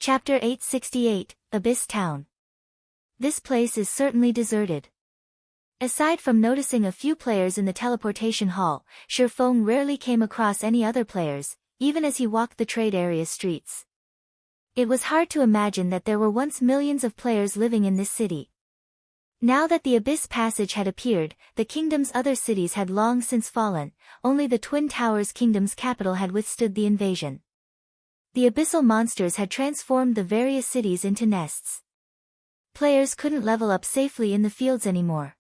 Chapter 868, Abyss Town. This place is certainly deserted. Aside from noticing a few players in the teleportation hall, Feng rarely came across any other players, even as he walked the trade area streets. It was hard to imagine that there were once millions of players living in this city. Now that the Abyss Passage had appeared, the kingdom's other cities had long since fallen, only the Twin Towers Kingdom's capital had withstood the invasion. The abyssal monsters had transformed the various cities into nests. Players couldn't level up safely in the fields anymore.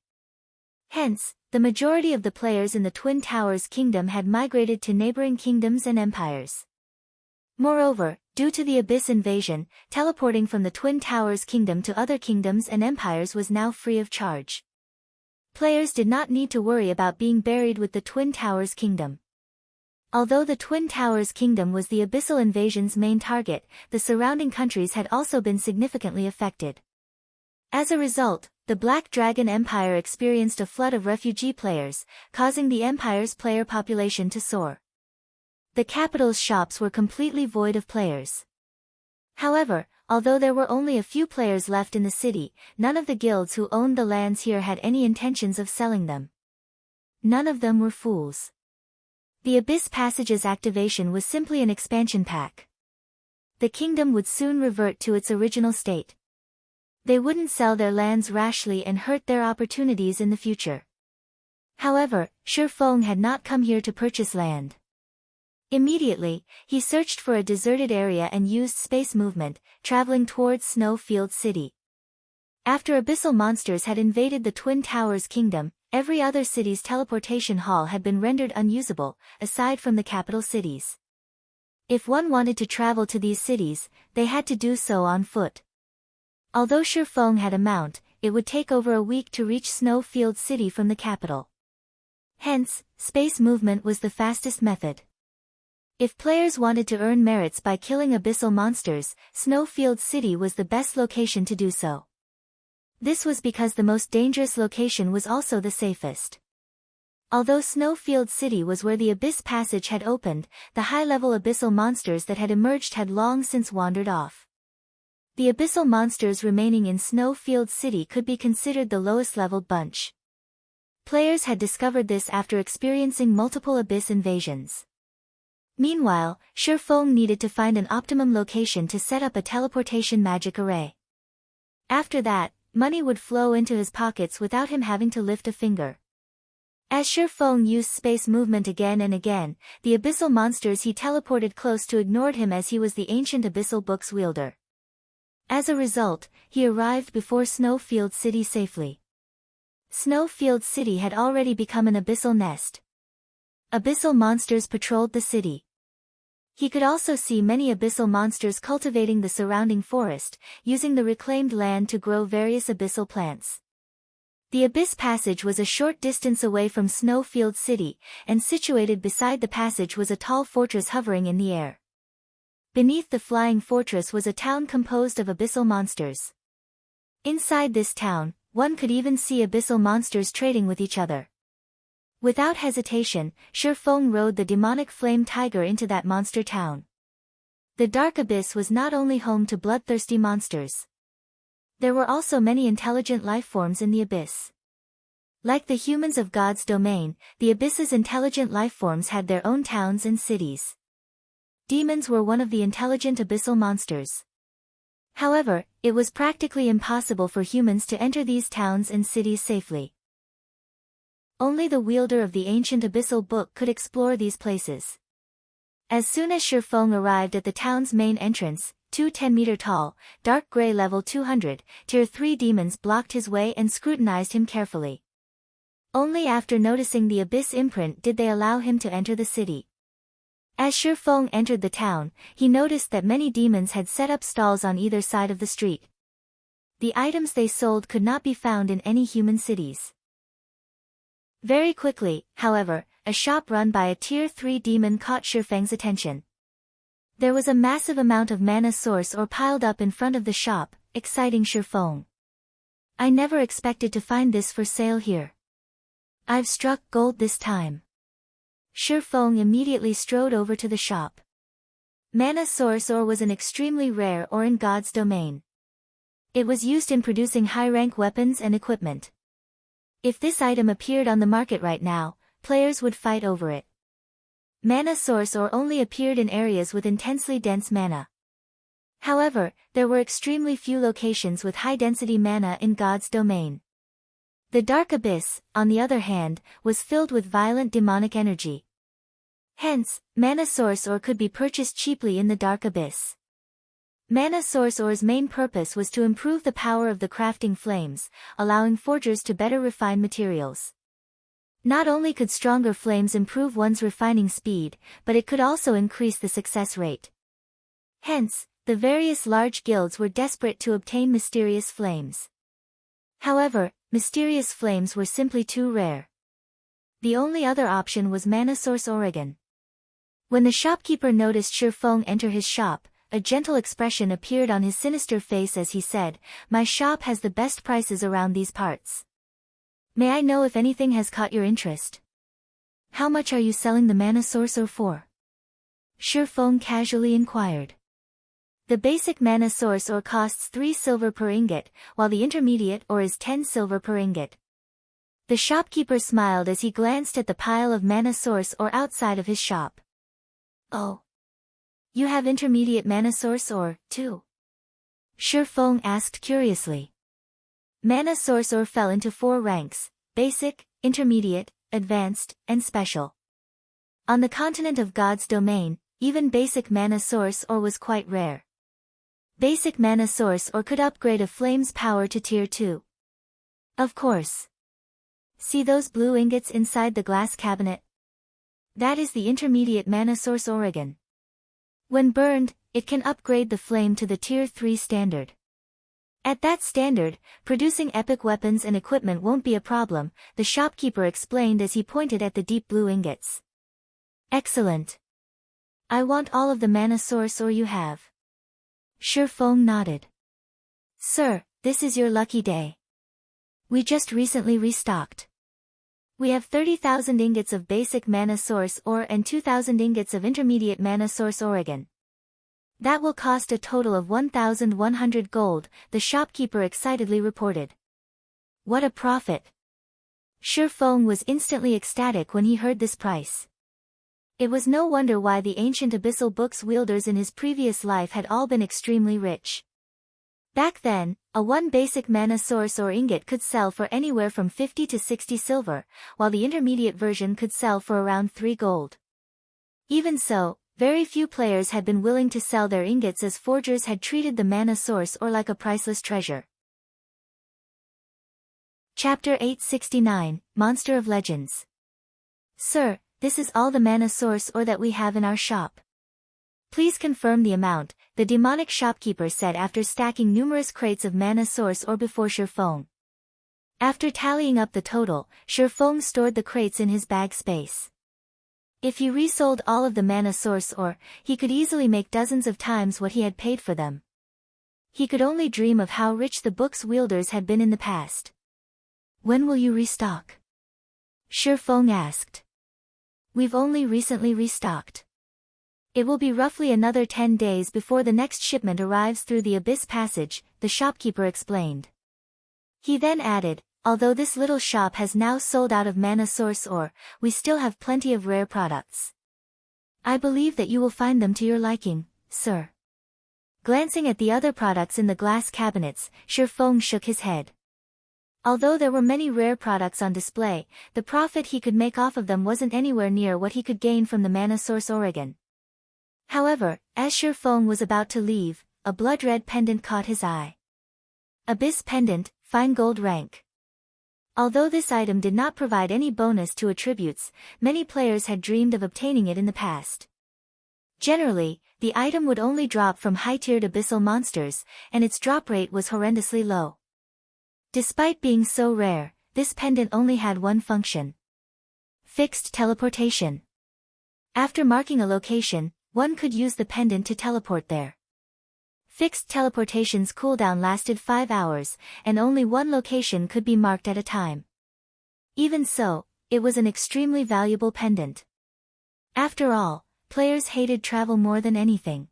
Hence, the majority of the players in the Twin Towers Kingdom had migrated to neighboring kingdoms and empires. Moreover, due to the Abyss invasion, teleporting from the Twin Towers Kingdom to other kingdoms and empires was now free of charge. Players did not need to worry about being buried with the Twin Towers Kingdom. Although the Twin Towers Kingdom was the abyssal invasion's main target, the surrounding countries had also been significantly affected. As a result, the Black Dragon Empire experienced a flood of refugee players, causing the empire's player population to soar. The capital's shops were completely void of players. However, although there were only a few players left in the city, none of the guilds who owned the lands here had any intentions of selling them. None of them were fools. The Abyss Passage's activation was simply an expansion pack. The kingdom would soon revert to its original state. They wouldn't sell their lands rashly and hurt their opportunities in the future. However, Feng had not come here to purchase land. Immediately, he searched for a deserted area and used space movement, traveling towards Snowfield City. After abyssal monsters had invaded the Twin Towers Kingdom, every other city's teleportation hall had been rendered unusable, aside from the capital cities. If one wanted to travel to these cities, they had to do so on foot. Although Feng had a mount, it would take over a week to reach Snowfield City from the capital. Hence, space movement was the fastest method. If players wanted to earn merits by killing abyssal monsters, Snowfield City was the best location to do so. This was because the most dangerous location was also the safest. Although Snowfield City was where the Abyss Passage had opened, the high-level abyssal monsters that had emerged had long since wandered off. The abyssal monsters remaining in Snowfield City could be considered the lowest-leveled bunch. Players had discovered this after experiencing multiple abyss invasions. Meanwhile, Feng needed to find an optimum location to set up a teleportation magic array. After that, money would flow into his pockets without him having to lift a finger. As Feng used space movement again and again, the abyssal monsters he teleported close to ignored him as he was the ancient abyssal book's wielder. As a result, he arrived before Snowfield City safely. Snowfield City had already become an abyssal nest. Abyssal monsters patrolled the city. He could also see many abyssal monsters cultivating the surrounding forest, using the reclaimed land to grow various abyssal plants. The Abyss Passage was a short distance away from Snowfield City, and situated beside the passage was a tall fortress hovering in the air. Beneath the flying fortress was a town composed of abyssal monsters. Inside this town, one could even see abyssal monsters trading with each other. Without hesitation, Feng rode the demonic flame tiger into that monster town. The Dark Abyss was not only home to bloodthirsty monsters. There were also many intelligent life forms in the abyss. Like the humans of God's domain, the abyss's intelligent life forms had their own towns and cities. Demons were one of the intelligent abyssal monsters. However, it was practically impossible for humans to enter these towns and cities safely. Only the wielder of the ancient abyssal book could explore these places. As soon as Feng arrived at the town's main entrance, two 10-meter-tall, dark gray level 200, tier 3 demons blocked his way and scrutinized him carefully. Only after noticing the abyss imprint did they allow him to enter the city. As Feng entered the town, he noticed that many demons had set up stalls on either side of the street. The items they sold could not be found in any human cities. Very quickly, however, a shop run by a tier 3 demon caught Feng's attention. There was a massive amount of mana source ore piled up in front of the shop, exciting Feng. I never expected to find this for sale here. I've struck gold this time. Feng immediately strode over to the shop. Mana Source Ore was an extremely rare ore in God's domain. It was used in producing high-rank weapons and equipment. If this item appeared on the market right now, players would fight over it. Mana Source Ore only appeared in areas with intensely dense mana. However, there were extremely few locations with high-density mana in God's domain. The Dark Abyss, on the other hand, was filled with violent demonic energy. Hence, Mana Source Ore could be purchased cheaply in the Dark Abyss. Mana Source Ore's main purpose was to improve the power of the crafting flames, allowing forgers to better refine materials. Not only could stronger flames improve one's refining speed, but it could also increase the success rate. Hence, the various large guilds were desperate to obtain mysterious flames. However, mysterious flames were simply too rare. The only other option was Mana Source Oregon. When the shopkeeper noticed Feng enter his shop, a gentle expression appeared on his sinister face as he said, "My shop has the best prices around these parts. May I know if anything has caught your interest? How much are you selling the Mana Source Ore for?" Feng casually inquired. The basic Mana Source Ore costs 3 silver per ingot, while the intermediate ore is 10 silver per ingot. The shopkeeper smiled as he glanced at the pile of Mana Source Ore outside of his shop. "Oh. You have intermediate Mana Source Ore, too?" Feng asked curiously. Mana Source Ore fell into 4 ranks: basic, intermediate, advanced, and special. On the continent of God's domain, even basic Mana Source Ore was quite rare. Basic Mana Source Ore could upgrade a flame's power to Tier 2. Of course. See those blue ingots inside the glass cabinet? That is the intermediate Mana Source Oregon. When burned, it can upgrade the flame to the Tier 3 standard. At that standard, producing epic weapons and equipment won't be a problem, the shopkeeper explained as he pointed at the deep blue ingots. Excellent. I want all of the Mana Source Ore you have. Feng nodded. Sir, this is your lucky day. We just recently restocked. We have 30,000 ingots of basic Mana Source Ore and 2,000 ingots of intermediate Mana Source Oregon. That will cost a total of 1,100 gold, the shopkeeper excitedly reported. What a profit! Feng was instantly ecstatic when he heard this price. It was no wonder why the ancient abyssal books wielders in his previous life had all been extremely rich. Back then, a 1 basic Mana Source Ore ingot could sell for anywhere from 50 to 60 silver, while the intermediate version could sell for around 3 gold. Even so, very few players had been willing to sell their ingots as forgers had treated the Mana Source Ore like a priceless treasure. Chapter 869, Monster of Legends. Sir, this is all the Mana Source Ore that we have in our shop. Please confirm the amount, the demonic shopkeeper said after stacking numerous crates of Mana Source Ore before Feng. After tallying up the total, Feng stored the crates in his bag space. If he resold all of the Mana Source Ore, he could easily make dozens of times what he had paid for them. He could only dream of how rich the book's wielders had been in the past. When will you restock? Feng asked. We've only recently restocked. It will be roughly another 10 days before the next shipment arrives through the Abyss Passage, the shopkeeper explained. He then added, although this little shop has now sold out of Mana Source Ore, we still have plenty of rare products. I believe that you will find them to your liking, sir. Glancing at the other products in the glass cabinets, Feng shook his head. Although there were many rare products on display, the profit he could make off of them wasn't anywhere near what he could gain from the Mana Source Oregon. However, as Feng was about to leave, a blood-red pendant caught his eye. Abyss Pendant, Fine Gold Rank. Although this item did not provide any bonus to attributes, many players had dreamed of obtaining it in the past. Generally, the item would only drop from high-tiered abyssal monsters, and its drop rate was horrendously low. Despite being so rare, this pendant only had one function. Fixed teleportation. After marking a location, one could use the pendant to teleport there. Fixed teleportation's cooldown lasted 5 hours, and only one location could be marked at a time. Even so, it was an extremely valuable pendant. After all, players hated travel more than anything.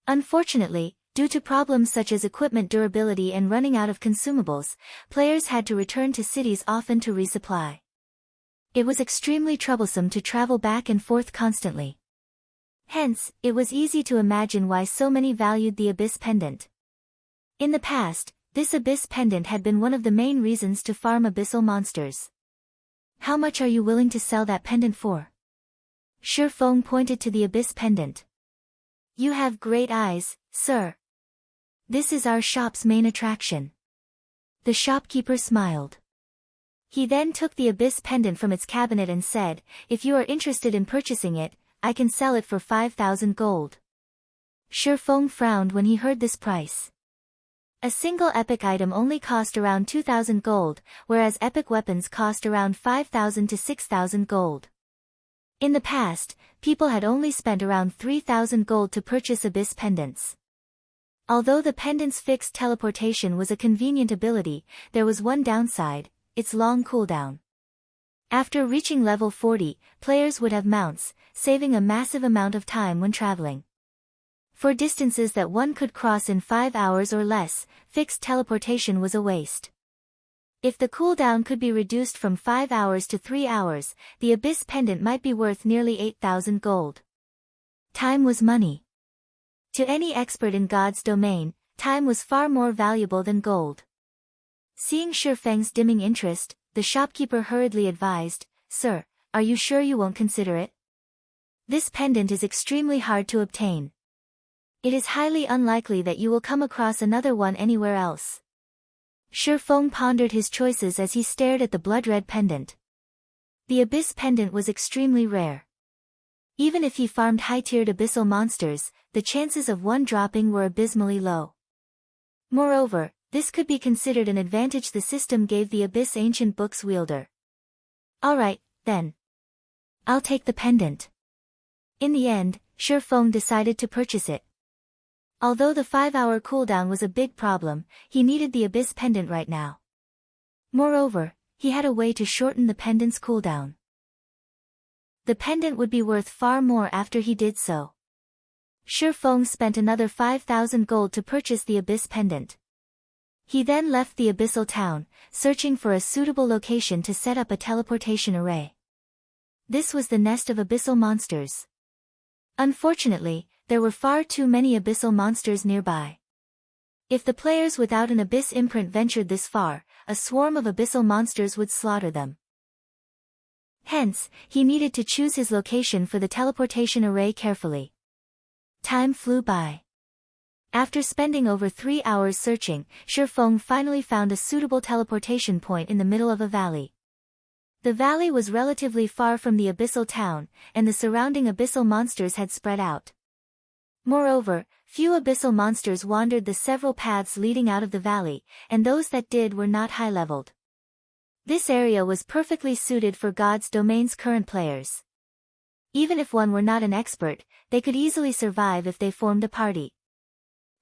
Unfortunately, due to problems such as equipment durability and running out of consumables, players had to return to cities often to resupply. It was extremely troublesome to travel back and forth constantly. Hence, it was easy to imagine why so many valued the Abyss Pendant. In the past, this Abyss Pendant had been one of the main reasons to farm abyssal monsters. How much are you willing to sell that pendant for? Feng pointed to the Abyss Pendant. You have great eyes, sir. This is our shop's main attraction. The shopkeeper smiled. He then took the Abyss Pendant from its cabinet and said, if you are interested in purchasing it, I can sell it for 5,000 gold. Feng frowned when he heard this price. A single epic item only cost around 2,000 gold, whereas epic weapons cost around 5,000 to 6,000 gold. In the past, people had only spent around 3,000 gold to purchase Abyss Pendants. Although the pendant's fixed teleportation was a convenient ability, there was one downside: its long cooldown. After reaching level 40, players would have mounts, saving a massive amount of time when traveling. For distances that one could cross in 5 hours or less, fixed teleportation was a waste. If the cooldown could be reduced from 5 hours to 3 hours, the Abyss Pendant might be worth nearly 8,000 gold. Time was money. To any expert in God's domain, time was far more valuable than gold. Seeing Feng's dimming interest, the shopkeeper hurriedly advised, Sir, are you sure you won't consider it? This pendant is extremely hard to obtain. It is highly unlikely that you will come across another one anywhere else. Feng pondered his choices as he stared at the blood-red pendant. The Abyss Pendant was extremely rare. Even if he farmed high-tiered abyssal monsters, the chances of one dropping were abysmally low. Moreover, this could be considered an advantage the system gave the Abyss Ancient Books wielder. Alright, then. I'll take the pendant. In the end, Feng decided to purchase it. Although the 5-hour cooldown was a big problem, he needed the Abyss Pendant right now. Moreover, he had a way to shorten the pendant's cooldown. The pendant would be worth far more after he did so. Feng spent another 5,000 gold to purchase the Abyss Pendant. He then left the abyssal town, searching for a suitable location to set up a teleportation array. This was the nest of abyssal monsters. Unfortunately, there were far too many abyssal monsters nearby. If the players without an abyss imprint ventured this far, a swarm of abyssal monsters would slaughter them. Hence, he needed to choose his location for the teleportation array carefully. Time flew by. After spending over 3 hours searching, Feng finally found a suitable teleportation point in the middle of a valley. The valley was relatively far from the abyssal town, and the surrounding abyssal monsters had spread out. Moreover, few abyssal monsters wandered the several paths leading out of the valley, and those that did were not high-leveled. This area was perfectly suited for God's domain's current players. Even if one were not an expert, they could easily survive if they formed a party.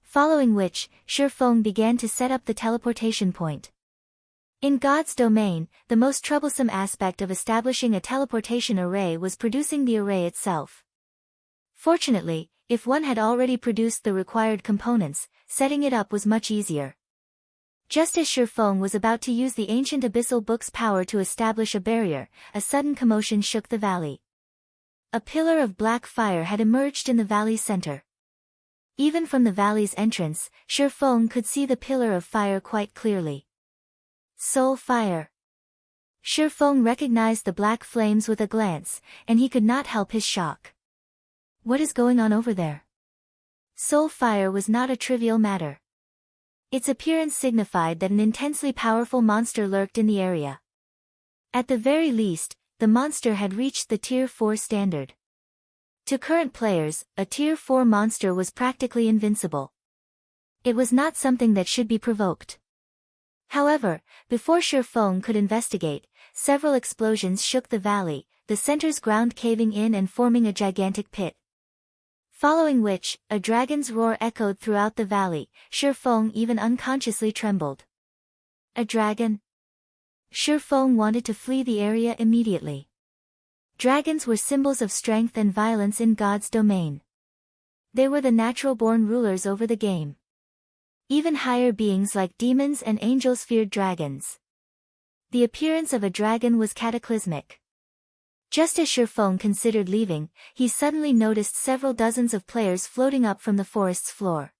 Following which, Feng began to set up the teleportation point. In God's domain, the most troublesome aspect of establishing a teleportation array was producing the array itself. Fortunately, if one had already produced the required components, setting it up was much easier. Just as Feng was about to use the ancient abyssal book's power to establish a barrier, a sudden commotion shook the valley. A pillar of black fire had emerged in the valley's center. Even from the valley's entrance, Feng could see the pillar of fire quite clearly. Soul fire. Feng recognized the black flames with a glance, and he could not help his shock. What is going on over there? Soul fire was not a trivial matter. Its appearance signified that an intensely powerful monster lurked in the area. At the very least, the monster had reached the Tier 4 standard. To current players, a Tier 4 monster was practically invincible. It was not something that should be provoked. However, before Feng could investigate, several explosions shook the valley, the center's ground caving in and forming a gigantic pit. Following which, a dragon's roar echoed throughout the valley. Feng even unconsciously trembled. A dragon? Feng wanted to flee the area immediately. Dragons were symbols of strength and violence in God's domain. They were the natural-born rulers over the game. Even higher beings like demons and angels feared dragons. The appearance of a dragon was cataclysmic. Just as Feng considered leaving, he suddenly noticed several dozens of players floating up from the forest's floor.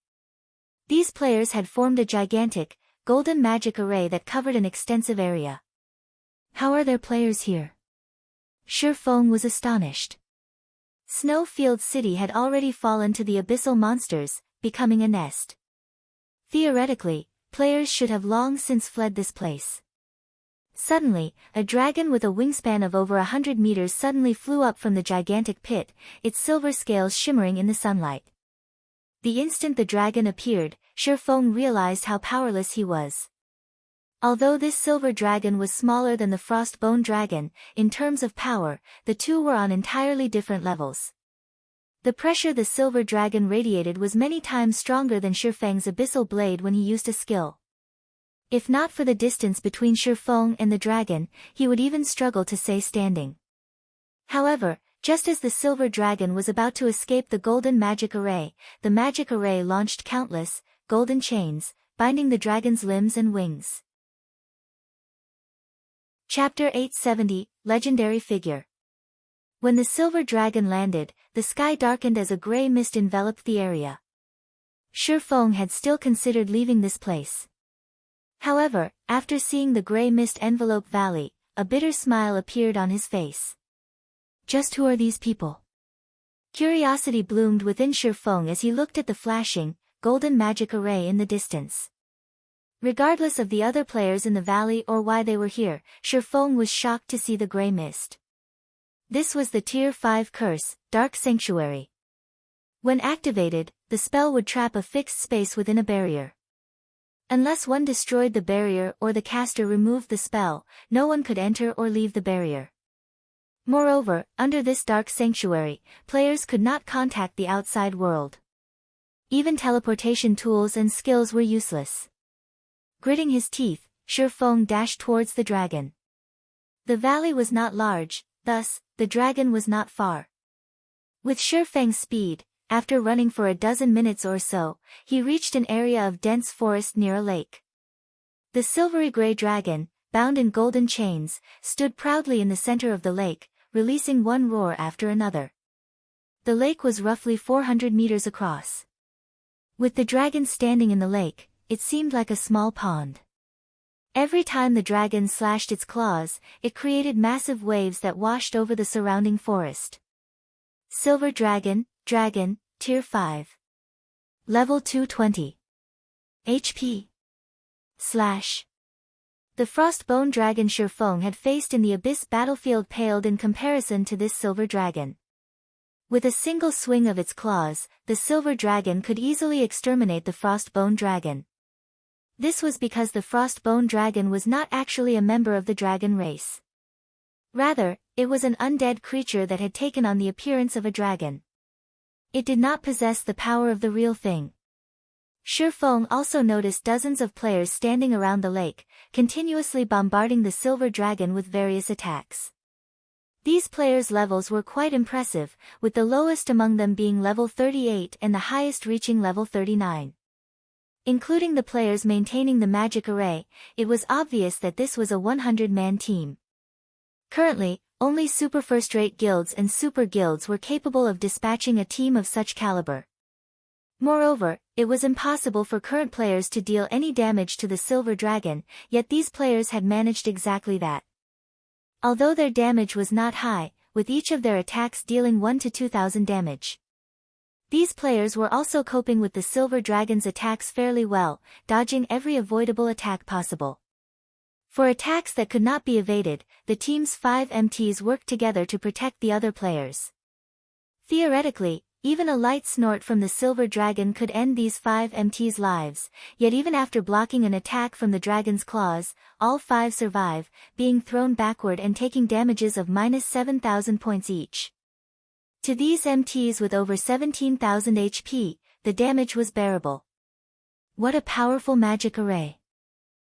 These players had formed a gigantic, golden magic array that covered an extensive area. How are there players here? Feng was astonished. Snowfield City had already fallen to the abyssal monsters, becoming a nest. Theoretically, players should have long since fled this place. Suddenly, a dragon with a wingspan of over 100 meters suddenly flew up from the gigantic pit, its silver scales shimmering in the sunlight. The instant the dragon appeared, Feng realized how powerless he was. Although this silver dragon was smaller than the Frostbone dragon, in terms of power, the two were on entirely different levels. The pressure the silver dragon radiated was many times stronger than Feng's abyssal blade when he used a skill. If not for the distance between Feng and the dragon, he would even struggle to stay standing. However, just as the silver dragon was about to escape the golden magic array, the magic array launched countless, golden chains, binding the dragon's limbs and wings. Chapter 870, Legendary Figure. When the silver dragon landed, the sky darkened as a gray mist enveloped the area. Feng had still considered leaving this place. However, after seeing the gray mist envelope valley, a bitter smile appeared on his face. Just who are these people? Curiosity bloomed within Feng as he looked at the flashing, golden magic array in the distance. Regardless of the other players in the valley or why they were here, Feng was shocked to see the gray mist. This was the Tier 5 curse, Dark Sanctuary. When activated, the spell would trap a fixed space within a barrier. Unless one destroyed the barrier or the caster removed the spell, no one could enter or leave the barrier. Moreover, under this Dark Sanctuary, players could not contact the outside world. Even teleportation tools and skills were useless. Gritting his teeth, Feng dashed towards the dragon. The valley was not large, thus, the dragon was not far. With Feng's speed, after running for a dozen minutes or so, he reached an area of dense forest near a lake. The silvery gray dragon, bound in golden chains, stood proudly in the center of the lake, releasing one roar after another. The lake was roughly 400 meters across. With the dragon standing in the lake, it seemed like a small pond. Every time the dragon slashed its claws, it created massive waves that washed over the surrounding forest. Silver Dragon, Tier 5. Level 220. HP. / The Frostbone dragon Feng had faced in the Abyss battlefield paled in comparison to this silver dragon. With a single swing of its claws, the silver dragon could easily exterminate the Frostbone dragon. This was because the Frostbone dragon was not actually a member of the dragon race. Rather, it was an undead creature that had taken on the appearance of a dragon. It did not possess the power of the real thing. Feng also noticed dozens of players standing around the lake, continuously bombarding the silver dragon with various attacks. These players' levels were quite impressive, with the lowest among them being level 38 and the highest reaching level 39. Including the players maintaining the magic array, it was obvious that this was a 100-man team. Currently, only super first-rate guilds and super guilds were capable of dispatching a team of such caliber. Moreover, it was impossible for current players to deal any damage to the silver dragon, yet these players had managed exactly that. Although their damage was not high, with each of their attacks dealing 1 to 2,000 damage. These players were also coping with the silver dragon's attacks fairly well, dodging every avoidable attack possible. For attacks that could not be evaded, the team's 5 MTs worked together to protect the other players. Theoretically, even a light snort from the silver dragon could end these 5 MTs' lives, yet even after blocking an attack from the dragon's claws, all 5 survive, being thrown backward and taking damages of -7,000 points each. To these MTs with over 17,000 HP, the damage was bearable. What a powerful magic array!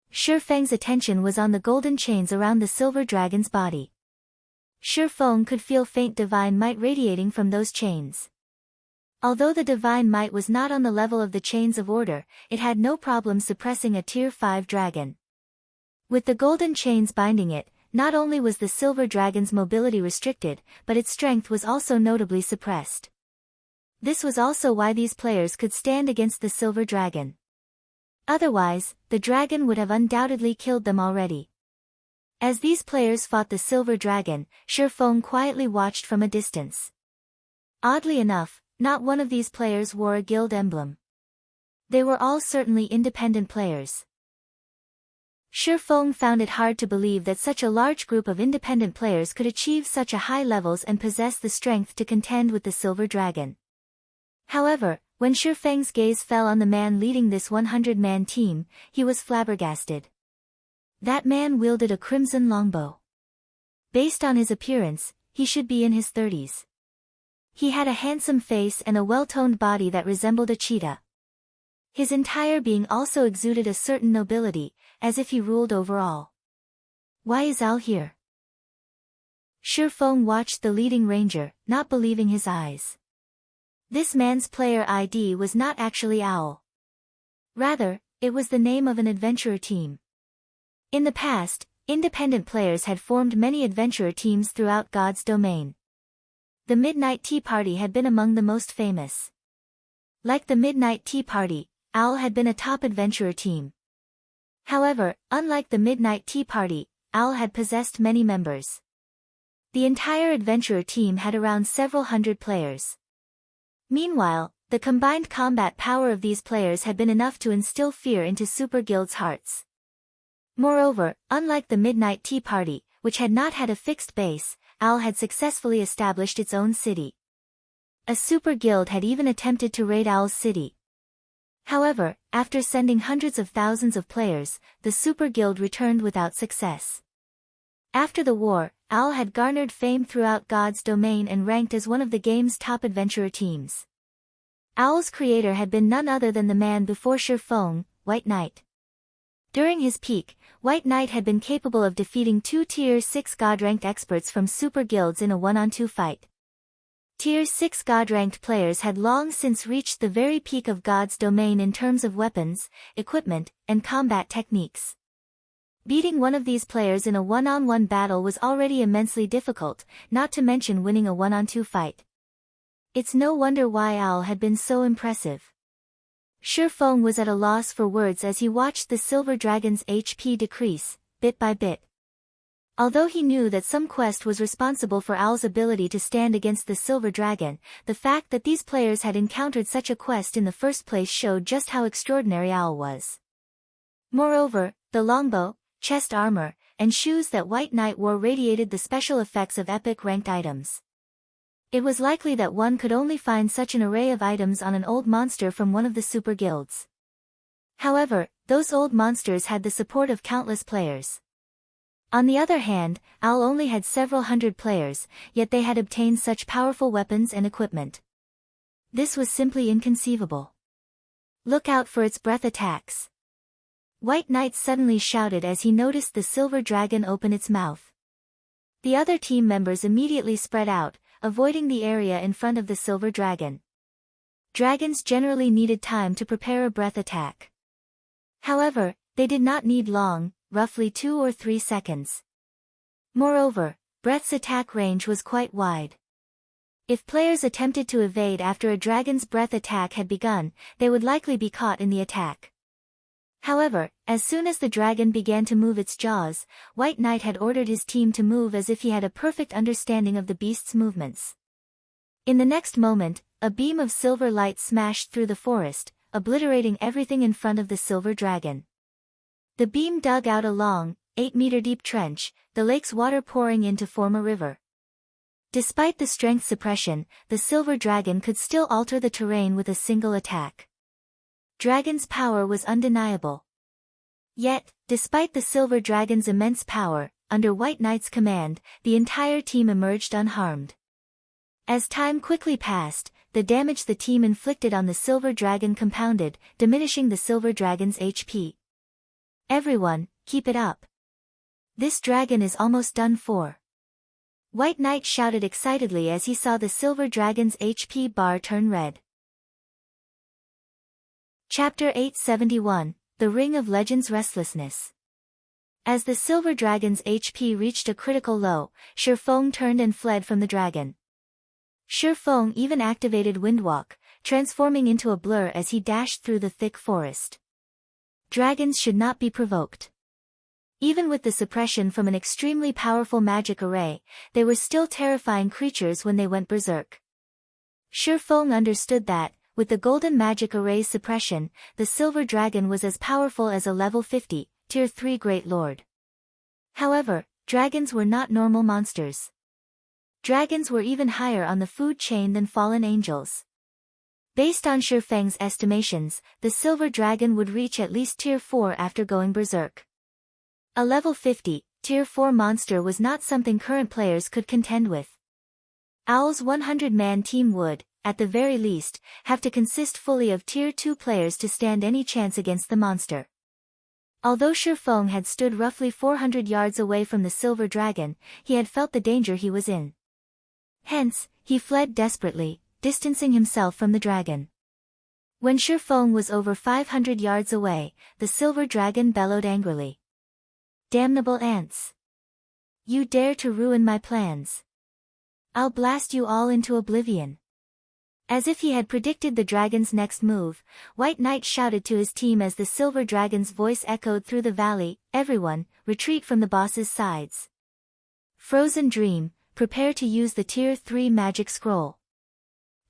Feng's attention was on the golden chains around the silver dragon's body. Feng could feel faint divine might radiating from those chains. Although the divine might was not on the level of the chains of order, it had no problem suppressing a tier 5 dragon. With the golden chains binding it, not only was the silver dragon's mobility restricted, but its strength was also notably suppressed. This was also why these players could stand against the silver dragon. Otherwise, the dragon would have undoubtedly killed them already. As these players fought the silver dragon, Feng quietly watched from a distance. Oddly enough, not one of these players wore a guild emblem. They were all certainly independent players. Feng found it hard to believe that such a large group of independent players could achieve such a high levels and possess the strength to contend with the silver dragon. However, when Feng's gaze fell on the man leading this 100-man team, he was flabbergasted. That man wielded a crimson longbow. Based on his appearance, he should be in his 30s. He had a handsome face and a well-toned body that resembled a cheetah. His entire being also exuded a certain nobility, as if he ruled over all. Why is Al here? Feng watched the leading ranger, not believing his eyes. This man's player ID was not actually Owl. Rather, it was the name of an adventurer team. In the past, independent players had formed many adventurer teams throughout God's domain. The Midnight Tea Party had been among the most famous. Like the Midnight Tea Party, Owl had been a top adventurer team. However, unlike the Midnight Tea Party, Owl had possessed many members. The entire adventurer team had around several hundred players. Meanwhile, the combined combat power of these players had been enough to instill fear into Super Guild's hearts. Moreover, unlike the Midnight Tea Party, which had not had a fixed base, Owl had successfully established its own city. A Super Guild had even attempted to raid Owl's city. However, after sending hundreds of thousands of players, the Super Guild returned without success. After the war, Owl had garnered fame throughout God's domain and ranked as one of the game's top adventurer teams. Owl's creator had been none other than the man before Feng, White Knight. During his peak, White Knight had been capable of defeating 2 Tier 6 God-ranked experts from Super Guilds in a 1-on-2 fight. Tier 6 God-ranked players had long since reached the very peak of God's domain in terms of weapons, equipment, and combat techniques. Beating one of these players in a 1-on-1 battle was already immensely difficult, not to mention winning a 1-on-2 fight. It's no wonder why Owl had been so impressive. Feng was at a loss for words as he watched the silver dragon's HP decrease, bit by bit. Although he knew that some quest was responsible for Owl's ability to stand against the silver dragon, the fact that these players had encountered such a quest in the first place showed just how extraordinary Owl was. Moreover, the longbow, chest armor, and shoes that White Knight wore radiated the special effects of epic ranked items. It was likely that one could only find such an array of items on an old monster from one of the super guilds. However, those old monsters had the support of countless players. On the other hand, Owl only had several hundred players, yet they had obtained such powerful weapons and equipment. This was simply inconceivable. Look out for its breath attacks. White Knight suddenly shouted as he noticed the silver dragon open its mouth. The other team members immediately spread out, avoiding the area in front of the silver dragon. Dragons generally needed time to prepare a breath attack. However, they did not need long, roughly 2 or 3 seconds. Moreover, breath's attack range was quite wide. If players attempted to evade after a dragon's breath attack had begun, they would likely be caught in the attack. However, as soon as the dragon began to move its jaws, White Knight had ordered his team to move as if he had a perfect understanding of the beast's movements. In the next moment, a beam of silver light smashed through the forest, obliterating everything in front of the silver dragon. The beam dug out a long, 8-meter-deep trench, the lake's water pouring in to form a river. Despite the strength suppression, the silver dragon could still alter the terrain with a single attack. Dragon's power was undeniable. Yet, despite the silver dragon's immense power, under White Knight's command, the entire team emerged unharmed. As time quickly passed, the damage the team inflicted on the silver dragon compounded, diminishing the silver dragon's HP. Everyone, keep it up. This dragon is almost done for. White Knight shouted excitedly as he saw the silver dragon's HP bar turn red. Chapter 871, The Ring of Legends Restlessness. As the silver dragon's HP reached a critical low, Feng turned and fled from the dragon. Feng even activated Windwalk, transforming into a blur as he dashed through the thick forest. Dragons should not be provoked. Even with the suppression from an extremely powerful magic array, they were still terrifying creatures when they went berserk. Feng understood that, with the golden magic array's suppression, the silver dragon was as powerful as a level 50, tier 3 great lord. However, dragons were not normal monsters. Dragons were even higher on the food chain than fallen angels. Based on Feng's estimations, the silver dragon would reach at least tier 4 after going berserk. A level 50, tier 4 monster was not something current players could contend with. Owl's 100-man team would, at the very least, have to consist fully of tier 2 players to stand any chance against the monster. Although Feng had stood roughly 400 yards away from the silver dragon, he had felt the danger he was in. Hence, he fled desperately, distancing himself from the dragon. When Feng was over 500 yards away, the silver dragon bellowed angrily. "Damnable ants! You dare to ruin my plans! I'll blast you all into oblivion!" As if he had predicted the dragon's next move, White Knight shouted to his team as the silver dragon's voice echoed through the valley, "Everyone, retreat from the boss's sides. Frozen Dream, prepare to use the tier 3 magic scroll."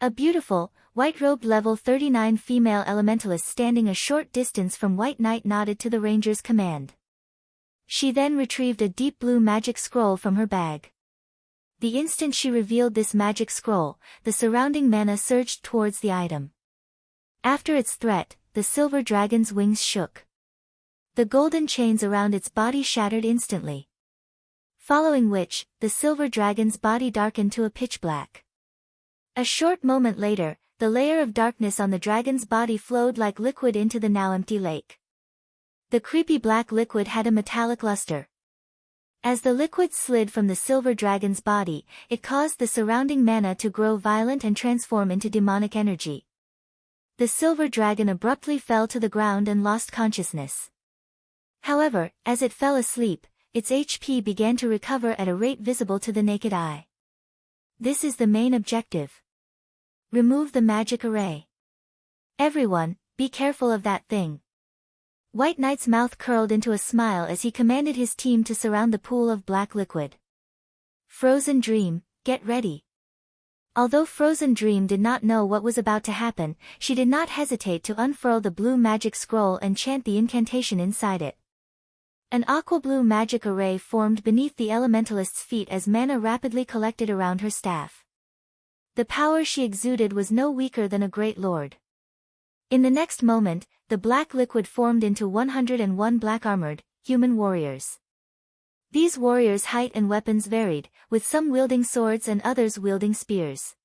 A beautiful, white-robed level 39 female elementalist standing a short distance from White Knight nodded to the ranger's command. She then retrieved a deep blue magic scroll from her bag. The instant she revealed this magic scroll, the surrounding mana surged towards the item. After its threat, the silver dragon's wings shook. The golden chains around its body shattered instantly. Following which, the silver dragon's body darkened to a pitch black. A short moment later, the layer of darkness on the dragon's body flowed like liquid into the now empty lake. The creepy black liquid had a metallic luster. As the liquid slid from the silver dragon's body, it caused the surrounding mana to grow violent and transform into demonic energy. The silver dragon abruptly fell to the ground and lost consciousness. However, as it fell asleep, its HP began to recover at a rate visible to the naked eye. This is the main objective. Remove the magic array. Everyone, be careful of that thing. White Knight's mouth curled into a smile as he commanded his team to surround the pool of black liquid. Frozen Dream, get ready. Although Frozen Dream did not know what was about to happen, she did not hesitate to unfurl the blue magic scroll and chant the incantation inside it. An aqua-blue magic array formed beneath the elementalist's feet as mana rapidly collected around her staff. The power she exuded was no weaker than a great lord. In the next moment, the black liquid formed into 101 black-armored, human warriors. These warriors' height and weapons varied, with some wielding swords and others wielding spears.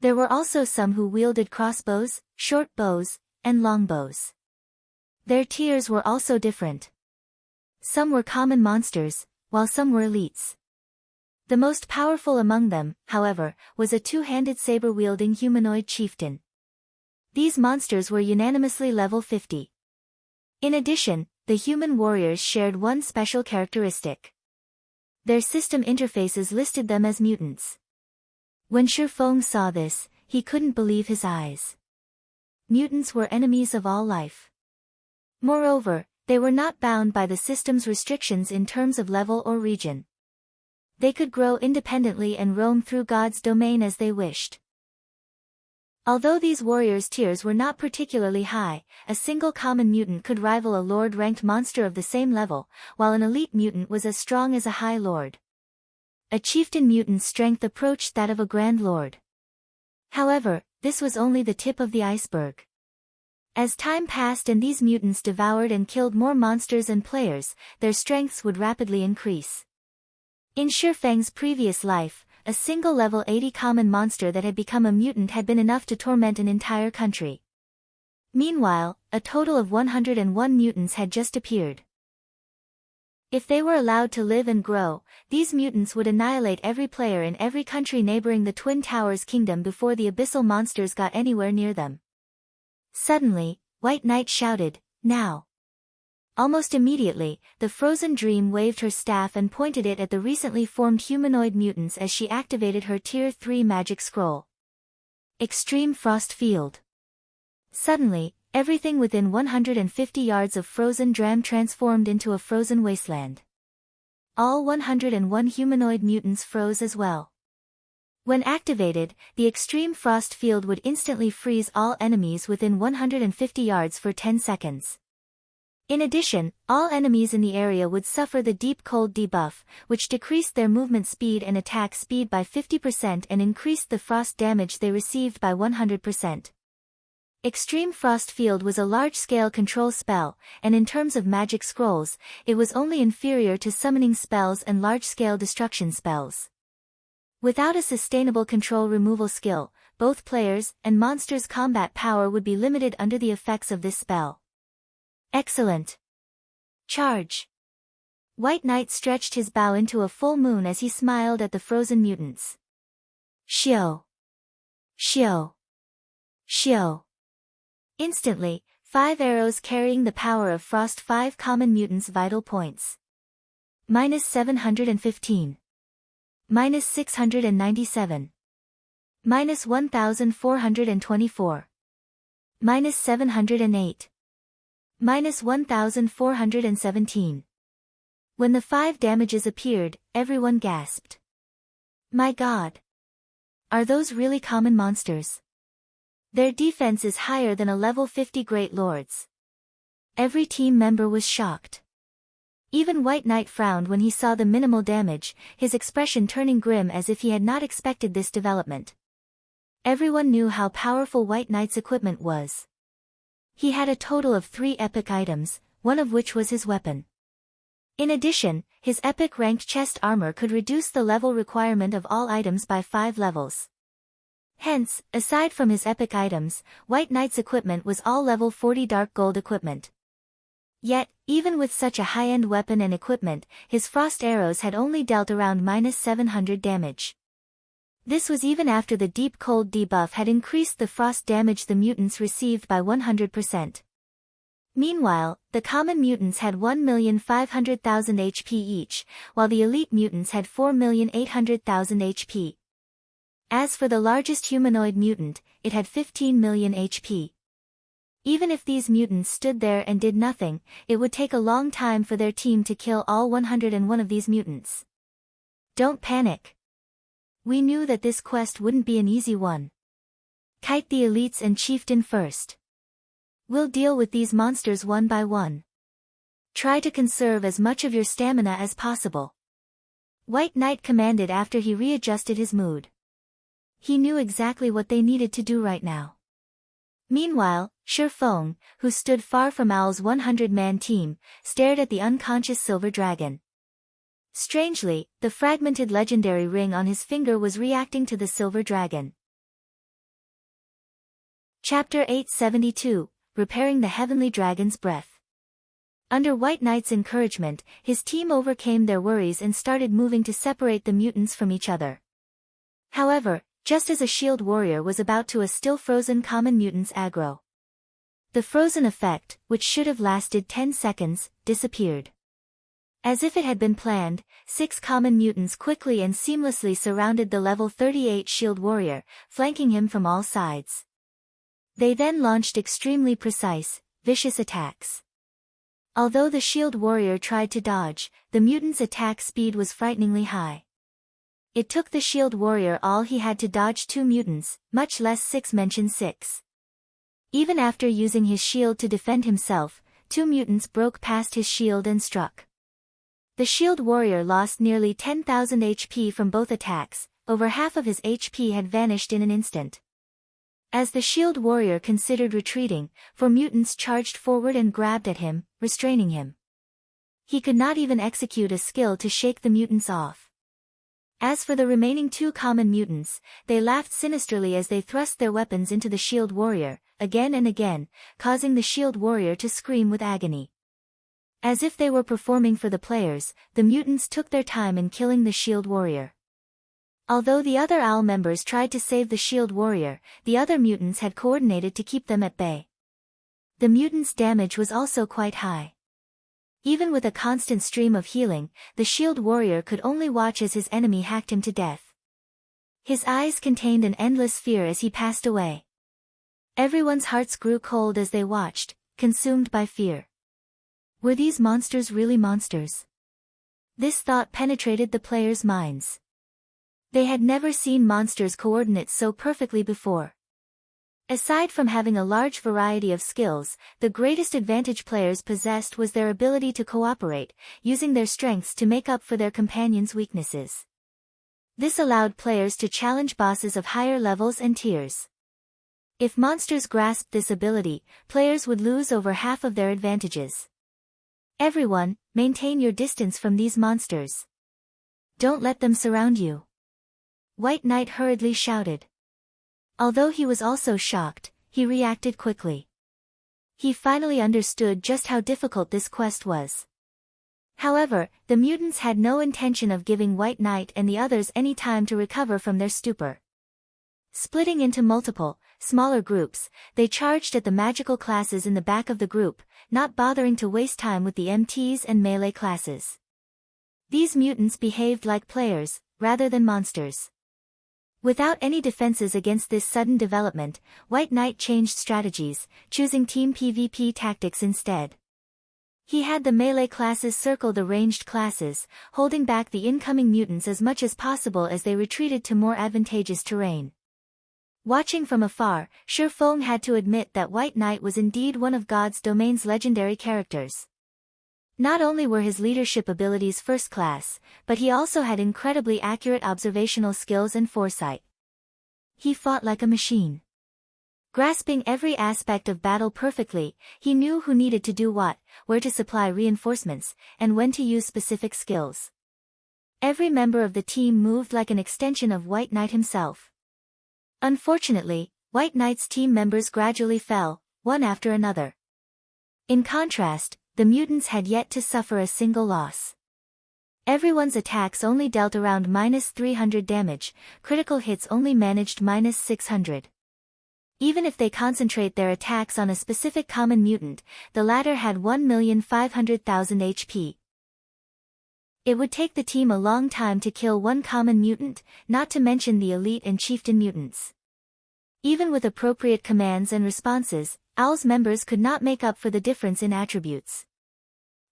There were also some who wielded crossbows, short bows, and long bows. Their tiers were also different. Some were common monsters, while some were elites. The most powerful among them, however, was a two-handed saber-wielding humanoid chieftain. These monsters were unanimously level 50. In addition, the human warriors shared one special characteristic. Their system interfaces listed them as mutants. When Feng saw this, he couldn't believe his eyes. Mutants were enemies of all life. Moreover, they were not bound by the system's restrictions in terms of level or region. They could grow independently and roam through God's domain as they wished. Although these warriors' tiers were not particularly high, a single common mutant could rival a lord-ranked monster of the same level, while an elite mutant was as strong as a high lord. A chieftain mutant's strength approached that of a grand lord. However, this was only the tip of the iceberg. As time passed and these mutants devoured and killed more monsters and players, their strengths would rapidly increase. In Feng's previous life, a single level 80 common monster that had become a mutant had been enough to torment an entire country. Meanwhile, a total of 101 mutants had just appeared. If they were allowed to live and grow, these mutants would annihilate every player in every country neighboring the Twin Towers Kingdom before the abyssal monsters got anywhere near them. Suddenly, White Knight shouted, "Now!" Almost immediately, the Frozen Dream waved her staff and pointed it at the recently formed humanoid mutants as she activated her Tier 3 magic scroll. Extreme Frost Field. Suddenly, everything within 150 yards of Frozen Dram transformed into a frozen wasteland. All 101 humanoid mutants froze as well. When activated, the Extreme Frost Field would instantly freeze all enemies within 150 yards for 10 seconds. In addition, all enemies in the area would suffer the Deep Cold debuff, which decreased their movement speed and attack speed by 50% and increased the frost damage they received by 100%. Extreme Frost Field was a large-scale control spell, and in terms of magic scrolls, it was only inferior to summoning spells and large-scale destruction spells. Without a sustainable control removal skill, both players' and monsters' combat power would be limited under the effects of this spell. Excellent! Charge! White Knight stretched his bow into a full moon as he smiled at the frozen mutants. Shio! Shio! Shio! Instantly, 5 arrows carrying the power of Frost 5 common mutants' vital points. -715. -697. -1424. -708. -1417. When the 5 damages appeared, everyone gasped. My god! Are those really common monsters? Their defense is higher than a level 50 Great Lords. Every team member was shocked. Even White Knight frowned when he saw the minimal damage, his expression turning grim as if he had not expected this development. Everyone knew how powerful White Knight's equipment was. He had a total of 3 epic items, one of which was his weapon. In addition, his epic ranked chest armor could reduce the level requirement of all items by 5 levels. Hence, aside from his epic items, White Knight's equipment was all level 40 dark gold equipment. Yet, even with such a high-end weapon and equipment, his frost arrows had only dealt around -700 damage. This was even after the Deep Cold debuff had increased the frost damage the mutants received by 100%. Meanwhile, the common mutants had 1,500,000 HP each, while the elite mutants had 4,800,000 HP. As for the largest humanoid mutant, it had 15 million HP. Even if these mutants stood there and did nothing, it would take a long time for their team to kill all 101 of these mutants. Don't panic. We knew that this quest wouldn't be an easy one. Kite the elites and chieftain first. We'll deal with these monsters one by one. Try to conserve as much of your stamina as possible. White Knight commanded after he readjusted his mood. He knew exactly what they needed to do right now. Meanwhile, Feng, who stood far from Owl's 100-man team, stared at the unconscious silver dragon. Strangely, the fragmented legendary ring on his finger was reacting to the silver dragon. Chapter 872, Repairing the Heavenly Dragon's Breath. Under White Knight's encouragement, his team overcame their worries and started moving to separate the mutants from each other. However, just as a shield warrior was about to a still frozen common mutant's aggro, the frozen effect, which should have lasted 10 seconds, disappeared. As if it had been planned, 6 common mutants quickly and seamlessly surrounded the level 38 shield warrior, flanking him from all sides. They then launched extremely precise, vicious attacks. Although the shield warrior tried to dodge, the mutant's attack speed was frighteningly high. It took the shield warrior all he had to dodge 2 mutants, much less 6 mention 6. Even after using his shield to defend himself, 2 mutants broke past his shield and struck. The shield warrior lost nearly 10,000 HP from both attacks, over half of his HP had vanished in an instant. As the shield warrior considered retreating, 4 mutants charged forward and grabbed at him, restraining him. He could not even execute a skill to shake the mutants off. As for the remaining 2 common mutants, they laughed sinisterly as they thrust their weapons into the shield warrior, again and again, causing the shield warrior to scream with agony. As if they were performing for the players, the mutants took their time in killing the shield warrior. Although the other owl members tried to save the shield warrior, the other mutants had coordinated to keep them at bay. The mutants' damage was also quite high. Even with a constant stream of healing, the shield warrior could only watch as his enemy hacked him to death. His eyes contained an endless fear as he passed away. Everyone's hearts grew cold as they watched, consumed by fear. Were these monsters really monsters? This thought penetrated the players' minds. They had never seen monsters coordinate so perfectly before. Aside from having a large variety of skills, the greatest advantage players possessed was their ability to cooperate, using their strengths to make up for their companions' weaknesses. This allowed players to challenge bosses of higher levels and tiers. If monsters grasped this ability, players would lose over half of their advantages. Everyone, maintain your distance from these monsters. Don't let them surround you. White Knight hurriedly shouted. Although he was also shocked, he reacted quickly. He finally understood just how difficult this quest was. However, the mutants had no intention of giving White Knight and the others any time to recover from their stupor. Splitting into multiple, smaller groups, they charged at the magical classes in the back of the group, not bothering to waste time with the MTs and melee classes. These mutants behaved like players, rather than monsters. Without any defenses against this sudden development, White Knight changed strategies, choosing team PvP tactics instead. He had the melee classes circle the ranged classes, holding back the incoming mutants as much as possible as they retreated to more advantageous terrain. Watching from afar, Feng had to admit that White Knight was indeed one of God's domain's legendary characters. Not only were his leadership abilities first class, but he also had incredibly accurate observational skills and foresight. He fought like a machine. Grasping every aspect of battle perfectly, he knew who needed to do what, where to supply reinforcements, and when to use specific skills. Every member of the team moved like an extension of White Knight himself. Unfortunately, White Knight's team members gradually fell, one after another. In contrast, the mutants had yet to suffer a single loss. Everyone's attacks only dealt around -300 damage, critical hits only managed -600. Even if they concentrate their attacks on a specific common mutant, the latter had 1,500,000 HP. It would take the team a long time to kill one common mutant, not to mention the elite and chieftain mutants. Even with appropriate commands and responses, Owl's members could not make up for the difference in attributes.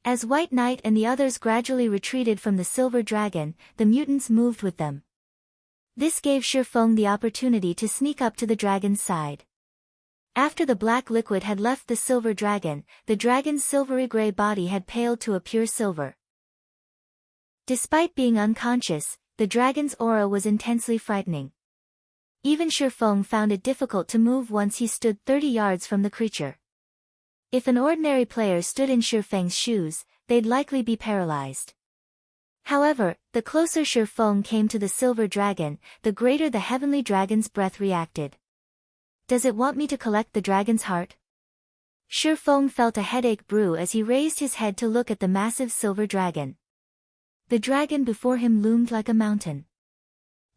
As White Knight and the others gradually retreated from the Silver Dragon, the mutants moved with them. This gave Feng the opportunity to sneak up to the dragon's side. After the black liquid had left the Silver Dragon, the dragon's silvery gray body had paled to a pure silver. Despite being unconscious, the dragon's aura was intensely frightening. Even Feng found it difficult to move once he stood 30 yards from the creature. If an ordinary player stood in Feng's shoes, they'd likely be paralyzed. However, the closer Feng came to the silver dragon, the greater the heavenly dragon's breath reacted. Does it want me to collect the dragon's heart? Feng felt a headache brew as he raised his head to look at the massive silver dragon. The dragon before him loomed like a mountain.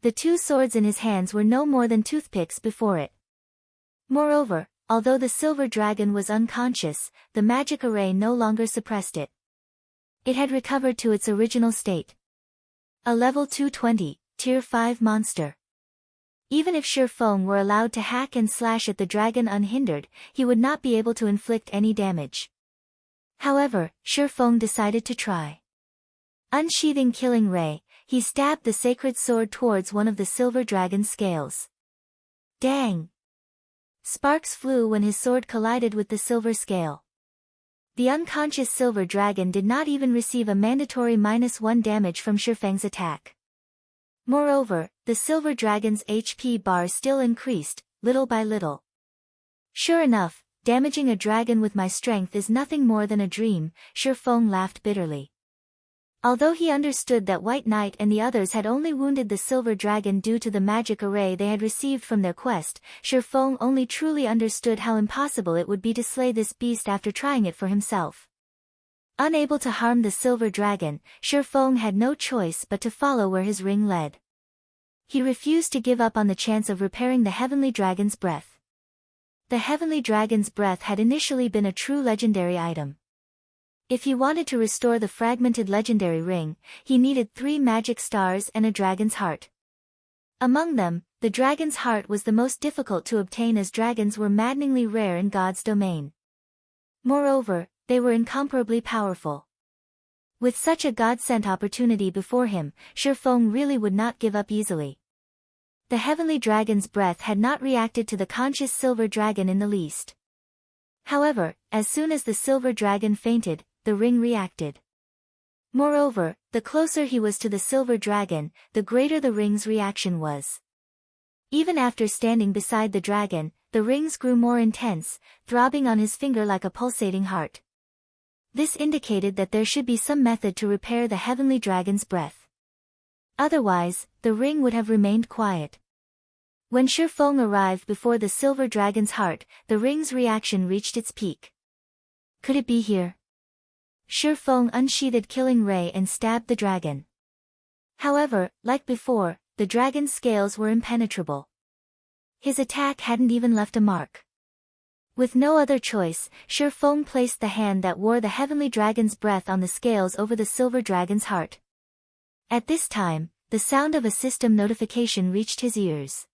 The two swords in his hands were no more than toothpicks before it. Moreover, although the silver dragon was unconscious, the magic array no longer suppressed it. It had recovered to its original state. A level 220, tier 5 monster. Even if Feng were allowed to hack and slash at the dragon unhindered, he would not be able to inflict any damage. However, Feng decided to try. Unsheathing Killing Ray, he stabbed the sacred sword towards one of the silver dragon's scales. Dang! Sparks flew when his sword collided with the silver scale. The unconscious silver dragon did not even receive a mandatory -1 damage from Feng's attack. Moreover, the silver dragon's HP bar still increased, little by little. Sure enough, damaging a dragon with my strength is nothing more than a dream, Feng laughed bitterly. Although he understood that White Knight and the others had only wounded the silver dragon due to the magic array they had received from their quest, Feng only truly understood how impossible it would be to slay this beast after trying it for himself. Unable to harm the silver dragon, Feng had no choice but to follow where his ring led. He refused to give up on the chance of repairing the heavenly dragon's breath. The heavenly dragon's breath had initially been a true legendary item. If he wanted to restore the fragmented legendary ring, he needed 3 magic stars and a dragon's heart. Among them, the dragon's heart was the most difficult to obtain as dragons were maddeningly rare in God's domain. Moreover, they were incomparably powerful. With such a God-sent opportunity before him, Feng really would not give up easily. The heavenly dragon's breath had not reacted to the conscious silver dragon in the least. However, as soon as the silver dragon fainted, the ring reacted. Moreover, the closer he was to the silver dragon, the greater the ring's reaction was. Even after standing beside the dragon, the rings grew more intense, throbbing on his finger like a pulsating heart. This indicated that there should be some method to repair the heavenly dragon's breath. Otherwise, the ring would have remained quiet. When Feng arrived before the silver dragon's heart, the ring's reaction reached its peak. Could it be here? Feng unsheathed Killing Ray and stabbed the dragon. However, like before, the dragon's scales were impenetrable. His attack hadn't even left a mark. With no other choice, Feng placed the hand that wore the heavenly dragon's breath on the scales over the silver dragon's heart. At this time, the sound of a system notification reached his ears.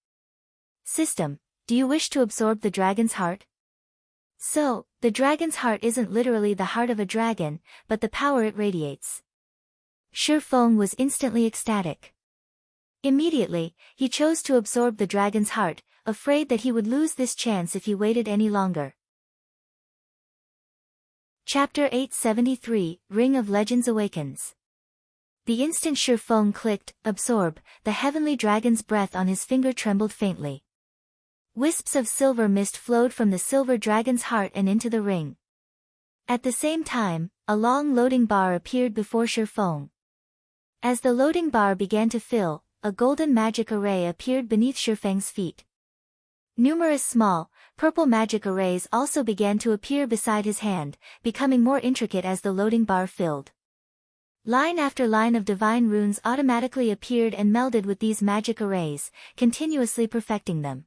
System, do you wish to absorb the dragon's heart? So, the dragon's heart isn't literally the heart of a dragon, but the power it radiates. Feng was instantly ecstatic. Immediately, he chose to absorb the dragon's heart, afraid that he would lose this chance if he waited any longer. Chapter 873, Ring of Legends Awakens. The instant Feng clicked, absorb, the heavenly dragon's breath on his finger trembled faintly. Wisps of silver mist flowed from the silver dragon's heart and into the ring. At the same time, a long loading bar appeared before Feng. As the loading bar began to fill, a golden magic array appeared beneath Feng's feet. Numerous small, purple magic arrays also began to appear beside his hand, becoming more intricate as the loading bar filled. Line after line of divine runes automatically appeared and melded with these magic arrays, continuously perfecting them.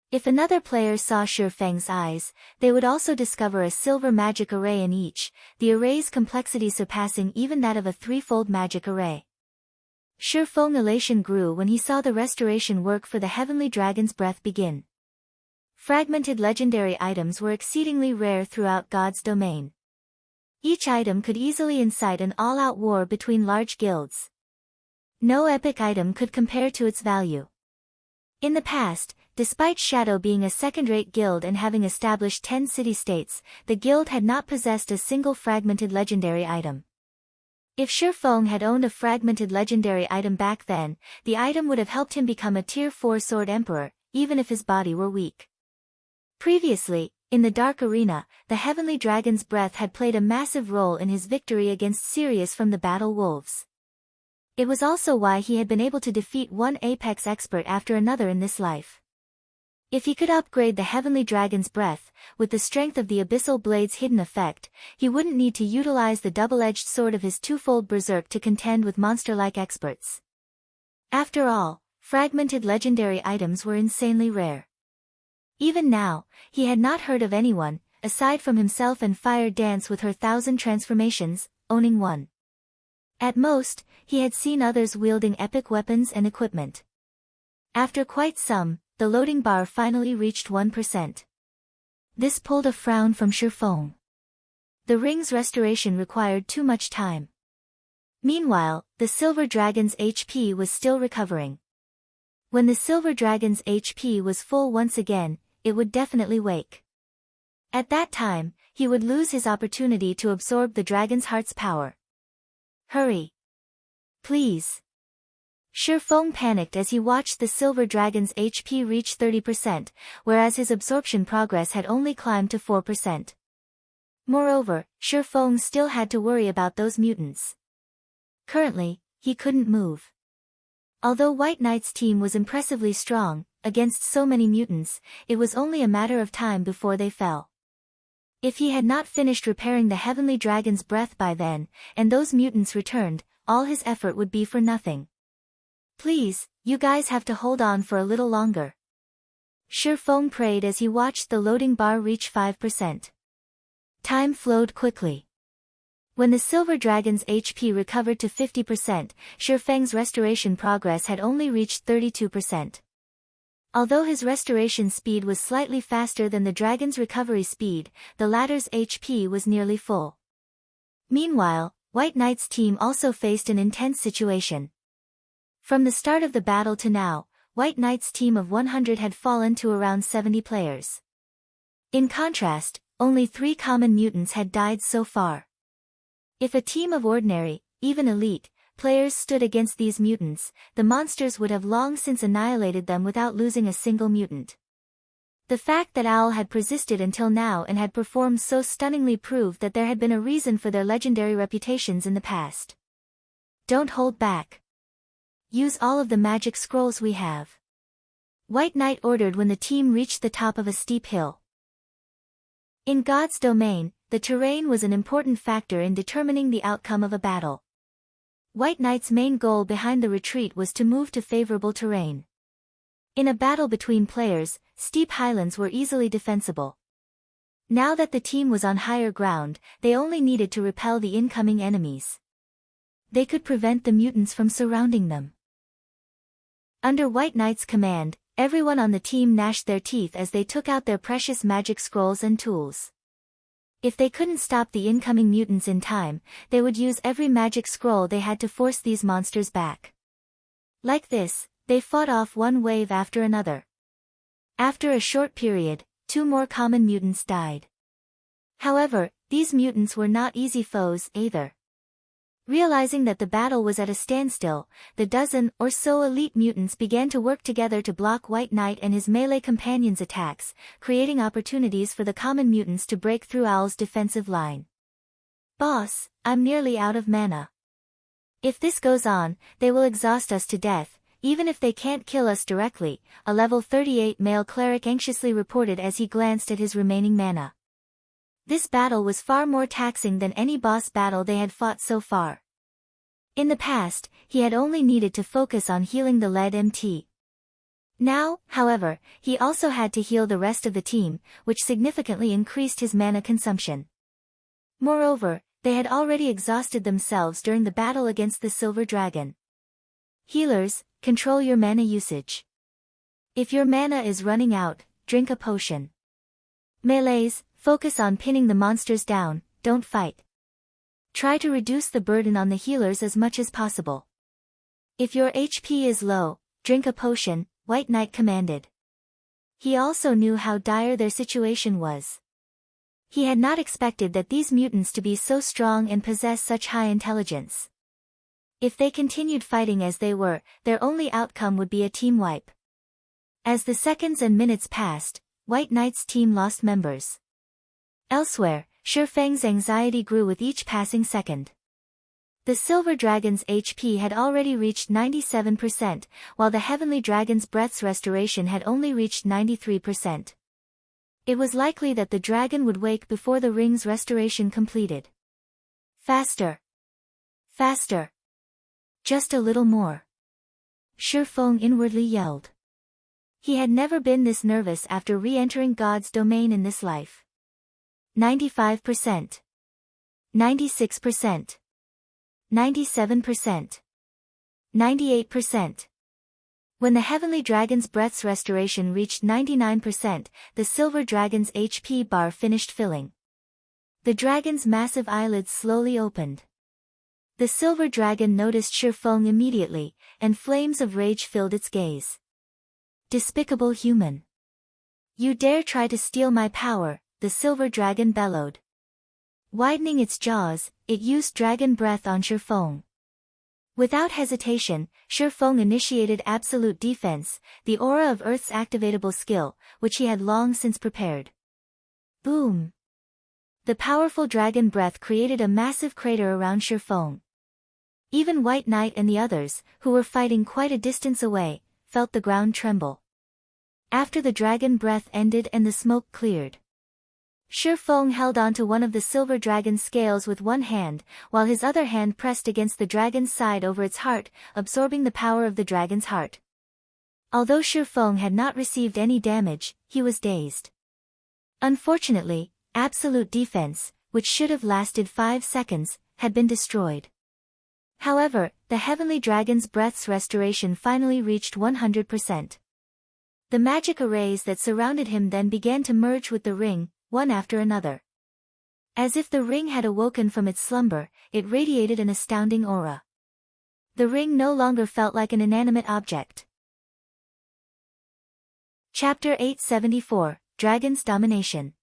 If another player saw Feng's eyes, they would also discover a silver magic array in each, the array's complexity surpassing even that of a threefold magic array. Feng's elation grew when he saw the restoration work for the heavenly dragon's breath begin. Fragmented legendary items were exceedingly rare throughout God's domain. Each item could easily incite an all-out war between large guilds. No epic item could compare to its value. In the past, despite Shadow being a second-rate guild and having established 10 city-states, the guild had not possessed a single fragmented legendary item. If Feng had owned a fragmented legendary item back then, the item would have helped him become a Tier 4 Sword Emperor, even if his body were weak. Previously, in the Dark Arena, the Heavenly Dragon's breath had played a massive role in his victory against Sirius from the Battle Wolves. It was also why he had been able to defeat one Apex expert after another in this life. If he could upgrade the Heavenly Dragon's breath, with the strength of the Abyssal Blade's hidden effect, he wouldn't need to utilize the double-edged sword of his twofold berserk to contend with monster-like experts. After all, fragmented legendary items were insanely rare. Even now, he had not heard of anyone, aside from himself and Fire Dance with her 1,000 transformations, owning one. At most, he had seen others wielding epic weapons and equipment. After quite some, the loading bar finally reached 1%. This pulled a frown from Feng. The ring's restoration required too much time. Meanwhile, the Silver Dragon's HP was still recovering. When the Silver Dragon's HP was full once again, it would definitely wake. At that time, he would lose his opportunity to absorb the dragon's heart's power. Hurry! Please! Feng panicked as he watched the Silver Dragon's HP reach 30%, whereas his absorption progress had only climbed to 4%. Moreover, Feng still had to worry about those mutants. Currently, he couldn't move. Although White Knight's team was impressively strong, against so many mutants, it was only a matter of time before they fell. If he had not finished repairing the heavenly dragon's breath by then, and those mutants returned, all his effort would be for nothing. Please, you guys have to hold on for a little longer. Feng prayed as he watched the loading bar reach 5%. Time flowed quickly. When the silver dragon's HP recovered to 50%, Feng's restoration progress had only reached 32%. Although his restoration speed was slightly faster than the dragon's recovery speed, the latter's HP was nearly full. Meanwhile, White Knight's team also faced an intense situation. From the start of the battle to now, White Knight's team of 100 had fallen to around 70 players. In contrast, only 3 common mutants had died so far. If a team of ordinary, even elite, players stood against these mutants, the monsters would have long since annihilated them without losing a single mutant. The fact that Owl had persisted until now and had performed so stunningly proved that there had been a reason for their legendary reputations in the past. Don't hold back. Use all of the magic scrolls we have. White Knight ordered when the team reached the top of a steep hill. In God's domain, the terrain was an important factor in determining the outcome of a battle. White Knight's main goal behind the retreat was to move to favorable terrain. In a battle between players, steep highlands were easily defensible. Now that the team was on higher ground, they only needed to repel the incoming enemies. They could prevent the mutants from surrounding them. Under White Knight's command, everyone on the team gnashed their teeth as they took out their precious magic scrolls and tools. If they couldn't stop the incoming mutants in time, they would use every magic scroll they had to force these monsters back. Like this, they fought off one wave after another. After a short period, 2 more common mutants died. However, these mutants were not easy foes either. Realizing that the battle was at a standstill, the dozen or so elite mutants began to work together to block White Knight and his melee companions' attacks, creating opportunities for the common mutants to break through Owl's defensive line. Boss, I'm nearly out of mana. If this goes on, they will exhaust us to death, even if they can't kill us directly, a level 38 male cleric anxiously reported as he glanced at his remaining mana. This battle was far more taxing than any boss battle they had fought so far. In the past, he had only needed to focus on healing the lead MT. Now, however, he also had to heal the rest of the team, which significantly increased his mana consumption. Moreover, they had already exhausted themselves during the battle against the Silver Dragon. Healers, control your mana usage. If your mana is running out, drink a potion. Melees, focus on pinning the monsters down, don't fight. Try to reduce the burden on the healers as much as possible. If your HP is low, drink a potion, White Knight commanded. He also knew how dire their situation was. He had not expected that these mutants to be so strong and possess such high intelligence. If they continued fighting as they were, their only outcome would be a team wipe. As the seconds and minutes passed, White Knight's team lost members. Elsewhere, Feng's anxiety grew with each passing second. The Silver Dragon's HP had already reached 97%, while the Heavenly Dragon's breath's restoration had only reached 93%. It was likely that the dragon would wake before the ring's restoration completed. Faster! Faster! Just a little more. Feng inwardly yelled. He had never been this nervous after re-entering God's domain in this life. 95%. 96%. 97%. 98%. When the Heavenly Dragon's breath's restoration reached 99%, the Silver Dragon's HP bar finished filling. The dragon's massive eyelids slowly opened. The Silver Dragon noticed Feng immediately, and flames of rage filled its gaze. Despicable human. You dare try to steal my power, the Silver Dragon bellowed. Widening its jaws, it used dragon breath on Feng. Without hesitation, Feng initiated absolute defense, the aura of Earth's activatable skill, which he had long since prepared. Boom! The powerful dragon breath created a massive crater around Feng. Even White Knight and the others, who were fighting quite a distance away, felt the ground tremble. After the dragon breath ended and the smoke cleared, Feng held onto one of the silver dragon's scales with one hand, while his other hand pressed against the dragon's side over its heart, absorbing the power of the dragon's heart. Although Feng had not received any damage, he was dazed. Unfortunately, absolute defense, which should have lasted 5 seconds, had been destroyed. However, the heavenly dragon's breath's restoration finally reached 100%. The magic arrays that surrounded him then began to merge with the ring, one after another. As if the ring had awoken from its slumber, it radiated an astounding aura. The ring no longer felt like an inanimate object. Chapter 874, Dragon's Domination.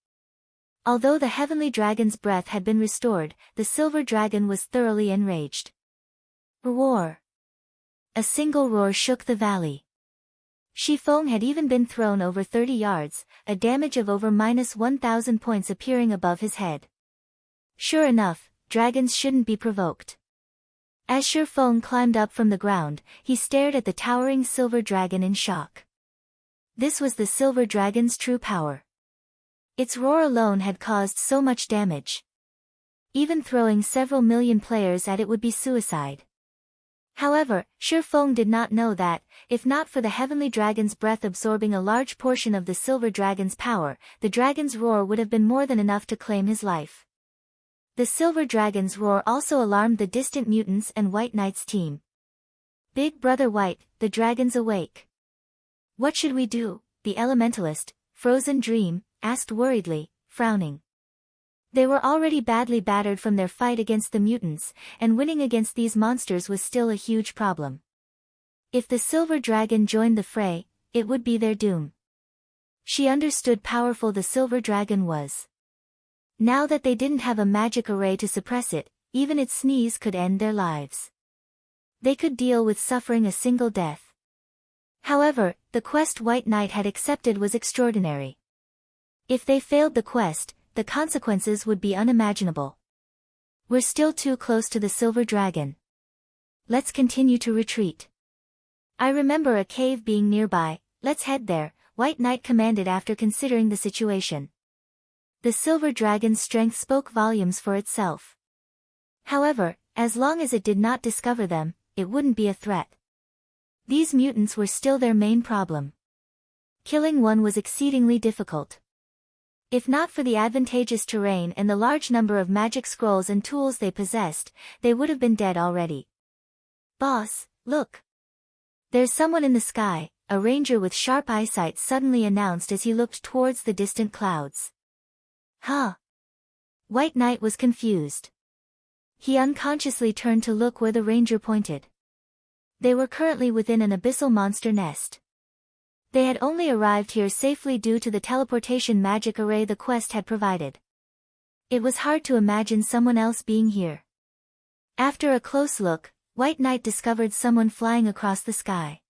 Although the heavenly dragon's breath had been restored, the silver dragon was thoroughly enraged. Roar! A single roar shook the valley. Feng had even been thrown over 30 yards, a damage of over -1,000 points appearing above his head. Sure enough, dragons shouldn't be provoked. As Feng climbed up from the ground, he stared at the towering silver dragon in shock. This was the silver dragon's true power. Its roar alone had caused so much damage. Even throwing several million players at it would be suicide. However, Feng did not know that, if not for the heavenly dragon's breath absorbing a large portion of the silver dragon's power, the dragon's roar would have been more than enough to claim his life. The silver dragon's roar also alarmed the distant mutants and White Knight's team. Big Brother White, the dragons awake. What should we do? The elementalist, Frozen Dream, asked worriedly, frowning. They were already badly battered from their fight against the mutants, and winning against these monsters was still a huge problem. If the silver dragon joined the fray, it would be their doom. She understood powerful the silver dragon was. Now that they didn't have a magic array to suppress it, even its sneeze could end their lives. They could deal with suffering a single death. However, the quest White Knight had accepted was extraordinary. If they failed the quest, the consequences would be unimaginable. We're still too close to the silver dragon. Let's continue to retreat. I remember a cave being nearby, let's head there, White Knight commanded after considering the situation. The silver dragon's strength spoke volumes for itself. However, as long as it did not discover them, it wouldn't be a threat. These mutants were still their main problem. Killing one was exceedingly difficult. If not for the advantageous terrain and the large number of magic scrolls and tools they possessed, they would have been dead already. Boss, look! There's someone in the sky, a ranger with sharp eyesight suddenly announced as he looked towards the distant clouds. Huh? White Knight was confused. He unconsciously turned to look where the ranger pointed. They were currently within an abyssal monster nest. They had only arrived here safely due to the teleportation magic array the quest had provided. It was hard to imagine someone else being here. After a close look, White Knight discovered someone flying across the sky.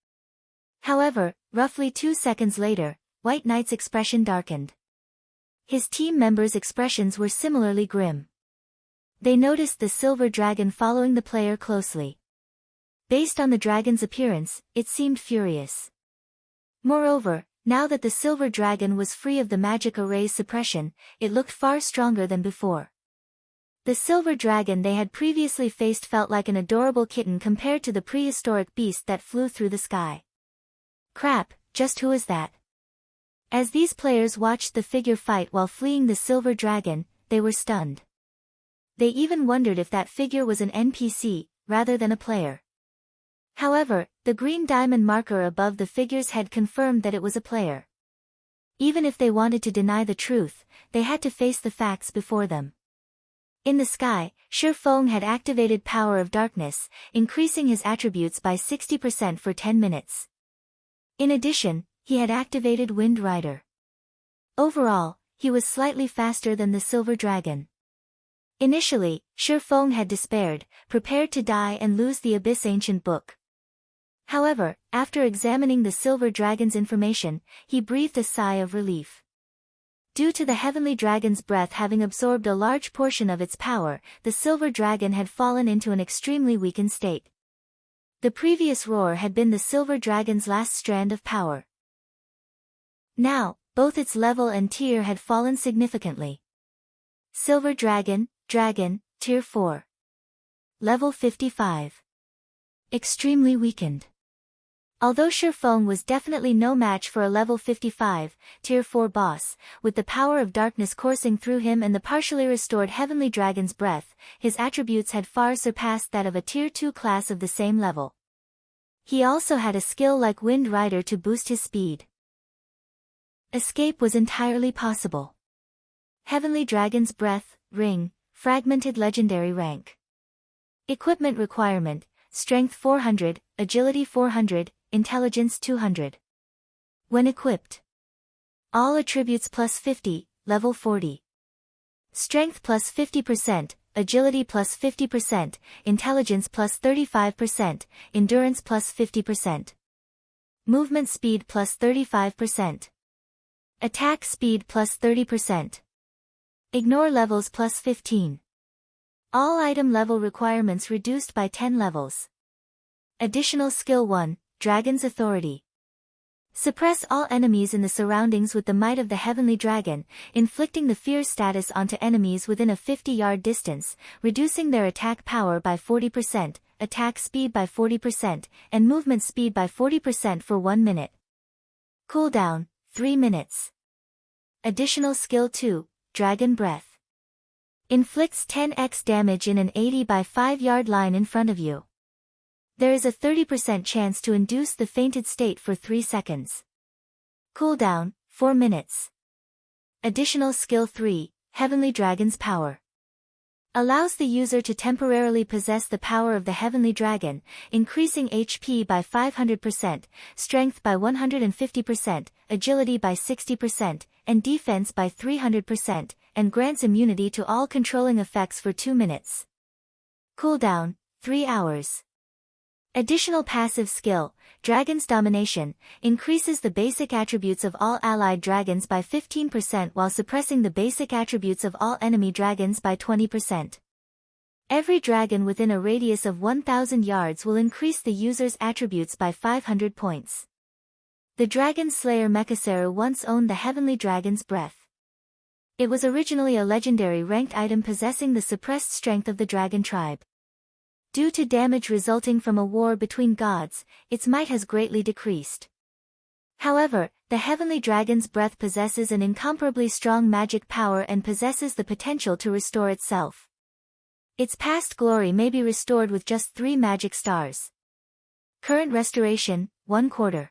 However, roughly 2 seconds later, White Knight's expression darkened. His team members' expressions were similarly grim. They noticed the silver dragon following the player closely. Based on the dragon's appearance, it seemed furious. Moreover, now that the silver dragon was free of the magic array's suppression, it looked far stronger than before. The silver dragon they had previously faced felt like an adorable kitten compared to the prehistoric beast that flew through the sky. Crap, just who is that? As these players watched the figure fight while fleeing the silver dragon, they were stunned. They even wondered if that figure was an NPC, rather than a player. However, the green diamond marker above the figure's head confirmed that it was a player. Even if they wanted to deny the truth, they had to face the facts before them. In the sky, Feng had activated Power of Darkness, increasing his attributes by 60% for 10 minutes. In addition, he had activated Wind Rider. Overall, he was slightly faster than the silver dragon. Initially, Feng had despaired, prepared to die and lose the Abyss Ancient Book. However, after examining the silver dragon's information, he breathed a sigh of relief. Due to the heavenly dragon's breath having absorbed a large portion of its power, the silver dragon had fallen into an extremely weakened state. The previous roar had been the silver dragon's last strand of power. Now, both its level and tier had fallen significantly. Silver Dragon, Tier 4. Level 55. Extremely weakened. Although Feng was definitely no match for a level 55, Tier 4 boss, with the power of darkness coursing through him and the partially restored Heavenly Dragon's breath, his attributes had far surpassed that of a Tier 2 class of the same level. He also had a skill like Wind Rider to boost his speed. Escape was entirely possible. Heavenly Dragon's breath, ring, fragmented legendary rank. Equipment requirement, Strength 400, Agility 400, Intelligence 200. When equipped. All attributes plus 50, level 40. Strength plus 50%, Agility plus 50%, Intelligence plus 35%, Endurance plus 50%. Movement speed plus 35%. Attack speed plus 30%. Ignore levels plus 15. All item level requirements reduced by 10 levels. Additional skill 1, Dragon's Authority. Suppress all enemies in the surroundings with the might of the Heavenly Dragon, inflicting the fear status onto enemies within a 50-yard distance, reducing their attack power by 40%, attack speed by 40%, and movement speed by 40% for 1 minute. Cooldown, 3 minutes. Additional skill 2, Dragon Breath. Inflicts 10x damage in an 80 by 5 yard line in front of you. There is a 30% chance to induce the fainted state for 3 seconds. Cooldown, 4 minutes. Additional skill 3, Heavenly Dragon's Power. Allows the user to temporarily possess the power of the Heavenly Dragon, increasing HP by 500%, Strength by 150%, Agility by 60%, and Defense by 300%, and grants immunity to all controlling effects for 2 minutes. Cooldown, 3 hours. Additional passive skill, Dragon's Domination, increases the basic attributes of all allied dragons by 15% while suppressing the basic attributes of all enemy dragons by 20%. Every dragon within a radius of 1,000 yards will increase the user's attributes by 500 points. The Dragon Slayer Massacre once owned the Heavenly Dragon's breath. It was originally a legendary ranked item possessing the suppressed strength of the dragon tribe. Due to damage resulting from a war between gods, its might has greatly decreased. However, the Heavenly Dragon's breath possesses an incomparably strong magic power and possesses the potential to restore itself. Its past glory may be restored with just 3 magic stars. Current restoration, 1/4.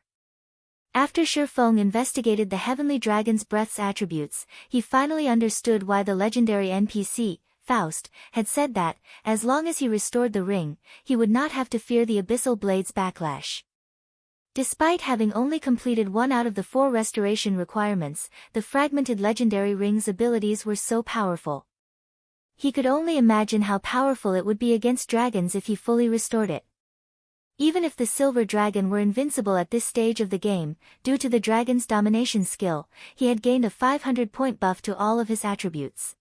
After Feng investigated the Heavenly Dragon's breath's attributes, he finally understood why the legendary NPC, Faust, had said that, as long as he restored the ring, he would not have to fear the Abyssal Blade's backlash. Despite having only completed 1 out of the 4 restoration requirements, the fragmented legendary ring's abilities were so powerful. He could only imagine how powerful it would be against dragons if he fully restored it. Even if the Silver Dragon were invincible at this stage of the game, due to the dragon's domination skill, he had gained a 500-point buff to all of his attributes.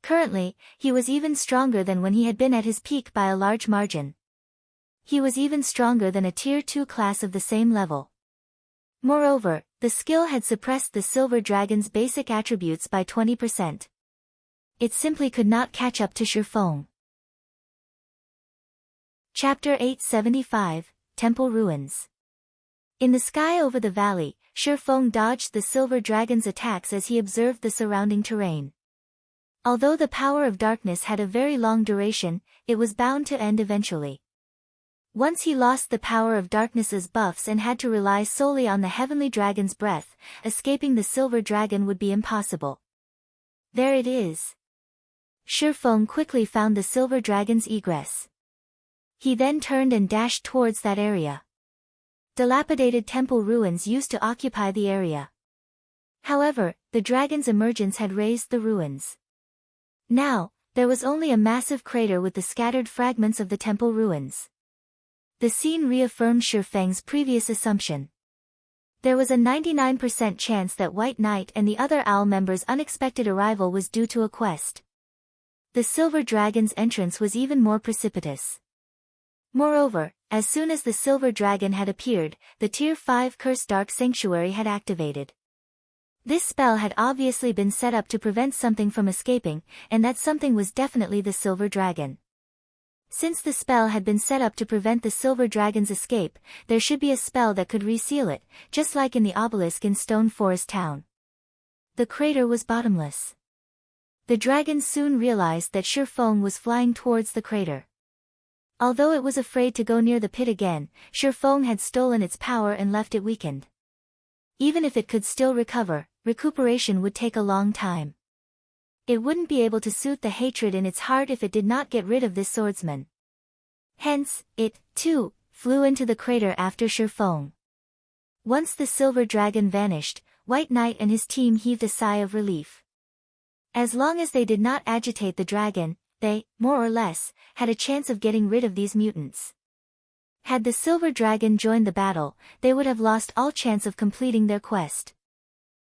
Currently, he was even stronger than when he had been at his peak by a large margin. He was even stronger than a Tier 2 class of the same level. Moreover, the skill had suppressed the Silver Dragon's basic attributes by 20%. It simply could not catch up to Feng. Chapter 875, Temple Ruins. In the sky over the valley, Feng dodged the Silver Dragon's attacks as he observed the surrounding terrain. Although the power of darkness had a very long duration, it was bound to end eventually. Once he lost the power of darkness's buffs and had to rely solely on the Heavenly Dragon's breath, escaping the Silver Dragon would be impossible. There it is. Feng quickly found the Silver Dragon's egress. He then turned and dashed towards that area. Dilapidated temple ruins used to occupy the area. However, the dragon's emergence had raised the ruins. Now, there was only a massive crater with the scattered fragments of the temple ruins. The scene reaffirmed Feng's previous assumption. There was a 99% chance that White Knight and the other Owl members' unexpected arrival was due to a quest. The Silver Dragon's entrance was even more precipitous. Moreover, as soon as the Silver Dragon had appeared, the Tier 5 Cursed Dark Sanctuary had activated. This spell had obviously been set up to prevent something from escaping, and that something was definitely the silver dragon. Since the spell had been set up to prevent the silver dragon's escape, there should be a spell that could reseal it, just like in the obelisk in Stone Forest Town. The crater was bottomless. The dragon soon realized that Feng was flying towards the crater. Although it was afraid to go near the pit again, Feng had stolen its power and left it weakened. Even if it could still recover, recuperation would take a long time. It wouldn't be able to soothe the hatred in its heart if it did not get rid of this swordsman. Hence, it, too, flew into the crater after Feng. Once the silver dragon vanished, White Knight and his team heaved a sigh of relief. As long as they did not agitate the dragon, they, more or less, had a chance of getting rid of these mutants. Had the silver dragon joined the battle, they would have lost all chance of completing their quest.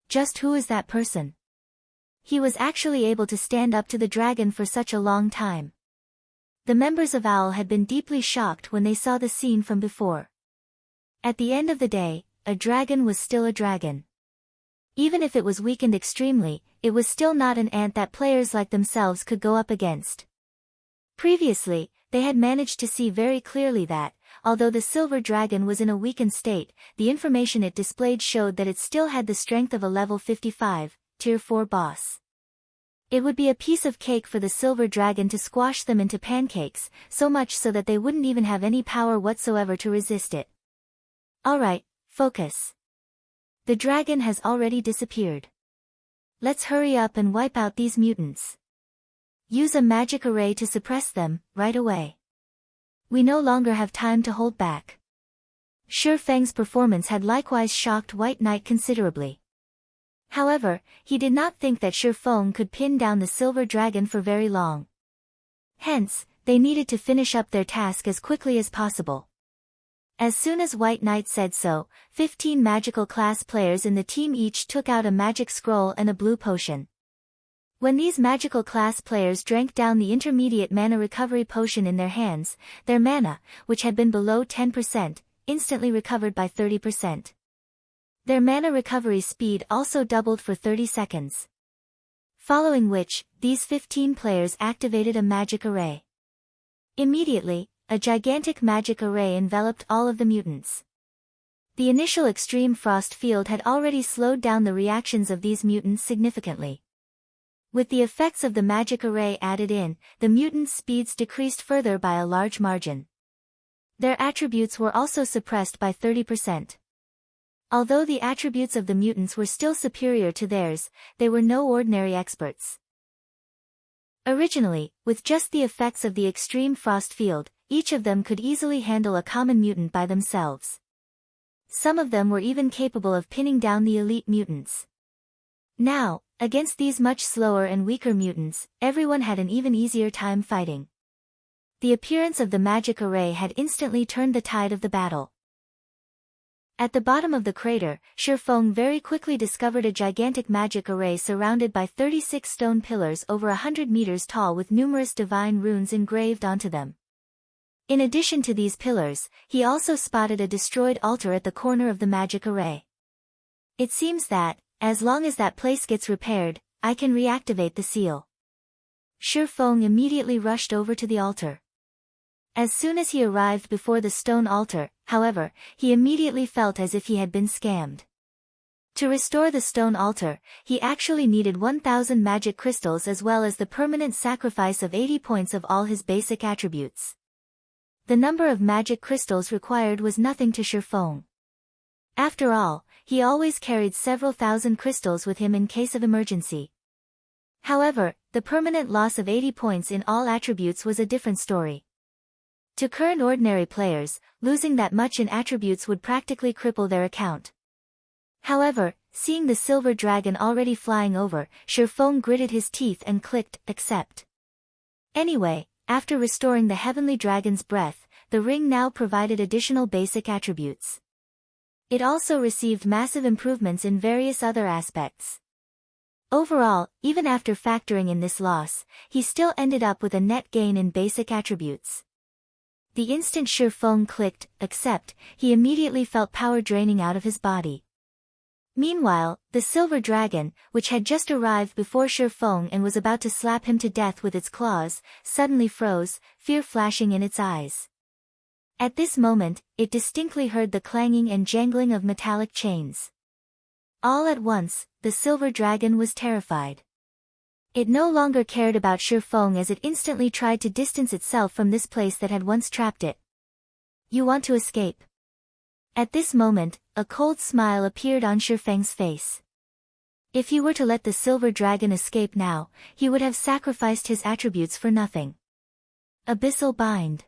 Just who is that person? He was actually able to stand up to the dragon for such a long time. The members of OWL had been deeply shocked when they saw the scene from before. At the end of the day, a dragon was still a dragon. Even if it was weakened extremely, it was still not an ant that players like themselves could go up against. Previously, they had managed to see very clearly that, although the silver dragon was in a weakened state, the information it displayed showed that it still had the strength of a level 55, tier 4 boss. It would be a piece of cake for the silver dragon to squash them into pancakes, so much so that they wouldn't even have any power whatsoever to resist it. Alright, focus. The dragon has already disappeared. Let's hurry up and wipe out these mutants. Use a magic array to suppress them, right away. We no longer have time to hold back. Feng's performance had likewise shocked White Knight considerably. However, he did not think that Feng could pin down the silver dragon for very long. Hence, they needed to finish up their task as quickly as possible. As soon as White Knight said so, 15 magical class players in the team each took out a magic scroll and a blue potion. When these magical class players drank down the intermediate mana recovery potion in their hands, their mana, which had been below 10%, instantly recovered by 30%. Their mana recovery speed also doubled for 30 seconds. Following which, these 15 players activated a magic array. Immediately, a gigantic magic array enveloped all of the mutants. The initial extreme frost field had already slowed down the reactions of these mutants significantly. With the effects of the magic array added in, the mutants' speeds decreased further by a large margin. Their attributes were also suppressed by 30%. Although the attributes of the mutants were still superior to theirs, they were no ordinary experts. Originally, with just the effects of the extreme frost field, each of them could easily handle a common mutant by themselves. Some of them were even capable of pinning down the elite mutants. Now, against these much slower and weaker mutants, everyone had an even easier time fighting. The appearance of the magic array had instantly turned the tide of the battle. At the bottom of the crater, Feng very quickly discovered a gigantic magic array surrounded by 36 stone pillars over 100 meters tall with numerous divine runes engraved onto them. In addition to these pillars, he also spotted a destroyed altar at the corner of the magic array. It seems that, as long as that place gets repaired, I can reactivate the seal. Feng immediately rushed over to the altar. As soon as he arrived before the stone altar, however, he immediately felt as if he had been scammed. To restore the stone altar, he actually needed 1,000 magic crystals as well as the permanent sacrifice of 80 points of all his basic attributes. The number of magic crystals required was nothing to Feng. After all, he always carried several thousand crystals with him in case of emergency. However, the permanent loss of 80 points in all attributes was a different story. To current ordinary players, losing that much in attributes would practically cripple their account. However, seeing the silver dragon already flying over, Feng gritted his teeth and clicked, accept. Anyway, after restoring the heavenly dragon's breath, the ring now provided additional basic attributes. It also received massive improvements in various other aspects. Overall, even after factoring in this loss, he still ended up with a net gain in basic attributes. The instant Feng clicked, accept, he immediately felt power draining out of his body. Meanwhile, the silver dragon, which had just arrived before Feng and was about to slap him to death with its claws, suddenly froze, fear flashing in its eyes. At this moment, it distinctly heard the clanging and jangling of metallic chains. All at once, the silver dragon was terrified. It no longer cared about Feng as it instantly tried to distance itself from this place that had once trapped it. You want to escape? At this moment, a cold smile appeared on Feng's face. If he were to let the silver dragon escape now, he would have sacrificed his attributes for nothing. Abyssal bind.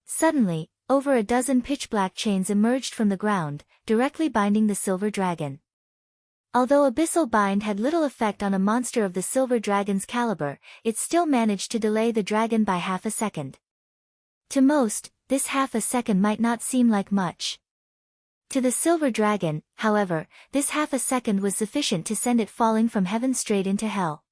Suddenly, over a dozen pitch-black chains emerged from the ground, directly binding the silver dragon. Although abyssal bind had little effect on a monster of the silver dragon's caliber, it still managed to delay the dragon by half a second. To most, this half a second might not seem like much. To the silver dragon, however, this half a second was sufficient to send it falling from heaven straight into hell.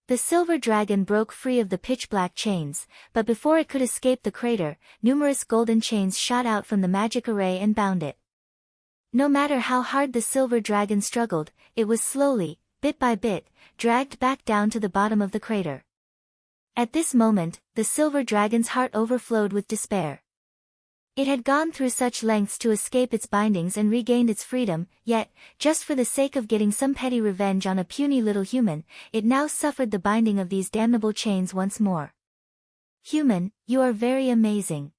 The silver dragon broke free of the pitch-black chains, but before it could escape the crater, numerous golden chains shot out from the magic array and bound it. No matter how hard the silver dragon struggled, it was slowly, bit by bit, dragged back down to the bottom of the crater. At this moment, the silver dragon's heart overflowed with despair. It had gone through such lengths to escape its bindings and regained its freedom, yet, just for the sake of getting some petty revenge on a puny little human, it now suffered the binding of these damnable chains once more. Human, you are very amazing.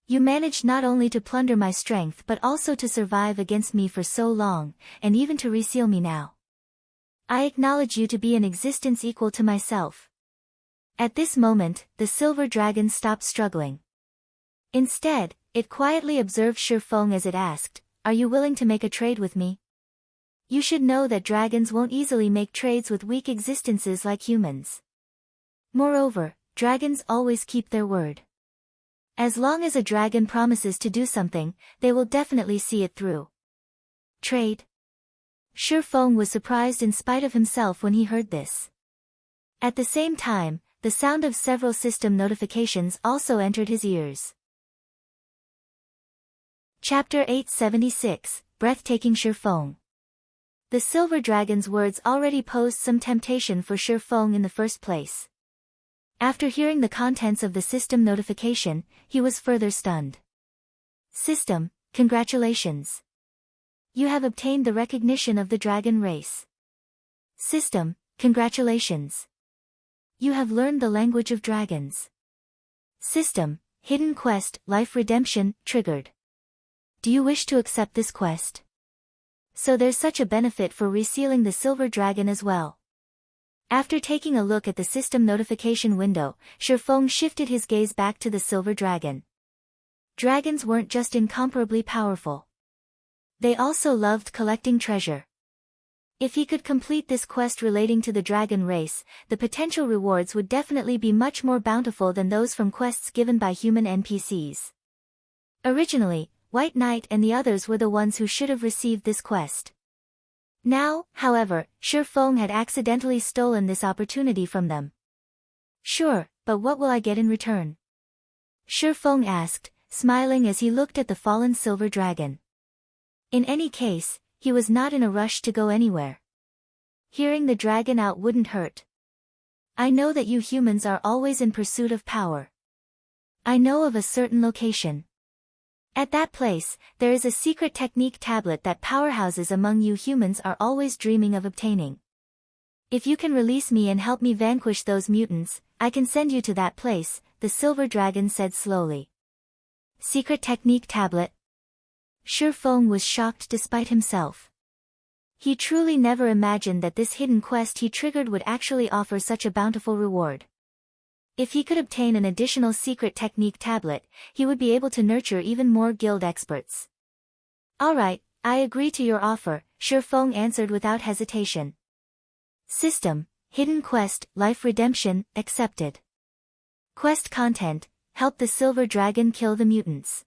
You managed not only to plunder my strength but also to survive against me for so long, and even to reseal me now. I acknowledge you to be an existence equal to myself. At this moment, the silver dragon stopped struggling. Instead, it quietly observed Feng as it asked, "Are you willing to make a trade with me? You should know that dragons won't easily make trades with weak existences like humans. Moreover, dragons always keep their word. As long as a dragon promises to do something, they will definitely see it through." Trade? Feng was surprised in spite of himself when he heard this. At the same time, the sound of several system notifications also entered his ears. Chapter 876, Breathtaking Feng. The silver dragon's words already posed some temptation for Feng in the first place. After hearing the contents of the system notification, he was further stunned. System, congratulations. You have obtained the recognition of the dragon race. System, congratulations. You have learned the language of dragons. System, hidden quest, life redemption, triggered. Do you wish to accept this quest? So there's such a benefit for resealing the silver dragon as well. After taking a look at the system notification window, Feng shifted his gaze back to the silver dragon. Dragons weren't just incomparably powerful. They also loved collecting treasure. If he could complete this quest relating to the dragon race, the potential rewards would definitely be much more bountiful than those from quests given by human NPCs. Originally, White Knight and the others were the ones who should have received this quest. Now, however, Feng had accidentally stolen this opportunity from them. Sure, but what will I get in return? Feng asked, smiling as he looked at the fallen silver dragon. In any case, he was not in a rush to go anywhere. Hearing the dragon out wouldn't hurt. I know that you humans are always in pursuit of power. I know of a certain location. At that place, there is a secret technique tablet that powerhouses among you humans are always dreaming of obtaining. If you can release me and help me vanquish those mutants, I can send you to that place, the silver dragon said slowly. Secret technique tablet? Feng was shocked despite himself. He truly never imagined that this hidden quest he triggered would actually offer such a bountiful reward. If he could obtain an additional secret technique tablet, he would be able to nurture even more guild experts. Alright, I agree to your offer, Feng answered without hesitation. System, hidden quest, life redemption, accepted. Quest content, help the silver dragon kill the mutants.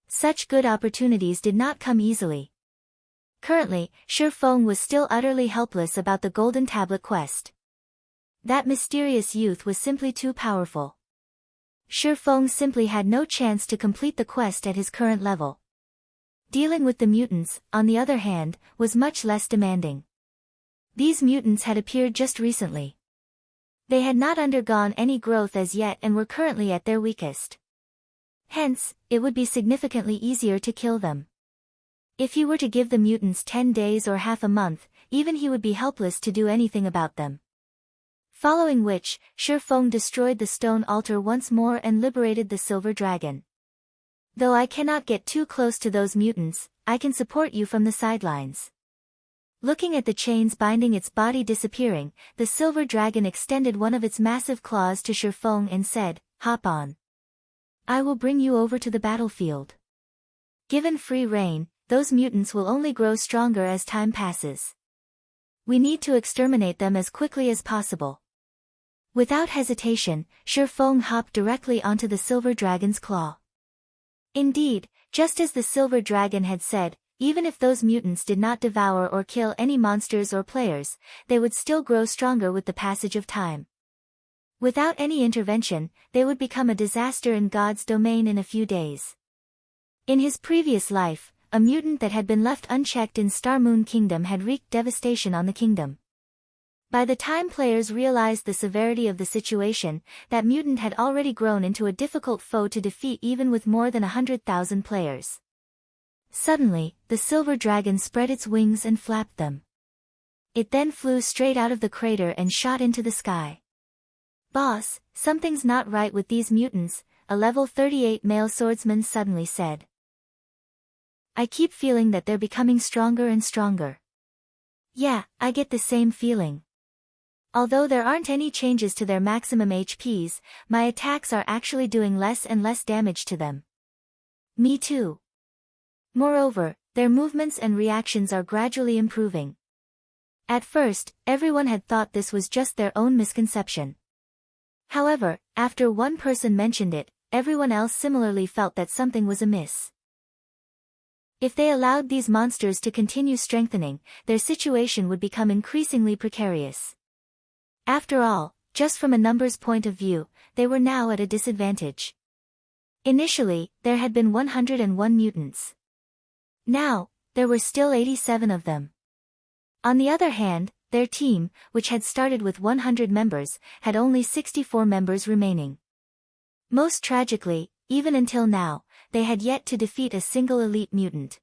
Such good opportunities did not come easily. Currently, Feng was still utterly helpless about the golden tablet quest. That mysterious youth was simply too powerful. Feng simply had no chance to complete the quest at his current level. Dealing with the mutants, on the other hand, was much less demanding. These mutants had appeared just recently. They had not undergone any growth as yet and were currently at their weakest. Hence, it would be significantly easier to kill them. If he were to give the mutants 10 days or half a month, even he would be helpless to do anything about them. Following which, Feng destroyed the stone altar once more and liberated the silver dragon. Though I cannot get too close to those mutants, I can support you from the sidelines. Looking at the chains binding its body disappearing, the silver dragon extended one of its massive claws to Feng and said, "Hop on. I will bring you over to the battlefield." Given free rein, those mutants will only grow stronger as time passes. We need to exterminate them as quickly as possible. Without hesitation, Feng hopped directly onto the silver dragon's claw. Indeed, just as the silver dragon had said, even if those mutants did not devour or kill any monsters or players, they would still grow stronger with the passage of time. Without any intervention, they would become a disaster in God's domain in a few days. In his previous life, a mutant that had been left unchecked in Star Moon Kingdom had wreaked devastation on the kingdom. By the time players realized the severity of the situation, that mutant had already grown into a difficult foe to defeat even with more than 100,000 players. Suddenly, the silver dragon spread its wings and flapped them. It then flew straight out of the crater and shot into the sky. "Boss, something's not right with these mutants," a level 38 male swordsman suddenly said. "I keep feeling that they're becoming stronger and stronger." "Yeah, I get the same feeling. Although there aren't any changes to their maximum HPs, my attacks are actually doing less and less damage to them." "Me too. Moreover, their movements and reactions are gradually improving." At first, everyone had thought this was just their own misconception. However, after one person mentioned it, everyone else similarly felt that something was amiss. If they allowed these monsters to continue strengthening, their situation would become increasingly precarious. After all, just from a numbers point of view, they were now at a disadvantage. Initially, there had been 101 mutants. Now, there were still 87 of them. On the other hand, their team, which had started with 100 members, had only 64 members remaining. Most tragically, even until now, they had yet to defeat a single elite mutant.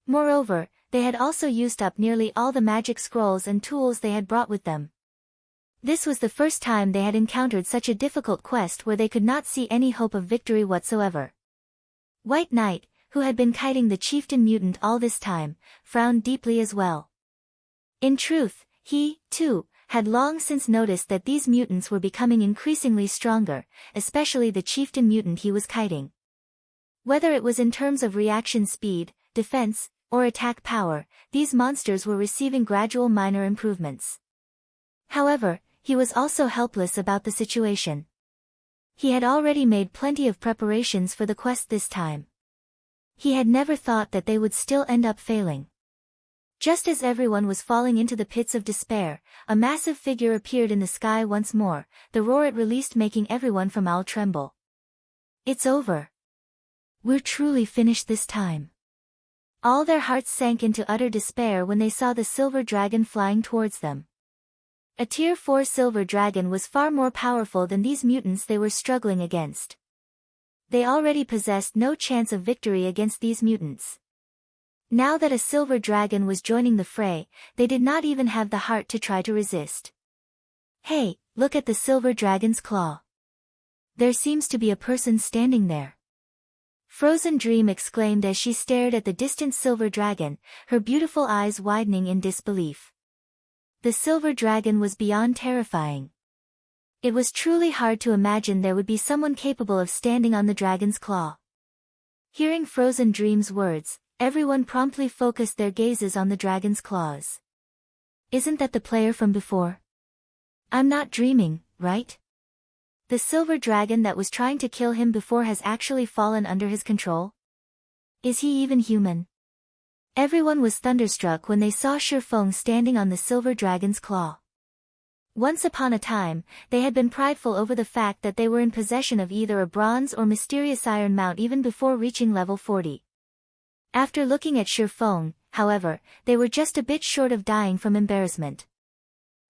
Moreover, they had also used up nearly all the magic scrolls and tools they had brought with them. This was the first time they had encountered such a difficult quest where they could not see any hope of victory whatsoever. White Knight, who had been kiting the chieftain mutant all this time, frowned deeply as well. In truth, he, too, had long since noticed that these mutants were becoming increasingly stronger, especially the chieftain mutant he was kiting. Whether it was in terms of reaction speed, defense, or attack power, these monsters were receiving gradual minor improvements. However, he was also helpless about the situation. He had already made plenty of preparations for the quest this time. He had never thought that they would still end up failing. Just as everyone was falling into the pits of despair, a massive figure appeared in the sky once more, the roar it released making everyone from Owl tremble. "It's over. We're truly finished this time." All their hearts sank into utter despair when they saw the silver dragon flying towards them. A Tier 4 silver dragon was far more powerful than these mutants they were struggling against. They already possessed no chance of victory against these mutants. Now that a silver dragon was joining the fray, they did not even have the heart to try to resist. "Hey, look at the silver dragon's claw. There seems to be a person standing there." Frozen Dream exclaimed as she stared at the distant silver dragon, her beautiful eyes widening in disbelief. The silver dragon was beyond terrifying. It was truly hard to imagine there would be someone capable of standing on the dragon's claw. Hearing Frozen Dream's words, everyone promptly focused their gazes on the dragon's claws. "Isn't that the player from before? I'm not dreaming, right? The silver dragon that was trying to kill him before has actually fallen under his control? Is he even human?" Everyone was thunderstruck when they saw Feng standing on the silver dragon's claw. Once upon a time, they had been prideful over the fact that they were in possession of either a bronze or mysterious iron mount even before reaching level 40. After looking at Feng, however, they were just a bit short of dying from embarrassment.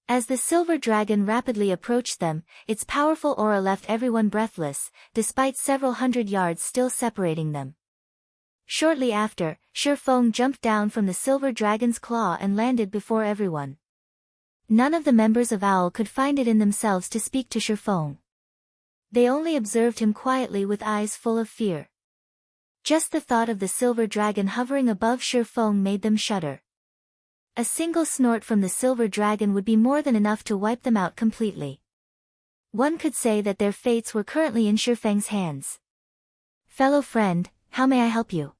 As the silver dragon rapidly approached them, its powerful aura left everyone breathless, despite several hundred yards still separating them. Shortly after, Feng jumped down from the silver dragon's claw and landed before everyone. None of the members of Owl could find it in themselves to speak to Feng. They only observed him quietly with eyes full of fear. Just the thought of the silver dragon hovering above Feng made them shudder. A single snort from the silver dragon would be more than enough to wipe them out completely. One could say that their fates were currently in Feng's hands. "Fellow friend, how may I help you?"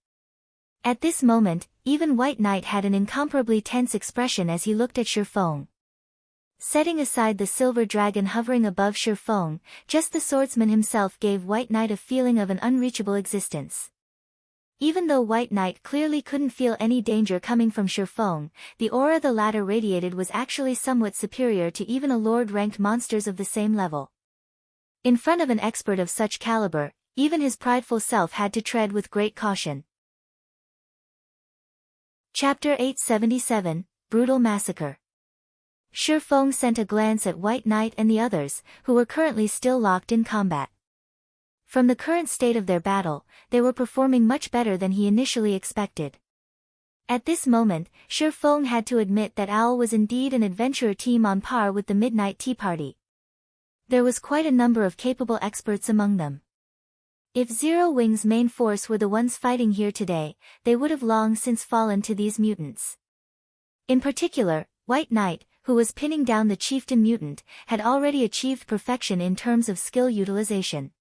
At this moment, even White Knight had an incomparably tense expression as he looked at Feng. Setting aside the silver dragon hovering above Feng, just the swordsman himself gave White Knight a feeling of an unreachable existence. Even though White Knight clearly couldn't feel any danger coming from Feng, the aura the latter radiated was actually somewhat superior to even a lord-ranked monsters of the same level. In front of an expert of such caliber, even his prideful self had to tread with great caution. Chapter 877, Brutal Massacre. Feng sent a glance at White Knight and the others, who were currently still locked in combat. From the current state of their battle, they were performing much better than he initially expected. At this moment, Feng had to admit that Owl was indeed an adventurer team on par with the Midnight Tea Party. There was quite a number of capable experts among them. If Zero Wing's main force were the ones fighting here today, they would have long since fallen to these mutants. In particular, White Knight, who was pinning down the chieftain mutant, had already achieved perfection in terms of skill utilization.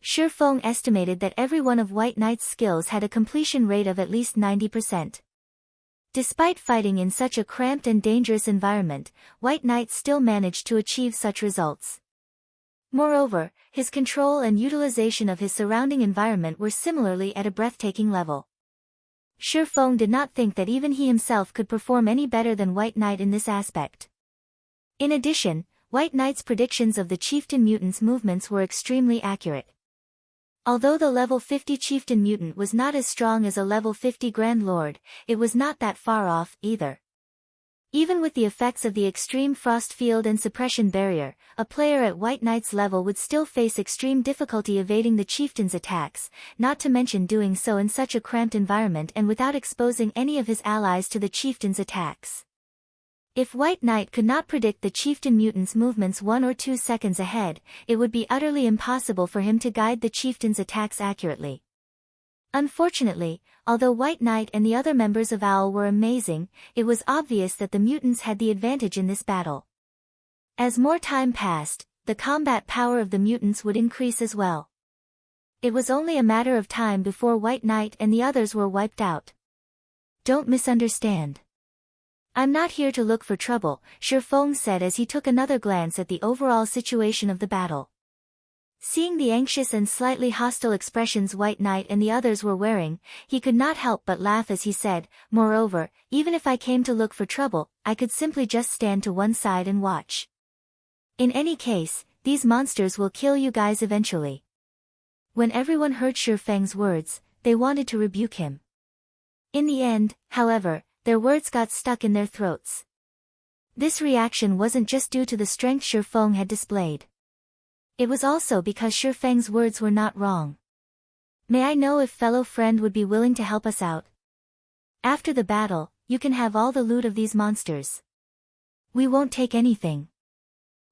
Feng estimated that every one of White Knight's skills had a completion rate of at least 90%. Despite fighting in such a cramped and dangerous environment, White Knight still managed to achieve such results. Moreover, his control and utilization of his surrounding environment were similarly at a breathtaking level. Feng did not think that even he himself could perform any better than White Knight in this aspect. In addition, White Knight's predictions of the chieftain mutant's movements were extremely accurate. Although the level 50 chieftain mutant was not as strong as a level 50 Grand Lord, it was not that far off, either. Even with the effects of the extreme frost field and suppression barrier, a player at White Knight's level would still face extreme difficulty evading the chieftain's attacks, not to mention doing so in such a cramped environment and without exposing any of his allies to the chieftain's attacks. If White Knight could not predict the chieftain mutant's movements 1 or 2 seconds ahead, it would be utterly impossible for him to guide the chieftain's attacks accurately. Unfortunately, although White Knight and the other members of Owl were amazing, it was obvious that the mutants had the advantage in this battle. As more time passed, the combat power of the mutants would increase as well. It was only a matter of time before White Knight and the others were wiped out. "Don't misunderstand. I'm not here to look for trouble," Feng said as he took another glance at the overall situation of the battle. Seeing the anxious and slightly hostile expressions White Knight and the others were wearing, he could not help but laugh as he said, "Moreover, even if I came to look for trouble, I could simply just stand to one side and watch. In any case, these monsters will kill you guys eventually." When everyone heard Feng's words, they wanted to rebuke him. In the end, however, their words got stuck in their throats. This reaction wasn't just due to the strength Feng had displayed. It was also because Feng's words were not wrong. "May I know if fellow friend would be willing to help us out? After the battle, you can have all the loot of these monsters. We won't take anything."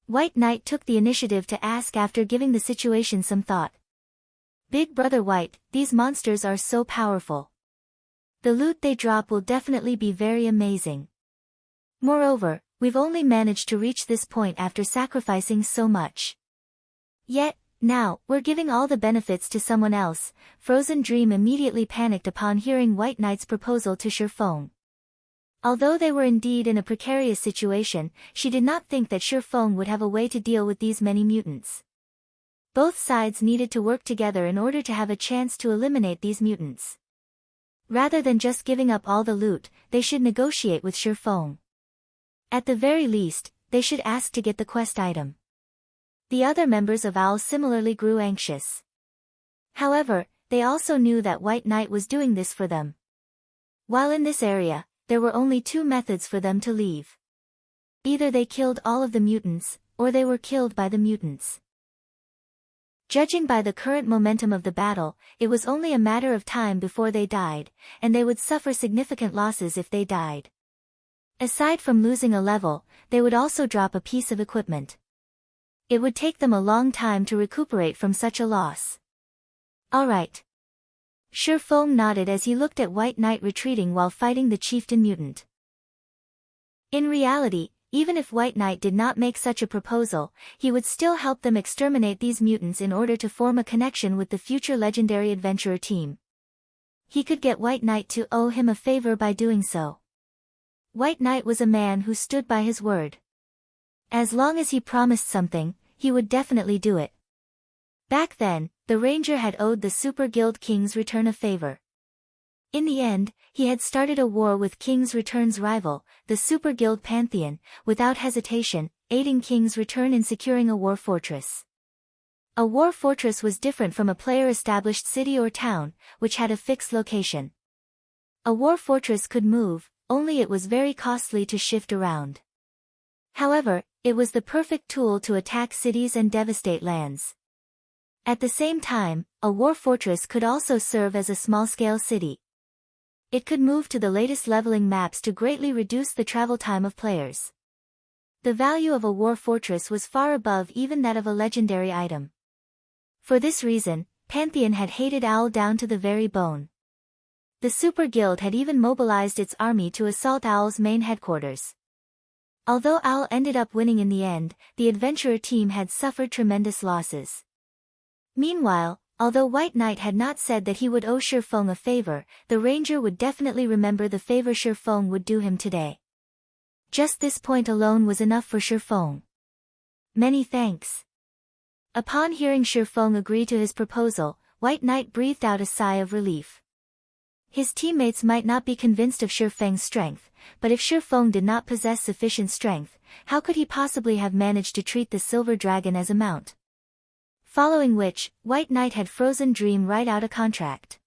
White Knight took the initiative to ask after giving the situation some thought. "Big Brother White, these monsters are so powerful. The loot they drop will definitely be very amazing. Moreover, we've only managed to reach this point after sacrificing so much. Yet, now, we're giving all the benefits to someone else." Frozen Dream immediately panicked upon hearing White Knight's proposal to Feng. Although they were indeed in a precarious situation, she did not think that Feng would have a way to deal with these many mutants. Both sides needed to work together in order to have a chance to eliminate these mutants. Rather than just giving up all the loot, they should negotiate with Feng. At the very least, they should ask to get the quest item. The other members of Owl similarly grew anxious. However, they also knew that White Knight was doing this for them. While in this area, there were only two methods for them to leave. Either they killed all of the mutants, or they were killed by the mutants. Judging by the current momentum of the battle, it was only a matter of time before they died, and they would suffer significant losses if they died. Aside from losing a level, they would also drop a piece of equipment. It would take them a long time to recuperate from such a loss. Alright. Feng nodded as he looked at White Knight retreating while fighting the chieftain mutant. In reality, even if White Knight did not make such a proposal, he would still help them exterminate these mutants in order to form a connection with the future legendary adventurer team. He could get White Knight to owe him a favor by doing so. White Knight was a man who stood by his word. As long as he promised something, he would definitely do it. Back then, the Ranger had owed the Super Guild King's Return a favor. In the end, he had started a war with King's Return's rival, the Super Guild Pantheon, without hesitation, aiding King's Return in securing a war fortress. A war fortress was different from a player-established city or town, which had a fixed location. A war fortress could move, only it was very costly to shift around. However, it was the perfect tool to attack cities and devastate lands. At the same time, a war fortress could also serve as a small-scale city. It could move to the latest leveling maps to greatly reduce the travel time of players. The value of a war fortress was far above even that of a legendary item. For this reason, Pantheon had hated Owl down to the very bone. The Super Guild had even mobilized its army to assault Owl's main headquarters. Although Owl ended up winning in the end, the adventurer team had suffered tremendous losses. Meanwhile, although White Knight had not said that he would owe Feng a favor, the Ranger would definitely remember the favor Feng would do him today. Just this point alone was enough for Feng. Many thanks. Upon hearing Feng agree to his proposal, White Knight breathed out a sigh of relief. His teammates might not be convinced of Feng's strength, but if Feng did not possess sufficient strength, how could he possibly have managed to treat the silver dragon as a mount? Following which, White Knight had frozen Dream right out a contract.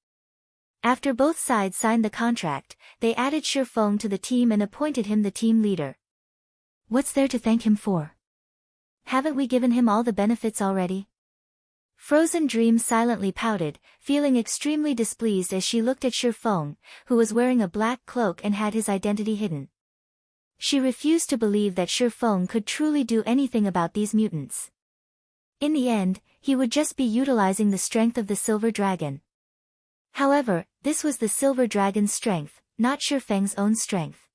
After both sides signed the contract, they added Feng to the team and appointed him the team leader. What's there to thank him for? Haven't we given him all the benefits already? Frozen Dream silently pouted, feeling extremely displeased as she looked at Feng, who was wearing a black cloak and had his identity hidden. She refused to believe that Feng could truly do anything about these mutants. In the end, he would just be utilizing the strength of the Silver Dragon. However, this was the Silver Dragon's strength, not Feng's own strength.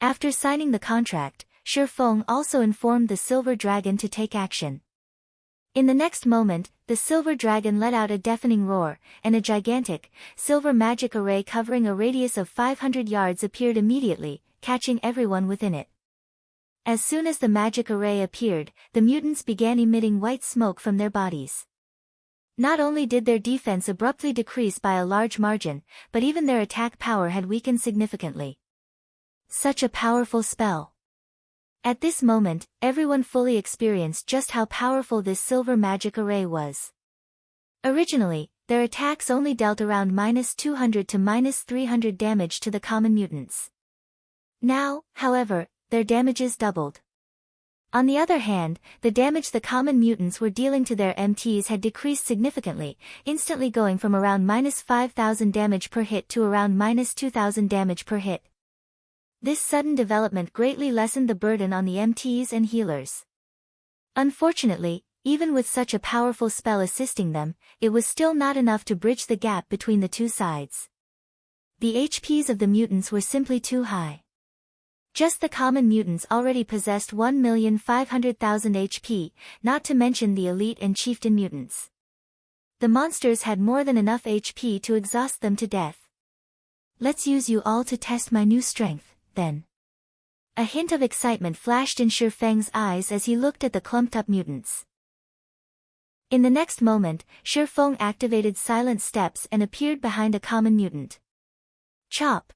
After signing the contract, Feng also informed the Silver Dragon to take action. In the next moment, the Silver Dragon let out a deafening roar, and a gigantic, silver magic array covering a radius of 500 yards appeared immediately, catching everyone within it. As soon as the magic array appeared, the mutants began emitting white smoke from their bodies. Not only did their defense abruptly decrease by a large margin, but even their attack power had weakened significantly. Such a powerful spell. At this moment, everyone fully experienced just how powerful this silver magic array was. Originally, their attacks only dealt around -200 to -300 damage to the common mutants. Now, however, their damages doubled. On the other hand, the damage the common mutants were dealing to their MTs had decreased significantly, instantly going from around -5,000 damage per hit to around -2,000 damage per hit. This sudden development greatly lessened the burden on the MTs and healers. Unfortunately, even with such a powerful spell assisting them, it was still not enough to bridge the gap between the two sides. The HPs of the mutants were simply too high. Just the common mutants already possessed 1,500,000 HP, not to mention the elite and chieftain mutants. The monsters had more than enough HP to exhaust them to death. Let's use you all to test my new strength, then. A hint of excitement flashed in Feng's eyes as he looked at the clumped-up mutants. In the next moment, Feng activated Silent Steps and appeared behind a common mutant. Chop!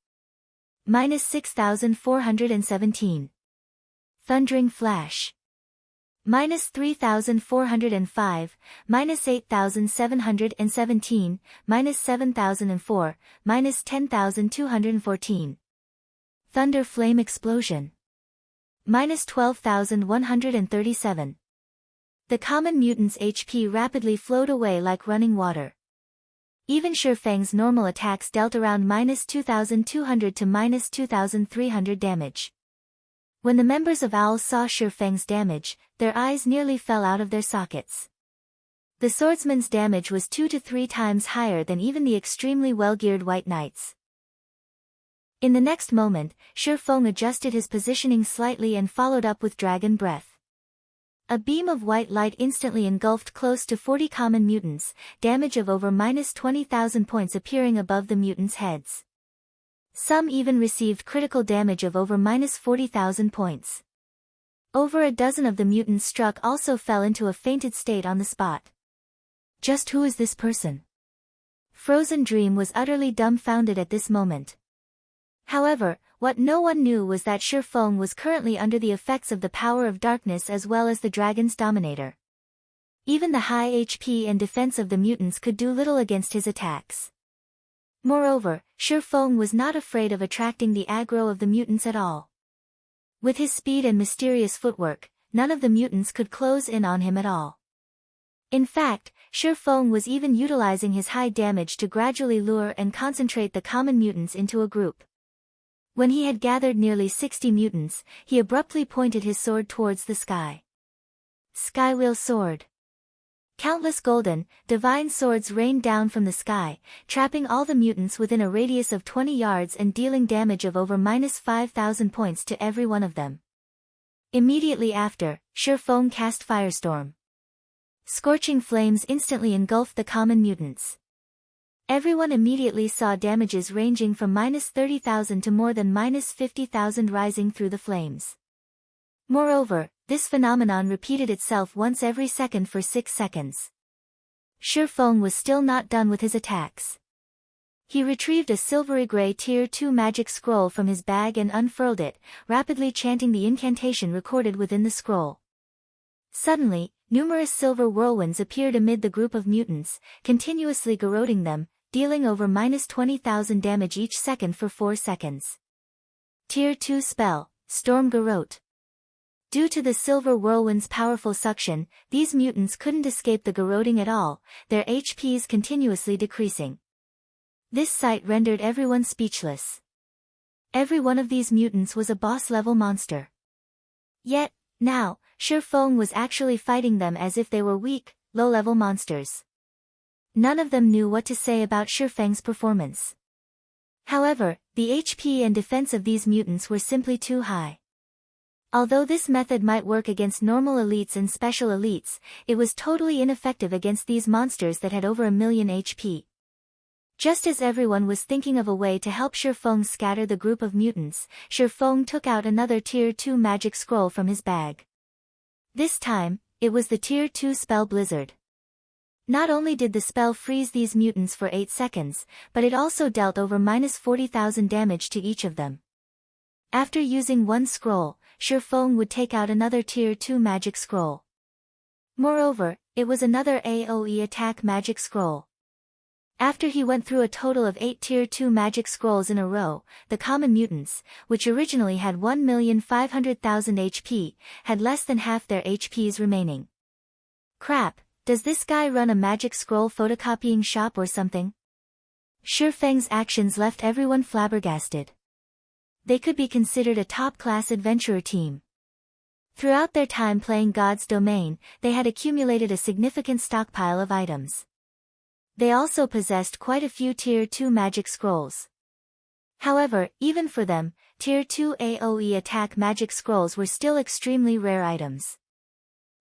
-6,417. Thundering Flash. minus 3,405, minus 8,717, minus 7,004, minus 10,214. Thunder Flame Explosion. Minus 12,137. The common mutant's HP rapidly flowed away like running water. Even Feng's normal attacks dealt around minus 2,200 to minus 2,300 damage. When the members of Owls saw Feng's damage, their eyes nearly fell out of their sockets. The swordsman's damage was 2 to 3 times higher than even the extremely well-geared White Knights. In the next moment, Feng adjusted his positioning slightly and followed up with Dragon Breath. A beam of white light instantly engulfed close to 40 common mutants, damage of over minus 20,000 points appearing above the mutants' heads. Some even received critical damage of over minus 40,000 points. Over a dozen of the mutants struck also fell into a fainted state on the spot. Just who is this person? Frozen Dream was utterly dumbfounded at this moment. However, what no one knew was that Feng was currently under the effects of the power of darkness as well as the dragon's dominator. Even the high HP and defense of the mutants could do little against his attacks. Moreover, Feng was not afraid of attracting the aggro of the mutants at all. With his speed and mysterious footwork, none of the mutants could close in on him at all. In fact, Feng was even utilizing his high damage to gradually lure and concentrate the common mutants into a group. When he had gathered nearly 60 mutants, he abruptly pointed his sword towards the sky. Skywheel Sword. Countless golden, divine swords rained down from the sky, trapping all the mutants within a radius of 20 yards and dealing damage of over minus 5,000 points to every one of them. Immediately after, Feng cast Firestorm. Scorching flames instantly engulfed the common mutants. Everyone immediately saw damages ranging from minus 30,000 to more than minus 50,000 rising through the flames. Moreover, this phenomenon repeated itself once every second for 6 seconds. Feng was still not done with his attacks. He retrieved a silvery gray Tier 2 magic scroll from his bag and unfurled it, rapidly chanting the incantation recorded within the scroll. Suddenly, numerous silver whirlwinds appeared amid the group of mutants, continuously garroting them, dealing over minus 20,000 damage each second for 4 seconds. Tier 2 Spell, Storm Garrote. Due to the silver whirlwind's powerful suction, these mutants couldn't escape the garroting at all, their HPs continuously decreasing. This sight rendered everyone speechless. Every one of these mutants was a boss-level monster. Yet, now, Feng was actually fighting them as if they were weak, low-level monsters. None of them knew what to say about Feng's performance. However, the HP and defense of these mutants were simply too high. Although this method might work against normal elites and special elites, it was totally ineffective against these monsters that had over 1,000,000 HP. Just as everyone was thinking of a way to help Feng scatter the group of mutants, Feng took out another Tier 2 magic scroll from his bag. This time, it was the Tier 2 spell Blizzard. Not only did the spell freeze these mutants for 8 seconds, but it also dealt over minus 40,000 damage to each of them. After using one scroll, Feng would take out another Tier 2 magic scroll. Moreover, it was another AoE attack magic scroll. After he went through a total of 8 Tier 2 magic scrolls in a row, the common mutants, which originally had 1,500,000 HP, had less than half their HPs remaining. Crap, does this guy run a magic scroll photocopying shop or something? Feng's actions left everyone flabbergasted. They could be considered a top-class adventurer team. Throughout their time playing God's Domain, they had accumulated a significant stockpile of items. They also possessed quite a few Tier 2 magic scrolls. However, even for them, Tier 2 AoE attack magic scrolls were still extremely rare items.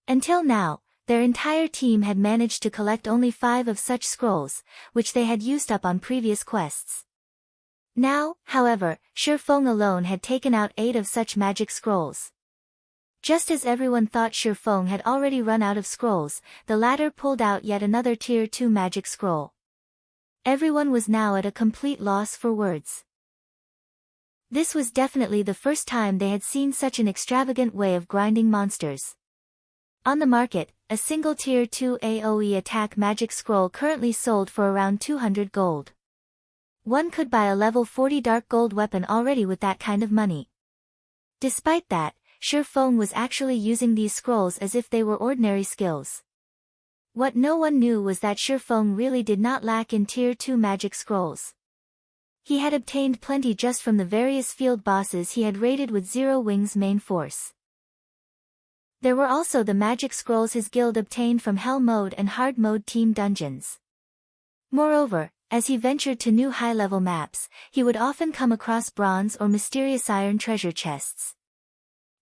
Until now, their entire team had managed to collect only 5 of such scrolls, which they had used up on previous quests. Now, however, Feng alone had taken out 8 of such magic scrolls. Just as everyone thought Feng had already run out of scrolls, the latter pulled out yet another Tier 2 magic scroll. Everyone was now at a complete loss for words. This was definitely the first time they had seen such an extravagant way of grinding monsters. On the market, a single Tier 2 AoE attack magic scroll currently sold for around 200 gold. One could buy a level 40 dark gold weapon already with that kind of money. Despite that, Feng was actually using these scrolls as if they were ordinary skills. What no one knew was that Feng really did not lack in Tier 2 magic scrolls. He had obtained plenty just from the various field bosses he had raided with Zero Wing's main force. There were also the magic scrolls his guild obtained from Hell Mode and Hard Mode team dungeons. Moreover, as he ventured to new high-level maps, he would often come across bronze or mysterious iron treasure chests.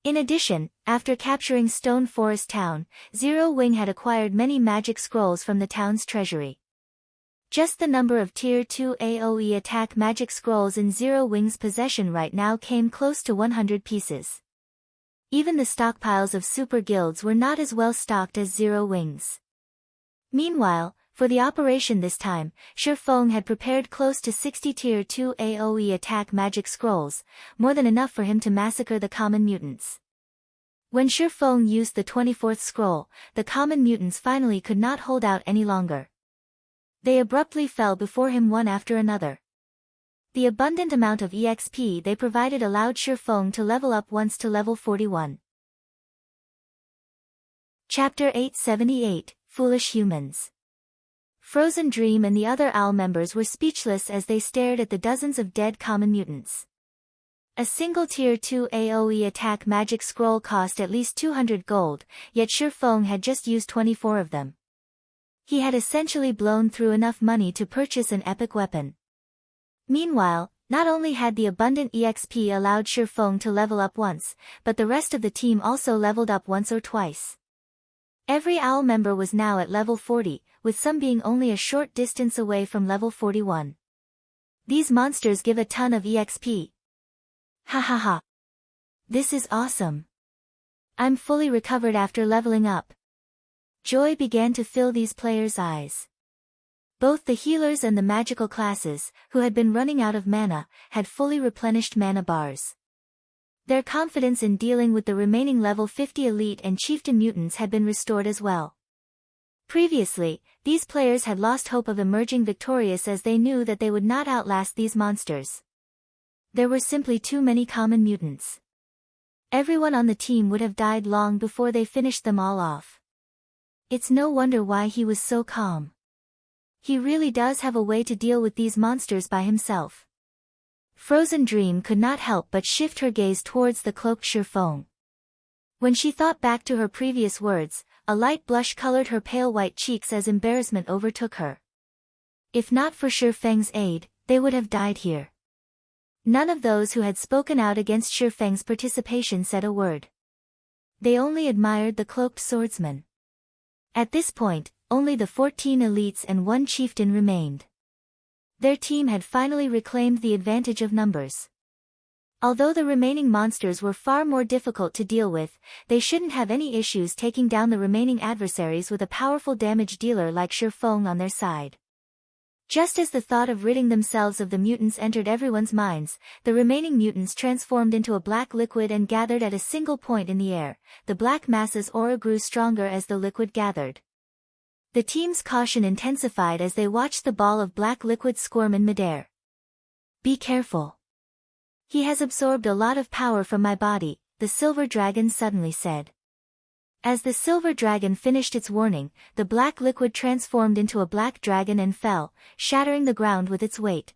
In addition, after capturing Stone Forest Town, Zero Wing had acquired many magic scrolls from the town's treasury. Just the number of Tier 2 AoE attack magic scrolls in Zero Wing's possession right now came close to 100 pieces. Even the stockpiles of super guilds were not as well stocked as Zero Wing's. Meanwhile, for the operation this time, Feng had prepared close to 60 Tier 2 AoE attack magic scrolls, more than enough for him to massacre the common mutants. When Feng used the 24th scroll, the common mutants finally could not hold out any longer. They abruptly fell before him one after another. The abundant amount of EXP they provided allowed Feng to level up once to level 41. Chapter 878, Foolish Humans. Frozen Dream and the other OWL members were speechless as they stared at the dozens of dead common mutants. A single Tier 2 AoE attack magic scroll cost at least 200 gold, yet Feng had just used 24 of them. He had essentially blown through enough money to purchase an epic weapon. Meanwhile, not only had the abundant EXP allowed Feng to level up once, but the rest of the team also leveled up once or twice. Every OWL member was now at level 40, with some being only a short distance away from level 41. These monsters give a ton of EXP. Ha ha ha. This is awesome. I'm fully recovered after leveling up. Joy began to fill these players' eyes. Both the healers and the magical classes, who had been running out of mana, had fully replenished mana bars. Their confidence in dealing with the remaining level 50 elite and chieftain mutants had been restored as well. Previously, these players had lost hope of emerging victorious as they knew that they would not outlast these monsters. There were simply too many common mutants. Everyone on the team would have died long before they finished them all off. It's no wonder why he was so calm. He really does have a way to deal with these monsters by himself. Frozen Dream could not help but shift her gaze towards the cloaked Feng. When she thought back to her previous words, a light blush colored her pale white cheeks as embarrassment overtook her. If not for Feng's aid, they would have died here. None of those who had spoken out against Feng's participation said a word. They only admired the cloaked swordsman. At this point, only the 14 elites and one chieftain remained. Their team had finally reclaimed the advantage of numbers. Although the remaining monsters were far more difficult to deal with, they shouldn't have any issues taking down the remaining adversaries with a powerful damage dealer like Feng on their side. Just as the thought of ridding themselves of the mutants entered everyone's minds, the remaining mutants transformed into a black liquid and gathered at a single point in the air. The black mass's aura grew stronger as the liquid gathered. The team's caution intensified as they watched the ball of black liquid squirm in midair. Be careful. He has absorbed a lot of power from my body, the silver dragon suddenly said. As the silver dragon finished its warning, the black liquid transformed into a black dragon and fell, shattering the ground with its weight.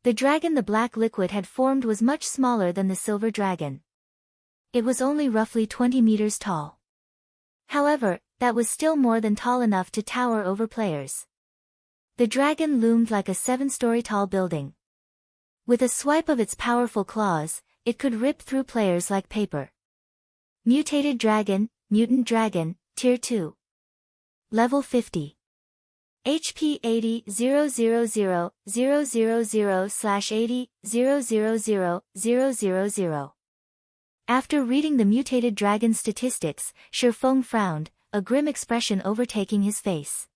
The dragon the black liquid had formed was much smaller than the silver dragon. It was only roughly 20 meters tall. However, that was still more than tall enough to tower over players. The dragon loomed like a 7-story tall building. With a swipe of its powerful claws, it could rip through players like paper. Mutated Dragon, Mutant Dragon, Tier 2. Level 50. HP 80 000 000 /80 000 000. After reading the mutated dragon statistics, Feng frowned, a grim expression overtaking his face.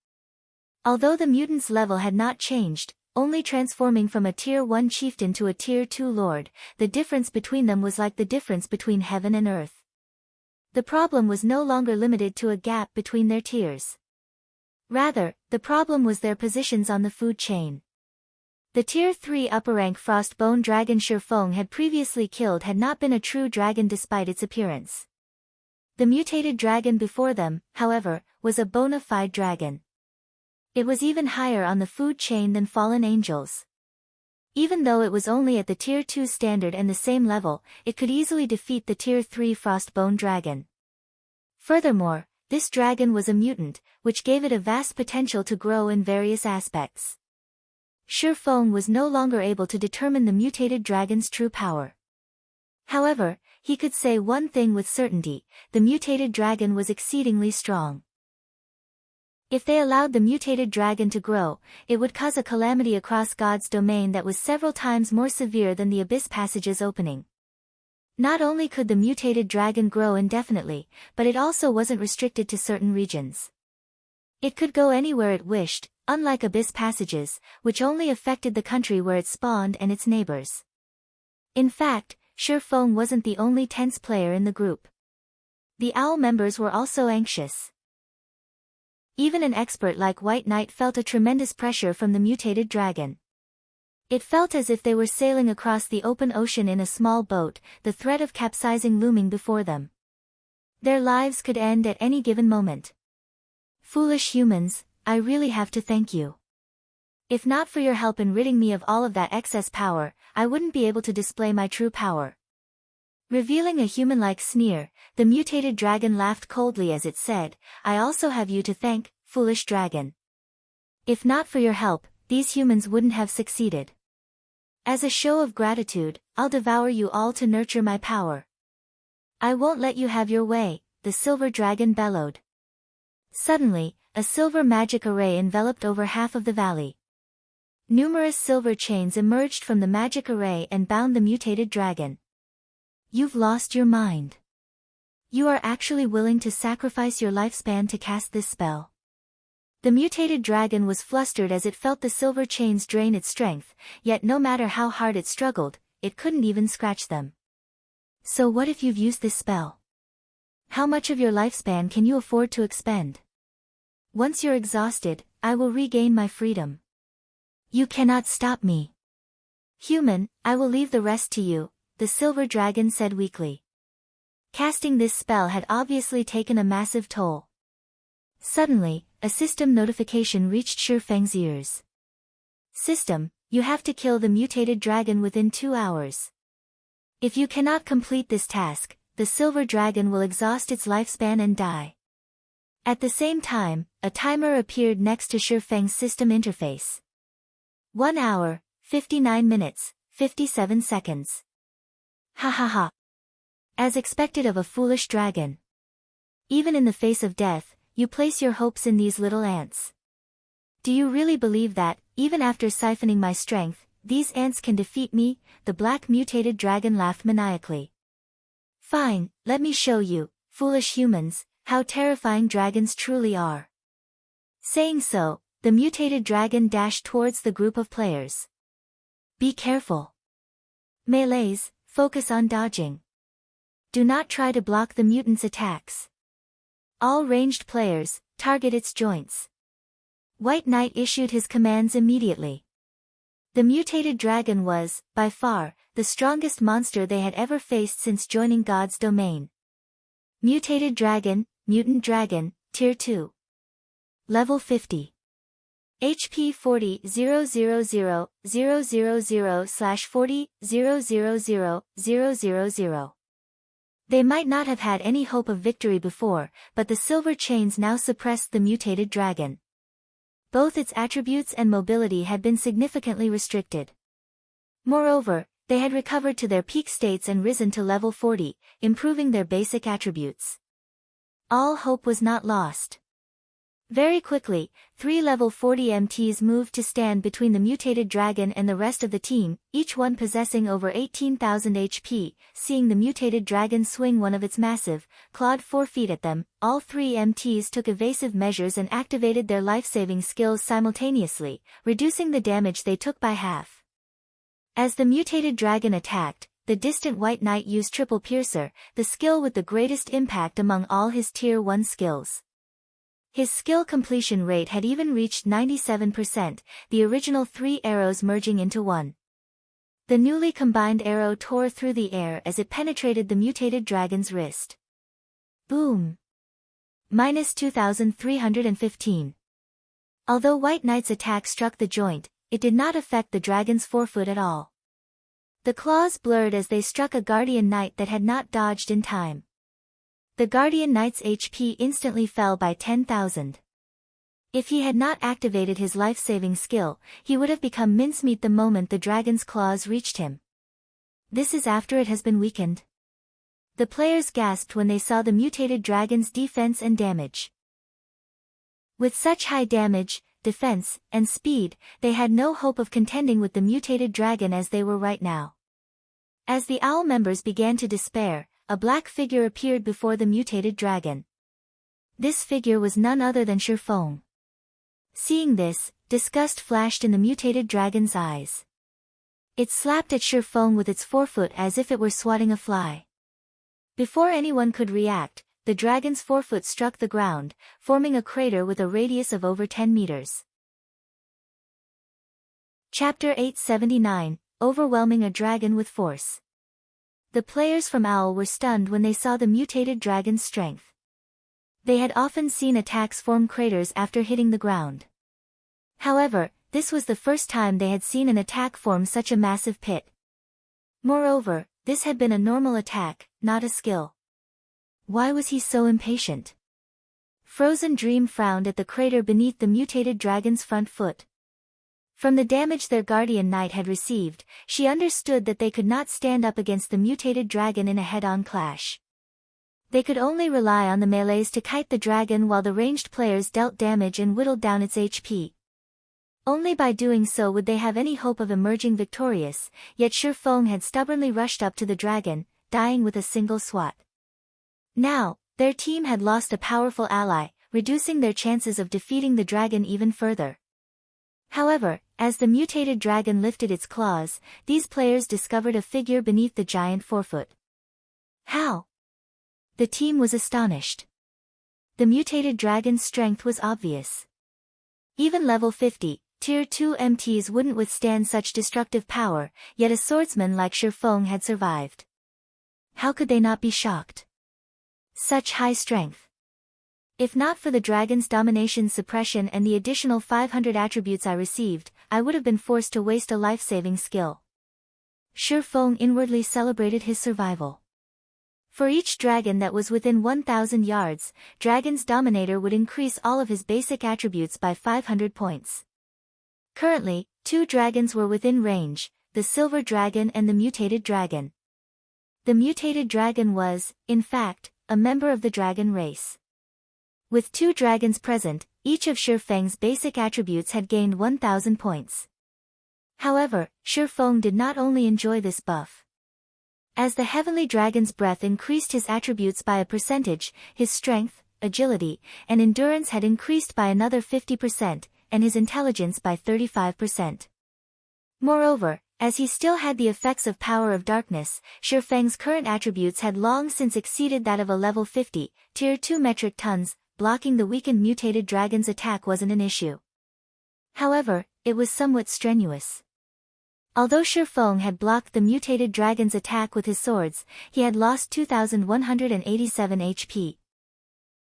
Although the mutant's level had not changed, only transforming from a Tier 1 chieftain to a Tier 2 lord, the difference between them was like the difference between heaven and earth. The problem was no longer limited to a gap between their tiers. Rather, the problem was their positions on the food chain. The Tier 3 upper-rank Frostbone dragon Feng had previously killed had not been a true dragon despite its appearance. The mutated dragon before them, however, was a bona fide dragon. It was even higher on the food chain than fallen angels. Even though it was only at the Tier 2 standard and the same level, it could easily defeat the Tier 3 Frostbone dragon. Furthermore, this dragon was a mutant, which gave it a vast potential to grow in various aspects. Feng was no longer able to determine the mutated dragon's true power. However, he could say one thing with certainty: the mutated dragon was exceedingly strong. If they allowed the mutated dragon to grow, it would cause a calamity across God's domain that was several times more severe than the Abyss Passage's opening. Not only could the mutated dragon grow indefinitely, but it also wasn't restricted to certain regions. It could go anywhere it wished, unlike Abyss Passages, which only affected the country where it spawned and its neighbors. In fact, Feng wasn't the only tense player in the group. The Owl members were also anxious. Even an expert like White Knight felt a tremendous pressure from the mutated dragon. It felt as if they were sailing across the open ocean in a small boat, the threat of capsizing looming before them. Their lives could end at any given moment. Foolish humans, I really have to thank you. If not for your help in ridding me of all of that excess power, I wouldn't be able to display my true power. Revealing a human-like sneer, the mutated dragon laughed coldly as it said, I also have you to thank, foolish dragon. If not for your help, these humans wouldn't have succeeded. As a show of gratitude, I'll devour you all to nurture my power. I won't let you have your way, the silver dragon bellowed. Suddenly, a silver magic array enveloped over half of the valley. Numerous silver chains emerged from the magic array and bound the mutated dragon. You've lost your mind. You are actually willing to sacrifice your lifespan to cast this spell. The mutated dragon was flustered as it felt the silver chains drain its strength, yet no matter how hard it struggled, it couldn't even scratch them. So what if you've used this spell? How much of your lifespan can you afford to expend? Once you're exhausted, I will regain my freedom. You cannot stop me. Human, I will leave the rest to you, the silver dragon said weakly. Casting this spell had obviously taken a massive toll. Suddenly, a system notification reached Feng's ears. System, you have to kill the mutated dragon within 2 hours. If you cannot complete this task, the silver dragon will exhaust its lifespan and die. At the same time, a timer appeared next to Feng's system interface. 1 hour, 59 minutes, 57 seconds. Ha ha ha. As expected of a foolish dragon. Even in the face of death, you place your hopes in these little ants. Do you really believe that, even after siphoning my strength, these ants can defeat me? The black mutated dragon laughed maniacally. Fine, let me show you, foolish humans, how terrifying dragons truly are. Saying so, the mutated dragon dashed towards the group of players. Be careful. Melees, focus on dodging. Do not try to block the mutant's attacks. All ranged players, target its joints. White Knight issued his commands immediately. The mutated dragon was, by far, the strongest monster they had ever faced since joining God's domain. Mutated dragon, mutant dragon, Tier 2. Level 50. HP 40 000 000 /40 000 000. They might not have had any hope of victory before, but the silver chains now suppressed the mutated dragon. Both its attributes and mobility had been significantly restricted. Moreover, they had recovered to their peak states and risen to level 40, improving their basic attributes. All hope was not lost. Very quickly, 3 level 40 MTs moved to stand between the mutated dragon and the rest of the team, each one possessing over 18,000 HP. Seeing the mutated dragon swing one of its massive, clawed forefeet at them, all 3 MTs took evasive measures and activated their life-saving skills simultaneously, reducing the damage they took by half. As the mutated dragon attacked, the distant White Knight used Triple Piercer, the skill with the greatest impact among all his Tier 1 skills. His skill completion rate had even reached 97%, the original 3 arrows merging into one. The newly combined arrow tore through the air as it penetrated the mutated dragon's wrist. Boom! -2315. Although White Knight's attack struck the joint, it did not affect the dragon's forefoot at all. The claws blurred as they struck a Guardian Knight that had not dodged in time. The Guardian Knight's HP instantly fell by 10,000. If he had not activated his life-saving skill, he would have become mincemeat the moment the dragon's claws reached him. This is after it has been weakened. The players gasped when they saw the mutated dragon's defense and damage. With such high damage, defense, and speed, they had no hope of contending with the mutated dragon as they were right now. As the owl members began to despair, a black figure appeared before the mutated dragon. This figure was none other than Feng. Seeing this, disgust flashed in the mutated dragon's eyes. It slapped at Feng with its forefoot as if it were swatting a fly. Before anyone could react, the dragon's forefoot struck the ground, forming a crater with a radius of over 10 meters. Chapter 879, Overwhelming a Dragon with Force. The players from Owl were stunned when they saw the mutated dragon's strength. They had often seen attacks form craters after hitting the ground. However, this was the first time they had seen an attack form such a massive pit. Moreover, this had been a normal attack, not a skill. Why was he so impatient? Frozen Dream frowned at the crater beneath the mutated dragon's front foot. From the damage their Guardian Knight had received, she understood that they could not stand up against the mutated dragon in a head-on clash. They could only rely on the melees to kite the dragon while the ranged players dealt damage and whittled down its HP. Only by doing so would they have any hope of emerging victorious, yet Feng had stubbornly rushed up to the dragon, dying with a single swat. Now, their team had lost a powerful ally, reducing their chances of defeating the dragon even further. However, as the mutated dragon lifted its claws, these players discovered a figure beneath the giant forefoot. How? The team was astonished. The mutated dragon's strength was obvious. Even level 50, Tier 2 MTs wouldn't withstand such destructive power, yet a swordsman like Feng had survived. How could they not be shocked? Such high strength. If not for the dragon's domination suppression and the additional 500 attributes I received, I would have been forced to waste a life-saving skill. Feng inwardly celebrated his survival. For each dragon that was within 1,000 yards, Dragon's Dominator would increase all of his basic attributes by 500 points. Currently, 2 dragons were within range, the Silver Dragon and the Mutated Dragon. The Mutated Dragon was, in fact, a member of the dragon race. With 2 dragons present, each of Feng's basic attributes had gained 1,000 points. However, Feng did not only enjoy this buff. As the heavenly dragon's breath increased his attributes by a percentage, his strength, agility, and endurance had increased by another 50%, and his intelligence by 35%. Moreover, as he still had the effects of Power of Darkness, Feng's current attributes had long since exceeded that of a level 50, Tier 2 metric tons, blocking the weakened mutated dragon's attack wasn't an issue. However, it was somewhat strenuous. Although Feng had blocked the mutated dragon's attack with his swords, he had lost 2,187 HP.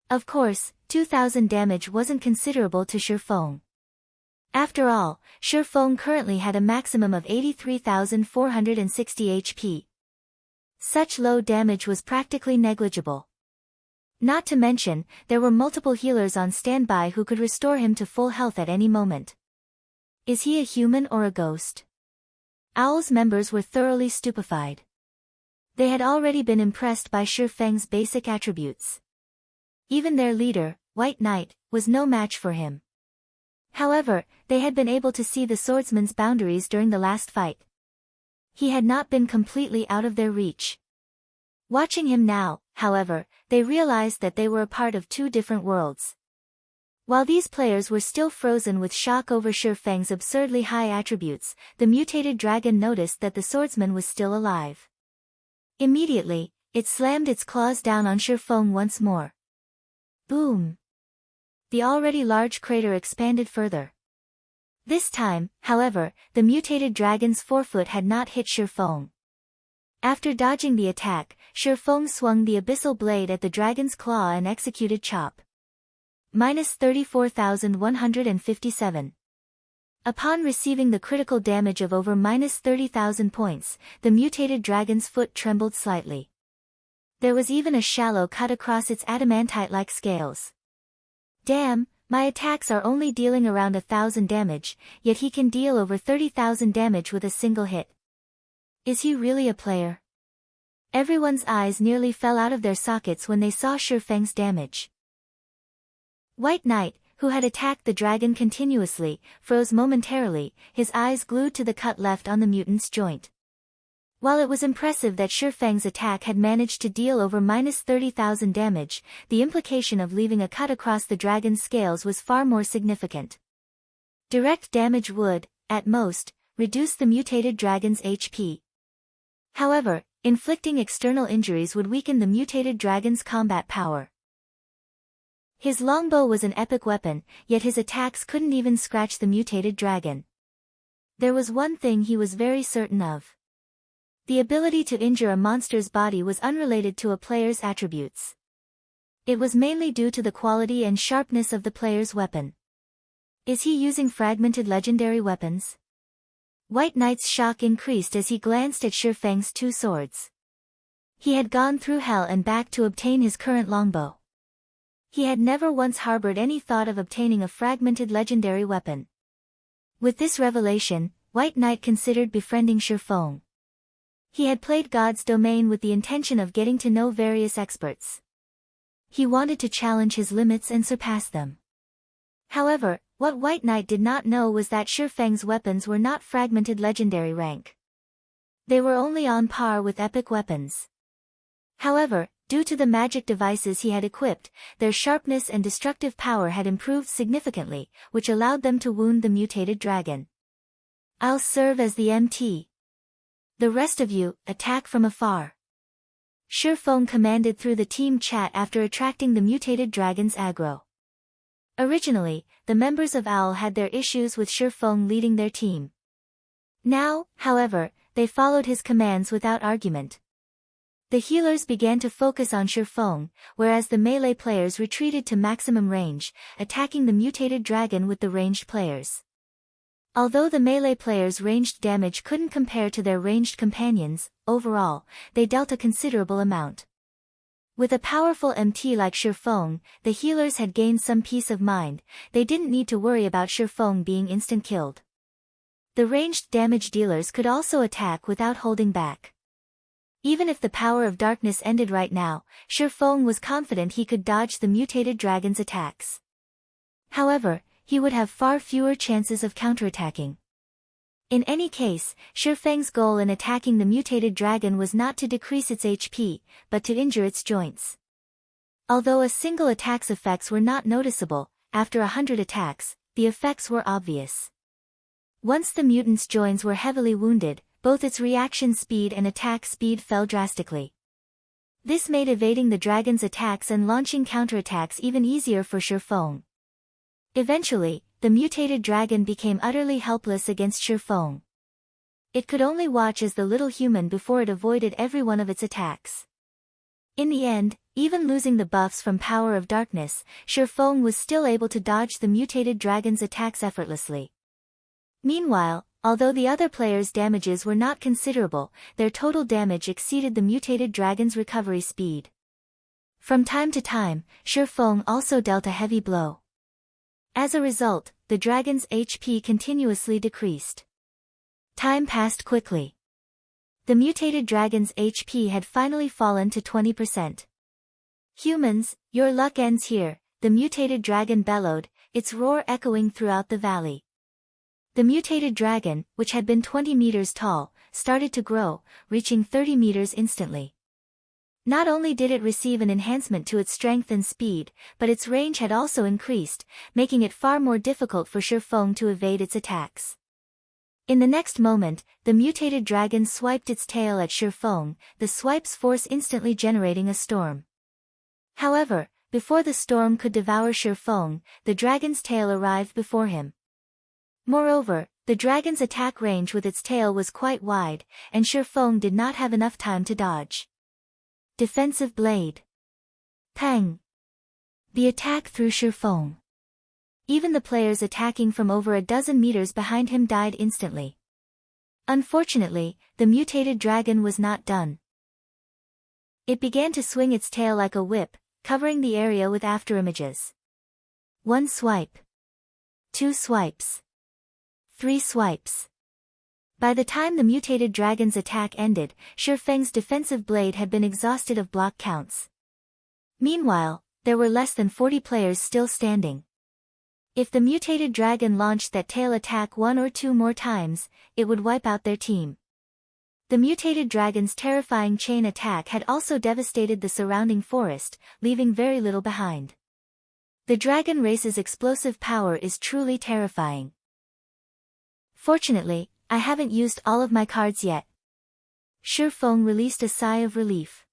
Of course, 2,000 damage wasn't considerable to Feng. After all, Feng currently had a maximum of 83,460 HP. Such low damage was practically negligible. Not to mention, there were multiple healers on standby who could restore him to full health at any moment. Is he a human or a ghost? Owl's members were thoroughly stupefied. They had already been impressed by Feng's basic attributes. Even their leader, White Knight, was no match for him. However, they had been able to see the swordsman's boundaries during the last fight. He had not been completely out of their reach. Watching him now, however, they realized that they were a part of 2 different worlds. While these players were still frozen with shock over Feng's absurdly high attributes, the mutated dragon noticed that the swordsman was still alive. Immediately, it slammed its claws down on Feng once more. Boom! The already large crater expanded further. This time, however, the mutated dragon's forefoot had not hit Feng. After dodging the attack, Feng swung the abyssal blade at the dragon's claw and executed chop. -34,157. Upon receiving the critical damage of over -30,000 points, the mutated dragon's foot trembled slightly. There was even a shallow cut across its adamantite-like scales. Damn, my attacks are only dealing around 1,000 damage, yet he can deal over 30,000 damage with a single hit. Is he really a player? Everyone's eyes nearly fell out of their sockets when they saw Feng's damage. White Knight, who had attacked the dragon continuously, froze momentarily, his eyes glued to the cut left on the mutant's joint. While it was impressive that Feng's attack had managed to deal over -30,000 damage, the implication of leaving a cut across the dragon's scales was far more significant. Direct damage would, at most, reduce the mutated dragon's HP. However, inflicting external injuries would weaken the mutated dragon's combat power. His longbow was an epic weapon, yet his attacks couldn't even scratch the mutated dragon. There was one thing he was very certain of. The ability to injure a monster's body was unrelated to a player's attributes. It was mainly due to the quality and sharpness of the player's weapon. Is he using fragmented legendary weapons? White Knight's shock increased as he glanced at Feng's two swords. He had gone through hell and back to obtain his current longbow. He had never once harbored any thought of obtaining a fragmented legendary weapon. With this revelation, White Knight considered befriending Feng. He had played God's domain with the intention of getting to know various experts. He wanted to challenge his limits and surpass them. However, what White Knight did not know was that Feng's weapons were not fragmented legendary rank. They were only on par with epic weapons. However, due to the magic devices he had equipped, their sharpness and destructive power had improved significantly, which allowed them to wound the mutated dragon. I'll serve as the MT. The rest of you, attack from afar. Feng commanded through the team chat after attracting the mutated dragon's aggro. Originally, the members of OWL had their issues with Feng leading their team. Now, however, they followed his commands without argument. The healers began to focus on Feng, whereas the melee players retreated to maximum range, attacking the mutated dragon with the ranged players. Although the melee players' ranged damage couldn't compare to their ranged companions, overall, they dealt a considerable amount. With a powerful MT like Feng, the healers had gained some peace of mind. They didn't need to worry about Feng being instant killed. The ranged damage dealers could also attack without holding back. Even if the power of darkness ended right now, Feng was confident he could dodge the mutated dragon's attacks. However, he would have far fewer chances of counterattacking. In any case, Feng's goal in attacking the mutated dragon was not to decrease its HP, but to injure its joints. Although a single attack's effects were not noticeable, after 100 attacks, the effects were obvious. Once the mutant's joints were heavily wounded, both its reaction speed and attack speed fell drastically. This made evading the dragon's attacks and launching counterattacks even easier for Feng. Eventually, the mutated dragon became utterly helpless against Feng. It could only watch as the little human before it avoided every one of its attacks. In the end, even losing the buffs from Power of Darkness, Feng was still able to dodge the mutated dragon's attacks effortlessly. Meanwhile, although the other players' damages were not considerable, their total damage exceeded the mutated dragon's recovery speed. From time to time, Feng also dealt a heavy blow. As a result, the dragon's HP continuously decreased. Time passed quickly. The mutated dragon's HP had finally fallen to 20%. Humans, your luck ends here, the mutated dragon bellowed, its roar echoing throughout the valley. The mutated dragon, which had been 20 meters tall, started to grow, reaching 30 meters instantly. Not only did it receive an enhancement to its strength and speed, but its range had also increased, making it far more difficult for Feng to evade its attacks. In the next moment, the mutated dragon swiped its tail at Feng, the swipe's force instantly generating a storm. However, before the storm could devour Feng, the dragon's tail arrived before him. Moreover, the dragon's attack range with its tail was quite wide, and Feng did not have enough time to dodge. Defensive blade. Peng. The attack threw Feng. Even the players attacking from over a dozen meters behind him died instantly. Unfortunately, the mutated dragon was not done. It began to swing its tail like a whip, covering the area with afterimages. 1 swipe. 2 swipes. 3 swipes. By the time the mutated dragon's attack ended, Feng's defensive blade had been exhausted of block counts. Meanwhile, there were less than 40 players still standing. If the mutated dragon launched that tail attack 1 or 2 more times, it would wipe out their team. The mutated dragon's terrifying chain attack had also devastated the surrounding forest, leaving very little behind. The dragon race's explosive power is truly terrifying. Fortunately, I haven't used all of my cards yet. Feng released a sigh of relief.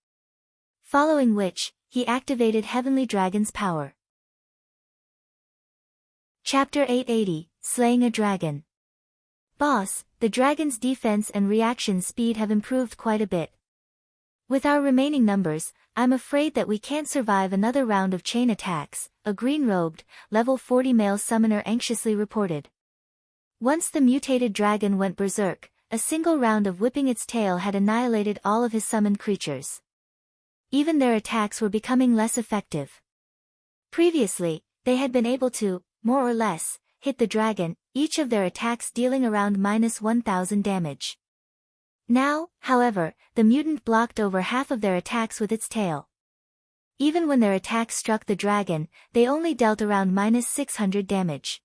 Following which, he activated Heavenly Dragon's power. Chapter 880, Slaying a Dragon. Boss, the dragon's defense and reaction speed have improved quite a bit. With our remaining numbers, I'm afraid that we can't survive another round of chain attacks, a green-robed, level 40 male summoner anxiously reported. Once the mutated dragon went berserk, a single round of whipping its tail had annihilated all of his summoned creatures. Even their attacks were becoming less effective. Previously, they had been able to, more or less, hit the dragon, each of their attacks dealing around -1000 damage. Now, however, the mutant blocked over half of their attacks with its tail. Even when their attacks struck the dragon, they only dealt around -600 damage.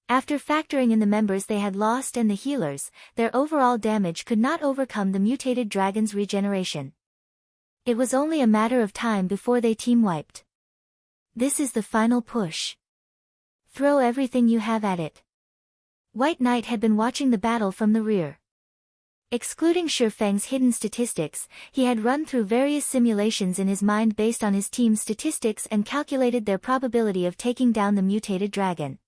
After factoring in the members they had lost and the healers, their overall damage could not overcome the mutated dragon's regeneration. It was only a matter of time before they team-wiped. This is the final push. Throw everything you have at it. White Knight had been watching the battle from the rear. Excluding Feng's hidden statistics, he had run through various simulations in his mind based on his team's statistics and calculated their probability of taking down the mutated dragon.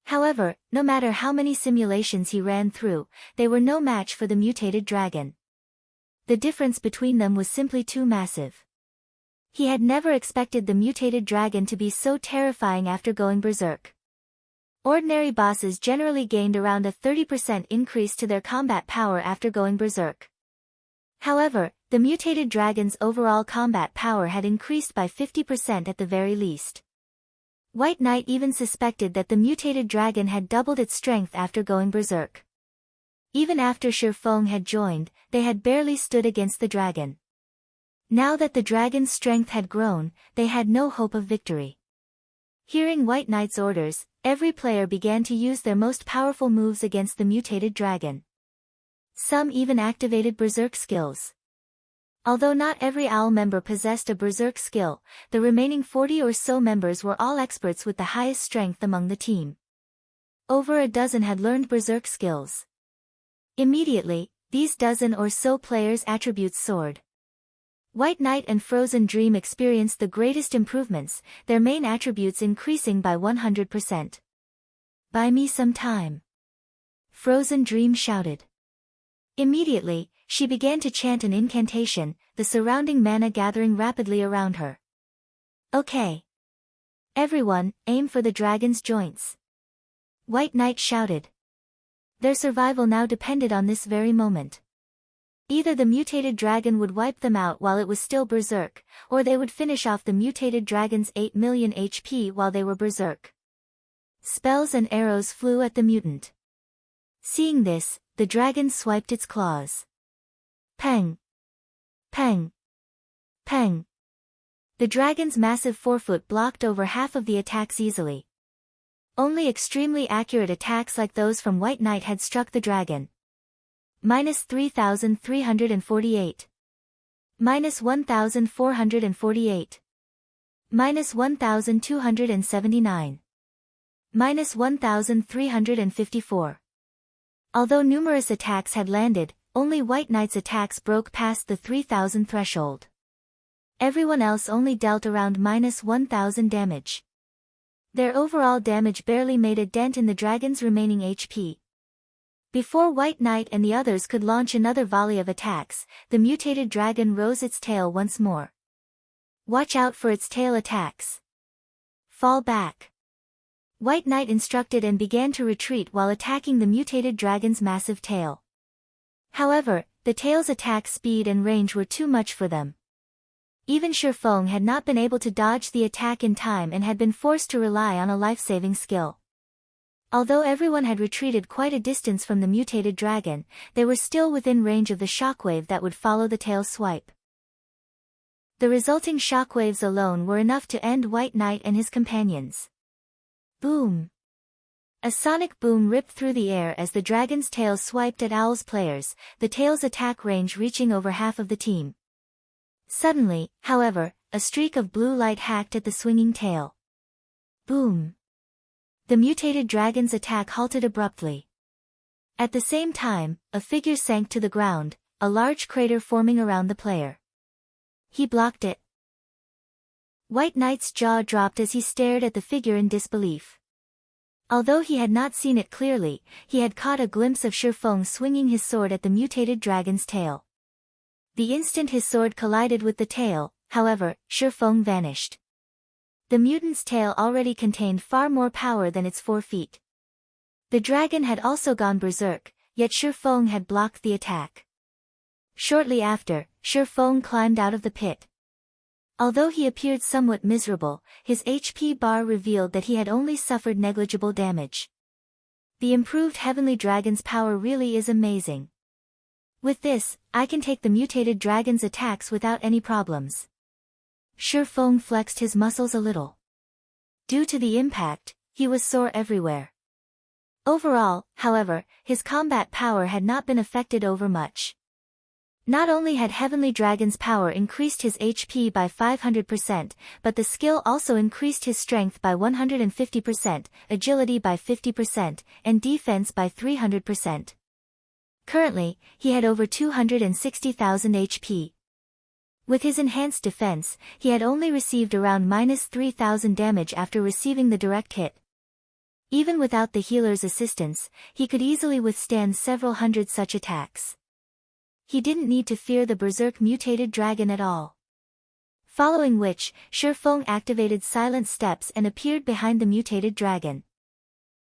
However, no matter how many simulations he ran through, they were no match for the mutated dragon. The difference between them was simply too massive. He had never expected the mutated dragon to be so terrifying after going berserk. Ordinary bosses generally gained around a 30% increase to their combat power after going berserk. However, the mutated dragon's overall combat power had increased by 50% at the very least. White Knight even suspected that the mutated dragon had doubled its strength after going berserk. Even after Feng had joined, they had barely stood against the dragon. Now that the dragon's strength had grown, they had no hope of victory. Hearing White Knight's orders, every player began to use their most powerful moves against the mutated dragon. Some even activated berserk skills. Although not every OWL member possessed a berserk skill, the remaining 40 or so members were all experts with the highest strength among the team. Over a dozen had learned berserk skills. Immediately, these dozen or so players' attributes soared. White Knight and Frozen Dream experienced the greatest improvements, their main attributes increasing by 100%. Buy me some time. Frozen Dream shouted. Immediately, she began to chant an incantation, the surrounding mana gathering rapidly around her. Okay. Everyone, aim for the dragon's joints. White Knight shouted. Their survival now depended on this very moment. Either the mutated dragon would wipe them out while it was still berserk, or they would finish off the mutated dragon's 8 million HP while they were berserk. Spells and arrows flew at the mutant. Seeing this, the dragon swiped its claws. Peng! Peng! Peng! The dragon's massive forefoot blocked over half of the attacks easily. Only extremely accurate attacks like those from White Knight had struck the dragon. -3,348. -1,448. -1,279. -1,354. Although numerous attacks had landed, only White Knight's attacks broke past the 3,000 threshold. Everyone else only dealt around -1,000 damage. Their overall damage barely made a dent in the dragon's remaining HP. Before White Knight and the others could launch another volley of attacks, the mutated dragon rose its tail once more. Watch out for its tail attacks. Fall back. White Knight instructed and began to retreat while attacking the mutated dragon's massive tail. However, the tail's attack speed and range were too much for them. Even Feng had not been able to dodge the attack in time and had been forced to rely on a life-saving skill. Although everyone had retreated quite a distance from the mutated dragon, they were still within range of the shockwave that would follow the tail swipe. The resulting shockwaves alone were enough to end White Knight and his companions. Boom! A sonic boom ripped through the air as the dragon's tail swiped at Owl's players, the tail's attack range reaching over half of the team. Suddenly, however, a streak of blue light hacked at the swinging tail. Boom! The mutated dragon's attack halted abruptly. At the same time, a figure sank to the ground, a large crater forming around the player. He blocked it. White Knight's jaw dropped as he stared at the figure in disbelief. Although he had not seen it clearly, he had caught a glimpse of Feng swinging his sword at the mutated dragon's tail. The instant his sword collided with the tail, however, Feng vanished. The mutant's tail already contained far more power than its 4 feet. The dragon had also gone berserk, yet Feng had blocked the attack. Shortly after, Feng climbed out of the pit. Although he appeared somewhat miserable, his HP bar revealed that he had only suffered negligible damage. The improved heavenly dragon's power really is amazing. With this, I can take the mutated dragon's attacks without any problems. Feng flexed his muscles a little. Due to the impact, he was sore everywhere. Overall, however, his combat power had not been affected overmuch. Not only had Heavenly Dragon's power increased his HP by 500%, but the skill also increased his strength by 150%, agility by 50%, and defense by 300%. Currently, he had over 260,000 HP. With his enhanced defense, he had only received around -3,000 damage after receiving the direct hit. Even without the healer's assistance, he could easily withstand several hundred such attacks. He didn't need to fear the berserk mutated dragon at all. Following which, Feng activated Silent Steps and appeared behind the mutated dragon.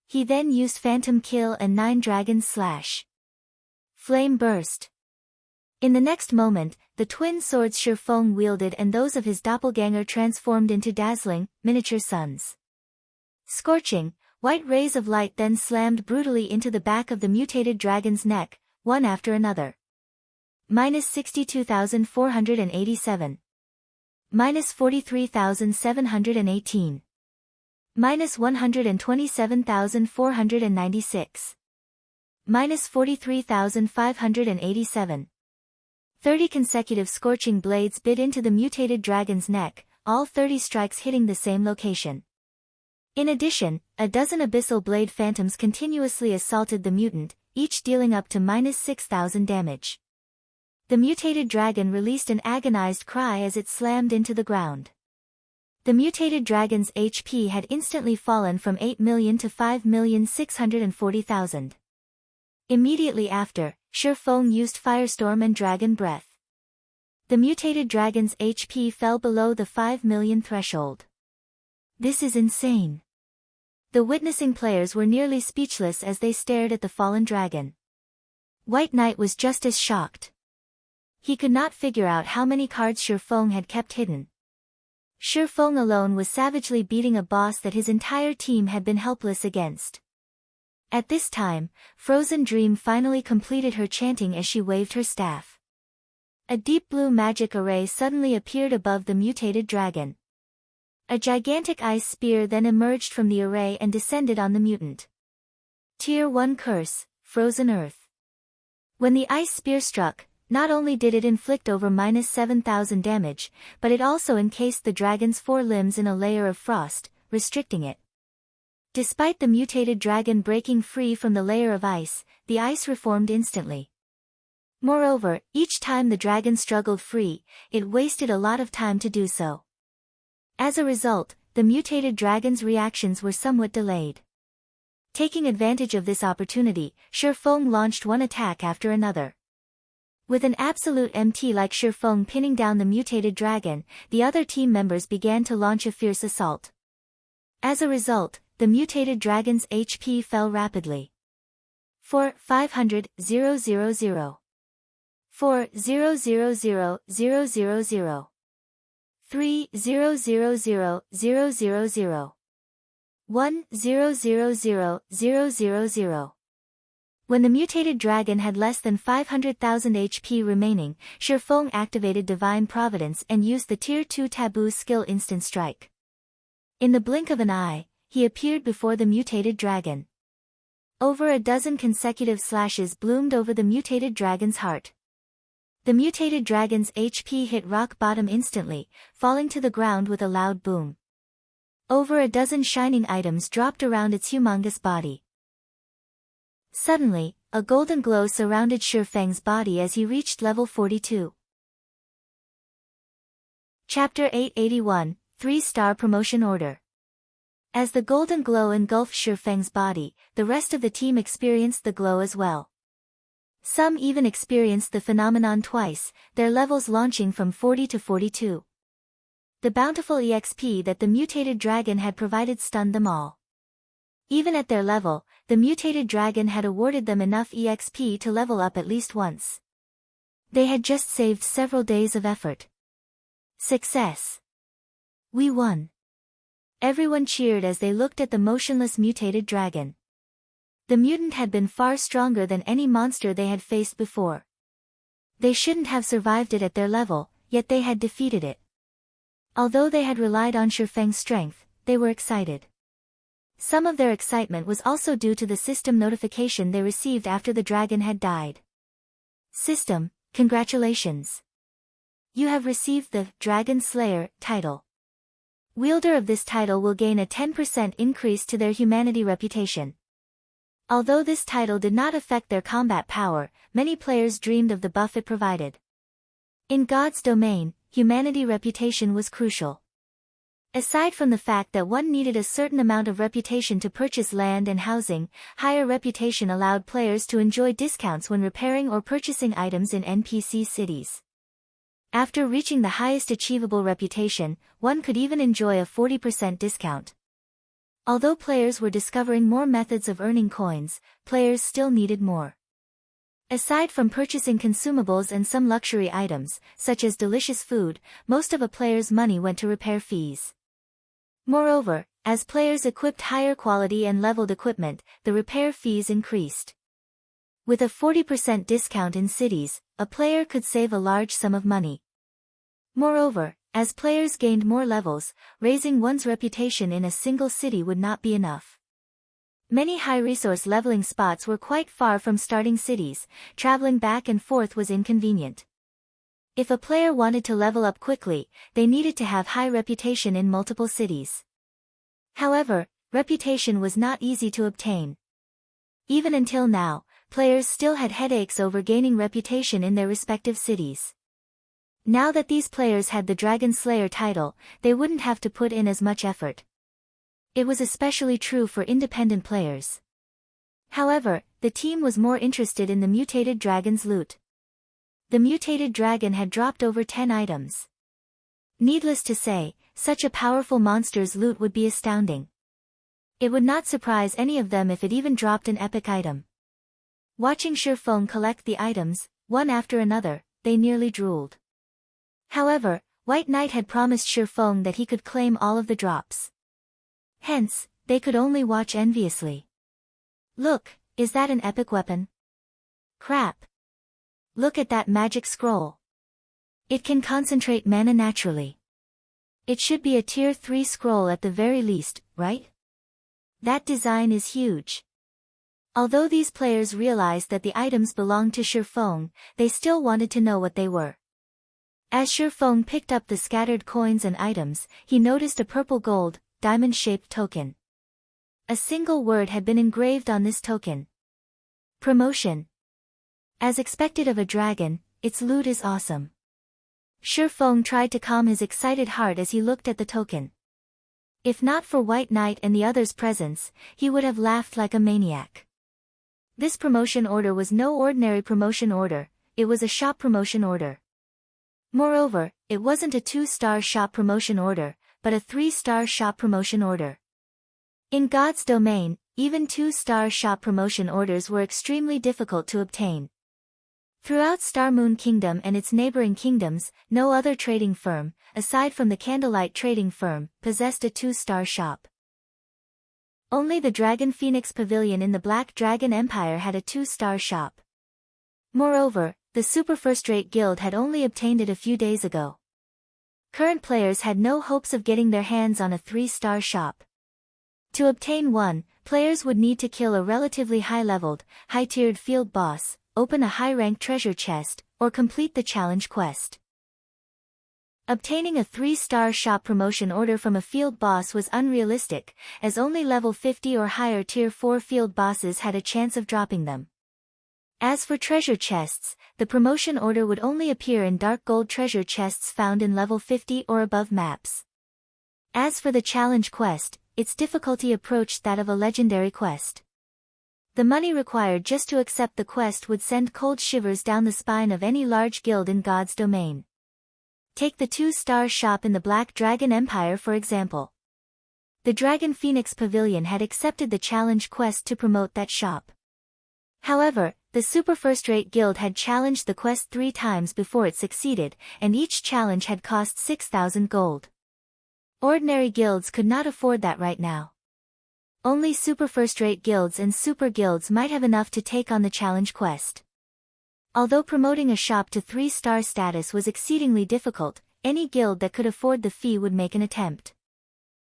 He then used Phantom Kill and 9 Dragon Slash. Flame Burst. In the next moment, the twin swords Feng wielded and those of his doppelganger transformed into dazzling, miniature suns. Scorching, white rays of light then slammed brutally into the back of the mutated dragon's neck, one after another. -62,487. -43,718. -127,496. -43,587. 30 consecutive scorching blades bit into the mutated dragon's neck, all 30 strikes hitting the same location. In addition, a dozen abyssal blade phantoms continuously assaulted the mutant, each dealing up to -6,000 damage. The mutated dragon released an agonized cry as it slammed into the ground. The mutated dragon's HP had instantly fallen from 8 million to 5,640,000. Immediately after, Feng used Firestorm and Dragon Breath. The mutated dragon's HP fell below the 5 million threshold. This is insane. The witnessing players were nearly speechless as they stared at the fallen dragon. White Knight was just as shocked. He could not figure out how many cards Feng had kept hidden. Feng alone was savagely beating a boss that his entire team had been helpless against. At this time, Frozen Dream finally completed her chanting as she waved her staff. A deep blue magic array suddenly appeared above the mutated dragon. A gigantic ice spear then emerged from the array and descended on the mutant. Tier 1 Curse, Frozen Earth. When the ice spear struck, not only did it inflict over -7,000 damage, but it also encased the dragon's 4 limbs in a layer of frost, restricting it. Despite the mutated dragon breaking free from the layer of ice, the ice reformed instantly. Moreover, each time the dragon struggled free, it wasted a lot of time to do so. As a result, the mutated dragon's reactions were somewhat delayed. Taking advantage of this opportunity, Feng launched one attack after another. With an absolute MT like Feng pinning down the mutated dragon, the other team members began to launch a fierce assault. As a result, the mutated dragon's HP fell rapidly. 4,500, 000. 4,000,000. 3,000,000. 1,000,000. When the mutated dragon had less than 500,000 HP remaining, Feng activated Divine Providence and used the Tier 2 Taboo skill Instant Strike. In the blink of an eye, he appeared before the mutated dragon. Over a dozen consecutive slashes bloomed over the mutated dragon's heart. The mutated dragon's HP hit rock bottom instantly, falling to the ground with a loud boom. Over a dozen shining items dropped around its humongous body. Suddenly, a golden glow surrounded Feng's body as he reached level 42. Chapter 881, 3-Star Promotion Order. As the golden glow engulfed Feng's body, the rest of the team experienced the glow as well. Some even experienced the phenomenon twice, their levels launching from 40 to 42. The bountiful EXP that the mutated dragon had provided stunned them all. Even at their level, the mutated dragon had awarded them enough EXP to level up at least once. They had just saved several days of effort. Success! We won! Everyone cheered as they looked at the motionless mutated dragon. The mutant had been far stronger than any monster they had faced before. They shouldn't have survived it at their level, yet they had defeated it. Although they had relied on Feng's strength, they were excited. Some of their excitement was also due to the system notification they received after the dragon had died. System, congratulations! You have received the Dragon Slayer title. Wielder of this title will gain a 10% increase to their humanity reputation. Although this title did not affect their combat power, many players dreamed of the buff it provided. In God's domain, humanity reputation was crucial. Aside from the fact that one needed a certain amount of reputation to purchase land and housing, higher reputation allowed players to enjoy discounts when repairing or purchasing items in NPC cities. After reaching the highest achievable reputation, one could even enjoy a 40% discount. Although players were discovering more methods of earning coins, players still needed more. Aside from purchasing consumables and some luxury items, such as delicious food, most of a player's money went to repair fees. Moreover, as players equipped higher quality and leveled equipment, the repair fees increased. With a 40% discount in cities, a player could save a large sum of money. Moreover, as players gained more levels, raising one's reputation in a single city would not be enough. Many high-resource leveling spots were quite far from starting cities, traveling back and forth was inconvenient. If a player wanted to level up quickly, they needed to have high reputation in multiple cities. However, reputation was not easy to obtain. Even until now, players still had headaches over gaining reputation in their respective cities. Now that these players had the Dragon Slayer title, they wouldn't have to put in as much effort. It was especially true for independent players. However, the team was more interested in the mutated dragon's loot. The mutated dragon had dropped over 10 items. Needless to say, such a powerful monster's loot would be astounding. It would not surprise any of them if it even dropped an epic item. Watching Feng collect the items, one after another, they nearly drooled. However, White Knight had promised Feng that he could claim all of the drops. Hence, they could only watch enviously. Look, is that an epic weapon? Crap! Look at that magic scroll. It can concentrate mana naturally. It should be a tier 3 scroll at the very least, right? That design is huge. Although these players realized that the items belonged to Feng, they still wanted to know what they were. As Feng picked up the scattered coins and items, he noticed a purple gold, diamond-shaped token. A single word had been engraved on this token. Promotion. As expected of a dragon, its loot is awesome. Feng tried to calm his excited heart as he looked at the token. If not for White Knight and the others' presence, he would have laughed like a maniac. This promotion order was no ordinary promotion order, it was a shop promotion order. Moreover, it wasn't a 2-star shop promotion order, but a 3-star shop promotion order. In God's domain, even 2-star shop promotion orders were extremely difficult to obtain. Throughout Star Moon Kingdom and its neighboring kingdoms, no other trading firm, aside from the Candlelight Trading Firm, possessed a 2-star shop. Only the Dragon Phoenix Pavilion in the Black Dragon Empire had a 2-star shop. Moreover, the Super First-Rate Guild had only obtained it a few days ago. Current players had no hopes of getting their hands on a 3-star shop. To obtain one, players would need to kill a relatively high-leveled, high-tiered field boss, open a high-rank treasure chest, or complete the challenge quest. Obtaining a 3-star shop promotion order from a field boss was unrealistic, as only level 50 or higher tier 4 field bosses had a chance of dropping them. As for treasure chests, the promotion order would only appear in dark gold treasure chests found in level 50 or above maps. As for the challenge quest, its difficulty approached that of a legendary quest. The money required just to accept the quest would send cold shivers down the spine of any large guild in God's domain. Take the 2-star shop in the Black Dragon Empire for example. The Dragon Phoenix Pavilion had accepted the challenge quest to promote that shop. However, the Super First-Rate Guild had challenged the quest 3 times before it succeeded, and each challenge had cost 6,000 gold. Ordinary guilds could not afford that right now. Only super first-rate guilds and super guilds might have enough to take on the challenge quest. Although promoting a shop to 3-star status was exceedingly difficult, any guild that could afford the fee would make an attempt.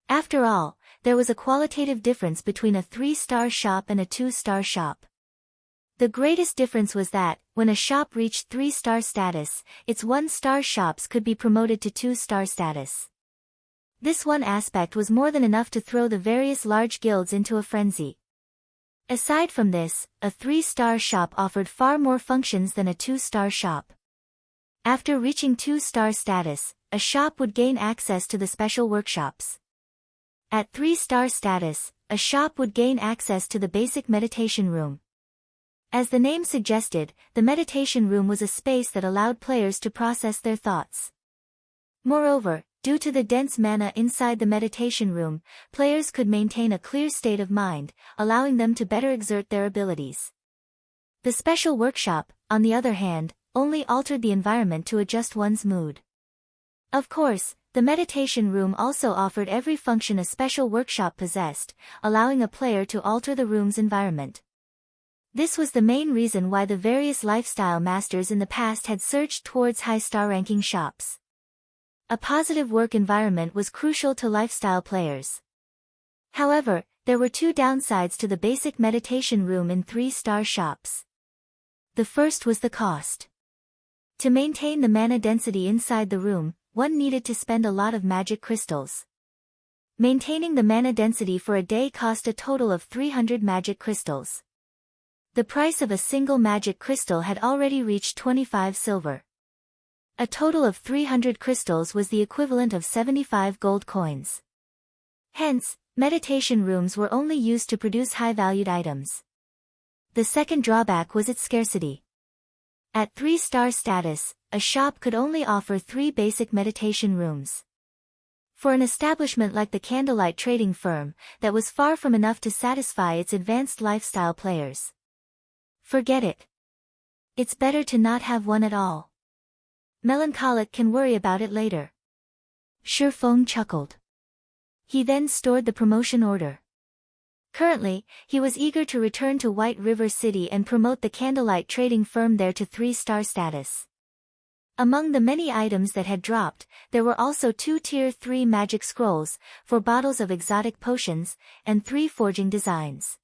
After all, there was a qualitative difference between a 3-star shop and a 2-star shop. The greatest difference was that, when a shop reached 3-star status, its 1-star shops could be promoted to 2-star status. This one aspect was more than enough to throw the various large guilds into a frenzy. Aside from this, a 3-star shop offered far more functions than a 2-star shop. After reaching 2-star status, a shop would gain access to the special workshops. At 3-star status, a shop would gain access to the basic meditation room. As the name suggested, the meditation room was a space that allowed players to process their thoughts. Moreover, due to the dense mana inside the meditation room, players could maintain a clear state of mind, allowing them to better exert their abilities. The special workshop, on the other hand, only altered the environment to adjust one's mood. Of course, the meditation room also offered every function a special workshop possessed, allowing a player to alter the room's environment. This was the main reason why the various lifestyle masters in the past had surged towards high-star ranking shops. A positive work environment was crucial to lifestyle players. However, there were 2 downsides to the basic meditation room in 3-star shops. The first was the cost. To maintain the mana density inside the room, one needed to spend a lot of magic crystals. Maintaining the mana density for a day cost a total of 300 magic crystals. The price of a single magic crystal had already reached 25 silver. A total of 300 crystals was the equivalent of 75 gold coins. Hence, meditation rooms were only used to produce high-valued items. The second drawback was its scarcity. At 3-star status, a shop could only offer 3 basic meditation rooms. For an establishment like the Candlelight Trading Firm, that was far from enough to satisfy its advanced lifestyle players. Forget it. It's better to not have one at all. Melancholic can worry about it later. Feng chuckled. He then stored the promotion order. Currently, he was eager to return to White River City and promote the Candlelight Trading Firm there to 3-star status. Among the many items that had dropped, there were also 2 Tier 3 magic scrolls, 4 bottles of exotic potions, and 3 forging designs.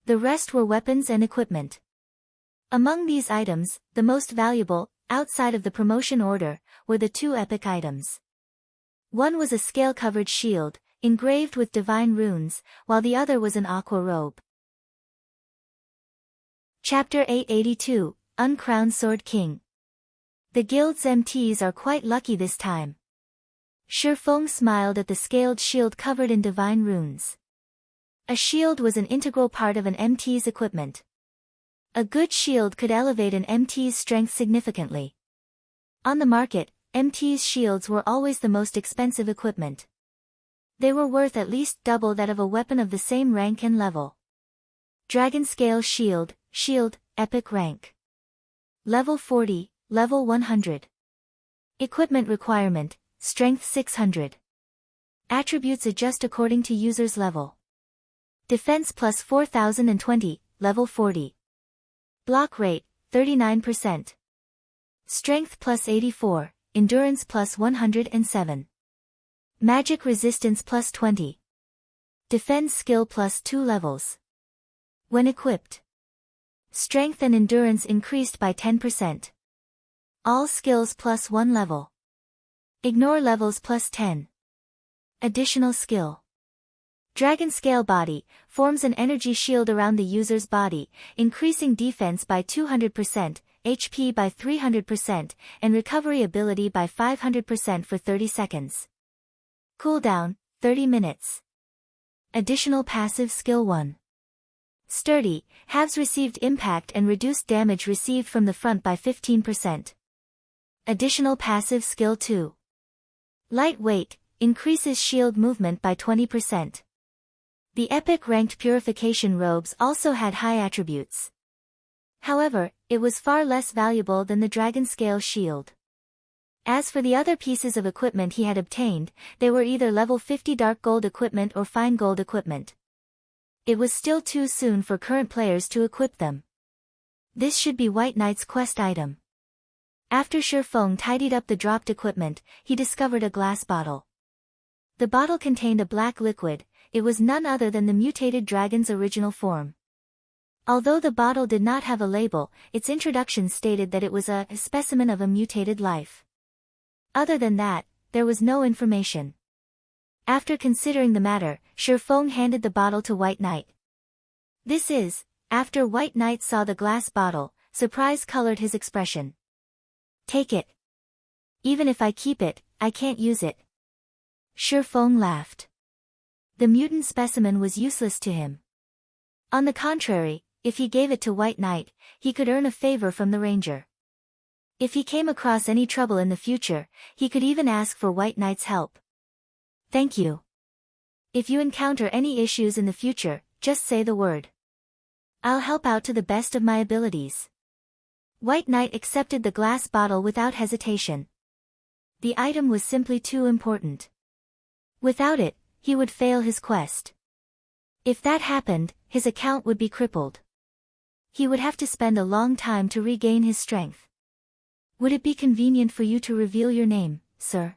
The rest were weapons and equipment. Among these items, the most valuable, outside of the promotion order, were the 2 epic items. One was a scale-covered shield, engraved with divine runes, while the other was an aqua robe. Chapter 882, Uncrowned Sword King. The guild's MTs are quite lucky this time. Feng smiled at the scaled shield covered in divine runes. A shield was an integral part of an MT's equipment. A good shield could elevate an MT's strength significantly. On the market, MT's shields were always the most expensive equipment. They were worth at least double that of a weapon of the same rank and level. Dragon Scale Shield, Epic Rank. Level 40, Level 100. Equipment Requirement, Strength 600. Attributes adjust according to user's level. Defense plus 4020, Level 40. Block Rate, 39%. Strength plus 84, Endurance plus 107. Magic Resistance plus 20. Defense Skill plus 2 levels. When equipped, Strength and Endurance increased by 10%. All skills plus 1 level. Ignore levels plus 10. Additional skill. Dragon Scale Body, forms an energy shield around the user's body, increasing defense by 200%, HP by 300%, and recovery ability by 500% for 30 seconds. Cooldown, 30 minutes. Additional passive skill 1. Sturdy, halves received impact and reduced damage received from the front by 15%. Additional passive skill 2. Lightweight, increases shield movement by 20%. The epic ranked purification robes also had high attributes. However, it was far less valuable than the dragon scale shield. As for the other pieces of equipment he had obtained, they were either level 50 dark gold equipment or fine gold equipment. It was still too soon for current players to equip them. This should be White Knight's quest item. After Feng tidied up the dropped equipment, he discovered a glass bottle. The bottle contained a black liquid. It was none other than the mutated dragon's original form. Although the bottle did not have a label, its introduction stated that it was a specimen of a mutated life. Other than that, there was no information. After considering the matter, Feng handed the bottle to White Knight. This is, after White Knight saw the glass bottle, surprise colored his expression. Take it. Even if I keep it, I can't use it. Feng laughed. The mutant specimen was useless to him. On the contrary, if he gave it to White Knight, he could earn a favor from the ranger. If he came across any trouble in the future, he could even ask for White Knight's help. Thank you. If you encounter any issues in the future, just say the word. I'll help out to the best of my abilities. White Knight accepted the glass bottle without hesitation. The item was simply too important. Without it, he would fail his quest. If that happened, his account would be crippled. He would have to spend a long time to regain his strength. Would it be convenient for you to reveal your name, sir?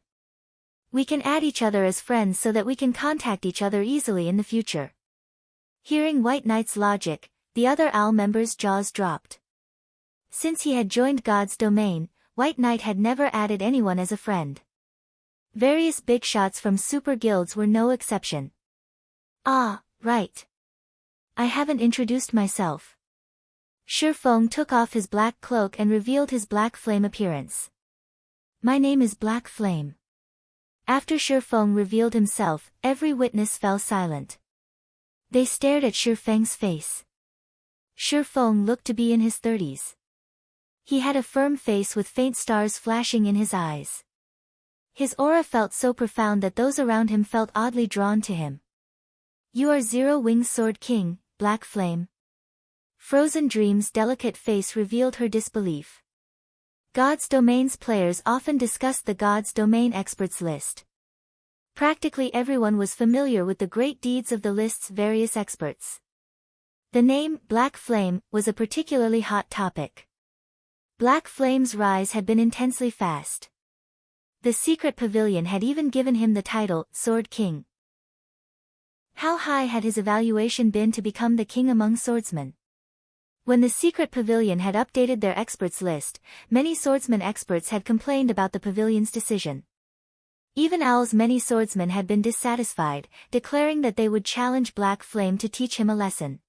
We can add each other as friends so that we can contact each other easily in the future. Hearing White Knight's logic, the other owl members' jaws dropped. Since he had joined God's domain, White Knight had never added anyone as a friend. Various big shots from super guilds were no exception. Ah, right. I haven't introduced myself. Feng took off his black cloak and revealed his black flame appearance. My name is Black Flame. After Feng revealed himself, every witness fell silent. They stared at Feng's face. Feng looked to be in his 30s. He had a firm face with faint stars flashing in his eyes. His aura felt so profound that those around him felt oddly drawn to him. You are Zero-Winged Sword King, Black Flame. Frozen Dream's delicate face revealed her disbelief. God's Domain's players often discussed the God's Domain experts list. Practically everyone was familiar with the great deeds of the list's various experts. The name, Black Flame, was a particularly hot topic. Black Flame's rise had been intensely fast. The secret pavilion had even given him the title, Sword King. How high had his evaluation been to become the king among swordsmen? When the secret pavilion had updated their experts list, many swordsman experts had complained about the pavilion's decision. Even Owl's many swordsmen had been dissatisfied, declaring that they would challenge Black Flame to teach him a lesson.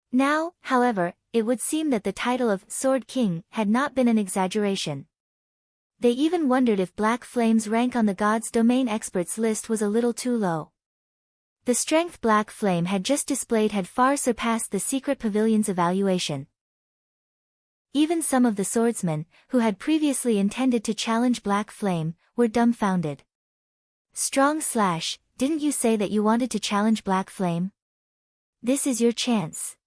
Now, however, it would seem that the title of Sword King had not been an exaggeration. They even wondered if Black Flame's rank on the God's Domain experts list was a little too low. The strength Black Flame had just displayed had far surpassed the secret pavilion's evaluation. Even some of the swordsmen, who had previously intended to challenge Black Flame, were dumbfounded. Strong Slash, didn't you say that you wanted to challenge Black Flame? This is your chance.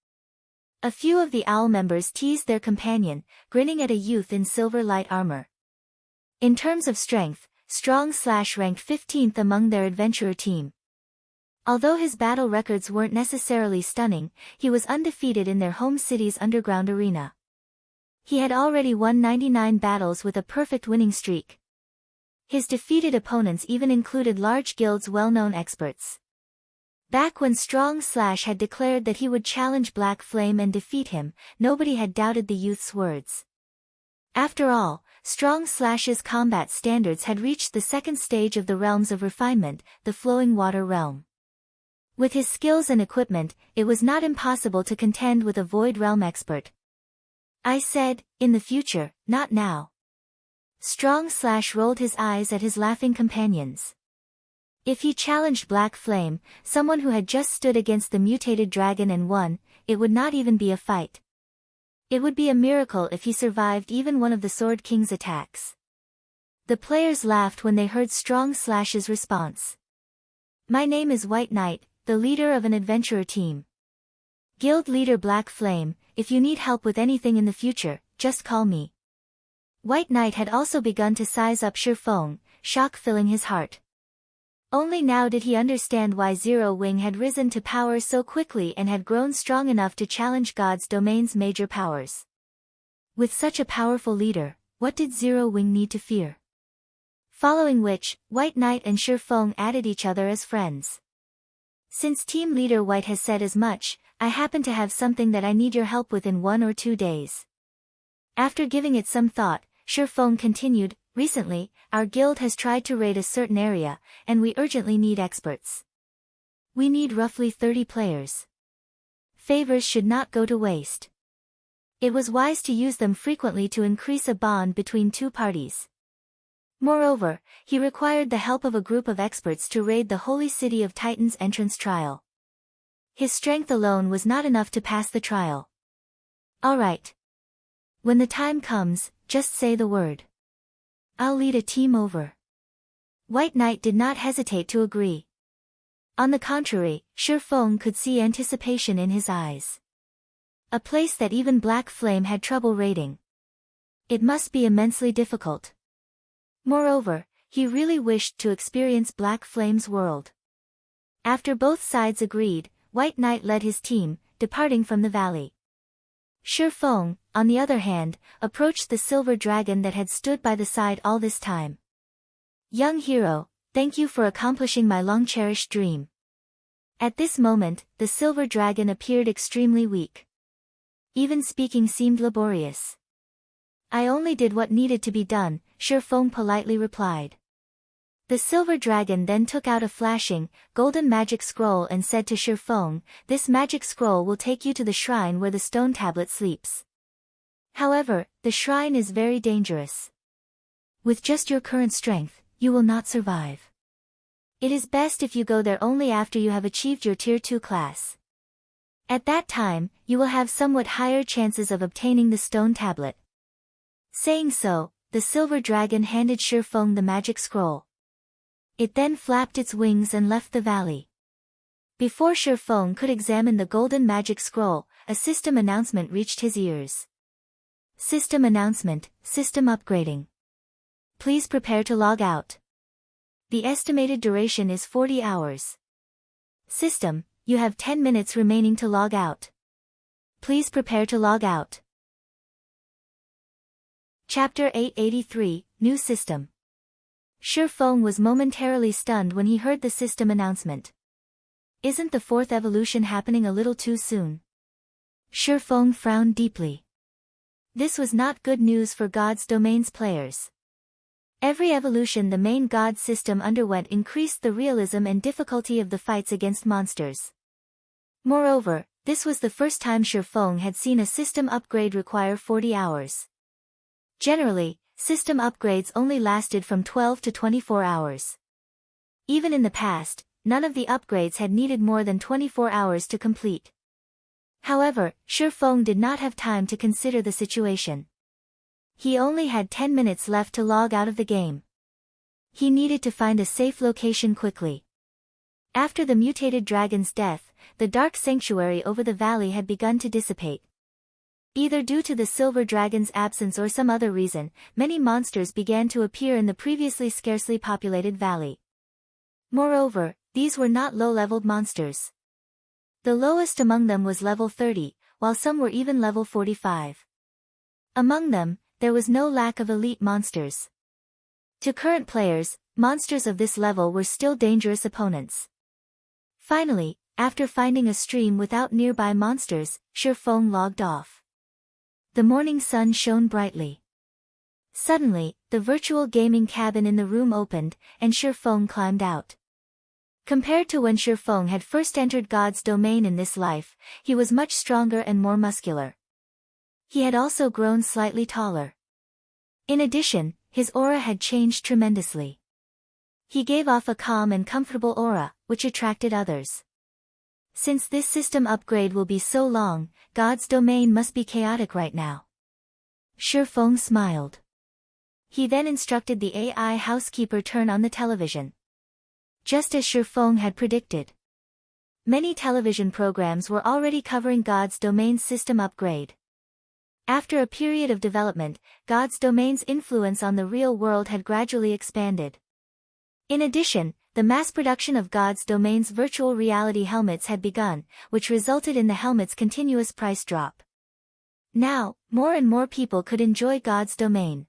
A few of the Owl members teased their companion, grinning at a youth in silver light armor. In terms of strength, Strong Slash ranked 15th among their adventurer team. Although his battle records weren't necessarily stunning, he was undefeated in their home city's underground arena. He had already won 99 battles with a perfect winning streak. His defeated opponents even included large guilds' well-known experts. Back when Strong Slash had declared that he would challenge Black Flame and defeat him, nobody had doubted the youth's words. After all, Strong Slash's combat standards had reached the second stage of the realms of refinement, the Flowing Water Realm. With his skills and equipment, it was not impossible to contend with a Void Realm expert. I said, in the future, not now. Strong Slash rolled his eyes at his laughing companions. If he challenged Black Flame, someone who had just stood against the mutated dragon and won, it would not even be a fight. It would be a miracle if he survived even one of the Sword King's attacks. The players laughed when they heard Strong Slash's response. My name is White Knight, the leader of an adventurer team. Guild leader Black Flame, if you need help with anything in the future, just call me. White Knight had also begun to size up Feng, shock filling his heart. Only now did he understand why Zero Wing had risen to power so quickly and had grown strong enough to challenge God's Domain's major powers. With such a powerful leader, what did Zero Wing need to fear? Following which, White Knight and Feng added each other as friends. Since team leader White has said as much, I happen to have something that I need your help with in 1 or 2 days. After giving it some thought, Feng continued, recently, our guild has tried to raid a certain area, and we urgently need experts. We need roughly 30 players. Favors should not go to waste. It was wise to use them frequently to increase a bond between two parties. Moreover, he required the help of a group of experts to raid the holy city of Titan's entrance trial. His strength alone was not enough to pass the trial. All right. When the time comes, just say the word. I'll lead a team over. White Knight did not hesitate to agree. On the contrary, Feng could see anticipation in his eyes. A place that even Black Flame had trouble raiding. It must be immensely difficult. Moreover, he really wished to experience Black Flame's world. After both sides agreed, White Knight led his team, departing from the valley. Feng, on the other hand, approached the silver dragon that had stood by the side all this time. Young hero, thank you for accomplishing my long-cherished dream. At this moment, the silver dragon appeared extremely weak. Even speaking seemed laborious. I only did what needed to be done, Feng politely replied. The silver dragon then took out a flashing, golden magic scroll and said to Feng, this magic scroll will take you to the shrine where the stone tablet sleeps. However, the shrine is very dangerous. With just your current strength, you will not survive. It is best if you go there only after you have achieved your Tier 2 class. At that time, you will have somewhat higher chances of obtaining the stone tablet. Saying so, the silver dragon handed Feng the magic scroll. It then flapped its wings and left the valley. Before Feng could examine the golden magic scroll, a system announcement reached his ears. System announcement, system upgrading. Please prepare to log out. The estimated duration is 40 hours. System, you have 10 minutes remaining to log out. Please prepare to log out. Chapter 883, New System. Feng was momentarily stunned when he heard the system announcement. Isn't the fourth evolution happening a little too soon? Feng frowned deeply. This was not good news for God's Domain's players. Every evolution the main god system underwent increased the realism and difficulty of the fights against monsters. Moreover, this was the first time Feng had seen a system upgrade require 40 hours. Generally, system upgrades only lasted from 12 to 24 hours. Even in the past, none of the upgrades had needed more than 24 hours to complete. However, Feng did not have time to consider the situation. He only had 10 minutes left to log out of the game. He needed to find a safe location quickly. After the mutated dragon's death, the dark sanctuary over the valley had begun to dissipate. Either due to the silver dragon's absence or some other reason, many monsters began to appear in the previously scarcely populated valley. Moreover, these were not low-leveled monsters. The lowest among them was level 30, while some were even level 45. Among them, there was no lack of elite monsters. To current players, monsters of this level were still dangerous opponents. Finally, after finding a stream without nearby monsters, Feng logged off. The morning sun shone brightly. Suddenly, the virtual gaming cabin in the room opened, and Feng climbed out. Compared to when Feng had first entered God's domain in this life, he was much stronger and more muscular. He had also grown slightly taller. In addition, his aura had changed tremendously. He gave off a calm and comfortable aura, which attracted others. Since this system upgrade will be so long, God's domain must be chaotic right now. Feng smiled. He then instructed the AI housekeeper turn on the television. Just as Feng had predicted. Many television programs were already covering God's domain's system upgrade. After a period of development, God's domain's influence on the real world had gradually expanded. In addition, the mass production of God's domain's virtual reality helmets had begun, which resulted in the helmet's continuous price drop. Now, more and more people could enjoy God's domain.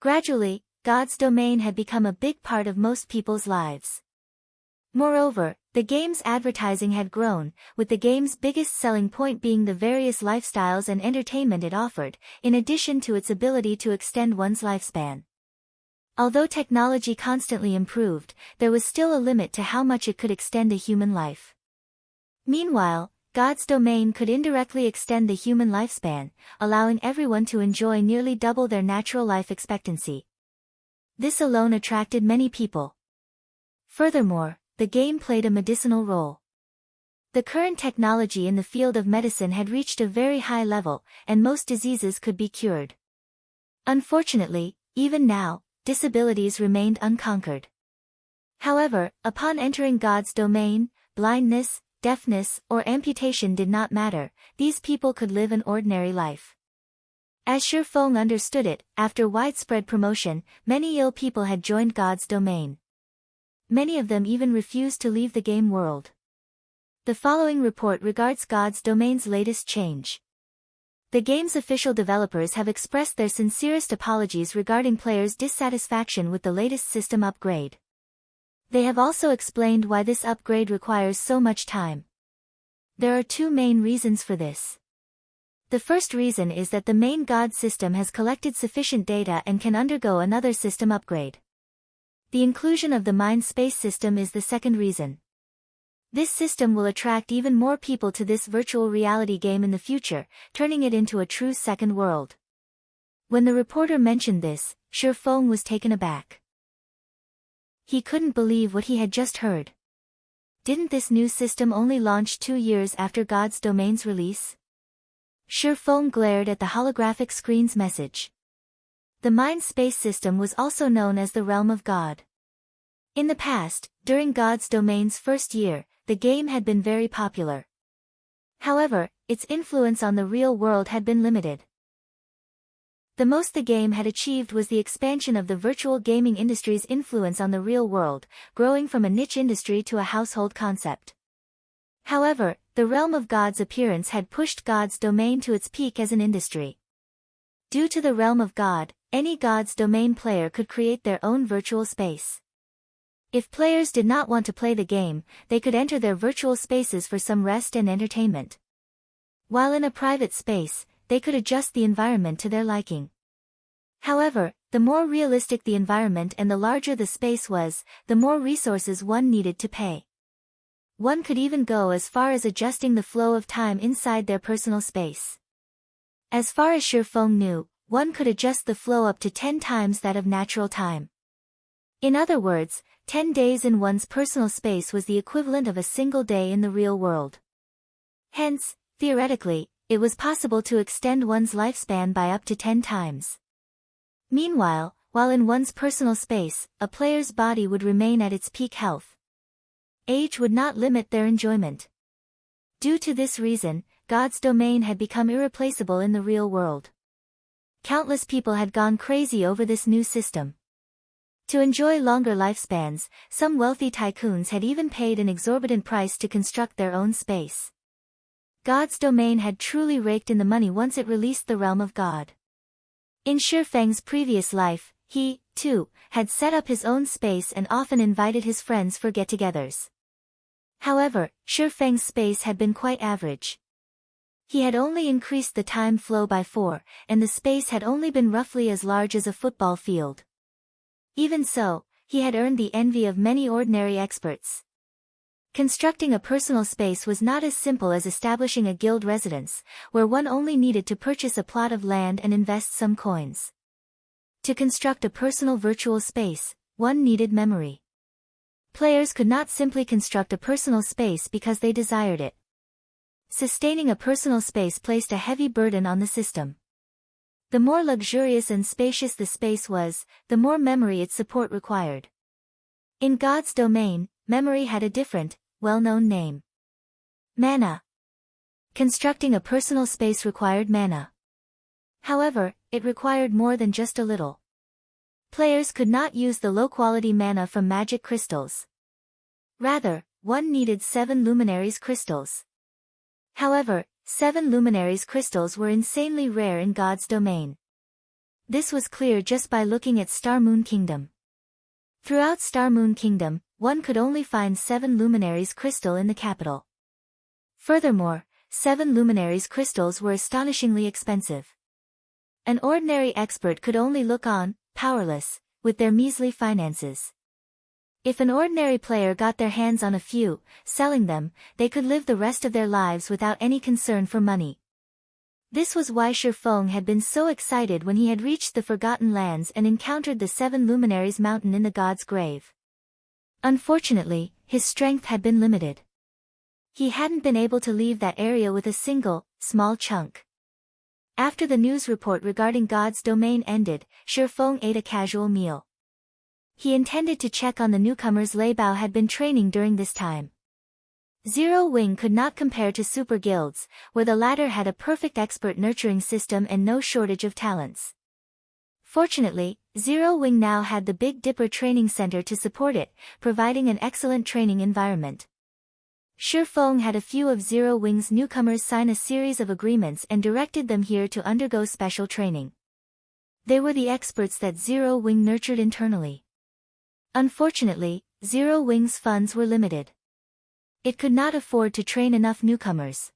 Gradually, God's domain had become a big part of most people's lives. Moreover, the game's advertising had grown, with the game's biggest selling point being the various lifestyles and entertainment it offered, in addition to its ability to extend one's lifespan. Although technology constantly improved, there was still a limit to how much it could extend a human life. Meanwhile, God's domain could indirectly extend the human lifespan, allowing everyone to enjoy nearly double their natural life expectancy. This alone attracted many people. Furthermore, the game played a medicinal role. The current technology in the field of medicine had reached a very high level, and most diseases could be cured. Unfortunately, even now, disabilities remained unconquered. However, upon entering God's domain, blindness, deafness, or amputation did not matter, these people could live an ordinary life. As Feng understood it, after widespread promotion, many ill people had joined God's domain. Many of them even refused to leave the game world. The following report regards God's domain's latest change. The game's official developers have expressed their sincerest apologies regarding players' dissatisfaction with the latest system upgrade. They have also explained why this upgrade requires so much time. There are two main reasons for this. The first reason is that the main God system has collected sufficient data and can undergo another system upgrade. The inclusion of the mind space system is the second reason. This system will attract even more people to this virtual reality game in the future, turning it into a true second world. When the reporter mentioned this, Feng was taken aback. He couldn't believe what he had just heard. Didn't this new system only launch 2 years after God's domain's release? Feng glared at the holographic screen's message. The mind space system was also known as the Realm of God. In the past, during God's domain's first year, the game had been very popular. However, its influence on the real world had been limited. The most the game had achieved was the expansion of the virtual gaming industry's influence on the real world, growing from a niche industry to a household concept. However, the Realm of God's appearance had pushed God's domain to its peak as an industry. Due to the Realm of God, any God's domain player could create their own virtual space. If players did not want to play the game, they could enter their virtual spaces for some rest and entertainment. While in a private space, they could adjust the environment to their liking. However, the more realistic the environment and the larger the space was, the more resources one needed to pay. One could even go as far as adjusting the flow of time inside their personal space. As far as Feng knew, one could adjust the flow up to 10 times that of natural time. In other words, 10 days in one's personal space was the equivalent of a single day in the real world. Hence, theoretically, it was possible to extend one's lifespan by up to 10 times. Meanwhile, while in one's personal space, a player's body would remain at its peak health. Age would not limit their enjoyment. Due to this reason, God's domain had become irreplaceable in the real world. Countless people had gone crazy over this new system. To enjoy longer lifespans, some wealthy tycoons had even paid an exorbitant price to construct their own space. God's domain had truly raked in the money once it released the realm of God. In Feng's previous life, he, too, had set up his own space and often invited his friends for get-togethers. However, Feng's space had been quite average. He had only increased the time flow by 4, and the space had only been roughly as large as a football field. Even so, he had earned the envy of many ordinary experts. Constructing a personal space was not as simple as establishing a guild residence, where one only needed to purchase a plot of land and invest some coins. To construct a personal virtual space, one needed memory. Players could not simply construct a personal space because they desired it. Sustaining a personal space placed a heavy burden on the system. The more luxurious and spacious the space was, the more memory its support required. In God's domain, memory had a different, well-known name. Mana. Constructing a personal space required mana. However, it required more than just a little. Players could not use the low-quality mana from magic crystals. Rather, one needed 7 luminaries crystals. However, 7 luminaries crystals were insanely rare in God's domain. This was clear just by looking at Star Moon Kingdom. Throughout Star Moon Kingdom, one could only find 7 luminaries crystal in the capital. Furthermore, 7 luminaries crystals were astonishingly expensive. An ordinary expert could only look on, powerless, with their measly finances. If an ordinary player got their hands on a few, selling them, they could live the rest of their lives without any concern for money. This was why Feng had been so excited when he had reached the Forgotten Lands and encountered the 7 Luminaries Mountain in the God's Grave. Unfortunately, his strength had been limited. He hadn't been able to leave that area with a single, small chunk. After the news report regarding God's domain ended, Feng ate a casual meal. He intended to check on the newcomers Lei Bao had been training during this time. Zero Wing could not compare to super guilds, where the latter had a perfect expert nurturing system and no shortage of talents. Fortunately, Zero Wing now had the Big Dipper Training Center to support it, providing an excellent training environment. Feng had a few of Zero Wing's newcomers sign a series of agreements and directed them here to undergo special training. They were the experts that Zero Wing nurtured internally. Unfortunately, Zero Wing's funds were limited. It could not afford to train enough newcomers.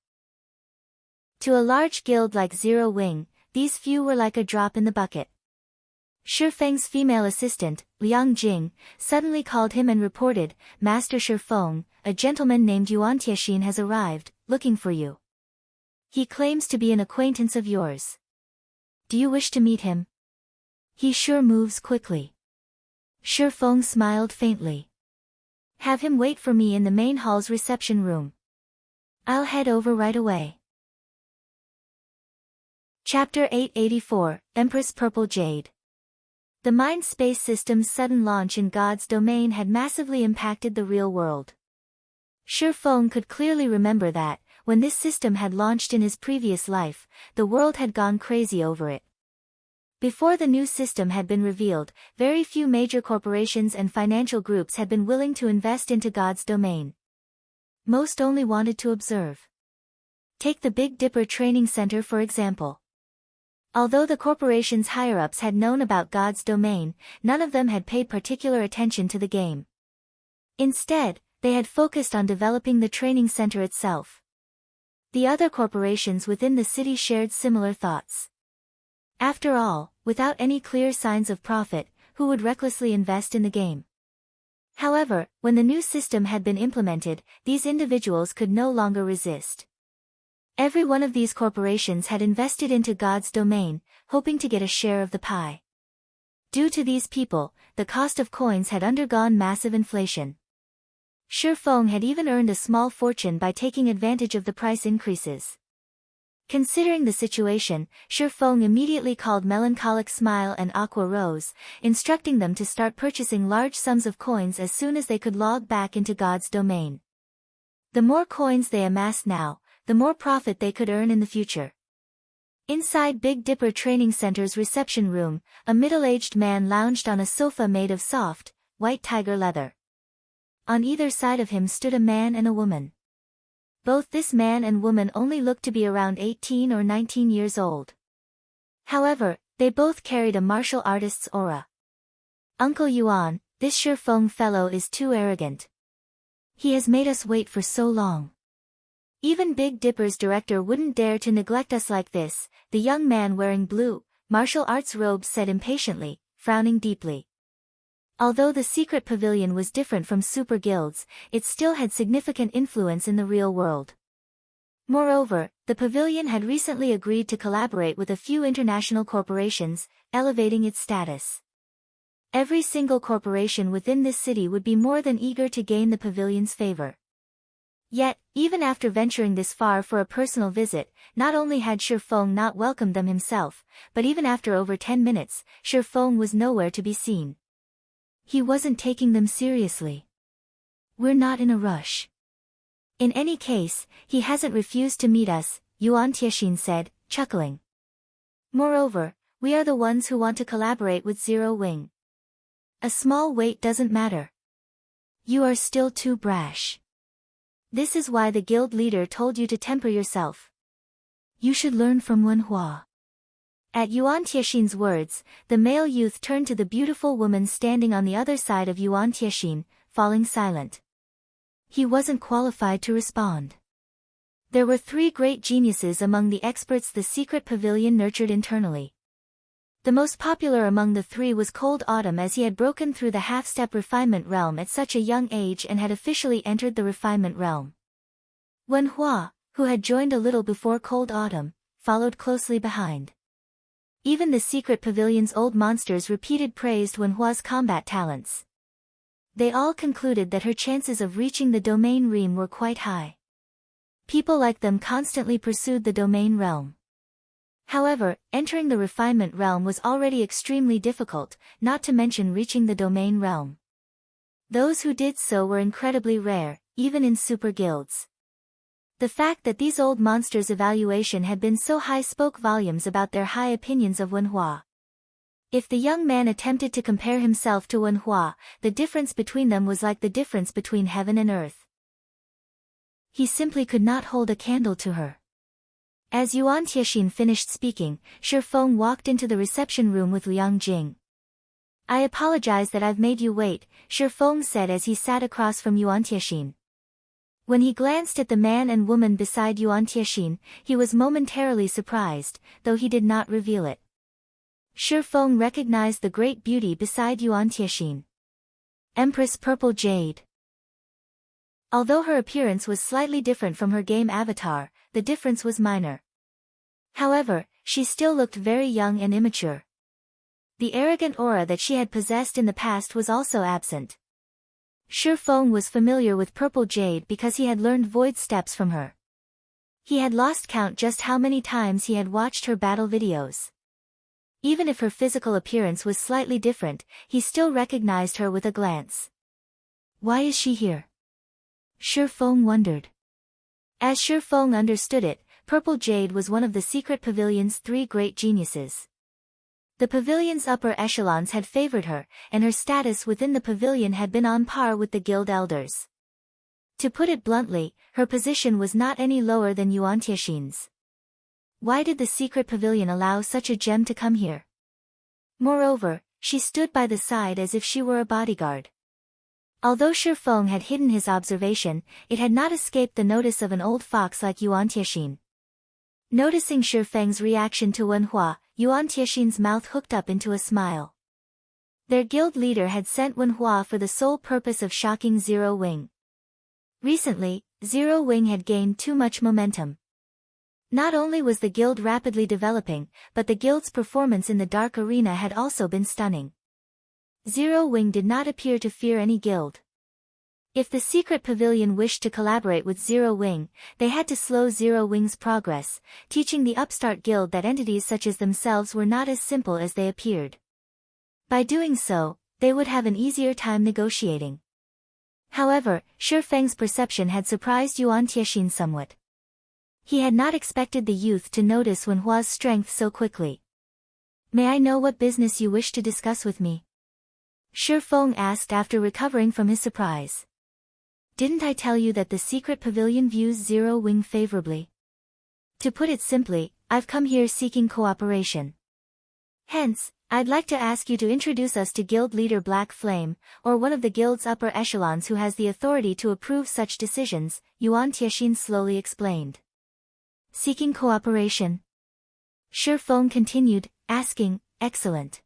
To a large guild like Zero Wing, these few were like a drop in the bucket. Feng's female assistant, Liang Jing, suddenly called him and reported, "Master Feng, a gentleman named Yuan Tiexin has arrived, looking for you. He claims to be an acquaintance of yours. Do you wish to meet him? He sure moves quickly." Feng smiled faintly. "Have him wait for me in the main hall's reception room. I'll head over right away." Chapter 884, Empress Purple Jade. The mind-space system's sudden launch in God's domain had massively impacted the real world. Feng could clearly remember that, when this system had launched in his previous life, the world had gone crazy over it. Before the new system had been revealed, very few major corporations and financial groups had been willing to invest into God's domain. Most only wanted to observe. Take the Big Dipper Training Center for example. Although the corporation's higher-ups had known about God's domain, none of them had paid particular attention to the game. Instead, they had focused on developing the training center itself. The other corporations within the city shared similar thoughts. After all, without any clear signs of profit, who would recklessly invest in the game? However, when the new system had been implemented, these individuals could no longer resist. Every one of these corporations had invested into God's domain, hoping to get a share of the pie. Due to these people, the cost of coins had undergone massive inflation. Feng had even earned a small fortune by taking advantage of the price increases. Considering the situation, Feng immediately called Melancholic Smile and Aqua Rose, instructing them to start purchasing large sums of coins as soon as they could log back into God's domain. The more coins they amassed now, the more profit they could earn in the future. Inside Big Dipper Training Center's reception room, a middle-aged man lounged on a sofa made of soft, white tiger leather. On either side of him stood a man and a woman. Both this man and woman only looked to be around 18 or 19 years old. However, they both carried a martial artist's aura. Uncle Yuan, this Feng fellow is too arrogant. He has made us wait for so long. Even Big Dipper's director wouldn't dare to neglect us like this, the young man wearing blue, martial arts robes said impatiently, frowning deeply. Although the secret pavilion was different from super guilds, it still had significant influence in the real world. Moreover, the pavilion had recently agreed to collaborate with a few international corporations, elevating its status. Every single corporation within this city would be more than eager to gain the pavilion's favor. Yet, even after venturing this far for a personal visit, not only had Feng not welcomed them himself, but even after over 10 minutes, Feng was nowhere to be seen. He wasn't taking them seriously. We're not in a rush. In any case, he hasn't refused to meet us, Yuan Tiexin said, chuckling. Moreover, we are the ones who want to collaborate with Zero Wing. A small wait doesn't matter. You are still too brash. This is why the guild leader told you to temper yourself. You should learn from Wenhua. At Yuan Tiexin's words, the male youth turned to the beautiful woman standing on the other side of Yuan Tiexin, falling silent. He wasn't qualified to respond. There were 3 great geniuses among the experts the secret pavilion nurtured internally. The most popular among the 3 was Cold Autumn, as he had broken through the half-step refinement realm at such a young age and had officially entered the refinement realm. Wenhua, who had joined a little before Cold Autumn, followed closely behind. Even the secret pavilion's old monsters repeated praised Wenhua's combat talents. They all concluded that her chances of reaching the domain realm were quite high. People like them constantly pursued the domain realm. However, entering the refinement realm was already extremely difficult, not to mention reaching the domain realm. Those who did so were incredibly rare, even in super guilds. The fact that these old monsters' evaluation had been so high spoke volumes about their high opinions of Wenhua. If the young man attempted to compare himself to Wenhua, the difference between them was like the difference between heaven and earth. He simply could not hold a candle to her. As Yuan Tiexin finished speaking, Feng walked into the reception room with Liang Jing. I apologize that I've made you wait, Feng said as he sat across from Yuan Tiexin. When he glanced at the man and woman beside Yuan Tiexin, he was momentarily surprised, though he did not reveal it. Feng recognized the great beauty beside Yuan Tiexin. Empress Purple Jade. Although her appearance was slightly different from her game avatar, the difference was minor. However, she still looked very young and immature. The arrogant aura that she had possessed in the past was also absent. Feng was familiar with Purple Jade because he had learned void steps from her. He had lost count just how many times he had watched her battle videos. Even if her physical appearance was slightly different, he still recognized her with a glance. Why is she here? Feng wondered. As Feng understood it, Purple Jade was one of the secret pavilion's 3 great geniuses. The pavilion's upper echelons had favored her, and her status within the pavilion had been on par with the guild elders. To put it bluntly, her position was not any lower than Yuan Tiexin's. Why did the secret pavilion allow such a gem to come here? Moreover, she stood by the side as if she were a bodyguard. Although Feng had hidden his observation, it had not escaped the notice of an old fox like Yuan Tiexin. Noticing Feng's reaction to Wenhua, Yuan Tiexin's mouth hooked up into a smile. Their guild leader had sent Wen Hua for the sole purpose of shocking Zero Wing. Recently, Zero Wing had gained too much momentum. Not only was the guild rapidly developing, but the guild's performance in the dark arena had also been stunning. Zero Wing did not appear to fear any guild. If the secret pavilion wished to collaborate with Zero Wing, they had to slow Zero Wing's progress, teaching the upstart guild that entities such as themselves were not as simple as they appeared. By doing so, they would have an easier time negotiating. However, Shi Feng's perception had surprised Yuan Tiexin somewhat. He had not expected the youth to notice Wen Hua's strength so quickly. "May I know what business you wish to discuss with me?" Shi Feng asked after recovering from his surprise. "Didn't I tell you that the secret pavilion views Zero Wing favorably? To put it simply, I've come here seeking cooperation. Hence, I'd like to ask you to introduce us to guild leader Black Flame, or one of the guild's upper echelons who has the authority to approve such decisions," Yuan Tiexin slowly explained. "Seeking cooperation?" Shi Feng continued, asking, "Excellent.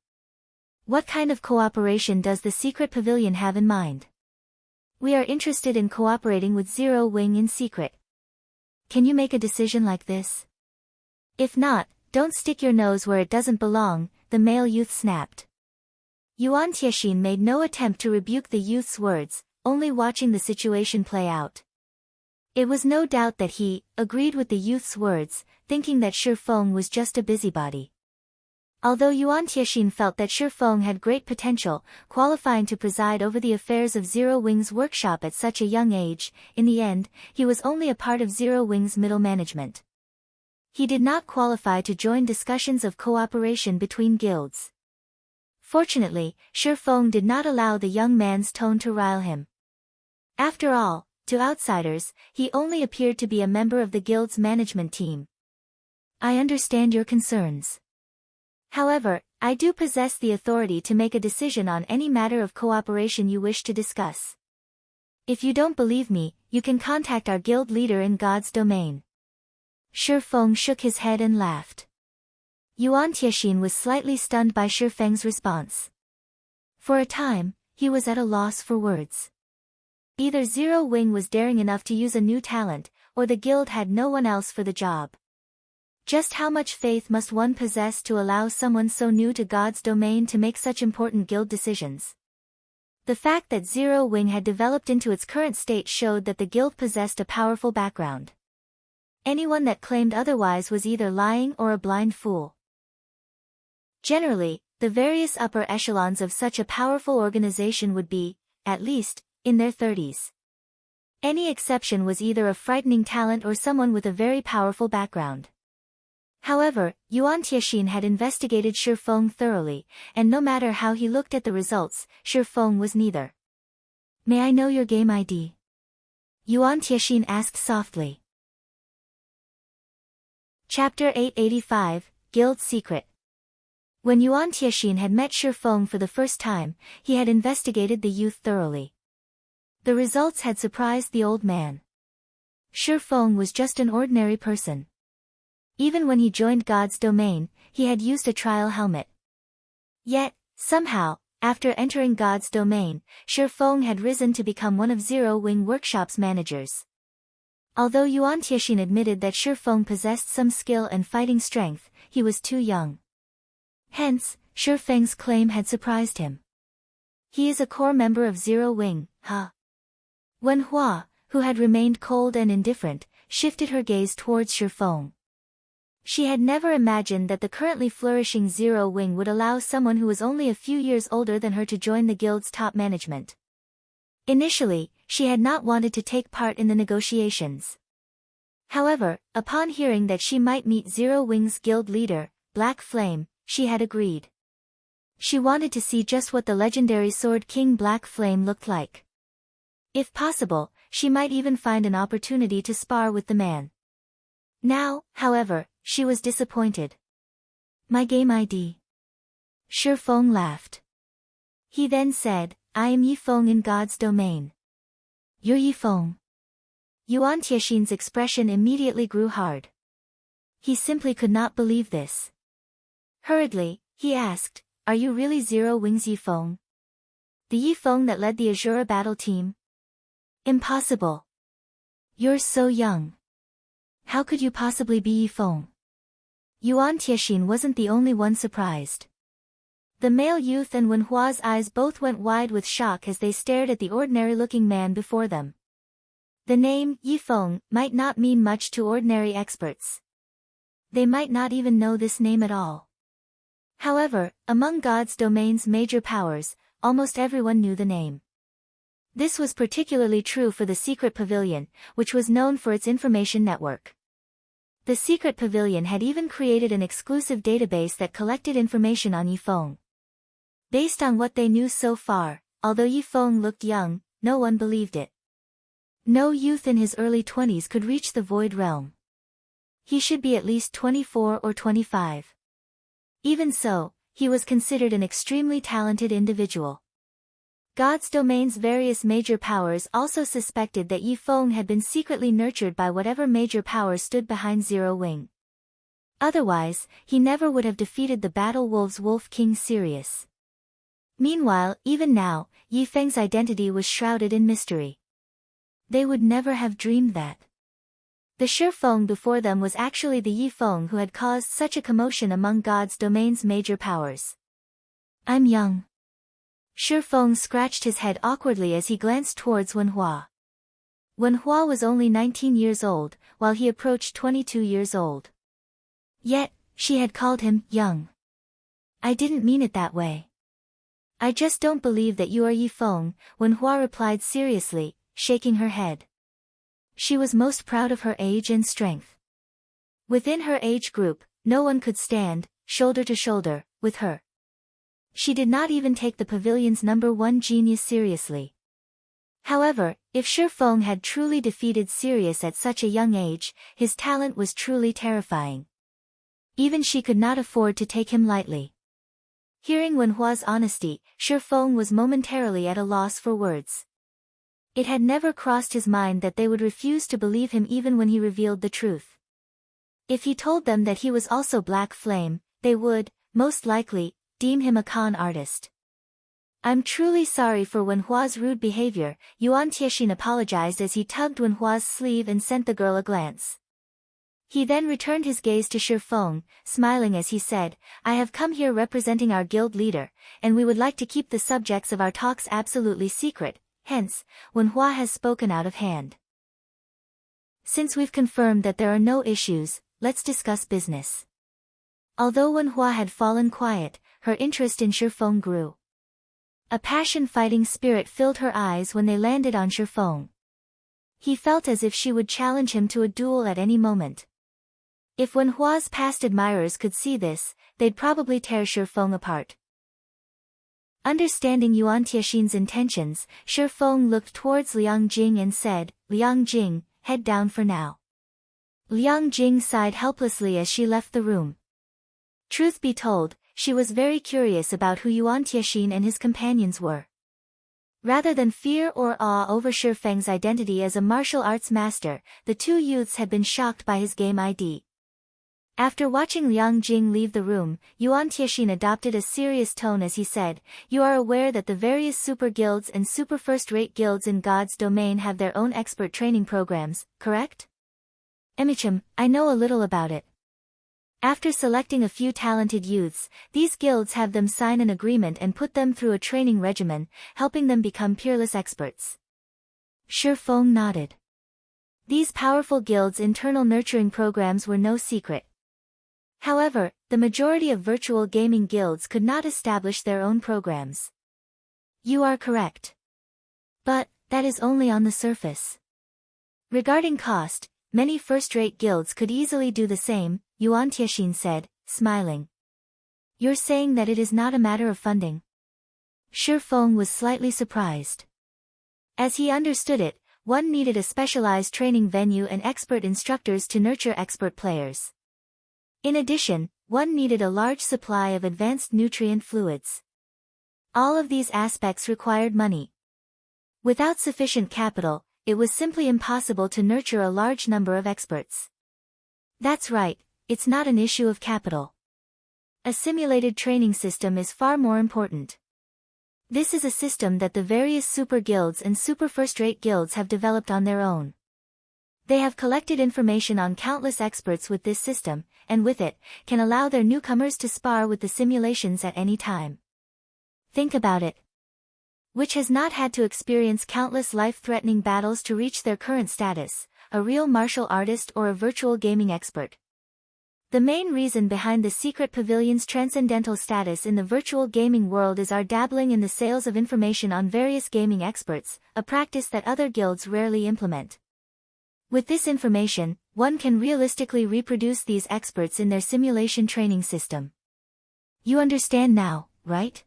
What kind of cooperation does the secret pavilion have in mind?" "We are interested in cooperating with Zero Wing in secret. Can you make a decision like this? If not, don't stick your nose where it doesn't belong," the male youth snapped. Yuan Tiexin made no attempt to rebuke the youth's words, only watching the situation play out. It was no doubt that he agreed with the youth's words, thinking that Shi Feng was just a busybody. Although Yuan Tiexin felt that Shi Feng had great potential, qualifying to preside over the affairs of Zero Wing's workshop at such a young age, in the end, he was only a part of Zero Wing's middle management. He did not qualify to join discussions of cooperation between guilds. Fortunately, Shi Feng did not allow the young man's tone to rile him. After all, to outsiders, he only appeared to be a member of the guild's management team. "I understand your concerns. However, I do possess the authority to make a decision on any matter of cooperation you wish to discuss. If you don't believe me, you can contact our guild leader in God's domain." Shi Feng shook his head and laughed. Yuan Tiexin was slightly stunned by Shi Feng's response. For a time, he was at a loss for words. Either Zero Wing was daring enough to use a new talent, or the guild had no one else for the job. Just how much faith must one possess to allow someone so new to God's domain to make such important guild decisions? The fact that Zero Wing had developed into its current state showed that the guild possessed a powerful background. Anyone that claimed otherwise was either lying or a blind fool. Generally, the various upper echelons of such a powerful organization would be, at least, in their 30s. Any exception was either a frightening talent or someone with a very powerful background. However, Yuan Tiexin had investigated Shi Feng thoroughly, and no matter how he looked at the results, Shi Feng was neither. "May I know your game ID?" Yuan Tiexin asked softly. Chapter 885, Guild Secret. When Yuan Tiexin had met Shi Feng for the first time, he had investigated the youth thoroughly. The results had surprised the old man. Shi Feng was just an ordinary person. Even when he joined God's domain, he had used a trial helmet. Yet, somehow, after entering God's domain, Shi Feng had risen to become one of Zero Wing Workshop's managers. Although Yuan Tiexin admitted that Shi Feng possessed some skill and fighting strength, he was too young. Hence, Shi Feng's claim had surprised him. "He is a core member of Zero Wing, huh?" Wen Hua, who had remained cold and indifferent, shifted her gaze towards Shi Feng. She had never imagined that the currently flourishing Zero Wing would allow someone who was only a few years older than her to join the guild's top management. Initially, she had not wanted to take part in the negotiations. However, upon hearing that she might meet Zero Wing's guild leader, Black Flame, she had agreed. She wanted to see just what the legendary Sword King Black Flame looked like. If possible, she might even find an opportunity to spar with the man. Now, however, she was disappointed. "My game ID." Shi Feng laughed. He then said, "I am Yi Feng in God's domain." "You're Yi Feng?" Yuan Tiexin's expression immediately grew hard. He simply could not believe this. Hurriedly, he asked, "Are you really Zero Wings Yi Feng? The Yi Feng that led the Azura battle team?" "Impossible. You're so young. How could you possibly be Yi Feng?" Yuan Tiexin wasn't the only one surprised. The male youth and Wenhua's eyes both went wide with shock as they stared at the ordinary-looking man before them. The name, Yi Feng, might not mean much to ordinary experts. They might not even know this name at all. However, among God's domain's major powers, almost everyone knew the name. This was particularly true for the Secret Pavilion, which was known for its information network. The Secret Pavilion had even created an exclusive database that collected information on Yi Feng. Based on what they knew so far, although Yi Feng looked young, no one believed it. No youth in his early 20s could reach the Void Realm. He should be at least 24 or 25. Even so, he was considered an extremely talented individual. God's domain's various major powers also suspected that Yi Feng had been secretly nurtured by whatever major power stood behind Zero Wing. Otherwise, he never would have defeated the Battle Wolves Wolf King Sirius. Meanwhile, even now, Yi Feng's identity was shrouded in mystery. They would never have dreamed that the Shi Feng before them was actually the Yi Feng who had caused such a commotion among God's domain's major powers. "I'm young." Shi Feng scratched his head awkwardly as he glanced towards Wenhua. Wenhua was only 19 years old, while he approached 22 years old. Yet, she had called him young. "I didn't mean it that way. I just don't believe that you are Yi Feng," Wenhua replied seriously, shaking her head. She was most proud of her age and strength. Within her age group, no one could stand, shoulder to shoulder, with her. She did not even take the pavilion's #1 genius seriously. However, if Shi Feng had truly defeated Sirius at such a young age, his talent was truly terrifying. Even she could not afford to take him lightly. Hearing Wenhua's honesty, Shi Feng was momentarily at a loss for words. It had never crossed his mind that they would refuse to believe him even when he revealed the truth. If he told them that he was also Black Flame, they would, most likely, deem him a con artist. "I'm truly sorry for Wenhua's rude behavior," Yuan Tiexin apologized as he tugged Wenhua's sleeve and sent the girl a glance. He then returned his gaze to Shi Feng, smiling as he said, "I have come here representing our guild leader, and we would like to keep the subjects of our talks absolutely secret. Hence, Wenhua has spoken out of hand. Since we've confirmed that there are no issues, let's discuss business." Although Wenhua had fallen quiet, her interest in Shi Feng grew. A passion-fighting spirit filled her eyes when they landed on Shi Feng. He felt as if she would challenge him to a duel at any moment. If Wenhua's past admirers could see this, they'd probably tear Shi Feng apart. Understanding Yuan Tiexin's intentions, Shi Feng looked towards Liang Jing and said, "Liang Jing, head down for now." Liang Jing sighed helplessly as she left the room. Truth be told, she was very curious about who Yuan Tiexin and his companions were. Rather than fear or awe over Shi Feng's identity as a martial arts master, the two youths had been shocked by his game ID. After watching Liang Jing leave the room, Yuan Tiexin adopted a serious tone as he said, "You are aware that the various super guilds and super first-rate guilds in God's domain have their own expert training programs, correct?" "Emicham, I know a little about it. After selecting a few talented youths, these guilds have them sign an agreement and put them through a training regimen, helping them become peerless experts." Shi Feng nodded. These powerful guilds' internal nurturing programs were no secret. However, the majority of virtual gaming guilds could not establish their own programs. "You are correct. But, that is only on the surface. Regarding cost, many first-rate guilds could easily do the same," Yuan Tiexin said, smiling. "You're saying that it is not a matter of funding?" Shi Feng was slightly surprised. As he understood it, one needed a specialized training venue and expert instructors to nurture expert players. In addition, one needed a large supply of advanced nutrient fluids. All of these aspects required money. Without sufficient capital, it was simply impossible to nurture a large number of experts. "That's right, it's not an issue of capital. A simulated training system is far more important. This is a system that the various super guilds and super first-rate guilds have developed on their own. They have collected information on countless experts with this system, and with it, can allow their newcomers to spar with the simulations at any time. Think about it. Which has not had to experience countless life-threatening battles to reach their current status, a real martial artist or a virtual gaming expert. The main reason behind the Secret Pavilion's transcendental status in the virtual gaming world is our dabbling in the sales of information on various gaming experts, a practice that other guilds rarely implement. With this information, one can realistically reproduce these experts in their simulation training system. You understand now, right?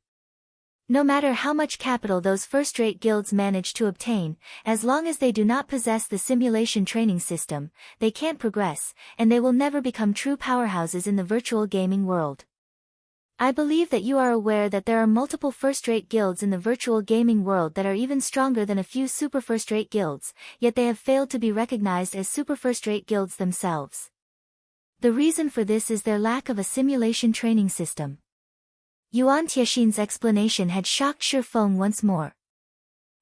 No matter how much capital those first-rate guilds manage to obtain, as long as they do not possess the simulation training system, they can't progress, and they will never become true powerhouses in the virtual gaming world. I believe that you are aware that there are multiple first-rate guilds in the virtual gaming world that are even stronger than a few super first-rate guilds, yet they have failed to be recognized as super first-rate guilds themselves. The reason for this is their lack of a simulation training system. Yuan Tiexin's explanation had shocked Shi Feng once more.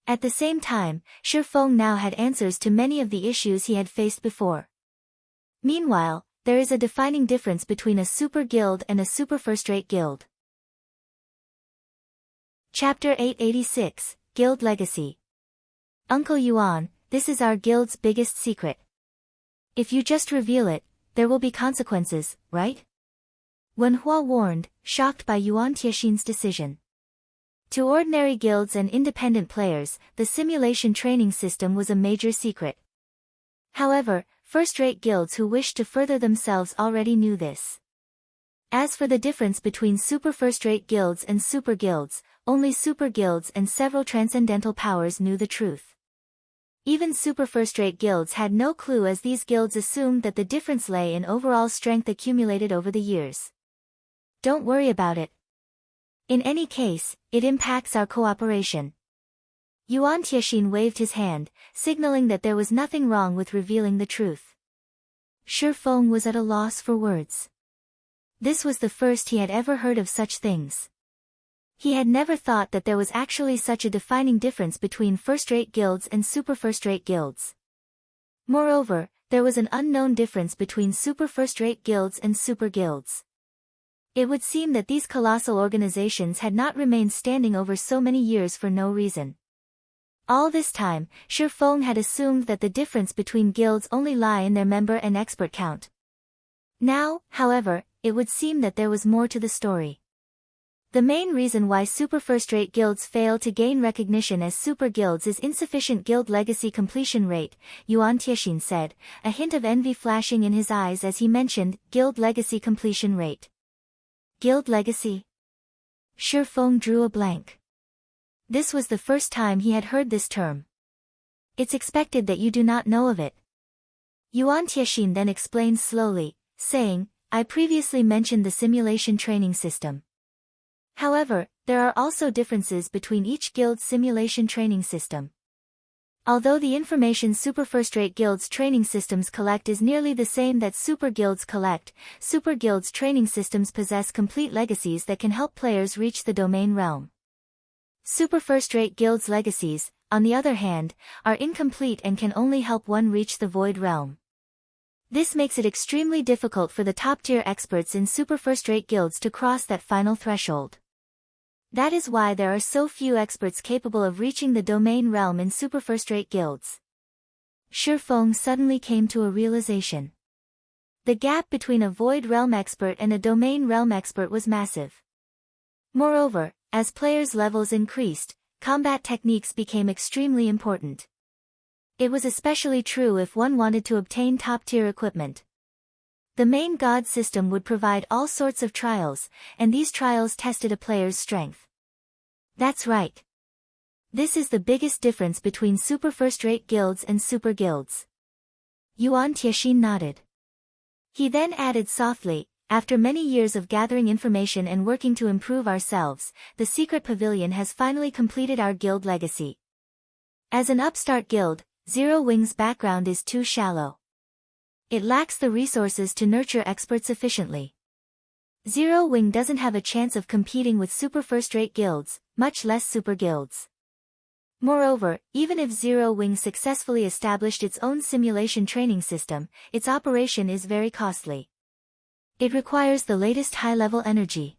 At the same time, Shi Feng now had answers to many of the issues he had faced before. Meanwhile, there is a defining difference between a super guild and a super first-rate guild. Chapter 886, Guild Legacy. Uncle Yuan, this is our guild's biggest secret. If you just reveal it, there will be consequences, right? Wen Hua warned, shocked by Yuan Tiexin's decision. To ordinary guilds and independent players, the simulation training system was a major secret. However, first-rate guilds who wished to further themselves already knew this. As for the difference between super first-rate guilds and super guilds, only super guilds and several transcendental powers knew the truth. Even super first-rate guilds had no clue, as these guilds assumed that the difference lay in overall strength accumulated over the years. Don't worry about it. In any case, it impacts our cooperation. Yuan Tiexin waved his hand, signaling that there was nothing wrong with revealing the truth. Shi Feng was at a loss for words. This was the first he had ever heard of such things. He had never thought that there was actually such a defining difference between first-rate guilds and super first-rate guilds. Moreover, there was an unknown difference between super first-rate guilds and super guilds. It would seem that these colossal organizations had not remained standing over so many years for no reason. All this time, Shi Feng had assumed that the difference between guilds only lie in their member and expert count. Now, however, it would seem that there was more to the story. The main reason why super first-rate guilds fail to gain recognition as super guilds is insufficient guild legacy completion rate, Yuan Tiexin said, a hint of envy flashing in his eyes as he mentioned guild legacy completion rate. Guild legacy? Shi Feng drew a blank. This was the first time he had heard this term. It's expected that you do not know of it. Yuan Tiexin then explained slowly, saying, I previously mentioned the simulation training system. However, there are also differences between each guild's simulation training system. Although the information super first-rate guilds' training systems collect is nearly the same that super guilds collect, super guilds' training systems possess complete legacies that can help players reach the domain realm. Super first-rate guilds' legacies, on the other hand, are incomplete and can only help one reach the void realm. This makes it extremely difficult for the top-tier experts in super first-rate guilds to cross that final threshold. That is why there are so few experts capable of reaching the domain realm in super first-rate guilds. Shi Feng suddenly came to a realization. The gap between a void realm expert and a domain realm expert was massive. Moreover, as players' levels increased, combat techniques became extremely important. It was especially true if one wanted to obtain top-tier equipment. The main god system would provide all sorts of trials, and these trials tested a player's strength. That's right. This is the biggest difference between super first-rate guilds and super guilds. Yuan Tiexin nodded. He then added softly, after many years of gathering information and working to improve ourselves, the Secret Pavilion has finally completed our guild legacy. As an upstart guild, Zero Wing's background is too shallow. It lacks the resources to nurture experts efficiently. Zero Wing doesn't have a chance of competing with super first-rate guilds, much less super guilds. Moreover, even if Zero Wing successfully established its own simulation training system, its operation is very costly. It requires the latest high-level energy.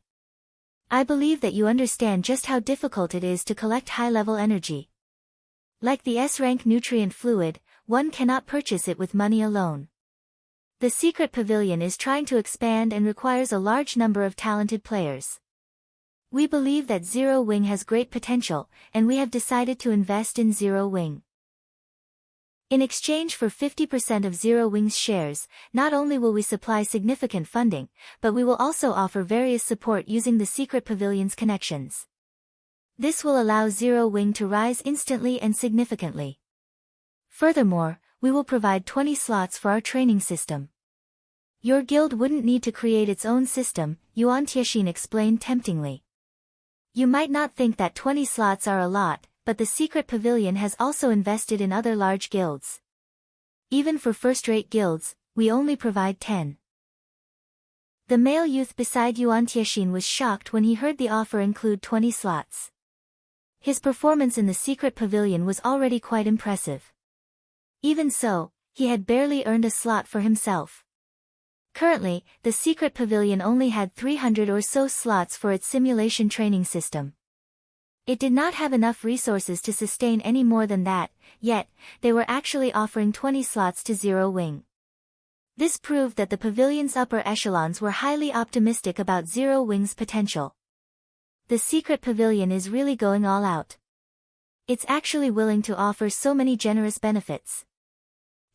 I believe that you understand just how difficult it is to collect high-level energy. Like the S-rank nutrient fluid, one cannot purchase it with money alone. The secret pavilion is trying to expand and requires a large number of talented players. We believe that Zero Wing has great potential, and we have decided to invest in Zero Wing. In exchange for 50% of Zero Wing's shares, not only will we supply significant funding, but we will also offer various support using the secret pavilion's connections. This will allow Zero Wing to rise instantly and significantly. Furthermore, we will provide 20 slots for our training system. Your guild wouldn't need to create its own system, Yuan Tiexin explained temptingly. You might not think that 20 slots are a lot, but the secret pavilion has also invested in other large guilds. Even for first-rate guilds, we only provide 10. The male youth beside Yuan Tiexin was shocked when he heard the offer include 20 slots. His performance in the secret pavilion was already quite impressive. Even so, he had barely earned a slot for himself. Currently, the secret pavilion only had 300 or so slots for its simulation training system. It did not have enough resources to sustain any more than that, yet, they were actually offering 20 slots to Zero Wing. This proved that the pavilion's upper echelons were highly optimistic about Zero Wing's potential. The secret pavilion is really going all out. It's actually willing to offer so many generous benefits.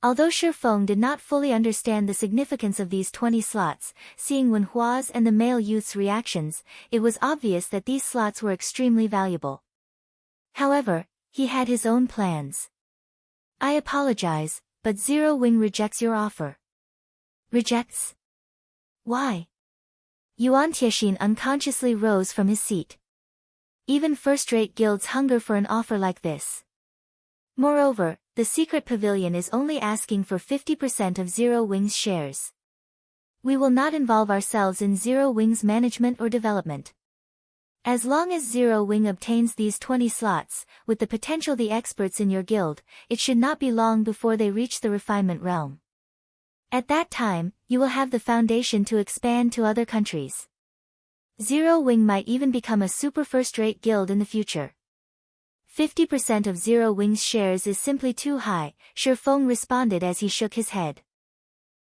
Although Feng did not fully understand the significance of these 20 slots, seeing Wen Hua's and the male youth's reactions, it was obvious that these slots were extremely valuable. However, he had his own plans. I apologize, but Zero Wing rejects your offer. Rejects? Why? Yuan Tiexin unconsciously rose from his seat. Even first-rate guilds hunger for an offer like this. Moreover, the secret pavilion is only asking for 50% of Zero Wing's shares. We will not involve ourselves in Zero Wing's management or development. As long as Zero Wing obtains these 20 slots, with the potential the experts in your guild, it should not be long before they reach the refinement realm. At that time, you will have the foundation to expand to other countries. Zero Wing might even become a super first-rate guild in the future. 50% of Zero Wing's shares is simply too high, Feng responded as he shook his head.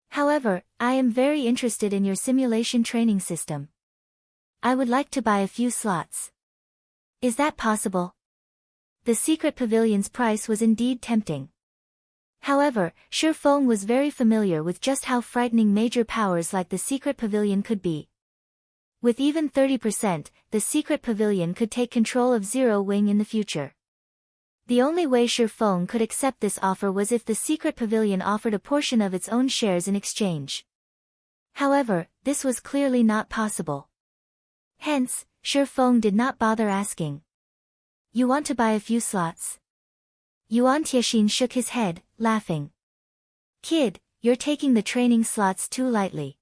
However, I am very interested in your simulation training system. I would like to buy a few slots. Is that possible? The secret pavilion's price was indeed tempting. However, Feng was very familiar with just how frightening major powers like the secret pavilion could be. With even 30%, the secret pavilion could take control of Zero Wing in the future. The only way Feng could accept this offer was if the secret pavilion offered a portion of its own shares in exchange. However, this was clearly not possible. Hence, Feng did not bother asking. You want to buy a few slots? Yuan Tiexin shook his head, laughing. Kid, you're taking the training slots too lightly.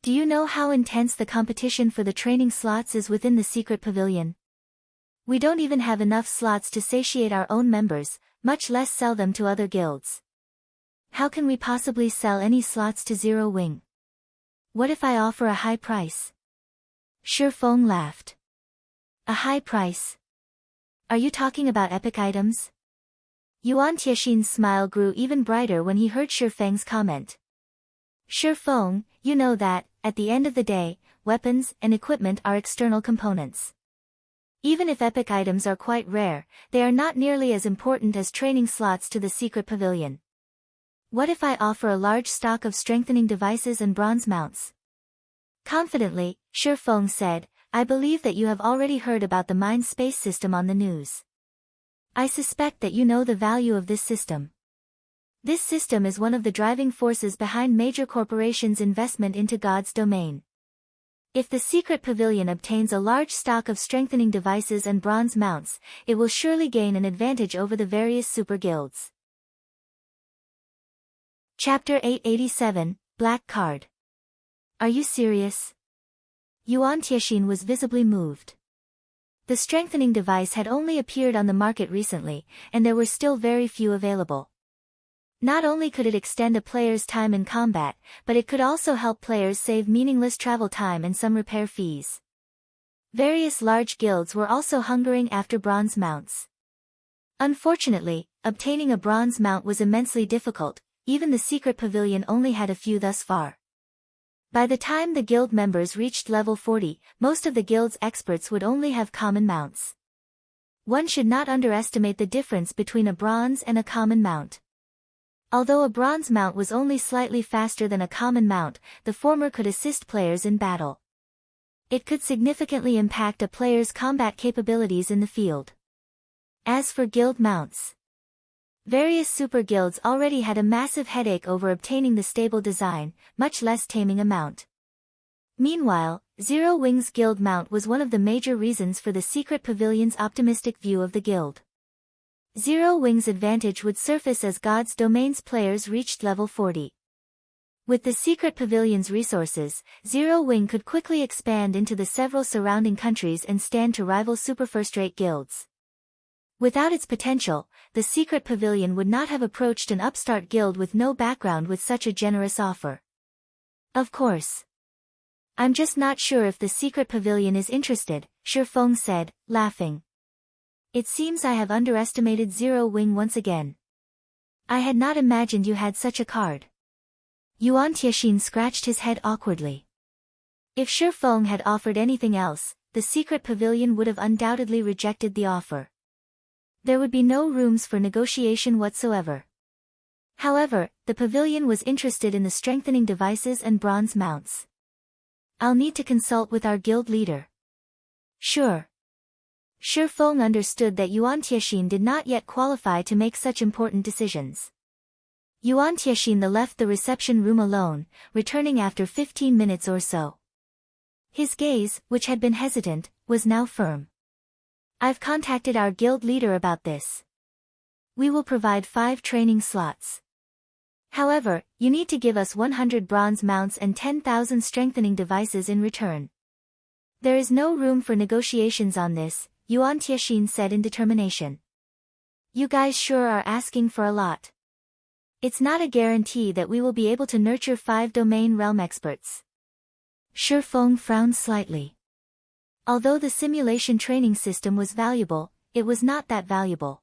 Do you know how intense the competition for the training slots is within the secret pavilion? We don't even have enough slots to satiate our own members, much less sell them to other guilds. How can we possibly sell any slots to Zero Wing? What if I offer a high price? Feng laughed. A high price? Are you talking about epic items? Yuan Tiexin's smile grew even brighter when he heard Feng's comment. Feng, you know that, at the end of the day, weapons and equipment are external components. Even if epic items are quite rare, they are not nearly as important as training slots to the secret pavilion. What if I offer a large stock of strengthening devices and bronze mounts? Confidently, Feng said, I believe that you have already heard about the mind space system on the news. I suspect that you know the value of this system. This system is one of the driving forces behind major corporations' investment into God's domain. If the secret pavilion obtains a large stock of strengthening devices and bronze mounts, it will surely gain an advantage over the various super guilds. Chapter 887, Black Card. Are you serious? Yuan Tianxin was visibly moved. The strengthening device had only appeared on the market recently, and there were still very few available. Not only could it extend a player's time in combat, but it could also help players save meaningless travel time and some repair fees. Various large guilds were also hungering after bronze mounts. Unfortunately, obtaining a bronze mount was immensely difficult, even the secret pavilion only had a few thus far. By the time the guild members reached level 40, most of the guild's experts would only have common mounts. One should not underestimate the difference between a bronze and a common mount. Although a bronze mount was only slightly faster than a common mount, the former could assist players in battle. It could significantly impact a player's combat capabilities in the field. As for guild mounts, various super guilds already had a massive headache over obtaining the stable design, much less taming a mount. Meanwhile, Zero Wing's guild mount was one of the major reasons for the secret pavilion's optimistic view of the guild. Zero Wing's advantage would surface as God's Domain's players reached level 40. With the secret pavilion's resources, Zero Wing could quickly expand into the several surrounding countries and stand to rival super first-rate guilds. Without its potential, the secret pavilion would not have approached an upstart guild with no background with such a generous offer. Of course. I'm just not sure if the secret pavilion is interested, Feng said, laughing. It seems I have underestimated Zero Wing once again. I had not imagined you had such a card. Yuan Tianxin scratched his head awkwardly. If Feng had offered anything else, the secret pavilion would have undoubtedly rejected the offer. There would be no rooms for negotiation whatsoever. However, the pavilion was interested in the strengthening devices and bronze mounts. I'll need to consult with our guild leader. Sure. Feng understood that Yuan Tianxin did not yet qualify to make such important decisions. Yuan Tianxin left the reception room alone, returning after 15 minutes or so. His gaze, which had been hesitant, was now firm. I've contacted our guild leader about this. We will provide 5 training slots. However, you need to give us 100 bronze mounts and 10,000 strengthening devices in return. There is no room for negotiations on this, Yuan Tianxin said in determination. You guys sure are asking for a lot. It's not a guarantee that we will be able to nurture 5 domain realm experts. Feng frowned slightly. Although the simulation training system was valuable, it was not that valuable.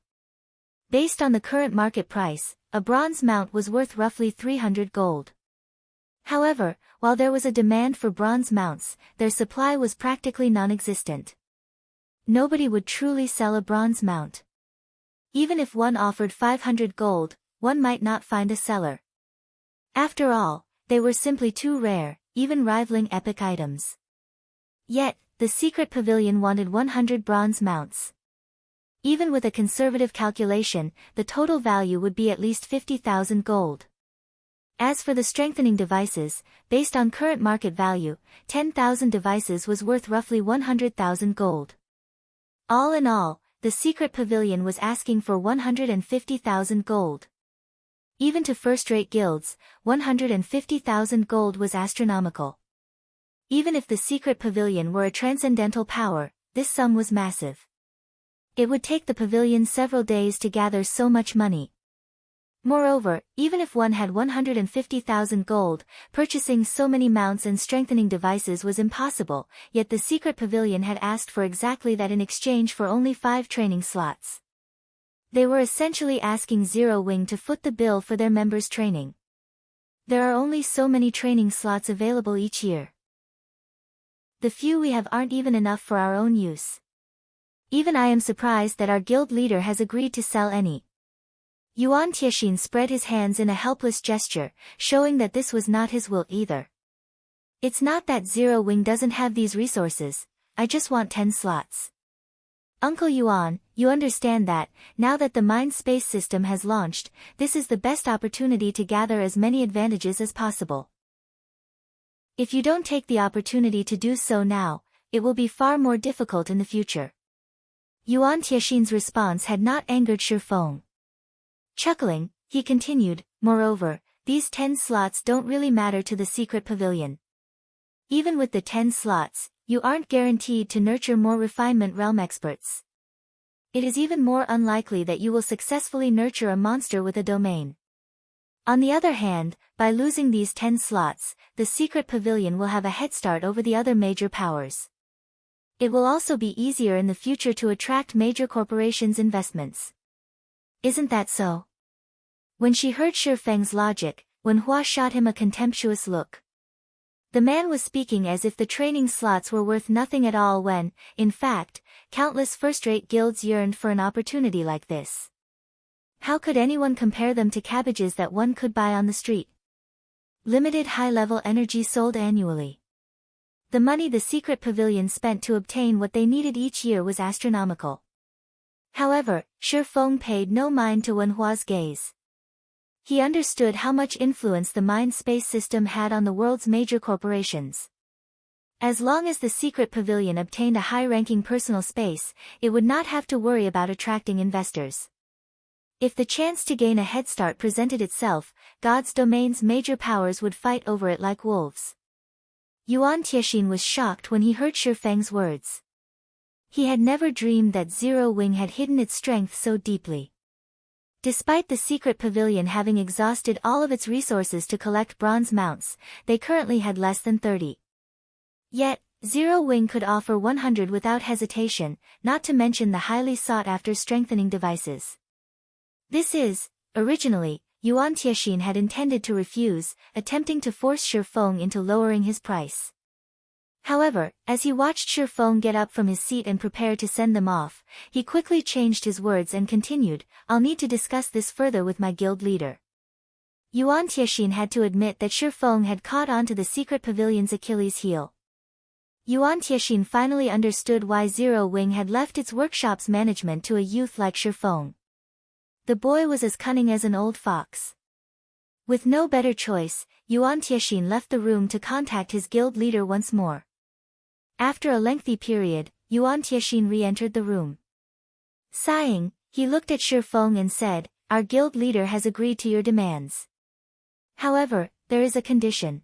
Based on the current market price, a bronze mount was worth roughly 300 gold. However, while there was a demand for bronze mounts, their supply was practically non-existent. Nobody would truly sell a bronze mount. Even if one offered 500 gold, one might not find a seller. After all, they were simply too rare, even rivaling epic items. Yet, the secret pavilion wanted 100 bronze mounts. Even with a conservative calculation, the total value would be at least 50,000 gold. As for the strengthening devices, based on current market value, 10,000 devices was worth roughly 100,000 gold. All in all, the secret pavilion was asking for 150,000 gold. Even to first-rate guilds, 150,000 gold was astronomical. Even if the secret pavilion were a transcendental power, this sum was massive. It would take the pavilion several days to gather so much money. Moreover, even if one had 150,000 gold, purchasing so many mounts and strengthening devices was impossible, yet the secret pavilion had asked for exactly that in exchange for only 5 training slots. They were essentially asking Zero Wing to foot the bill for their members' training. There are only so many training slots available each year. The few we have aren't even enough for our own use. Even I am surprised that our guild leader has agreed to sell any. Yuan Tianxin spread his hands in a helpless gesture, showing that this was not his will either. It's not that Zero Wing doesn't have these resources, I just want 10 slots. Uncle Yuan, you understand that, now that the mind space system has launched, this is the best opportunity to gather as many advantages as possible. If you don't take the opportunity to do so now, it will be far more difficult in the future. Yuan Tianxin's response had not angered Feng. Chuckling, he continued, moreover, these 10 slots don't really matter to the secret pavilion. Even with the 10 slots, You aren't guaranteed to nurture more refinement realm experts. It is even more unlikely that you will successfully nurture a monster with a domain. On the other hand, by losing these 10 slots, the secret pavilion will have a head start over the other major powers. It will also be easier in the future to attract major corporations' investments. Isn't that so? When she heard Feng's logic, Wenhua shot him a contemptuous look. The man was speaking as if the training slots were worth nothing at all when, in fact, countless first-rate guilds yearned for an opportunity like this. How could anyone compare them to cabbages that one could buy on the street? Limited high-level energy sold annually. The money the secret pavilion spent to obtain what they needed each year was astronomical. However, Feng paid no mind to Wenhua's gaze. He understood how much influence the mind-space system had on the world's major corporations. As long as the secret pavilion obtained a high-ranking personal space, it would not have to worry about attracting investors. If the chance to gain a head start presented itself, God's domain's major powers would fight over it like wolves. Yuan Tiexin was shocked when he heard Feng's words. He had never dreamed that Zero Wing had hidden its strength so deeply. Despite the secret pavilion having exhausted all of its resources to collect bronze mounts, they currently had less than 30. Yet, Zero Wing could offer 100 without hesitation, not to mention the highly sought-after strengthening devices. Originally, Yuan Tiexin had intended to refuse, attempting to force Feng into lowering his price. However, as he watched Feng get up from his seat and prepare to send them off, he quickly changed his words and continued, "I'll need to discuss this further with my guild leader." Yuan Tiexin had to admit that Feng had caught on to the secret pavilion's Achilles heel. Yuan Tiexin finally understood why Zero Wing had left its workshop's management to a youth like Feng. The boy was as cunning as an old fox. With no better choice, Yuan Tiexin left the room to contact his guild leader once more. After a lengthy period, Yuan Tiexin re-entered the room. Sighing, he looked at Feng and said, "Our guild leader has agreed to your demands. However, there is a condition.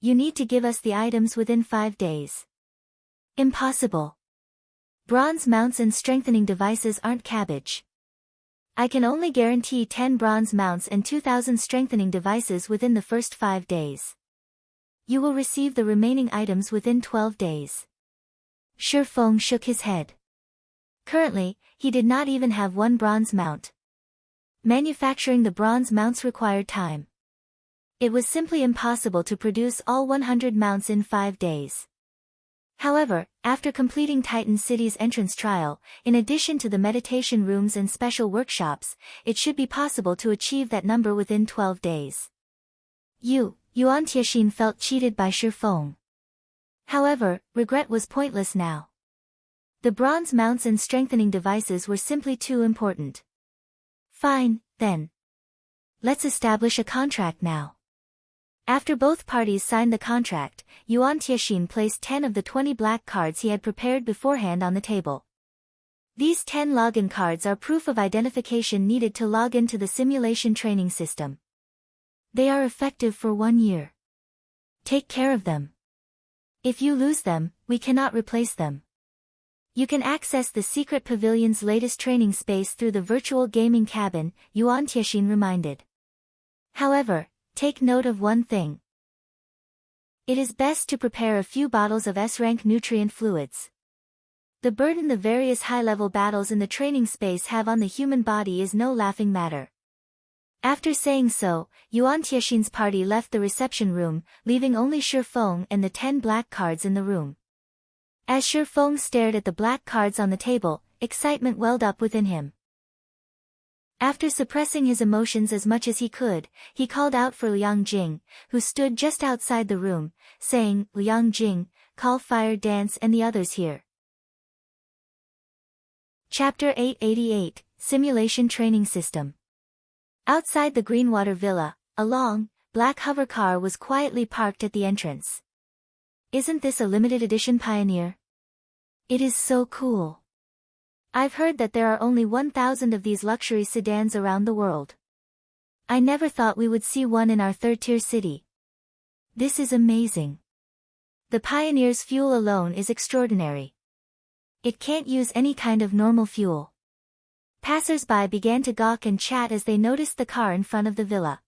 You need to give us the items within 5 days." "Impossible. Bronze mounts and strengthening devices aren't cabbage. I can only guarantee 10 bronze mounts and 2,000 strengthening devices within the first 5 days. You will receive the remaining items within 12 days. Feng shook his head. Currently, he did not even have 1 bronze mount. Manufacturing the bronze mounts required time. It was simply impossible to produce all 100 mounts in 5 days. However, after completing Titan City's entrance trial, in addition to the meditation rooms and special workshops, it should be possible to achieve that number within 12 days. Yuan Tiexin felt cheated by Feng. However, regret was pointless now. The bronze mounts and strengthening devices were simply too important. Fine, then. Let's establish a contract now. After both parties signed the contract, Yuan Tiexin placed 10 of the 20 black cards he had prepared beforehand on the table. These 10 login cards are proof of identification needed to log into the simulation training system. They are effective for 1 year. Take care of them. If you lose them, we cannot replace them. You can access the secret pavilion's latest training space through the virtual gaming cabin, Yuan Tiexin reminded. However, take note of one thing. It is best to prepare a few bottles of S-rank nutrient fluids. The burden the various high-level battles in the training space have on the human body is no laughing matter. After saying so, Yuan Tiexin's party left the reception room, leaving only Feng and the 10 black cards in the room. As Feng stared at the black cards on the table, excitement welled up within him. After suppressing his emotions as much as he could, he called out for Liang Jing, who stood just outside the room, saying, "Liang Jing, call Fire Dance and the others here." Chapter 888, Simulation Training System. Outside the Greenwater Villa, a long, black hover car was quietly parked at the entrance. "Isn't this a limited edition Pioneer? It is so cool. I've heard that there are only 1,000 of these luxury sedans around the world. I never thought we would see one in our third-tier city. This is amazing." The Pioneer's fuel alone is extraordinary. It can't use any kind of normal fuel. Passers-by began to gawk and chat as they noticed the car in front of the villa.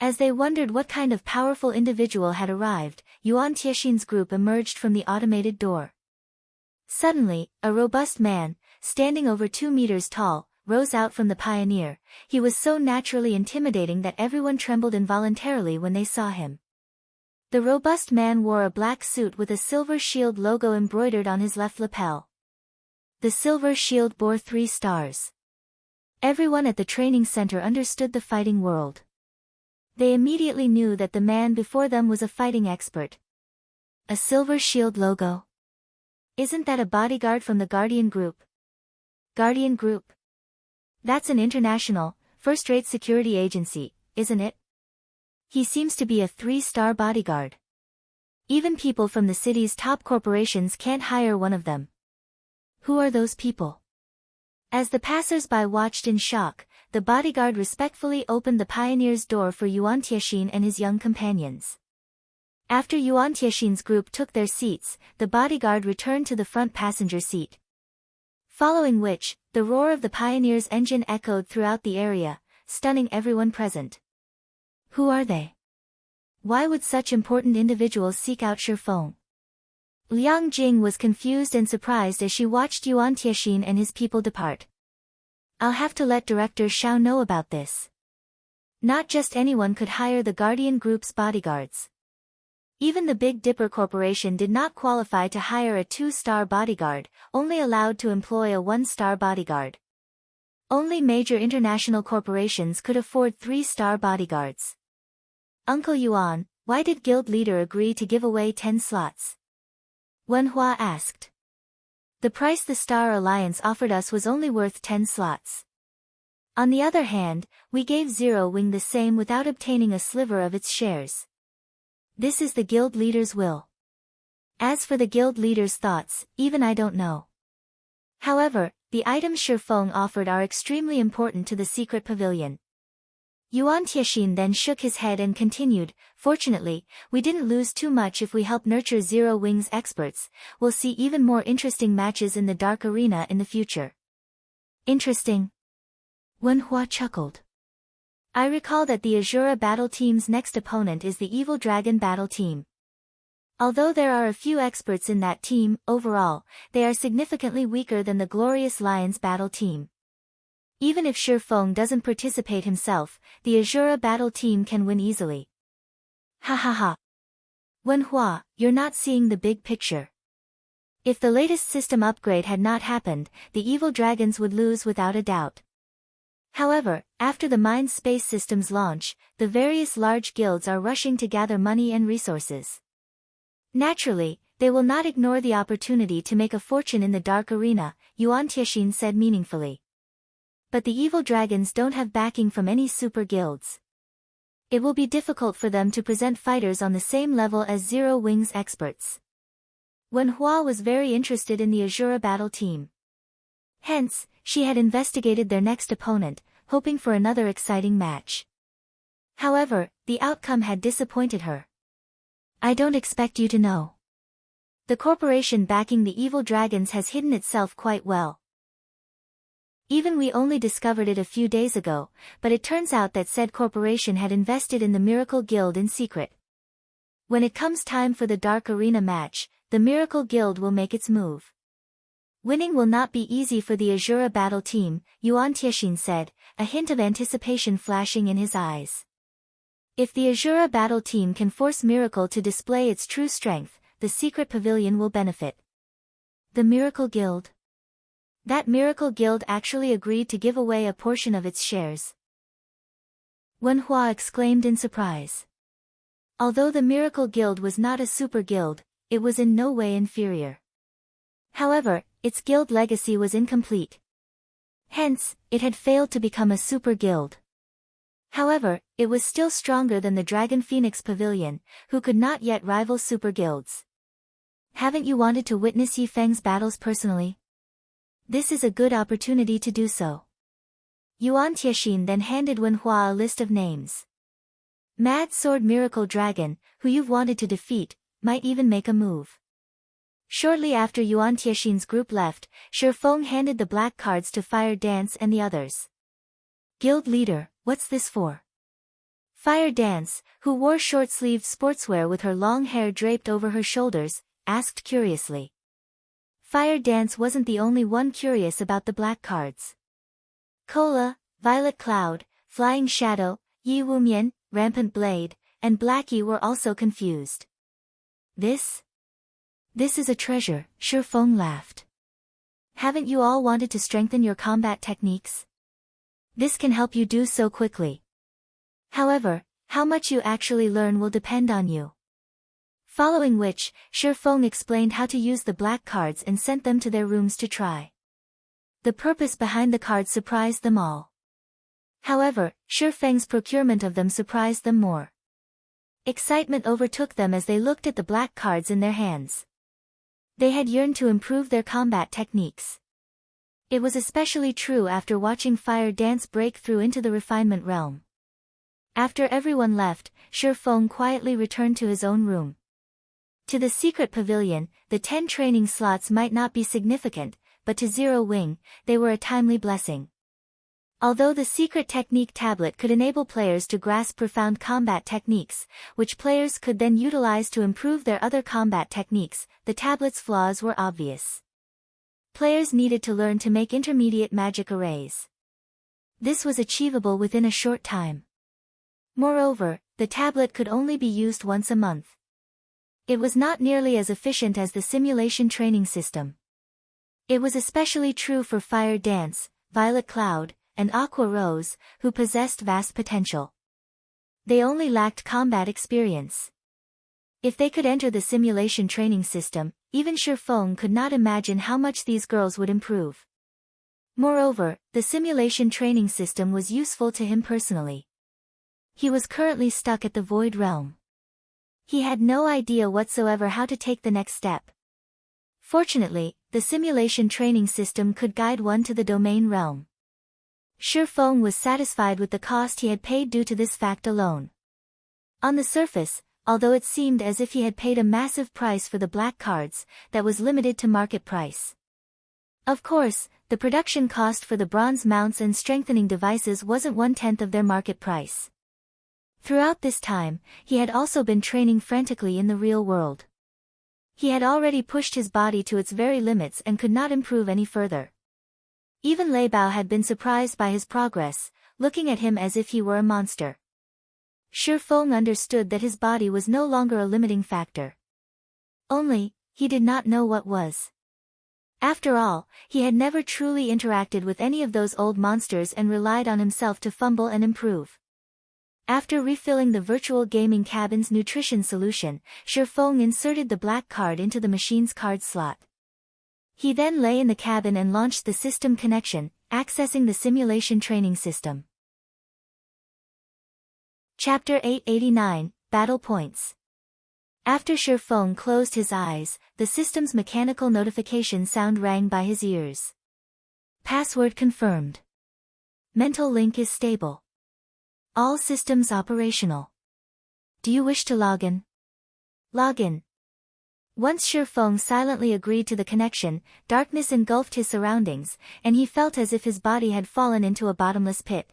As they wondered what kind of powerful individual had arrived, Yuan Tiexin's group emerged from the automated door. Suddenly, a robust man, standing over 2 meters tall, rose out from the Pioneer. He was so naturally intimidating that everyone trembled involuntarily when they saw him. The robust man wore a black suit with a silver shield logo embroidered on his left lapel. The silver shield bore 3 stars. Everyone at the training center understood the fighting world. They immediately knew that the man before them was a fighting expert. A silver shield logo? Isn't that a bodyguard from the Guardian Group? Guardian Group? That's an international, first-rate security agency, isn't it? He seems to be a 3-star bodyguard. Even people from the city's top corporations can't hire one of them. Who are those people? As the passers-by watched in shock, the bodyguard respectfully opened the Pioneer's door for Yuan Tiexin and his young companions. After Yuan Tiexin's group took their seats, the bodyguard returned to the front passenger seat. Following which, the roar of the Pioneer's engine echoed throughout the area, stunning everyone present. Who are they? Why would such important individuals seek out Feng? Liang Jing was confused and surprised as she watched Yuan Tiexin and his people depart. I'll have to let Director Xiao know about this. Not just anyone could hire the Guardian Group's bodyguards. Even the Big Dipper Corporation did not qualify to hire a 2-star bodyguard, only allowed to employ a 1-star bodyguard. Only major international corporations could afford 3-star bodyguards. Uncle Yuan, why did Guild Leader agree to give away 10 slots? Wenhua asked. The price the Star Alliance offered us was only worth 10 slots. On the other hand, we gave Zero Wing the same without obtaining a sliver of its shares. This is the Guild Leader's will. As for the Guild Leader's thoughts, even I don't know. However, the items Feng offered are extremely important to the secret pavilion. Yuan Tiexin then shook his head and continued, fortunately, we didn't lose too much if we help nurture Zero Wing's experts. We'll see even more interesting matches in the Dark Arena in the future. Interesting. Wenhua chuckled. I recall that the Azura battle team's next opponent is the Evil Dragon battle team. Although there are a few experts in that team, overall, they are significantly weaker than the Glorious Lions battle team. Even if Feng doesn't participate himself, the Azura battle team can win easily. Ha ha ha. Wenhua, you're not seeing the big picture. If the latest system upgrade had not happened, the evil dragons would lose without a doubt. However, after the Mind Space System's launch, the various large guilds are rushing to gather money and resources. Naturally, they will not ignore the opportunity to make a fortune in the Dark Arena, Yuan Tiexin said meaningfully. But the evil dragons don't have backing from any super guilds. It will be difficult for them to present fighters on the same level as Zero Wing's experts. Wenhua was very interested in the Azura battle team. Hence, she had investigated their next opponent, hoping for another exciting match. However, the outcome had disappointed her. I don't expect you to know. The corporation backing the evil dragons has hidden itself quite well. Even we only discovered it a few days ago, but it turns out that said corporation had invested in the Miracle Guild in secret. When it comes time for the Dark Arena match, the Miracle Guild will make its move. Winning will not be easy for the Azura battle team, Yuan Tiexin said, a hint of anticipation flashing in his eyes. If the Azura battle team can force Miracle to display its true strength, the secret pavilion will benefit. The Miracle Guild? That Miracle Guild actually agreed to give away a portion of its shares. Wenhua exclaimed in surprise. Although the Miracle Guild was not a super guild, it was in no way inferior. However, its guild legacy was incomplete. Hence, it had failed to become a super guild. However, it was still stronger than the Dragon Phoenix Pavilion, who could not yet rival super guilds. Haven't you wanted to witness Yi Feng's battles personally? This is a good opportunity to do so. Yuan Tiexin then handed Wenhua a list of names. Mad Sword Miracle Dragon, who you've wanted to defeat, might even make a move. Shortly after Yuan Tiexin's group left, Feng handed the black cards to Fire Dance and the others. Guild leader, what's this for? Fire Dance, who wore short-sleeved sportswear with her long hair draped over her shoulders, asked curiously. Fire Dance wasn't the only one curious about the black cards. Cola, Violet Cloud, Flying Shadow, Yi Wumian, Rampant Blade, and Blackie were also confused. This is a treasure, Feng laughed. Haven't you all wanted to strengthen your combat techniques? This can help you do so quickly. However, how much you actually learn will depend on you. Following which, Feng explained how to use the black cards and sent them to their rooms to try. The purpose behind the cards surprised them all. However, Feng's procurement of them surprised them more. Excitement overtook them as they looked at the black cards in their hands. They had yearned to improve their combat techniques. It was especially true after watching Fire Dance break through into the refinement realm. After everyone left, Feng quietly returned to his own room. To the secret pavilion, the 10 training slots might not be significant, but to Zero Wing, they were a timely blessing. Although the secret technique tablet could enable players to grasp profound combat techniques, which players could then utilize to improve their other combat techniques, the tablet's flaws were obvious. Players needed to learn to make intermediate magic arrays. This was achievable within a short time. Moreover, the tablet could only be used once a month. It was not nearly as efficient as the simulation training system. It was especially true for Fire Dance, Violet Cloud, and Aqua Rose, who possessed vast potential. They only lacked combat experience. If they could enter the simulation training system, even Feng could not imagine how much these girls would improve. Moreover, the simulation training system was useful to him personally. He was currently stuck at the Void Realm. He had no idea whatsoever how to take the next step. Fortunately, the simulation training system could guide one to the Domain Realm. Feng was satisfied with the cost he had paid due to this fact alone. On the surface, although it seemed as if he had paid a massive price for the black cards, that was limited to market price. Of course, the production cost for the bronze mounts and strengthening devices wasn't 1/10 of their market price. Throughout this time, he had also been training frantically in the real world. He had already pushed his body to its very limits and could not improve any further. Even Lei Bao had been surprised by his progress, looking at him as if he were a monster. Feng understood that his body was no longer a limiting factor. Only, he did not know what was. After all, he had never truly interacted with any of those old monsters and relied on himself to fumble and improve. After refilling the virtual gaming cabin's nutrition solution, Feng inserted the black card into the machine's card slot. He then lay in the cabin and launched the system connection, accessing the simulation training system. Chapter 889, Battle Points. After Feng closed his eyes, the system's mechanical notification sound rang by his ears. Password confirmed. Mental link is stable. All systems operational. Do you wish to log in? Log in. Once Feng silently agreed to the connection, darkness engulfed his surroundings, and he felt as if his body had fallen into a bottomless pit.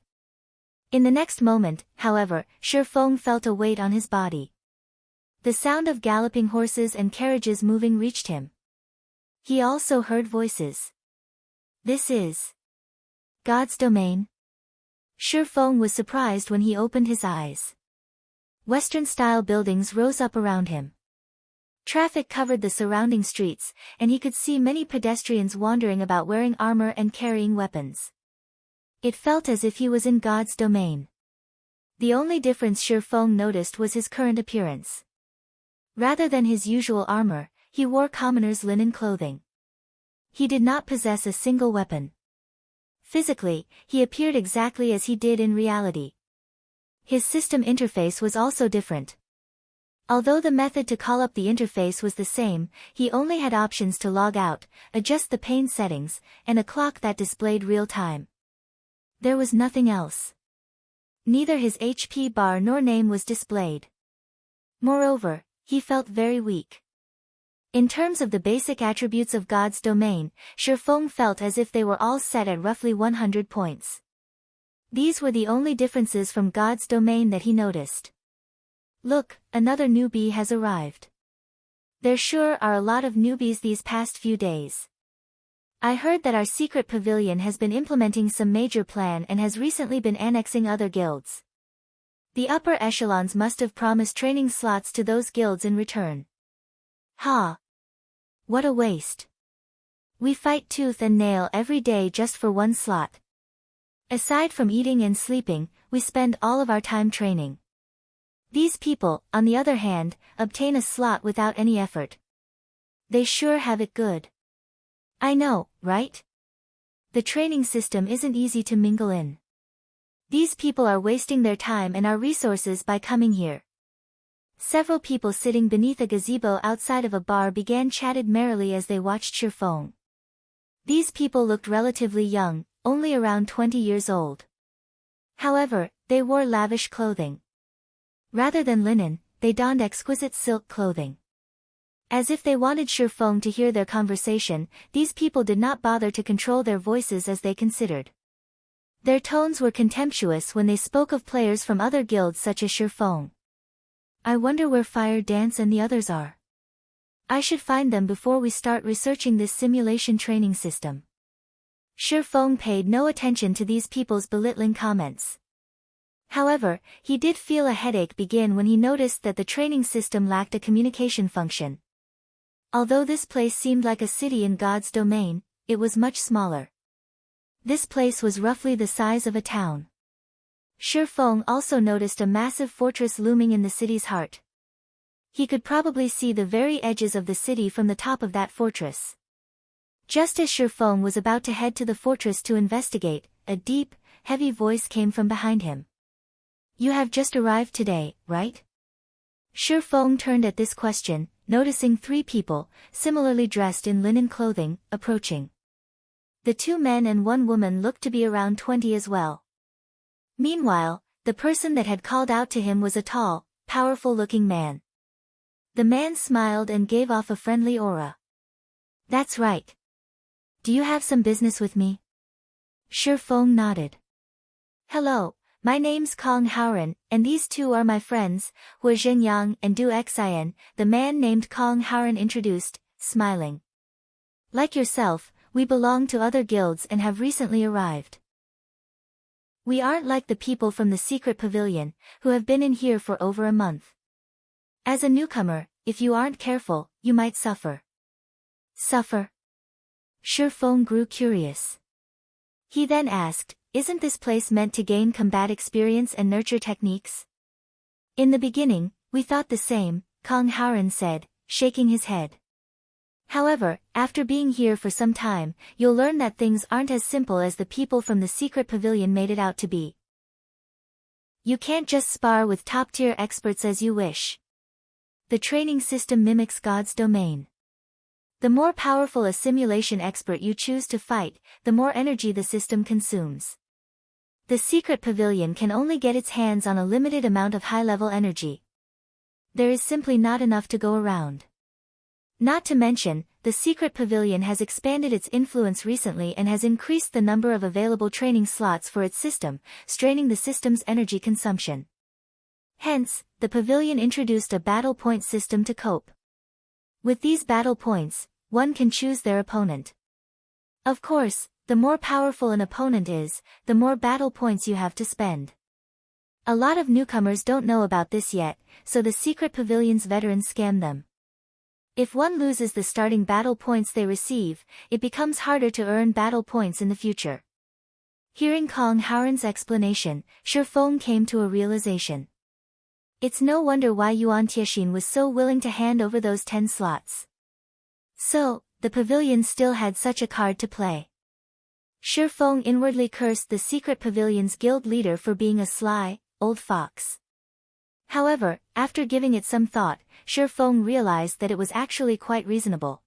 In the next moment, however, Feng felt a weight on his body. The sound of galloping horses and carriages moving reached him. He also heard voices. This is God's domain. Feng was surprised when he opened his eyes. Western-style buildings rose up around him. Traffic covered the surrounding streets, and he could see many pedestrians wandering about wearing armor and carrying weapons. It felt as if he was in God's domain. The only difference Feng noticed was his current appearance. Rather than his usual armor, he wore commoner's linen clothing. He did not possess a single weapon. Physically, he appeared exactly as he did in reality. His system interface was also different. Although the method to call up the interface was the same, he only had options to log out, adjust the pane settings, and a clock that displayed real time. There was nothing else. Neither his HP bar nor name was displayed. Moreover, He felt very weak. In terms of the basic attributes of God's domain, Feng felt as if they were all set at roughly 100 points. These were the only differences from God's domain that he noticed. Look, another newbie has arrived. There sure are a lot of newbies these past few days. I heard that our secret pavilion has been implementing some major plan and has recently been annexing other guilds. The upper echelons must have promised training slots to those guilds in return. Ha! What a waste. We fight tooth and nail every day just for one slot. Aside from eating and sleeping, we spend all of our time training. These people, on the other hand, obtain a slot without any effort. They sure have it good. I know, right? The training system isn't easy to mingle in. These people are wasting their time and our resources by coming here. Several people sitting beneath a gazebo outside of a bar began chatted merrily as they watched Feng. These people looked relatively young, only around 20 years old. However, they wore lavish clothing. Rather than linen, they donned exquisite silk clothing. As if they wanted Feng to hear their conversation, these people did not bother to control their voices as they considered. Their tones were contemptuous when they spoke of players from other guilds such as Feng. I wonder where Fire Dance and the others are. I should find them before we start researching this simulation training system. Feng paid no attention to these people's belittling comments. However, he did feel a headache begin when he noticed that the training system lacked a communication function. Although this place seemed like a city in God's domain, it was much smaller. This place was roughly the size of a town. Feng also noticed a massive fortress looming in the city's heart. He could probably see the very edges of the city from the top of that fortress. Just as Feng was about to head to the fortress to investigate, a deep, heavy voice came from behind him. You have just arrived today, right? Feng turned at this question, noticing 3 people, similarly dressed in linen clothing, approaching. The 2 men and 1 woman looked to be around 20 as well. Meanwhile, the person that had called out to him was a tall, powerful-looking man. The man smiled and gave off a friendly aura. That's right. Do you have some business with me? Feng nodded. Hello, my name's Kong Haoran, and these 2 are my friends, Hua Zhenyang and Du Xian, the man named Kong Haoran introduced, smiling. Like yourself, we belong to other guilds and have recently arrived. We aren't like the people from the secret pavilion, who have been in here for over a month. As a newcomer, if you aren't careful, you might suffer. Suffer? Feng grew curious. He then asked, isn't this place meant to gain combat experience and nurture techniques? In the beginning, we thought the same, Kong Haoran said, shaking his head. However, after being here for some time, you'll learn that things aren't as simple as the people from the secret pavilion made it out to be. You can't just spar with top-tier experts as you wish. The training system mimics God's domain. The more powerful a simulation expert you choose to fight, the more energy the system consumes. The secret pavilion can only get its hands on a limited amount of high-level energy. There is simply not enough to go around. Not to mention, the secret pavilion has expanded its influence recently and has increased the number of available training slots for its system, straining the system's energy consumption. Hence, the pavilion introduced a battle point system to cope. With these battle points, one can choose their opponent. Of course, the more powerful an opponent is, the more battle points you have to spend. A lot of newcomers don't know about this yet, so the secret pavilion's veterans scam them. If one loses the starting battle points they receive, it becomes harder to earn battle points in the future. Hearing Kong Haoran's explanation, Feng came to a realization. It's no wonder why Yuan Tiexin was so willing to hand over those 10 slots. So, the pavilion still had such a card to play. Feng inwardly cursed the secret pavilion's guild leader for being a sly, old fox. However, after giving it some thought, Feng realized that it was actually quite reasonable.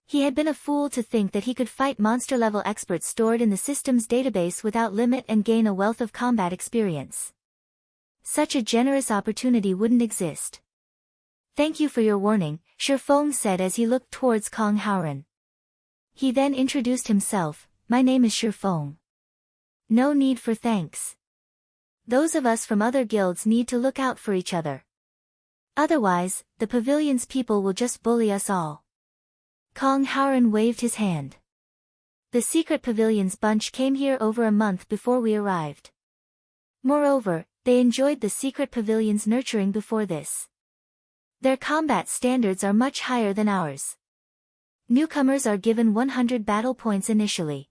He had been a fool to think that he could fight monster-level experts stored in the system's database without limit and gain a wealth of combat experience. Such a generous opportunity wouldn't exist. Thank you for your warning, Feng said as he looked towards Kong Haoren. He then introduced himself, my name is Feng. No need for thanks. Those of us from other guilds need to look out for each other. Otherwise, the pavilion's people will just bully us all. Kong Haoren waved his hand. The secret pavilion's bunch came here over a month before we arrived. Moreover, they enjoyed the secret pavilion's nurturing before this. Their combat standards are much higher than ours. Newcomers are given 100 battle points initially.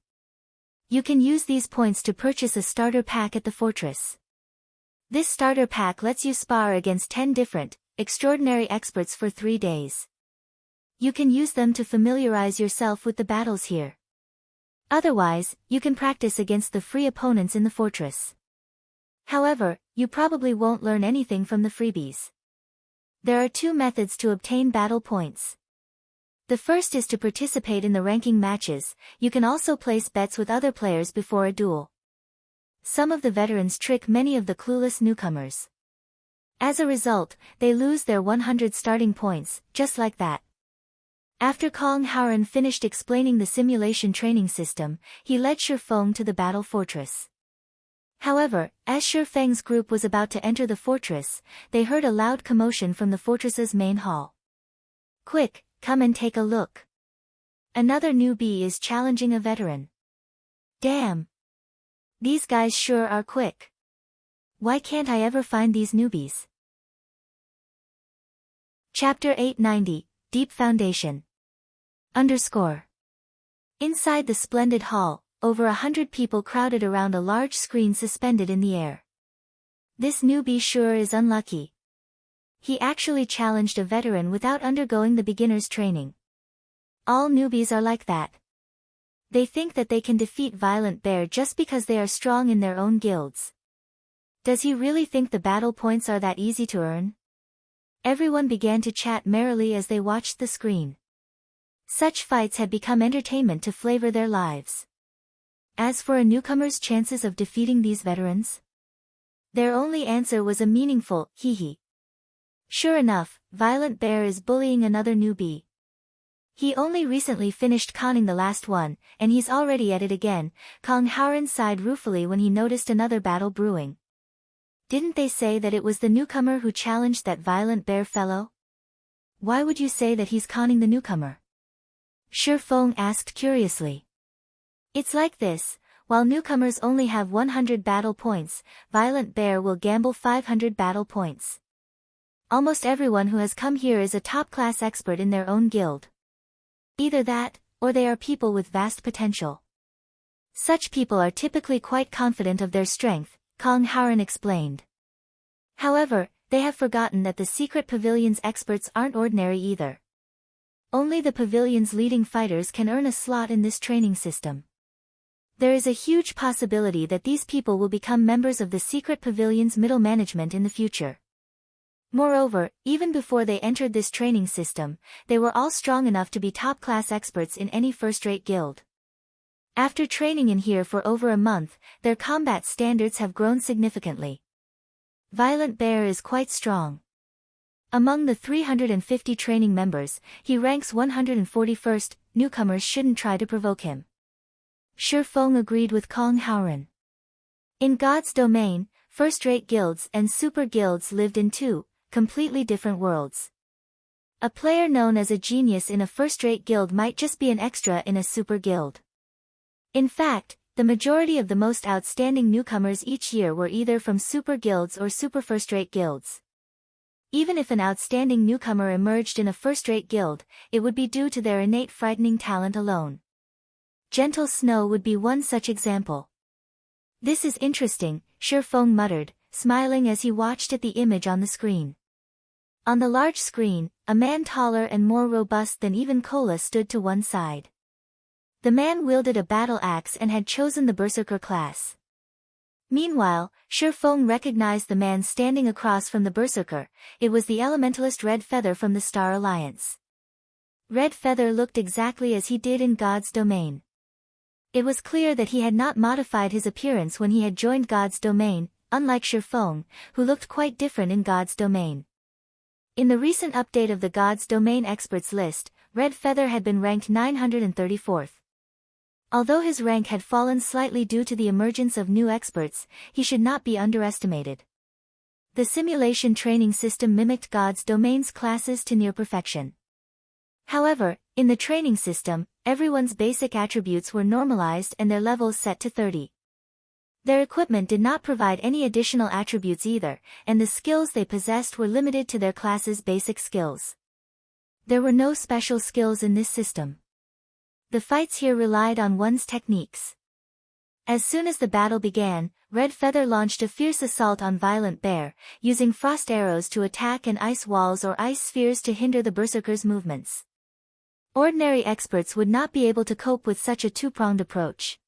You can use these points to purchase a starter pack at the fortress. This starter pack lets you spar against 10 different, extraordinary experts for 3 days. You can use them to familiarize yourself with the battles here. Otherwise, you can practice against the free opponents in the fortress. However, you probably won't learn anything from the freebies. There are 2 methods to obtain battle points. The first is to participate in the ranking matches. You can also place bets with other players before a duel. Some of the veterans trick many of the clueless newcomers. As a result, they lose their 100 starting points, just like that. After Kong Haoren finished explaining the simulation training system, he led Feng to the battle fortress. However, as Feng's group was about to enter the fortress, they heard a loud commotion from the fortress's main hall. Quick, come and take a look. Another newbie is challenging a veteran. Damn. These guys sure are quick. Why can't I ever find these newbies? Chapter 890, Deep Foundation. Inside the splendid hall, over 100 people crowded around a large screen suspended in the air. This newbie sure is unlucky. He actually challenged a veteran without undergoing the beginner's training. All newbies are like that. They think that they can defeat Violent Bear just because they are strong in their own guilds. Does he really think the battle points are that easy to earn? Everyone began to chat merrily as they watched the screen. Such fights had become entertainment to flavor their lives. As for a newcomer's chances of defeating these veterans? Their only answer was a meaningful, hee. Sure enough, Violent Bear is bullying another newbie. He only recently finished conning the last one, and he's already at it again. Kong Haoren sighed ruefully when he noticed another battle brewing. Didn't they say that it was the newcomer who challenged that Violent Bear fellow? Why would you say that he's conning the newcomer? Feng asked curiously. It's like this, while newcomers only have 100 battle points, Violent Bear will gamble 500 battle points. Almost everyone who has come here is a top-class expert in their own guild. Either that, or they are people with vast potential. Such people are typically quite confident of their strength, Kong Haoren explained. However, they have forgotten that the secret pavilion's experts aren't ordinary either. Only the pavilion's leading fighters can earn a slot in this training system. There is a huge possibility that these people will become members of the secret pavilion's middle management in the future. Moreover, even before they entered this training system, they were all strong enough to be top-class experts in any first-rate guild. After training in here for over a month, their combat standards have grown significantly. Violent Bear is quite strong. Among the 350 training members, he ranks 141st, newcomers shouldn't try to provoke him. Feng agreed with Kong Haoren. In God's domain, first-rate guilds and super guilds lived in 2 completely different worlds. A player known as a genius in a first-rate guild might just be an extra in a super guild. In fact, the majority of the most outstanding newcomers each year were either from super guilds or super first-rate guilds. Even if an outstanding newcomer emerged in a first-rate guild, it would be due to their innate frightening talent alone. Gentle Snow would be one such example. This is interesting, Feng muttered, smiling as he watched at the image on the screen. On the large screen, a man taller and more robust than even Cola stood to one side. The man wielded a battle axe and had chosen the Berserker class. Meanwhile, Feng recognized the man standing across from the Berserker. It was the elementalist Red Feather from the Star Alliance. Red Feather looked exactly as he did in God's domain. It was clear that he had not modified his appearance when he had joined God's domain, unlike Feng, who looked quite different in God's domain. In the recent update of the God's Domain Experts list, Red Feather had been ranked 934th. Although his rank had fallen slightly due to the emergence of new experts, he should not be underestimated. The simulation training system mimicked God's Domain's classes to near perfection. However, in the training system, everyone's basic attributes were normalized and their levels set to 30. Their equipment did not provide any additional attributes either, and the skills they possessed were limited to their class's basic skills. There were no special skills in this system. The fights here relied on one's techniques. As soon as the battle began, Red Feather launched a fierce assault on Violent Bear, using frost arrows to attack and ice walls or ice spheres to hinder the berserker's movements. Ordinary experts would not be able to cope with such a two-pronged approach.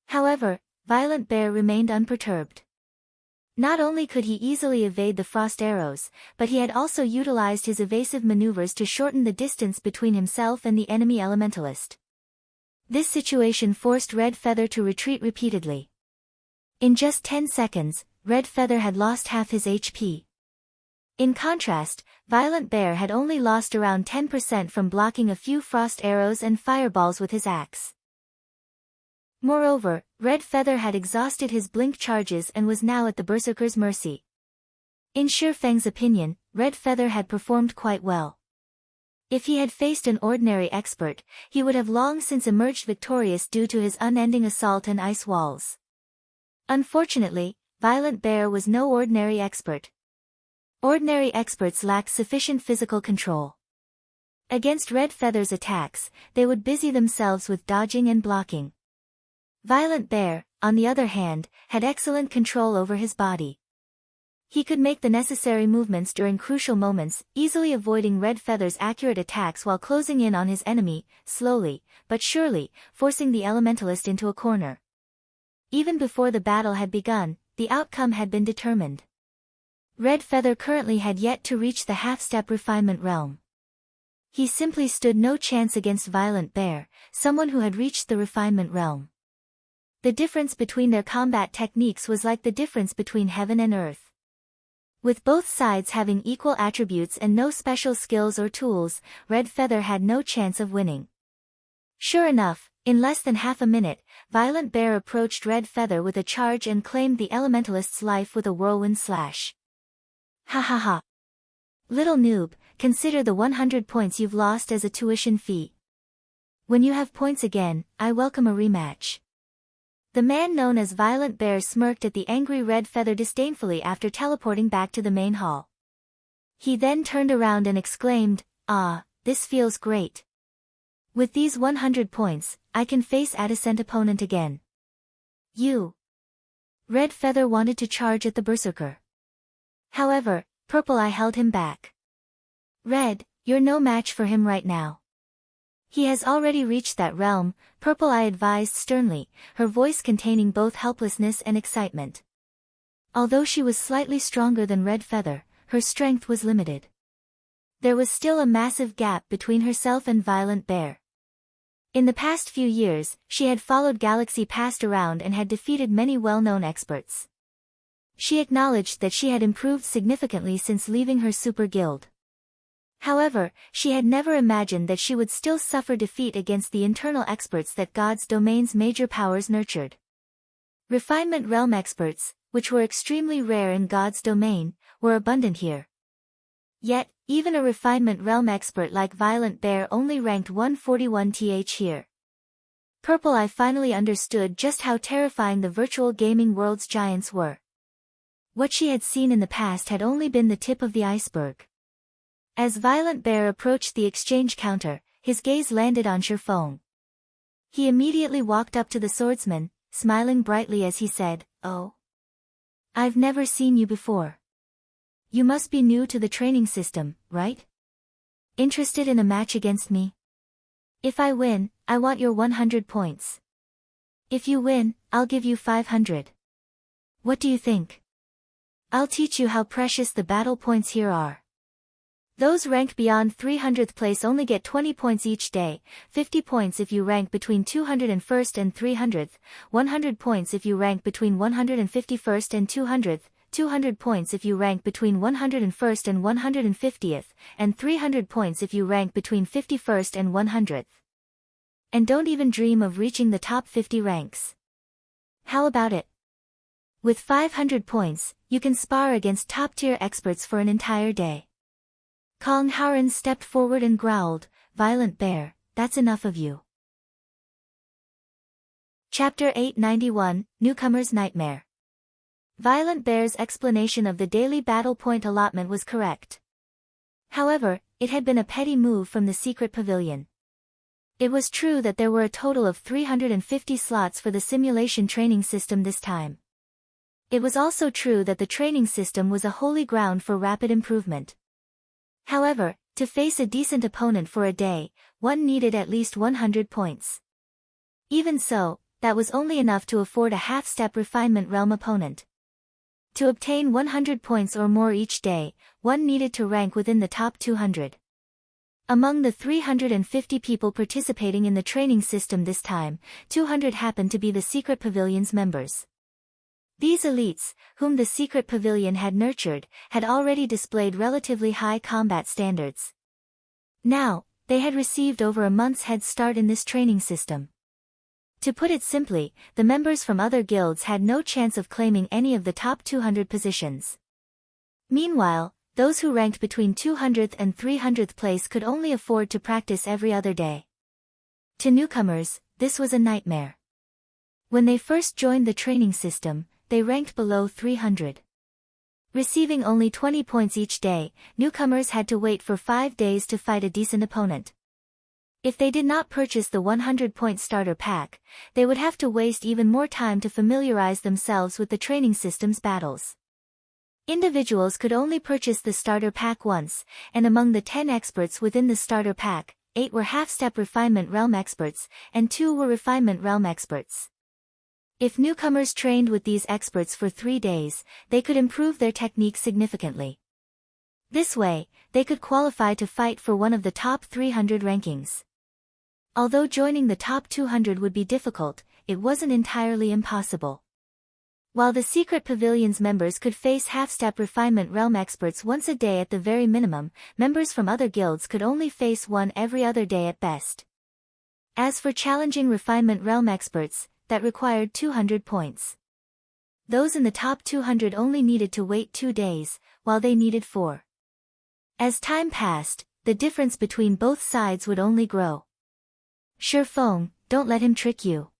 However, Violent Bear remained unperturbed. Not only could he easily evade the frost arrows, but he had also utilized his evasive maneuvers to shorten the distance between himself and the enemy elementalist. This situation forced Red Feather to retreat repeatedly. In just 10 seconds, Red Feather had lost half his HP. In contrast, Violent Bear had only lost around 10% from blocking a few frost arrows and fireballs with his axe. Moreover, Red Feather had exhausted his blink charges and was now at the berserker's mercy. In Feng's opinion, Red Feather had performed quite well. If he had faced an ordinary expert, he would have long since emerged victorious due to his unending assault and ice walls. Unfortunately, Violent Bear was no ordinary expert. Ordinary experts lacked sufficient physical control. Against Red Feather's attacks, they would busy themselves with dodging and blocking. Violent Bear, on the other hand, had excellent control over his body. He could make the necessary movements during crucial moments, easily avoiding Red Feather's accurate attacks while closing in on his enemy, slowly, but surely, forcing the elementalist into a corner. Even before the battle had begun, the outcome had been determined. Red Feather currently had yet to reach the half-step refinement realm. He simply stood no chance against Violent Bear, someone who had reached the refinement realm. The difference between their combat techniques was like the difference between heaven and earth. With both sides having equal attributes and no special skills or tools, Red Feather had no chance of winning. Sure enough, in less than half a minute, Violent Bear approached Red Feather with a charge and claimed the elementalist's life with a whirlwind slash. Ha ha ha. Little noob, consider the 100 points you've lost as a tuition fee. When you have points again, I welcome a rematch. The man known as Violent Bear smirked at the angry Red Feather disdainfully after teleporting back to the main hall. He then turned around and exclaimed, "Ah, this feels great. With these 100 points, I can face adjacent opponent again." You. Red Feather wanted to charge at the berserker. However, Purple Eye held him back. Red, you're no match for him right now. He has already reached that realm, Purple Eye advised sternly, her voice containing both helplessness and excitement. Although she was slightly stronger than Red Feather, her strength was limited. There was still a massive gap between herself and Violent Bear. In the past few years, she had followed Galaxy Past around and had defeated many well-known experts. She acknowledged that she had improved significantly since leaving her super guild. However, she had never imagined that she would still suffer defeat against the internal experts that God's Domain's major powers nurtured. Refinement realm experts, which were extremely rare in God's Domain, were abundant here. Yet, even a refinement realm expert like Violent Bear only ranked 141th here. Purple Eye finally understood just how terrifying the virtual gaming world's giants were. What she had seen in the past had only been the tip of the iceberg. As Violent Bear approached the exchange counter, his gaze landed on Feng. He immediately walked up to the swordsman, smiling brightly as he said, "Oh. I've never seen you before. You must be new to the training system, right? Interested in a match against me? If I win, I want your 100 points. If you win, I'll give you 500. What do you think? I'll teach you how precious the battle points here are. Those ranked beyond 300th place only get 20 points each day, 50 points if you rank between 201st and 300th, 100 points if you rank between 151st and 200th, 200 points if you rank between 101st and 150th, and 300 points if you rank between 51st and 100th. And don't even dream of reaching the top 50 ranks. How about it? With 500 points, you can spar against top-tier experts for an entire day. Kong Haoren stepped forward and growled, "Violent Bear, that's enough of you." Chapter 891, Newcomer's Nightmare. Violent Bear's explanation of the daily battle point allotment was correct. However, it had been a petty move from the secret pavilion. It was true that there were a total of 350 slots for the simulation training system this time. It was also true that the training system was a holy ground for rapid improvement. However, to face a decent opponent for a day, one needed at least 100 points. Even so, that was only enough to afford a half-step refinement realm opponent. To obtain 100 points or more each day, one needed to rank within the top 200. Among the 350 people participating in the training system this time, 200 happened to be the secret pavilion's members. These elites, whom the secret pavilion had nurtured, had already displayed relatively high combat standards. Now, they had received over a month's head start in this training system. To put it simply, the members from other guilds had no chance of claiming any of the top 200 positions. Meanwhile, those who ranked between 200th and 300th place could only afford to practice every other day. To newcomers, this was a nightmare. When they first joined the training system, they ranked below 300. Receiving only 20 points each day, newcomers had to wait for 5 days to fight a decent opponent. If they did not purchase the 100-point starter pack, they would have to waste even more time to familiarize themselves with the training system's battles. Individuals could only purchase the starter pack once, and among the 10 experts within the starter pack, 8 were half-step refinement realm experts, and 2 were refinement realm experts. If newcomers trained with these experts for 3 days, they could improve their technique significantly. This way, they could qualify to fight for one of the top 300 rankings. Although joining the top 200 would be difficult, it wasn't entirely impossible. While the secret pavilion's members could face half-step refinement realm experts once a day at the very minimum, members from other guilds could only face one every other day at best. As for challenging refinement realm experts, that required 200 points. Those in the top 200 only needed to wait 2 days, while they needed 4. As time passed, the difference between both sides would only grow. Sure, Feng, don't let him trick you.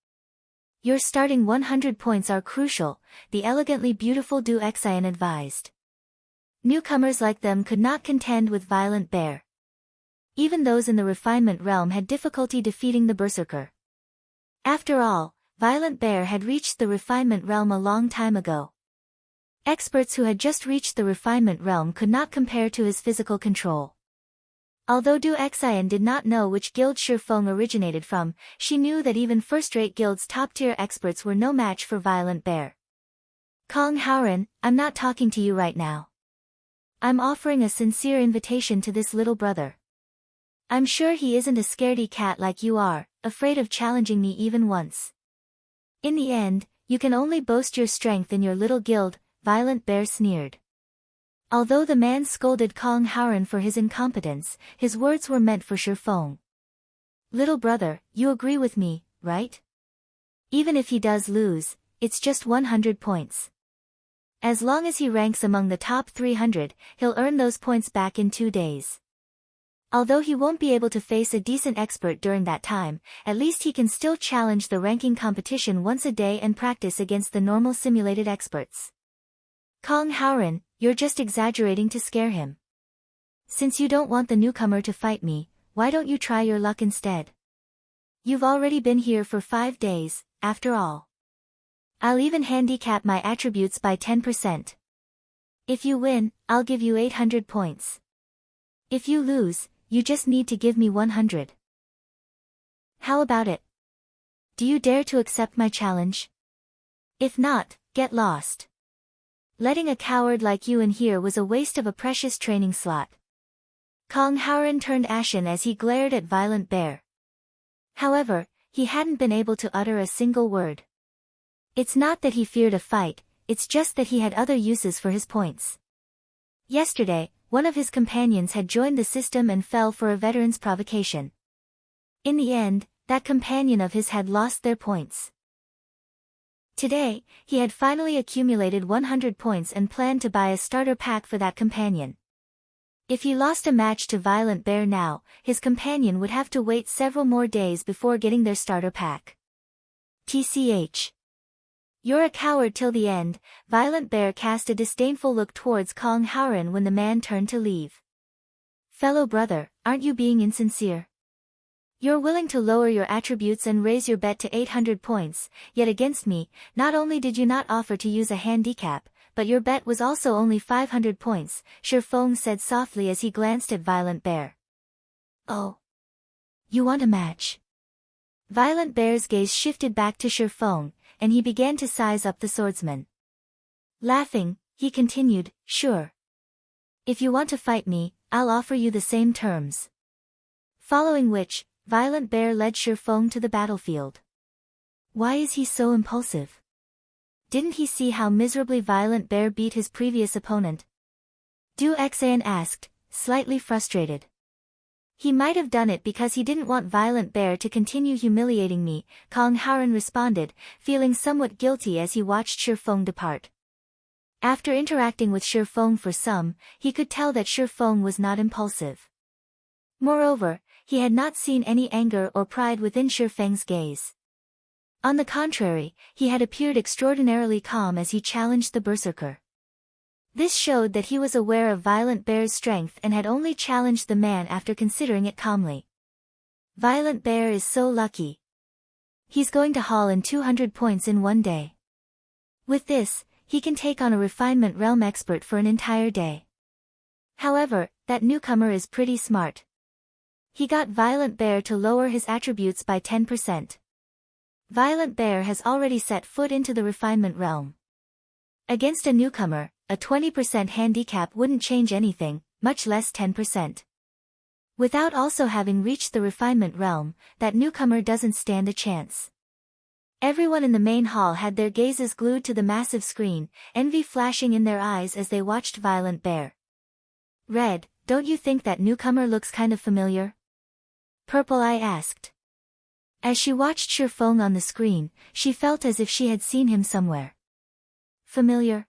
Your starting 100 points are crucial, the elegantly beautiful Du Xian advised. Newcomers like them could not contend with Violent Bear. Even those in the refinement realm had difficulty defeating the berserker. After all, Violent Bear had reached the refinement realm a long time ago. Experts who had just reached the refinement realm could not compare to his physical control. Although Du Xian did not know which guild Shi Feng originated from, she knew that even first-rate guilds' top-tier experts were no match for Violent Bear. Kong Haoren, I'm not talking to you right now. I'm offering a sincere invitation to this little brother. I'm sure he isn't a scaredy cat like you are, afraid of challenging me even once. In the end, you can only boast your strength in your little guild, Violent Bear sneered. Although the man scolded Kong Haoren for his incompetence, his words were meant for Shi Feng. Little brother, you agree with me, right? Even if he does lose, it's just 100 points. As long as he ranks among the top 300, he'll earn those points back in 2 days. Although he won't be able to face a decent expert during that time, at least he can still challenge the ranking competition once a day and practice against the normal simulated experts. Kong Haoren, you're just exaggerating to scare him. Since you don't want the newcomer to fight me, why don't you try your luck instead? You've already been here for 5 days, after all. I'll even handicap my attributes by 10%. If you win, I'll give you 800 points. If you lose, you just need to give me 100. How about it? Do you dare to accept my challenge? If not, get lost. Letting a coward like you in here was a waste of a precious training slot. Kong Haoren turned ashen as he glared at Violent Bear. However, he hadn't been able to utter a single word. It's not that he feared a fight, it's just that he had other uses for his points. Yesterday, one of his companions had joined the system and fell for a veteran's provocation. In the end, that companion of his had lost their points. Today, he had finally accumulated 100 points and planned to buy a starter pack for that companion. If he lost a match to Violent Bear now, his companion would have to wait several more days before getting their starter pack. TCH. You're a coward till the end. Violent Bear cast a disdainful look towards Kong Howren when the man turned to leave. Fellow brother, aren't you being insincere? You're willing to lower your attributes and raise your bet to 800 points, yet against me, not only did you not offer to use a handicap, but your bet was also only 500 points, Feng said softly as he glanced at Violent Bear. Oh. You want a match? Violent Bear's gaze shifted back to Feng, and he began to size up the swordsman. Laughing, he continued, sure. If you want to fight me, I'll offer you the same terms. Following which, Violent Bear led Feng to the battlefield. Why is he so impulsive? Didn't he see how miserably Violent Bear beat his previous opponent? Du Xan asked, slightly frustrated. He might have done it because he didn't want Violent Bear to continue humiliating me, Kong Howren responded, feeling somewhat guilty as he watched Feng depart. After interacting with Feng for some, he could tell that Feng was not impulsive. Moreover, he had not seen any anger or pride within Feng's gaze. On the contrary, he had appeared extraordinarily calm as he challenged the berserker. This showed that he was aware of Violent Bear's strength and had only challenged the man after considering it calmly. Violent Bear is so lucky. He's going to haul in 200 points in one day. With this, he can take on a refinement realm expert for an entire day. However, that newcomer is pretty smart. He got Violent Bear to lower his attributes by 10%. Violent Bear has already set foot into the refinement realm. Against a newcomer, a 20% handicap wouldn't change anything, much less 10%. Without also having reached the refinement realm, that newcomer doesn't stand a chance. Everyone in the main hall had their gazes glued to the massive screen, envy flashing in their eyes as they watched Violent Bear. Red, don't you think that newcomer looks kind of familiar? Purple Eye asked. As she watched Feng on the screen, she felt as if she had seen him somewhere. Familiar?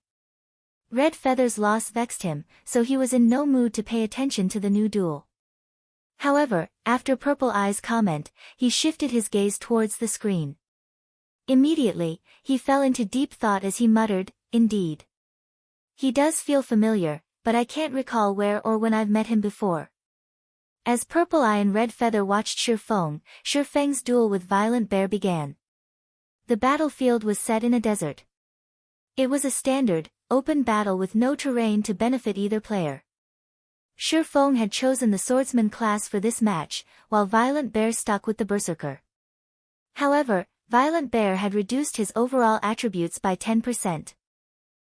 Red Feather's loss vexed him, so he was in no mood to pay attention to the new duel. However, after Purple Eye's comment, he shifted his gaze towards the screen. Immediately, he fell into deep thought as he muttered, indeed. He does feel familiar, but I can't recall where or when I've met him before. As Purple Eye and Red Feather watched Feng's duel with Violent Bear began. The battlefield was set in a desert. It was a standard, open battle with no terrain to benefit either player. Feng had chosen the swordsman class for this match, while Violent Bear stuck with the berserker. However, Violent Bear had reduced his overall attributes by 10%.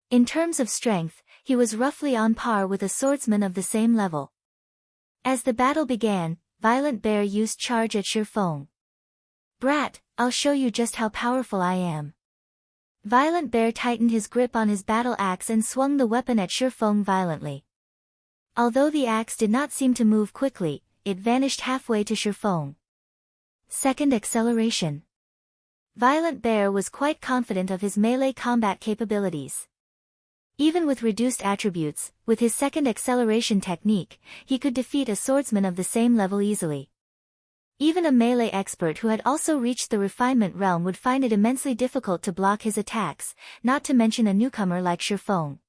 In terms of strength, he was roughly on par with a swordsman of the same level. As the battle began, Violent Bear used charge at Feng. Brat, I'll show you just how powerful I am. Violent Bear tightened his grip on his battle axe and swung the weapon at Feng violently. Although the axe did not seem to move quickly, it vanished halfway to Feng. Second acceleration. Violent Bear was quite confident of his melee combat capabilities. Even with reduced attributes, with his second acceleration technique, he could defeat a swordsman of the same level easily. Even a melee expert who had also reached the refinement realm would find it immensely difficult to block his attacks, not to mention a newcomer like Feng.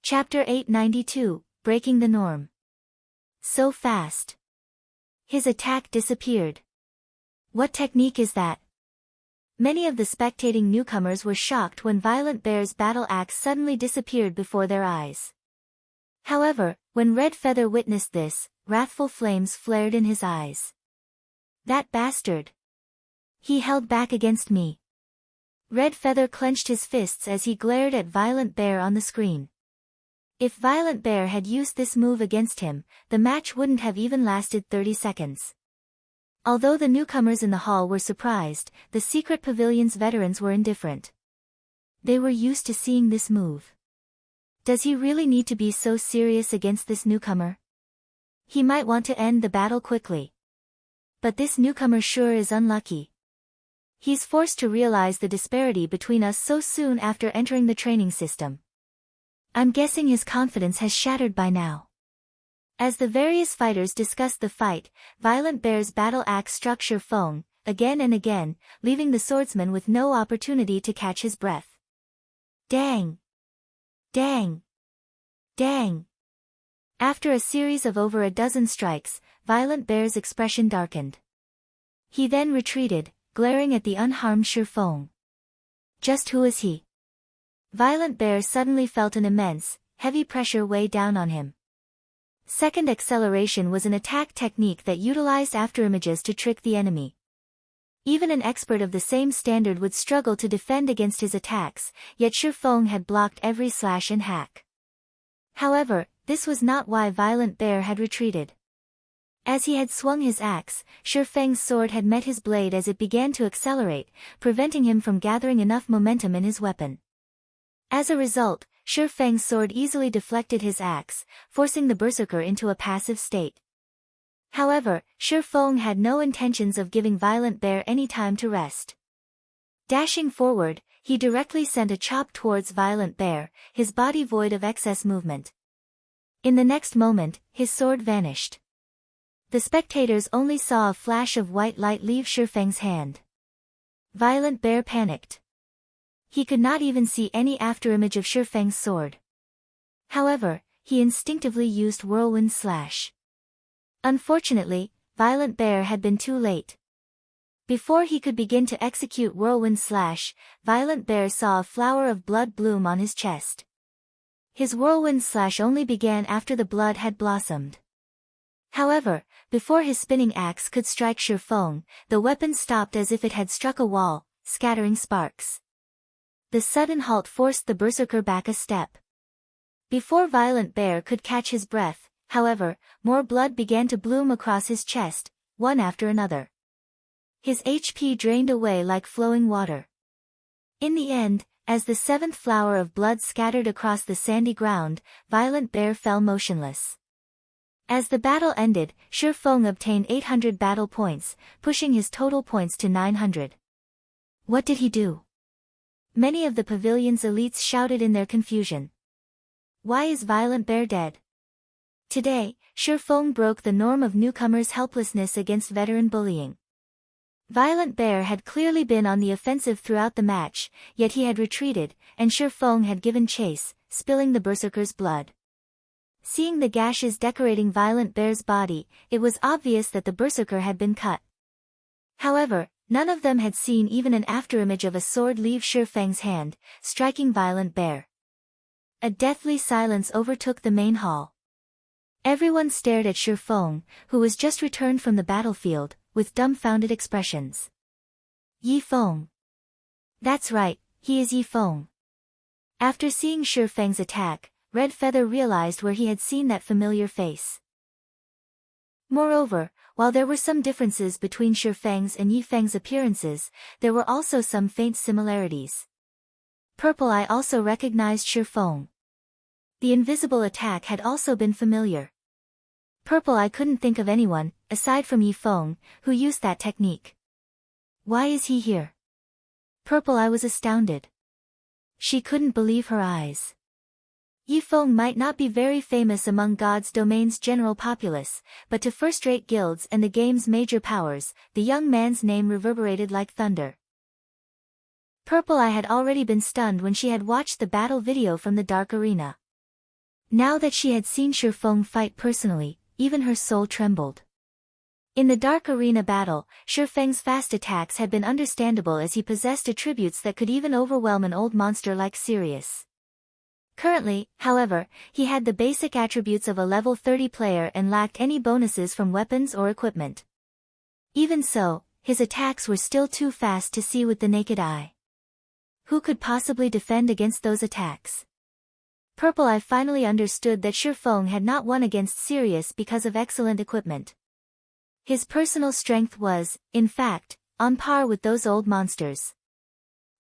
Chapter 892, Breaking the Norm. So fast. His attack disappeared. What technique is that? Many of the spectating newcomers were shocked when Violent Bear's battle axe suddenly disappeared before their eyes. However, when Red Feather witnessed this, wrathful flames flared in his eyes. That bastard! He held back against me. Red Feather clenched his fists as he glared at Violent Bear on the screen. If Violent Bear had used this move against him, the match wouldn't have even lasted 30 seconds. Although the newcomers in the hall were surprised, the secret pavilion's veterans were indifferent. They were used to seeing this move. Does he really need to be so serious against this newcomer? He might want to end the battle quickly. But this newcomer sure is unlucky. He's forced to realize the disparity between us so soon after entering the training system. I'm guessing his confidence has shattered by now. As the various fighters discussed the fight, Violent Bear's battle axe struck Feng again and again, leaving the swordsman with no opportunity to catch his breath. Dang! Dang! Dang! After a series of over a dozen strikes, Violent Bear's expression darkened. He then retreated, glaring at the unharmed Feng. Just who is he? Violent Bear suddenly felt an immense, heavy pressure weigh down on him. Second acceleration was an attack technique that utilized afterimages to trick the enemy. Even an expert of the same standard would struggle to defend against his attacks, yet Feng had blocked every slash and hack. However, this was not why Violent Bear had retreated. As he had swung his axe, Feng's sword had met his blade as it began to accelerate, preventing him from gathering enough momentum in his weapon. As a result, Feng's sword easily deflected his axe, forcing the berserker into a passive state. However, Feng had no intentions of giving Violent Bear any time to rest. Dashing forward, he directly sent a chop towards Violent Bear, his body void of excess movement. In the next moment, his sword vanished. The spectators only saw a flash of white light leave Feng's hand. Violent Bear panicked. He could not even see any afterimage of Feng's sword. However, he instinctively used Whirlwind Slash. Unfortunately, Violent Bear had been too late. Before he could begin to execute Whirlwind Slash, Violent Bear saw a flower of blood bloom on his chest. His Whirlwind Slash only began after the blood had blossomed. However, before his spinning axe could strike Feng, the weapon stopped as if it had struck a wall, scattering sparks. The sudden halt forced the berserker back a step. Before Violent Bear could catch his breath, however, more blood began to bloom across his chest, one after another. His HP drained away like flowing water. In the end, as the seventh flower of blood scattered across the sandy ground, Violent Bear fell motionless. As the battle ended, Feng obtained 800 battle points, pushing his total points to 900. What did he do? Many of the pavilion's elites shouted in their confusion. Why is Violent Bear dead? Today, Feng broke the norm of newcomers' helplessness against veteran bullying. Violent Bear had clearly been on the offensive throughout the match, yet he had retreated, and Feng had given chase, spilling the berserker's blood. Seeing the gashes decorating Violent Bear's body, it was obvious that the berserker had been cut. However, none of them had seen even an afterimage of a sword leave Feng's hand, striking Violent Bear. A deathly silence overtook the main hall. Everyone stared at Feng, who was just returned from the battlefield, with dumbfounded expressions. Yi Feng. That's right, he is Yi Feng. After seeing Feng's attack, Red Feather realized where he had seen that familiar face. Moreover, while there were some differences between Feng's and Yi Feng's appearances, there were also some faint similarities. Purple Eye also recognized Feng. The invisible attack had also been familiar. Purple Eye couldn't think of anyone, aside from Yi Feng, who used that technique. Why is he here? Purple Eye was astounded. She couldn't believe her eyes. Yi Feng might not be very famous among God's domain's general populace, but to first-rate guilds and the game's major powers, the young man's name reverberated like thunder. Purple Eye had already been stunned when she had watched the battle video from the Dark Arena. Now that she had seen Feng fight personally, even her soul trembled. In the Dark Arena battle, Feng's fast attacks had been understandable as he possessed attributes that could even overwhelm an old monster like Sirius. Currently, however, he had the basic attributes of a level 30 player and lacked any bonuses from weapons or equipment. Even so, his attacks were still too fast to see with the naked eye. Who could possibly defend against those attacks? Purple Eye finally understood that Feng had not won against Sirius because of excellent equipment. His personal strength was, in fact, on par with those old monsters.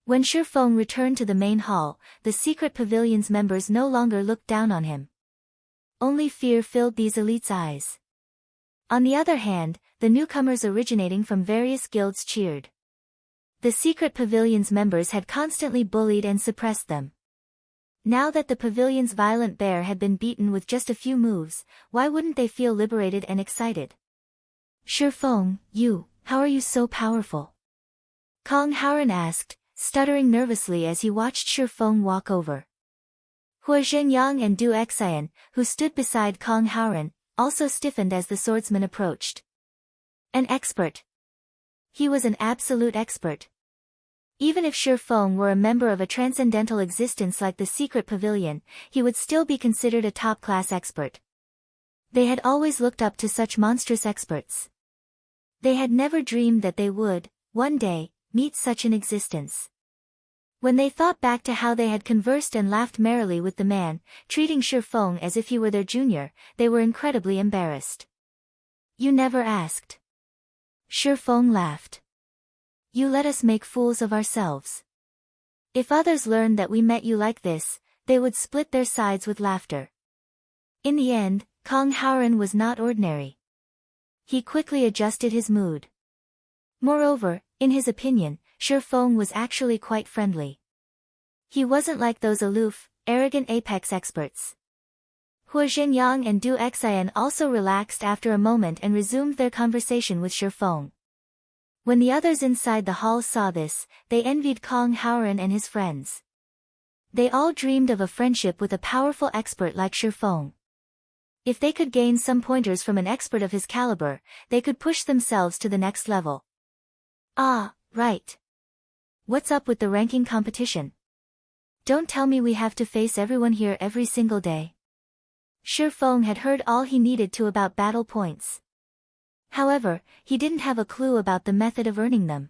When Feng returned to the main hall, the secret pavilion's members no longer looked down on him. Only fear filled these elites' eyes. On the other hand, the newcomers originating from various guilds cheered. The secret pavilion's members had constantly bullied and suppressed them. Now that the pavilion's violent bear had been beaten with just a few moves, why wouldn't they feel liberated and excited? Feng, how are you so powerful? Kong Haoren asked, stuttering nervously as he watched Feng walk over. Hua Zhenyang and Du Xian, who stood beside Kong Haoren, also stiffened as the swordsman approached. An expert. He was an absolute expert. Even if Feng were a member of a transcendental existence like the secret pavilion, he would still be considered a top-class expert. They had always looked up to such monstrous experts. They had never dreamed that they would, one day, meet such an existence. When they thought back to how they had conversed and laughed merrily with the man, treating Feng as if he were their junior, they were incredibly embarrassed. You never asked. Feng laughed. You let us make fools of ourselves. If others learned that we met you like this, they would split their sides with laughter. In the end, Kong Haoren was not ordinary. He quickly adjusted his mood. Moreover, in his opinion, Feng was actually quite friendly. He wasn't like those aloof, arrogant apex experts. Hua Zhenyang and Du Xian also relaxed after a moment and resumed their conversation with Feng. When the others inside the hall saw this, they envied Kong Haoren and his friends. They all dreamed of a friendship with a powerful expert like Feng. If they could gain some pointers from an expert of his caliber, they could push themselves to the next level. Ah, right. What's up with the ranking competition? Don't tell me we have to face everyone here every single day. Feng had heard all he needed to about battle points. However, he didn't have a clue about the method of earning them.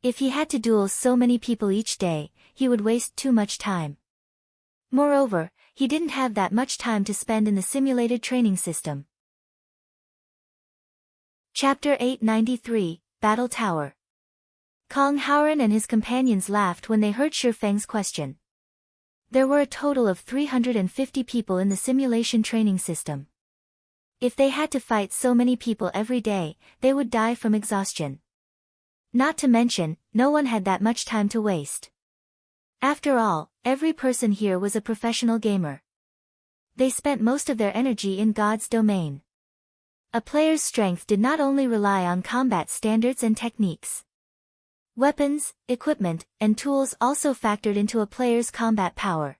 If he had to duel so many people each day, he would waste too much time. Moreover, he didn't have that much time to spend in the simulated training system. Chapter 893, Battle Tower. Kong Haoren and his companions laughed when they heard Feng's question. There were a total of 350 people in the simulation training system. If they had to fight so many people every day, they would die from exhaustion. Not to mention, no one had that much time to waste. After all, every person here was a professional gamer. They spent most of their energy in God's domain. A player's strength did not only rely on combat standards and techniques. Weapons, equipment, and tools also factored into a player's combat power.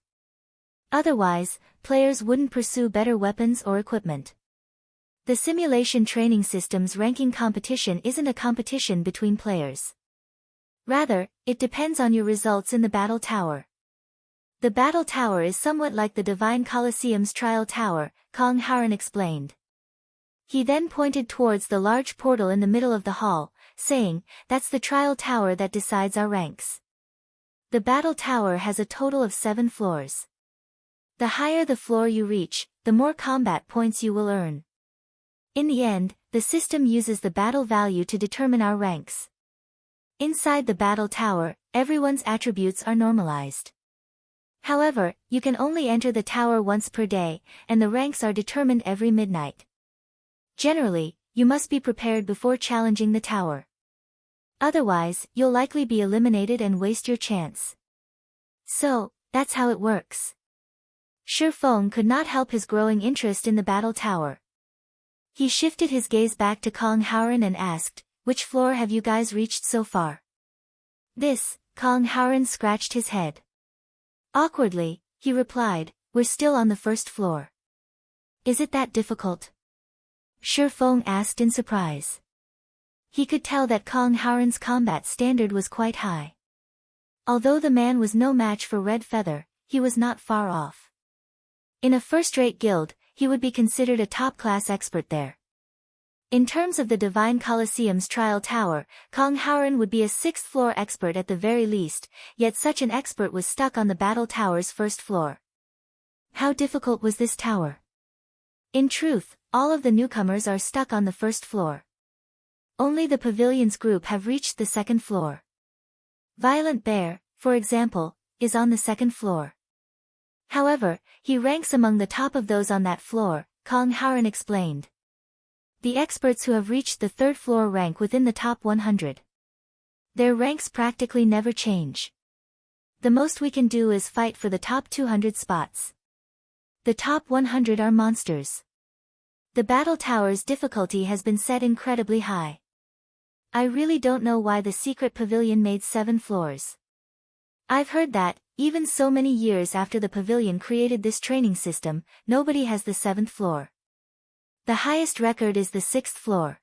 Otherwise, players wouldn't pursue better weapons or equipment. The simulation training system's ranking competition isn't a competition between players. Rather, it depends on your results in the battle tower. The battle tower is somewhat like the Divine Colosseum's trial tower, Kong Haoren explained. He then pointed towards the large portal in the middle of the hall, saying, "That's the trial tower that decides our ranks." The battle tower has a total of 7 floors. The higher the floor you reach, the more combat points you will earn. In the end, the system uses the battle value to determine our ranks. Inside the battle tower, everyone's attributes are normalized. However, you can only enter the tower once per day, and the ranks are determined every midnight. Generally, you must be prepared before challenging the tower. Otherwise, you'll likely be eliminated and waste your chance. So, that's how it works. Feng could not help his growing interest in the battle tower. He shifted his gaze back to Kong Haoren and asked, "Which floor have you guys reached so far?" Kong Haoren scratched his head. Awkwardly, he replied, "We're still on the first floor." "Is it that difficult?" Feng asked in surprise. He could tell that Kong Haoren's combat standard was quite high. Although the man was no match for Red Feather, he was not far off. In a first-rate guild, he would be considered a top-class expert there. In terms of the Divine Colosseum's trial tower, Kong Haoren would be a 6th-floor expert at the very least, yet such an expert was stuck on the battle tower's first floor. How difficult was this tower? In truth, all of the newcomers are stuck on the first floor. Only the pavilion's group have reached the 2nd floor. Violent Bear, for example, is on the second floor. However, he ranks among the top of those on that floor, Kong Haoran explained. The experts who have reached the third floor rank within the top 100. Their ranks practically never change. The most we can do is fight for the top 200 spots. The top 100 are monsters. The battle tower's difficulty has been set incredibly high. I really don't know why the secret pavilion made 7 floors. I've heard that, even so many years after the pavilion created this training system, nobody has the 7th floor. The highest record is the 6th floor.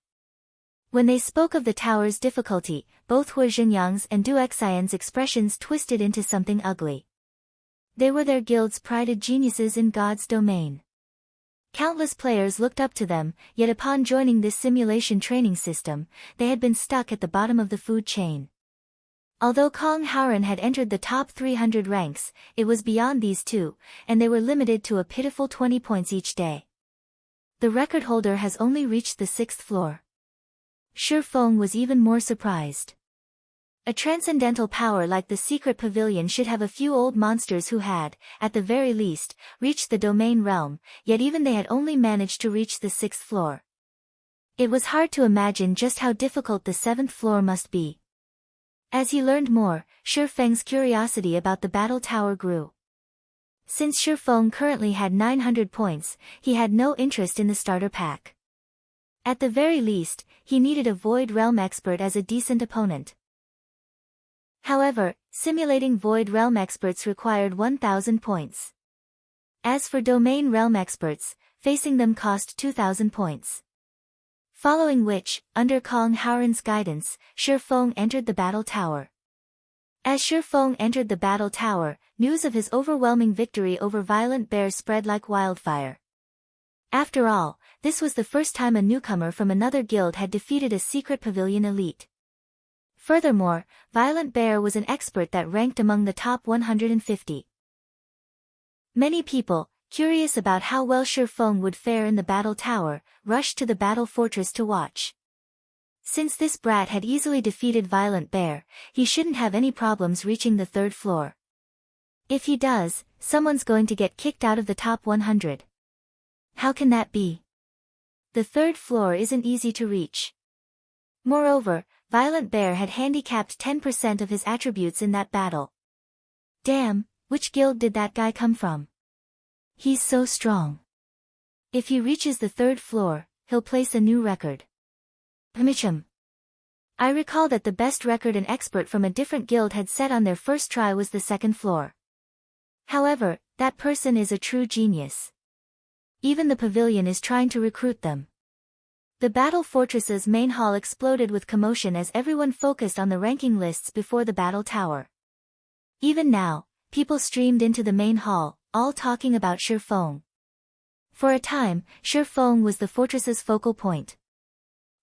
When they spoke of the tower's difficulty, both Hua Xingyang's and Du Xian's expressions twisted into something ugly. They were their guild's prided geniuses in God's domain. Countless players looked up to them, yet upon joining this simulation training system, they had been stuck at the bottom of the food chain. Although Kong Haoran had entered the top 300 ranks, it was beyond these two, and they were limited to a pitiful 20 points each day. The record holder has only reached the 6th floor. Feng was even more surprised. A transcendental power like the secret pavilion should have a few old monsters who had, at the very least, reached the domain realm, yet even they had only managed to reach the 6th floor. It was hard to imagine just how difficult the 7th floor must be. As he learned more, Feng's curiosity about the battle tower grew. Since Feng currently had 900 points, he had no interest in the starter pack. At the very least, he needed a Void Realm expert as a decent opponent. However, simulating Void Realm experts required 1,000 points. As for Domain Realm experts, facing them cost 2,000 points. Following which, under Kong Haoran's guidance, Feng entered the battle tower. As Feng entered the battle tower, news of his overwhelming victory over Violent Bear spread like wildfire. After all, this was the first time a newcomer from another guild had defeated a secret pavilion elite. Furthermore, Violent Bear was an expert that ranked among the top 150. Many people, curious about how well Feng would fare in the battle tower, rushed to the battle fortress to watch. Since this brat had easily defeated Violent Bear, he shouldn't have any problems reaching the 3rd floor. If he does, someone's going to get kicked out of the top 100. How can that be? The 3rd floor isn't easy to reach. Moreover, Violent Bear had handicapped 10% of his attributes in that battle. Damn, which guild did that guy come from? He's so strong. If he reaches the 3rd floor, he'll place a new record. Pmichum. I recall that the best record an expert from a different guild had set on their first try was the 2nd floor. However, that person is a true genius. Even the pavilion is trying to recruit them. The battle fortress's main hall exploded with commotion as everyone focused on the ranking lists before the battle tower. Even now, people streamed into the main hall, all talking about Feng. For a time, Feng was the fortress's focal point.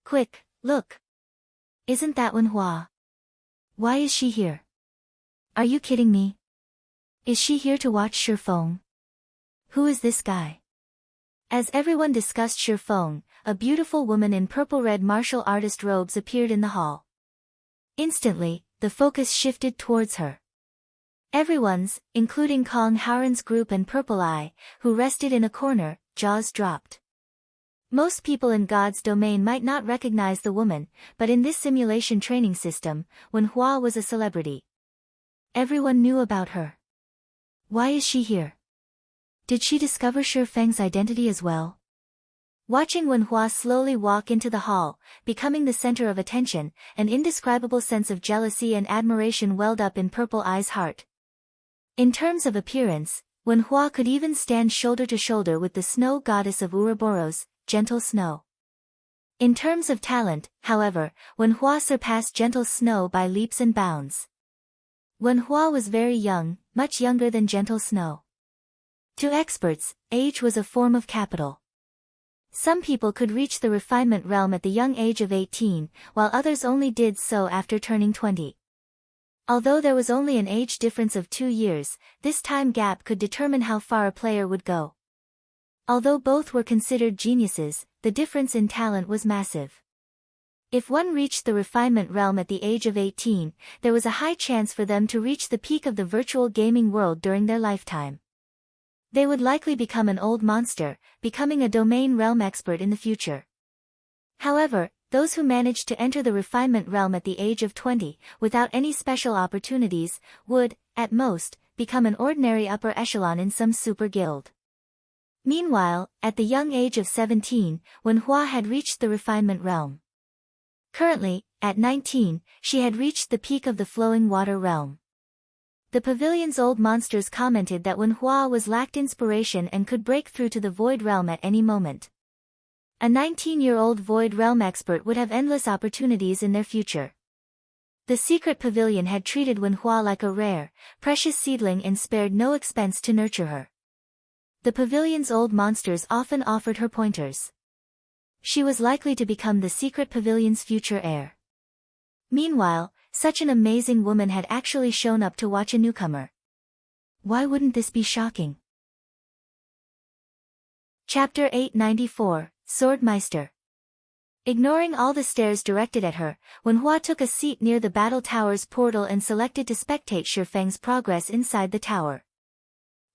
Quick, look! Isn't that Wenhua? Why is she here? Are you kidding me? Is she here to watch Feng? Who is this guy? As everyone discussed Feng, a beautiful woman in purple-red martial artist robes appeared in the hall. Instantly, the focus shifted towards her. Everyone's, including Kong Haoran's group and Purple Eye, who rested in a corner, jaws dropped. Most people in God's domain might not recognize the woman, but in this simulation training system, Wenhua was a celebrity. Everyone knew about her. Why is she here? Did she discover Feng's identity as well? Watching Wenhua slowly walk into the hall, becoming the center of attention, an indescribable sense of jealousy and admiration welled up in Purple Eye's heart. In terms of appearance, Wenhua could even stand shoulder to shoulder with the snow goddess of Ouroboros, Gentle Snow. In terms of talent, however, Wenhua surpassed Gentle Snow by leaps and bounds. Wenhua was very young, much younger than Gentle Snow. To experts, age was a form of capital. Some people could reach the refinement realm at the young age of 18, while others only did so after turning 20. Although there was only an age difference of 2 years, this time gap could determine how far a player would go. Although both were considered geniuses, the difference in talent was massive. If one reached the refinement realm at the age of 18, there was a high chance for them to reach the peak of the virtual gaming world during their lifetime. They would likely become an old monster, becoming a domain realm expert in the future. However, those who managed to enter the refinement realm at the age of 20, without any special opportunities, would, at most, become an ordinary upper echelon in some super guild. Meanwhile, at the young age of 17, Wen Hua had reached the refinement realm. Currently, at 19, she had reached the peak of the flowing water realm. The pavilion's old monsters commented that Wen Hua lacked inspiration and could break through to the void realm at any moment. A 19-year-old void realm expert would have endless opportunities in their future. The secret pavilion had treated Wen Hua like a rare, precious seedling and spared no expense to nurture her. The pavilion's old monsters often offered her pointers. She was likely to become the secret pavilion's future heir. Meanwhile, such an amazing woman had actually shown up to watch a newcomer. Why wouldn't this be shocking? Chapter 894, Sword Meister. Ignoring all the stares directed at her, Wen Hua took a seat near the battle tower's portal and selected to spectate Feng's progress inside the tower.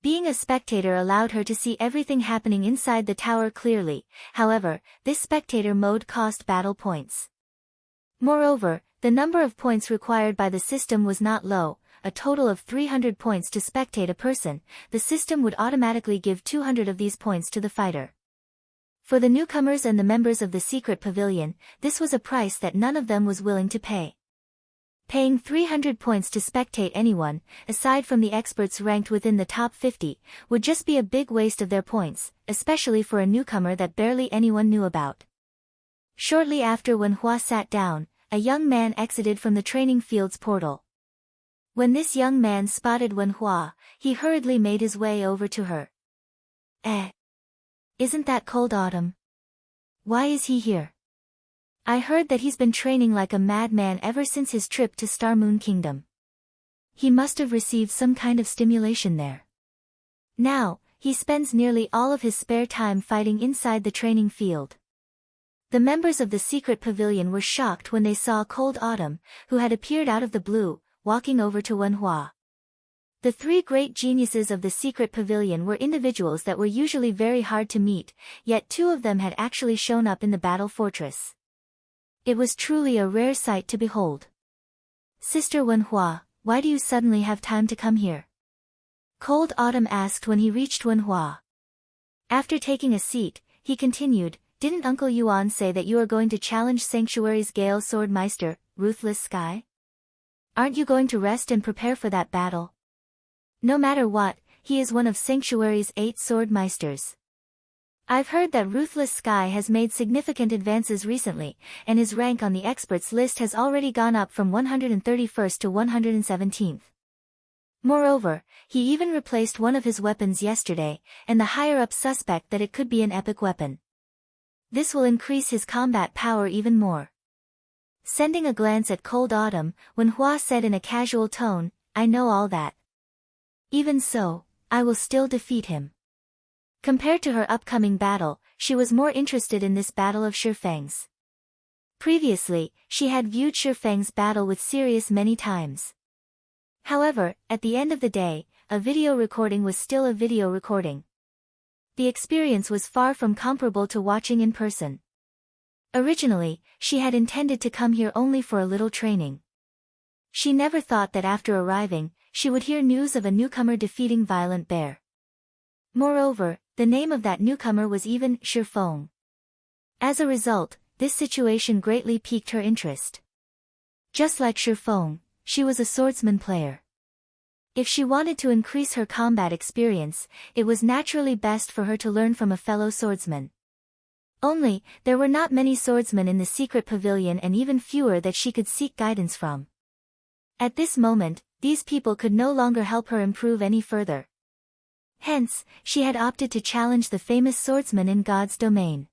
Being a spectator allowed her to see everything happening inside the tower clearly, however, this spectator mode cost battle points. Moreover, the number of points required by the system was not low, a total of 300 points to spectate a person. The system would automatically give 200 of these points to the fighter. For the newcomers and the members of the secret pavilion, this was a price that none of them was willing to pay. Paying 300 points to spectate anyone, aside from the experts ranked within the top 50, would just be a big waste of their points, especially for a newcomer that barely anyone knew about. Shortly after Wen Hua sat down, a young man exited from the training field's portal. When this young man spotted Wen Hua, he hurriedly made his way over to her. Isn't that Cold Autumn? Why is he here? I heard that he's been training like a madman ever since his trip to Star Moon Kingdom. He must have received some kind of stimulation there. Now, he spends nearly all of his spare time fighting inside the training field. The members of the secret pavilion were shocked when they saw Cold Autumn, who had appeared out of the blue, walking over to Wen Hua. The three great geniuses of the secret pavilion were individuals that were usually very hard to meet, yet two of them had actually shown up in the battle fortress. It was truly a rare sight to behold. Sister Wen Hua, why do you suddenly have time to come here? Cold Autumn asked when he reached Wen Hua. After taking a seat, he continued, didn't Uncle Yuan say that you are going to challenge Sanctuary's Gale Sword Meister, Ruthless Sky? Aren't you going to rest and prepare for that battle? No matter what, he is one of Sanctuary's 8 sword meisters. I've heard that Ruthless Sky has made significant advances recently, and his rank on the experts list has already gone up from 131st to 117th. Moreover, he even replaced one of his weapons yesterday, and the higher-up suspect that it could be an epic weapon. This will increase his combat power even more. Sending a glance at Cold Autumn, Wen Hua said in a casual tone, I know all that. Even so, I will still defeat him. Compared to her upcoming battle, she was more interested in this battle of Feng's. Previously, she had viewed Feng's battle with Sirius many times. However, at the end of the day, a video recording was still a video recording. The experience was far from comparable to watching in person. Originally, she had intended to come here only for a little training. She never thought that after arriving, she would hear news of a newcomer defeating Violent Bear. Moreover, the name of that newcomer was even Feng. As a result, this situation greatly piqued her interest. Just like Feng, she was a swordsman player. If she wanted to increase her combat experience, it was naturally best for her to learn from a fellow swordsman. Only, there were not many swordsmen in the secret pavilion and even fewer that she could seek guidance from. At this moment, these people could no longer help her improve any further. Hence, she had opted to challenge the famous swordsman in God's domain.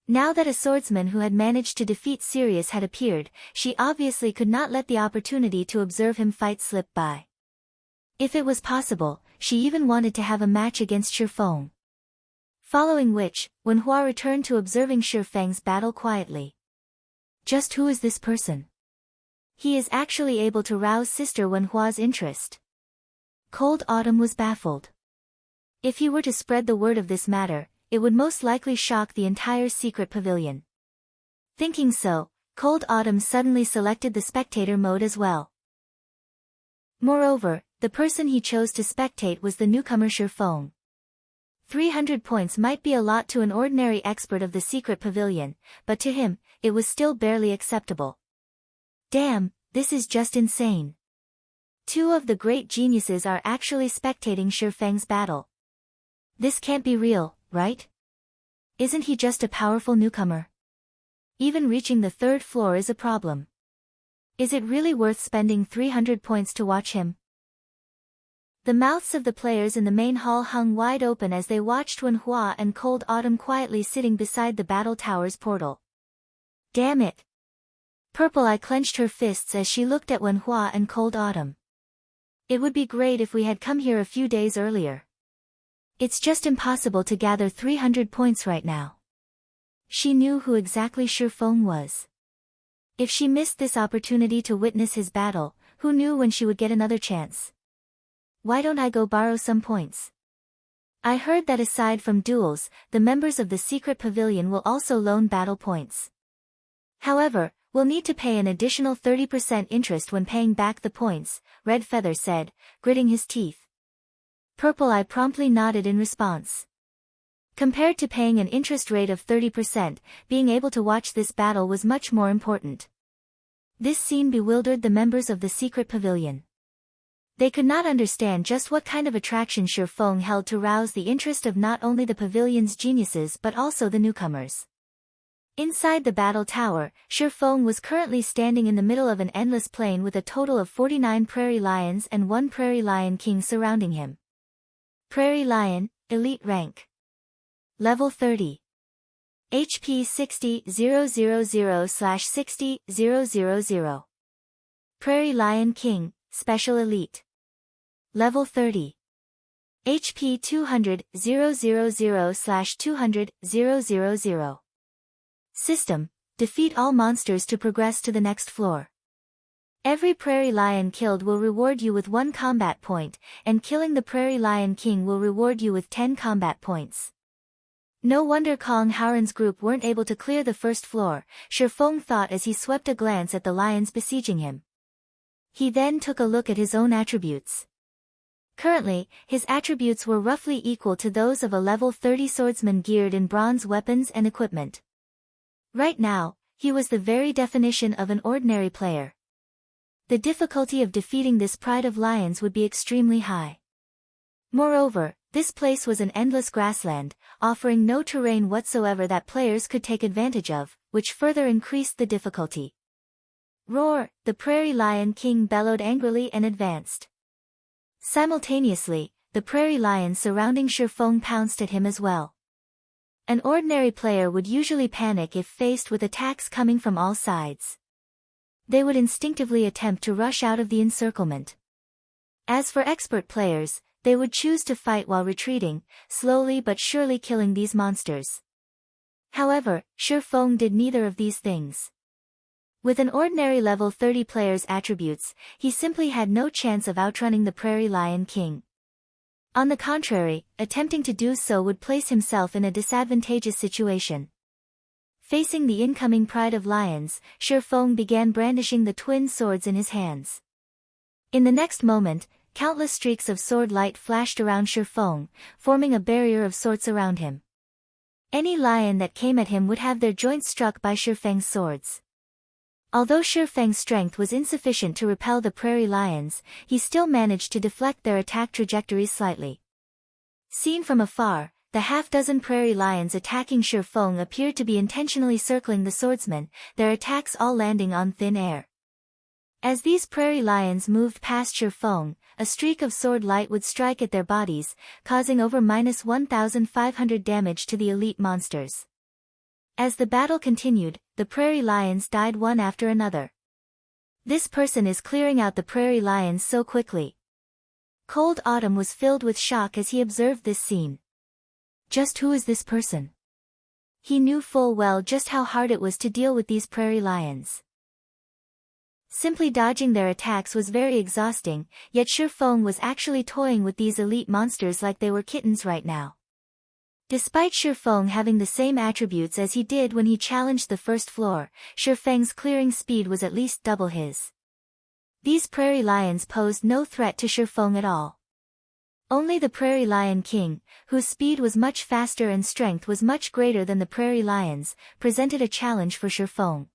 Now that a swordsman who had managed to defeat Sirius had appeared, she obviously could not let the opportunity to observe him fight slip by. If it was possible, she even wanted to have a match against Feng. Following which, Wen Hua returned to observing Feng's battle quietly. Just who is this person? He is actually able to rouse Sister Wenhua's interest. Cold Autumn was baffled. If he were to spread the word of this matter, it would most likely shock the entire secret pavilion. Thinking so, Cold Autumn suddenly selected the spectator mode as well. Moreover, the person he chose to spectate was the newcomer Feng. 300 points might be a lot to an ordinary expert of the secret pavilion, but to him, it was still barely acceptable. Damn, this is just insane. Two of the great geniuses are actually spectating Feng's battle. This can't be real, right? Isn't he just a powerful newcomer? Even reaching the 3rd floor is a problem. Is it really worth spending 300 points to watch him? The mouths of the players in the main hall hung wide open as they watched Wenhua and Cold Autumn quietly sitting beside the battle tower's portal. Damn it! Purple Eye clenched her fists as she looked at Wenhua and Cold Autumn. It would be great if we had come here a few days earlier. It's just impossible to gather 300 points right now. She knew who exactly Feng was. If she missed this opportunity to witness his battle, who knew when she would get another chance? Why don't I go borrow some points? I heard that aside from duels, the members of the secret pavilion will also loan battle points. However, we'll need to pay an additional 30% interest when paying back the points, Red Feather said, gritting his teeth. Purple Eye promptly nodded in response. Compared to paying an interest rate of 30%, being able to watch this battle was much more important. This scene bewildered the members of the secret pavilion. They could not understand just what kind of attraction Feng held to rouse the interest of not only the pavilion's geniuses but also the newcomers. Inside the battle tower, Feng was currently standing in the middle of an endless plain with a total of 49 prairie lions and 1 prairie lion king surrounding him. Prairie Lion, Elite Rank. Level 30. HP 60,000/60,000. Prairie Lion King, Special Elite. Level 30. HP 200,000/200,000. System: defeat all monsters to progress to the next floor. Every prairie lion killed will reward you with 1 combat point, and killing the prairie lion king will reward you with 10 combat points. No wonder Kong Howren's group weren't able to clear the 1st floor, Feng thought as he swept a glance at the lions besieging him. He then took a look at his own attributes. Currently, his attributes were roughly equal to those of a level 30 swordsman geared in bronze weapons and equipment. Right now, he was the very definition of an ordinary player. The difficulty of defeating this pride of lions would be extremely high. Moreover, this place was an endless grassland, offering no terrain whatsoever that players could take advantage of, which further increased the difficulty. Roar! The prairie lion king bellowed angrily and advanced. Simultaneously, the prairie lions surrounding Feng pounced at him as well. An ordinary player would usually panic if faced with attacks coming from all sides. They would instinctively attempt to rush out of the encirclement. As for expert players, they would choose to fight while retreating, slowly but surely killing these monsters. However, Feng did neither of these things. With an ordinary level 30 player's attributes, he simply had no chance of outrunning the Prairie Lion King. On the contrary, attempting to do so would place himself in a disadvantageous situation. Facing the incoming pride of lions, Feng began brandishing the twin swords in his hands. In the next moment, countless streaks of sword light flashed around Feng, forming a barrier of sorts around him. Any lion that came at him would have their joints struck by Feng's swords. Although Feng's strength was insufficient to repel the prairie lions, he still managed to deflect their attack trajectories slightly. Seen from afar, the half-dozen prairie lions attacking Feng appeared to be intentionally circling the swordsman, their attacks all landing on thin air. As these prairie lions moved past Feng, a streak of sword light would strike at their bodies, causing over -1,500 damage to the elite monsters. As the battle continued, the prairie lions died one after another. This person is clearing out the prairie lions so quickly. Cold Autumn was filled with shock as he observed this scene. Just who is this person? He knew full well just how hard it was to deal with these prairie lions. Simply dodging their attacks was very exhausting, yet Feng was actually toying with these elite monsters like they were kittens right now. Despite Feng having the same attributes as he did when he challenged the first floor, Feng's clearing speed was at least double his. These prairie lions posed no threat to Feng at all. Only the Prairie Lion King, whose speed was much faster and strength was much greater than the prairie lions, presented a challenge for Feng.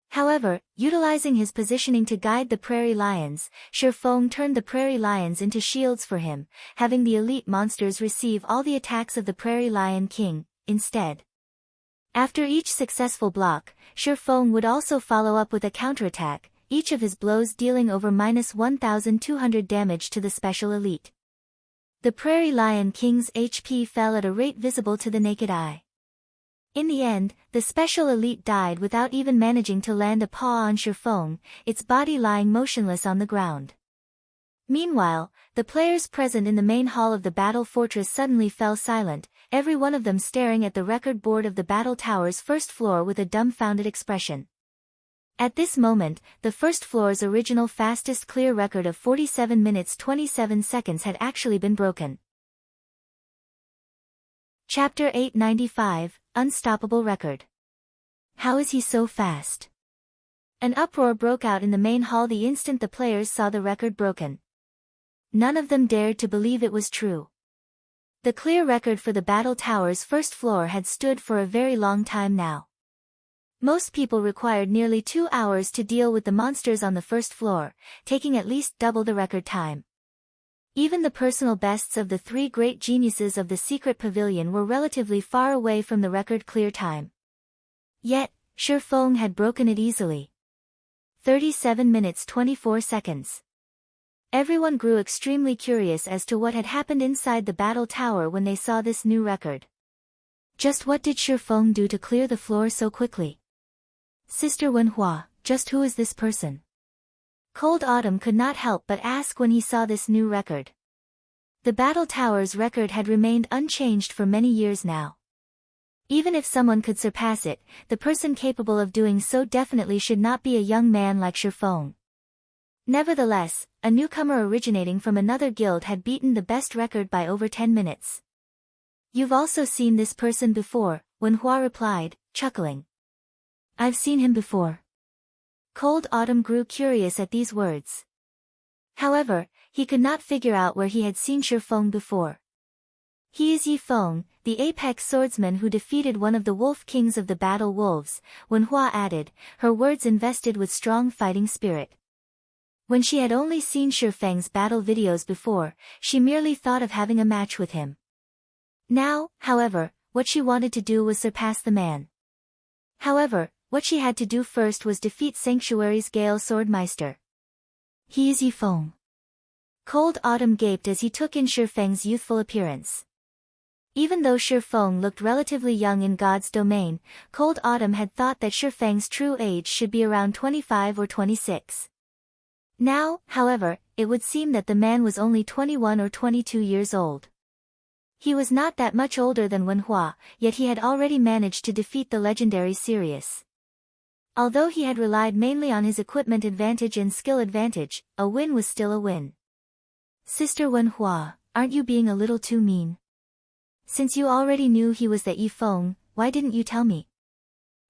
However, utilizing his positioning to guide the prairie lions, Feng turned the prairie lions into shields for him, having the elite monsters receive all the attacks of the Prairie Lion King, instead. After each successful block, Feng would also follow up with a counterattack, each of his blows dealing over -1,200 damage to the special elite. The Prairie Lion King's HP fell at a rate visible to the naked eye. In the end, the special elite died without even managing to land a paw on Feng, its body lying motionless on the ground. Meanwhile, the players present in the main hall of the battle fortress suddenly fell silent, every one of them staring at the record board of the battle tower's first floor with a dumbfounded expression. At this moment, the first floor's original fastest clear record of 47 minutes 27 seconds had actually been broken. Chapter 895, Unstoppable Record. How is he so fast? An uproar broke out in the main hall the instant the players saw the record broken. None of them dared to believe it was true. The clear record for the battle tower's first floor had stood for a very long time now. Most people required nearly 2 hours to deal with the monsters on the first floor, taking at least double the record time. Even the personal bests of the 3 great geniuses of the secret pavilion were relatively far away from the record clear time. Yet, Feng had broken it easily. 37 minutes 24 seconds. Everyone grew extremely curious as to what had happened inside the battle tower when they saw this new record. Just what did Feng do to clear the floor so quickly? Sister Wenhua, just who is this person? Cold Autumn could not help but ask when he saw this new record. The battle tower's record had remained unchanged for many years now. Even if someone could surpass it, the person capable of doing so definitely should not be a young man like Feng. Nevertheless, a newcomer originating from another guild had beaten the best record by over 10 minutes. You've also seen this person before, Wenhua replied, chuckling. I've seen him before. Cold Autumn grew curious at these words. However, he could not figure out where he had seen Feng before. He is Yi Feng, the apex swordsman who defeated one of the wolf kings of the battle wolves, Wenhua added, her words invested with strong fighting spirit. When she had only seen Feng's battle videos before, she merely thought of having a match with him. Now, however, what she wanted to do was surpass the man. However, what she had to do first was defeat Sanctuary's Gale Sword Meister. He is Yi Feng. Cold Autumn gaped as he took in Feng's youthful appearance. Even though Feng looked relatively young in God's domain, Cold Autumn had thought that Feng's true age should be around 25 or 26. Now, however, it would seem that the man was only 21 or 22 years old. He was not that much older than Wenhua, yet he had already managed to defeat the legendary Sirius. Although he had relied mainly on his equipment advantage and skill advantage, a win was still a win. Sister Wenhua, aren't you being a little too mean? Since you already knew he was the Yi Feng, why didn't you tell me?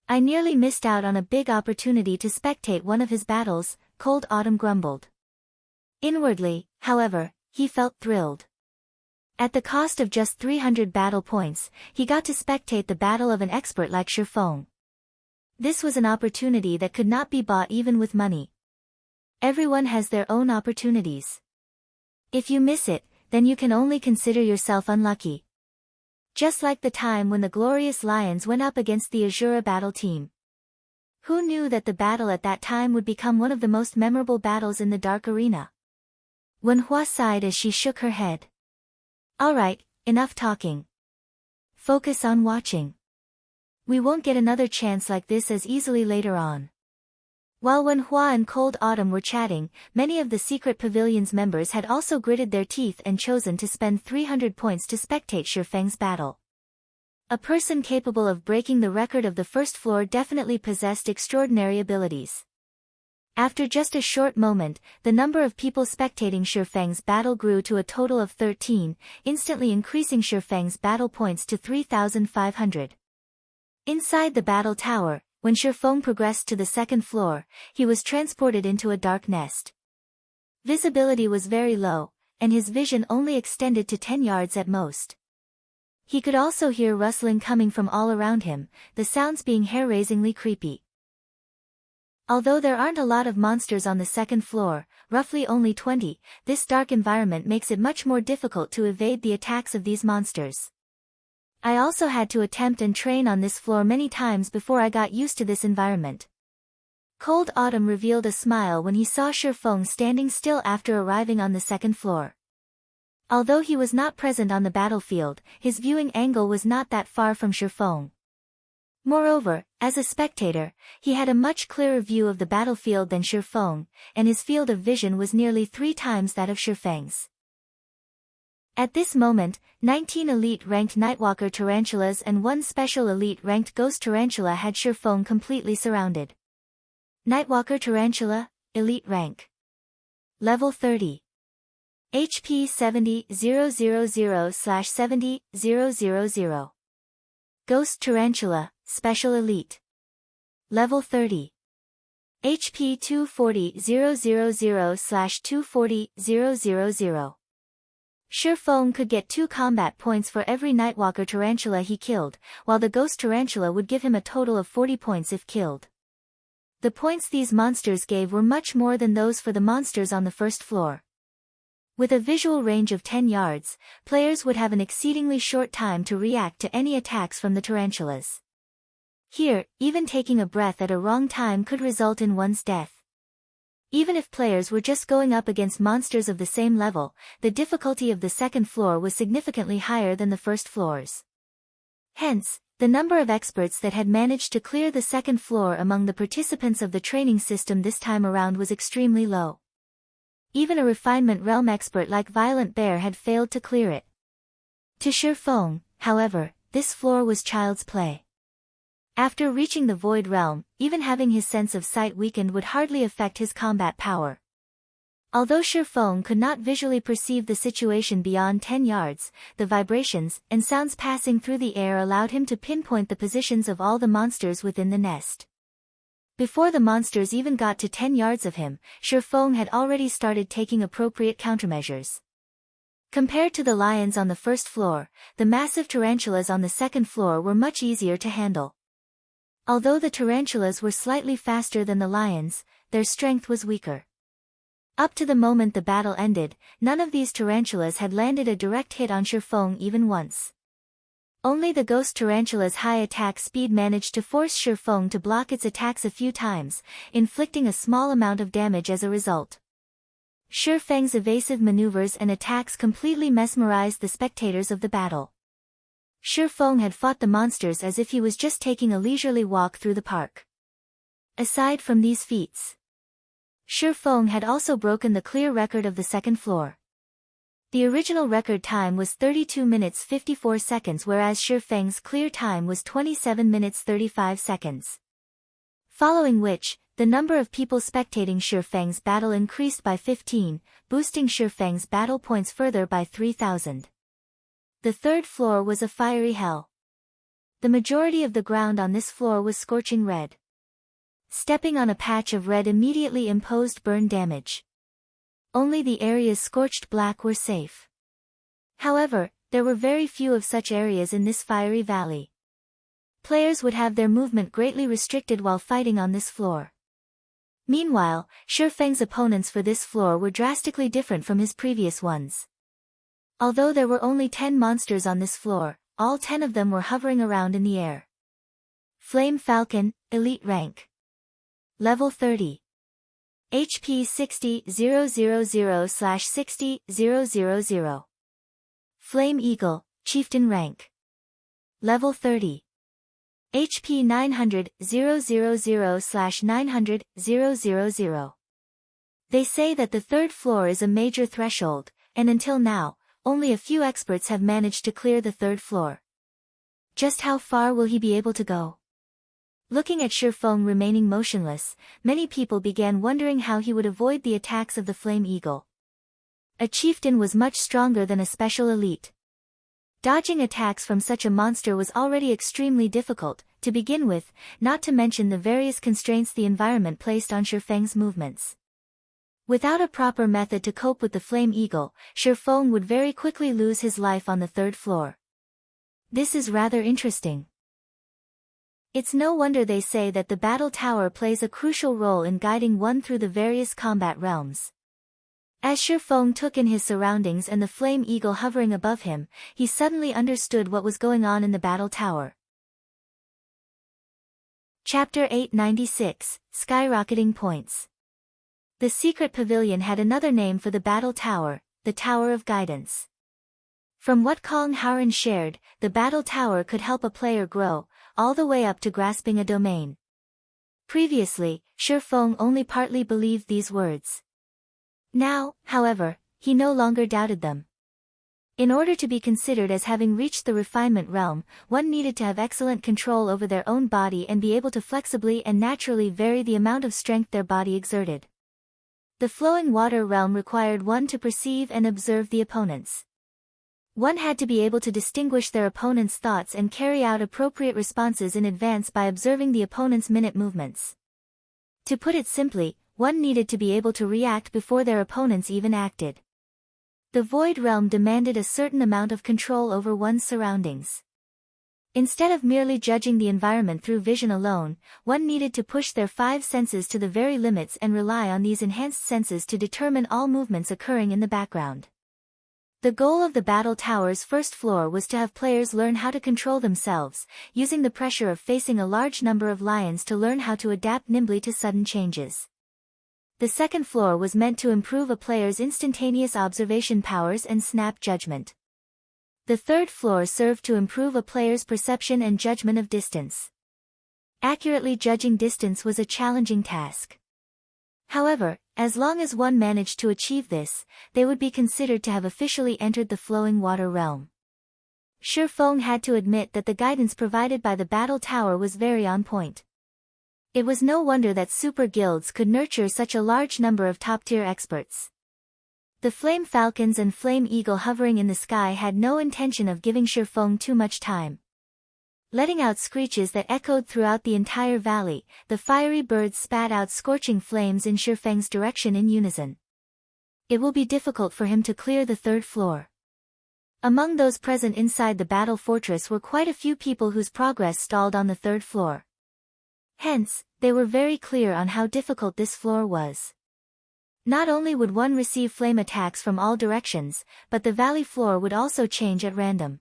I nearly missed out on a big opportunity to spectate one of his battles, Cold Autumn grumbled. Inwardly, however, he felt thrilled. At the cost of just 300 battle points, he got to spectate the battle of an expert like Feng. This was an opportunity that could not be bought even with money. Everyone has their own opportunities. If you miss it, then you can only consider yourself unlucky. Just like the time when the Glorious Lions went up against the Azura battle team. Who knew that the battle at that time would become one of the most memorable battles in the Dark Arena? Wenhua sighed as she shook her head. Alright, enough talking. Focus on watching. We won't get another chance like this as easily later on. While Wenhua and Cold Autumn were chatting, many of the Secret Pavilion's members had also gritted their teeth and chosen to spend 300 points to spectate Feng's battle. A person capable of breaking the record of the first floor definitely possessed extraordinary abilities. After just a short moment, the number of people spectating Feng's battle grew to a total of 13, instantly increasing Feng's battle points to 3,500. Inside the battle tower, when Feng progressed to the second floor, he was transported into a dark nest. Visibility was very low, and his vision only extended to 10 yards at most. He could also hear rustling coming from all around him, the sounds being hair-raisingly creepy. Although there aren't a lot of monsters on the second floor, roughly only 20, this dark environment makes it much more difficult to evade the attacks of these monsters. I also had to attempt and train on this floor many times before I got used to this environment. Cold Autumn revealed a smile when he saw Feng standing still after arriving on the second floor. Although he was not present on the battlefield, his viewing angle was not that far from Feng. Moreover, as a spectator, he had a much clearer view of the battlefield than Feng, and his field of vision was nearly 3 times that of Feng's. At this moment, 19 elite-ranked Nightwalker Tarantulas and 1 special elite-ranked Ghost Tarantula had Feng completely surrounded. Nightwalker Tarantula, Elite Rank. Level 30. HP 70,000/70,000. Ghost Tarantula, Special Elite. Level 30. HP 240,000/240,000. Feng could get 2 combat points for every Nightwalker Tarantula he killed, while the Ghost Tarantula would give him a total of 40 points if killed. The points these monsters gave were much more than those for the monsters on the first floor. With a visual range of 10 yards, players would have an exceedingly short time to react to any attacks from the tarantulas. Here, even taking a breath at a wrong time could result in one's death. Even if players were just going up against monsters of the same level, the difficulty of the second floor was significantly higher than the first floors. Hence, the number of experts that had managed to clear the second floor among the participants of the training system this time around was extremely low. Even a refinement realm expert like Violent Bear had failed to clear it. To Feng, however, this floor was child's play. After reaching the Void Realm, even having his sense of sight weakened would hardly affect his combat power. Although Feng could not visually perceive the situation beyond 10 yards, the vibrations and sounds passing through the air allowed him to pinpoint the positions of all the monsters within the nest. Before the monsters even got to 10 yards of him, Feng had already started taking appropriate countermeasures. Compared to the lions on the first floor, the massive tarantulas on the second floor were much easier to handle. Although the tarantulas were slightly faster than the lions, their strength was weaker. Up to the moment the battle ended, none of these tarantulas had landed a direct hit on Feng even once. Only the Ghost Tarantula's high attack speed managed to force Feng to block its attacks a few times, inflicting a small amount of damage as a result. Feng's evasive maneuvers and attacks completely mesmerized the spectators of the battle. Feng had fought the monsters as if he was just taking a leisurely walk through the park. Aside from these feats, Feng had also broken the clear record of the second floor. The original record time was 32 minutes 54 seconds whereas Feng's clear time was 27 minutes 35 seconds. Following which, the number of people spectating Feng's battle increased by 15, boosting Feng's battle points further by 3,000. The third floor was a fiery hell. The majority of the ground on this floor was scorching red. Stepping on a patch of red immediately imposed burn damage. Only the areas scorched black were safe. However, there were very few of such areas in this fiery valley. Players would have their movement greatly restricted while fighting on this floor. Meanwhile, Feng's opponents for this floor were drastically different from his previous ones. Although there were only 10 monsters on this floor, all 10 of them were hovering around in the air. Flame Falcon, Elite Rank. Level 30. HP 60,000/60,000. Flame Eagle, Chieftain Rank. Level 30. HP 900,000/900,000. They say that the third floor is a major threshold, and until now, only a few experts have managed to clear the third floor. Just how far will he be able to go? Looking at Feng remaining motionless, many people began wondering how he would avoid the attacks of the Flame Eagle. A chieftain was much stronger than a special elite. Dodging attacks from such a monster was already extremely difficult, to begin with, not to mention the various constraints the environment placed on Feng's movements. Without a proper method to cope with the Flame Eagle, Feng would very quickly lose his life on the third floor. This is rather interesting. It's no wonder they say that the battle tower plays a crucial role in guiding one through the various combat realms. As Feng took in his surroundings and the Flame Eagle hovering above him, he suddenly understood what was going on in the battle tower. Chapter 896, Skyrocketing Points. The secret pavilion had another name for the battle tower, the Tower of Guidance. From what Kong Haoran shared, the battle tower could help a player grow, all the way up to grasping a domain. Previously, Feng only partly believed these words. Now, however, he no longer doubted them. In order to be considered as having reached the refinement realm, one needed to have excellent control over their own body and be able to flexibly and naturally vary the amount of strength their body exerted. The flowing water realm required one to perceive and observe the opponents. One had to be able to distinguish their opponent's thoughts and carry out appropriate responses in advance by observing the opponent's minute movements. To put it simply, one needed to be able to react before their opponents even acted. The Void Realm demanded a certain amount of control over one's surroundings. Instead of merely judging the environment through vision alone, one needed to push their five senses to the very limits and rely on these enhanced senses to determine all movements occurring in the background. The goal of the battle tower's first floor was to have players learn how to control themselves, using the pressure of facing a large number of lions to learn how to adapt nimbly to sudden changes. The second floor was meant to improve a player's instantaneous observation powers and snap judgment. The third floor served to improve a player's perception and judgment of distance. Accurately judging distance was a challenging task. However, as long as one managed to achieve this, they would be considered to have officially entered the flowing water realm. Feng had to admit that the guidance provided by the battle tower was very on point. It was no wonder that super guilds could nurture such a large number of top-tier experts. The Flame Falcons and Flame Eagle hovering in the sky had no intention of giving Feng too much time. Letting out screeches that echoed throughout the entire valley, the fiery birds spat out scorching flames in Feng's direction in unison. It will be difficult for him to clear the third floor. Among those present inside the battle fortress were quite a few people whose progress stalled on the third floor. Hence, they were very clear on how difficult this floor was. Not only would one receive flame attacks from all directions, but the valley floor would also change at random.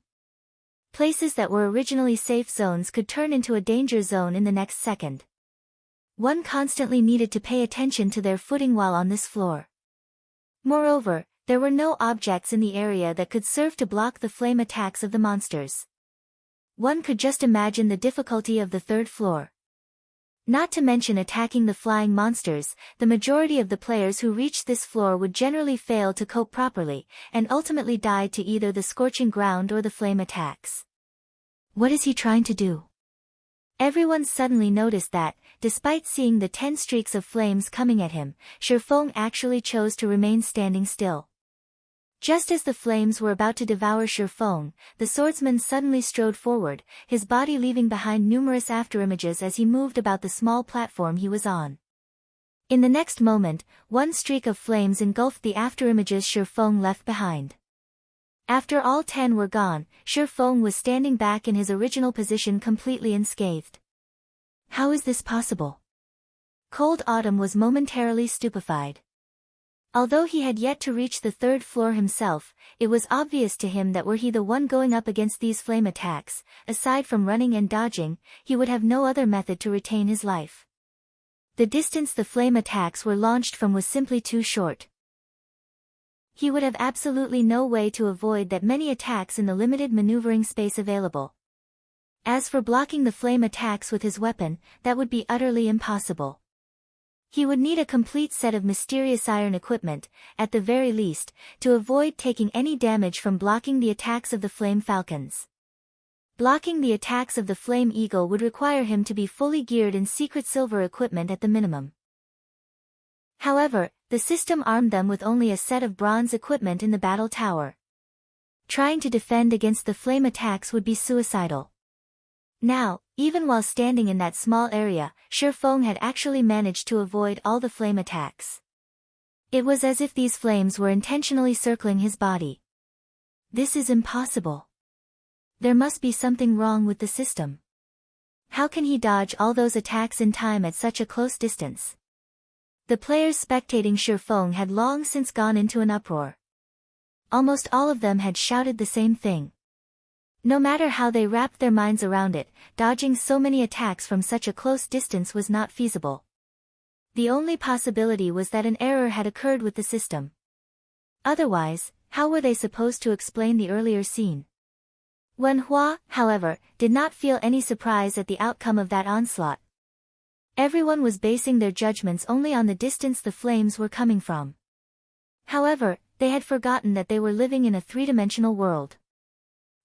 Places that were originally safe zones could turn into a danger zone in the next second. One constantly needed to pay attention to their footing while on this floor. Moreover, there were no objects in the area that could serve to block the flame attacks of the monsters. One could just imagine the difficulty of the third floor. Not to mention attacking the flying monsters, the majority of the players who reached this floor would generally fail to cope properly, and ultimately die to either the scorching ground or the flame attacks. What is he trying to do? Everyone suddenly noticed that, despite seeing the 10 streaks of flames coming at him, Feng actually chose to remain standing still. Just as the flames were about to devour Feng, the swordsman suddenly strode forward, his body leaving behind numerous afterimages as he moved about the small platform he was on. In the next moment, one streak of flames engulfed the afterimages Feng left behind. After all 10 were gone, Feng was standing back in his original position completely unscathed. How is this possible? Cold Autumn was momentarily stupefied. Although he had yet to reach the third floor himself, it was obvious to him that were he the one going up against these flame attacks, aside from running and dodging, he would have no other method to retain his life. The distance the flame attacks were launched from was simply too short. He would have absolutely no way to avoid that many attacks in the limited maneuvering space available. As for blocking the flame attacks with his weapon, that would be utterly impossible. He would need a complete set of mysterious iron equipment, at the very least, to avoid taking any damage from blocking the attacks of the Flame Falcons. Blocking the attacks of the Flame Eagle would require him to be fully geared in secret silver equipment at the minimum. However, the system armed them with only a set of bronze equipment in the battle tower. Trying to defend against the flame attacks would be suicidal. Now, even while standing in that small area, Feng had actually managed to avoid all the flame attacks. It was as if these flames were intentionally circling his body. This is impossible. There must be something wrong with the system. How can he dodge all those attacks in time at such a close distance? The players spectating Feng had long since gone into an uproar. Almost all of them had shouted the same thing. No matter how they wrapped their minds around it, dodging so many attacks from such a close distance was not feasible. The only possibility was that an error had occurred with the system. Otherwise, how were they supposed to explain the earlier scene? Wen Hua, however, did not feel any surprise at the outcome of that onslaught. Everyone was basing their judgments only on the distance the flames were coming from. However, they had forgotten that they were living in a three-dimensional world.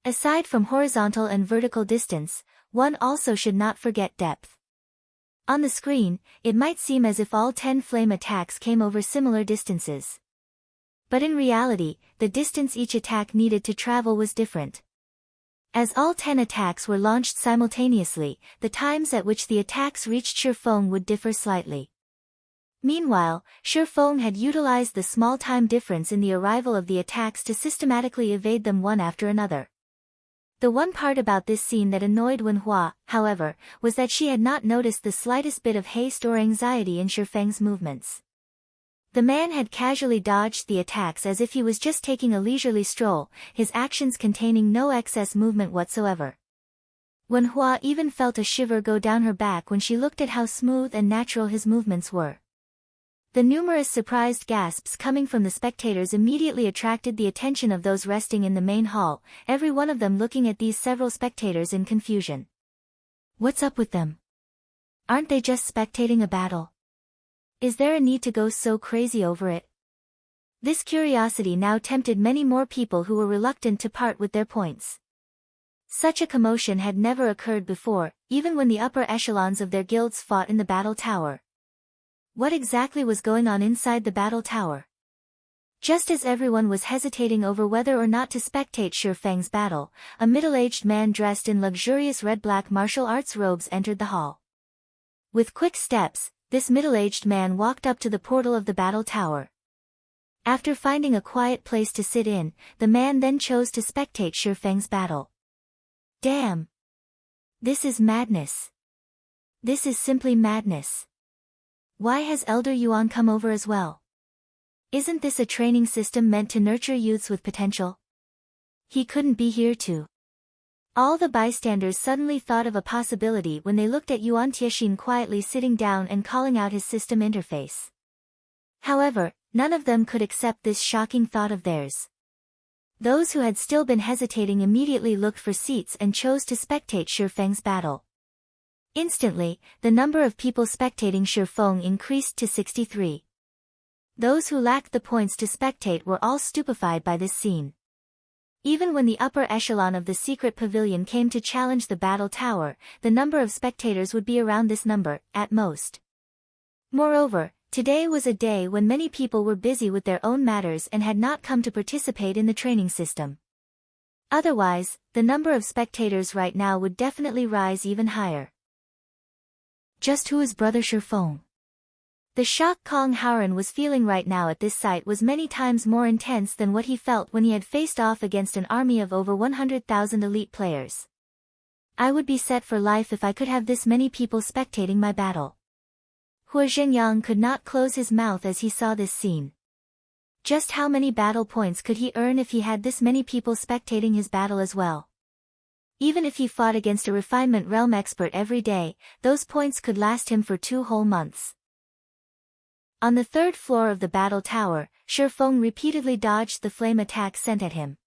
Aside from horizontal and vertical distance, one also should not forget depth. On the screen, it might seem as if all 10 flame attacks came over similar distances. But in reality, the distance each attack needed to travel was different. As all 10 attacks were launched simultaneously, the times at which the attacks reached Feng would differ slightly. Meanwhile, Feng had utilized the small time difference in the arrival of the attacks to systematically evade them one after another. The one part about this scene that annoyed Wen Hua, however, was that she had not noticed the slightest bit of haste or anxiety in Feng's movements. The man had casually dodged the attacks as if he was just taking a leisurely stroll, his actions containing no excess movement whatsoever. Wen Hua even felt a shiver go down her back when she looked at how smooth and natural his movements were. The numerous surprised gasps coming from the spectators immediately attracted the attention of those resting in the main hall, every one of them looking at these several spectators in confusion. What's up with them? Aren't they just spectating a battle? Is there a need to go so crazy over it? This curiosity now tempted many more people who were reluctant to part with their points. Such a commotion had never occurred before, even when the upper echelons of their guilds fought in the battle tower. What exactly was going on inside the battle tower? Just as everyone was hesitating over whether or not to spectate Feng's battle, a middle-aged man dressed in luxurious red-black martial arts robes entered the hall. With quick steps, this middle-aged man walked up to the portal of the battle tower. After finding a quiet place to sit in, the man then chose to spectate Feng's battle. Damn! This is madness. This is simply madness. Why has Elder Yuan come over as well? Isn't this a training system meant to nurture youths with potential? He couldn't be here too. All the bystanders suddenly thought of a possibility when they looked at Yuan Tiexin quietly sitting down and calling out his system interface. However, none of them could accept this shocking thought of theirs. Those who had still been hesitating immediately looked for seats and chose to spectate Feng's battle. Instantly, the number of people spectating Feng increased to 63. Those who lacked the points to spectate were all stupefied by this scene. Even when the upper echelon of the secret pavilion came to challenge the battle tower, the number of spectators would be around this number, at most. Moreover, today was a day when many people were busy with their own matters and had not come to participate in the training system. Otherwise, the number of spectators right now would definitely rise even higher. Just who is Brother Feng? The shock Kong Haoran was feeling right now at this sight was many times more intense than what he felt when he had faced off against an army of over 100,000 elite players. I would be set for life if I could have this many people spectating my battle. Hua Zhengyang could not close his mouth as he saw this scene. Just how many battle points could he earn if he had this many people spectating his battle as well? Even if he fought against a refinement realm expert every day, those points could last him for 2 whole months. On the 3rd floor of the battle tower, Feng repeatedly dodged the flame attacks sent at him.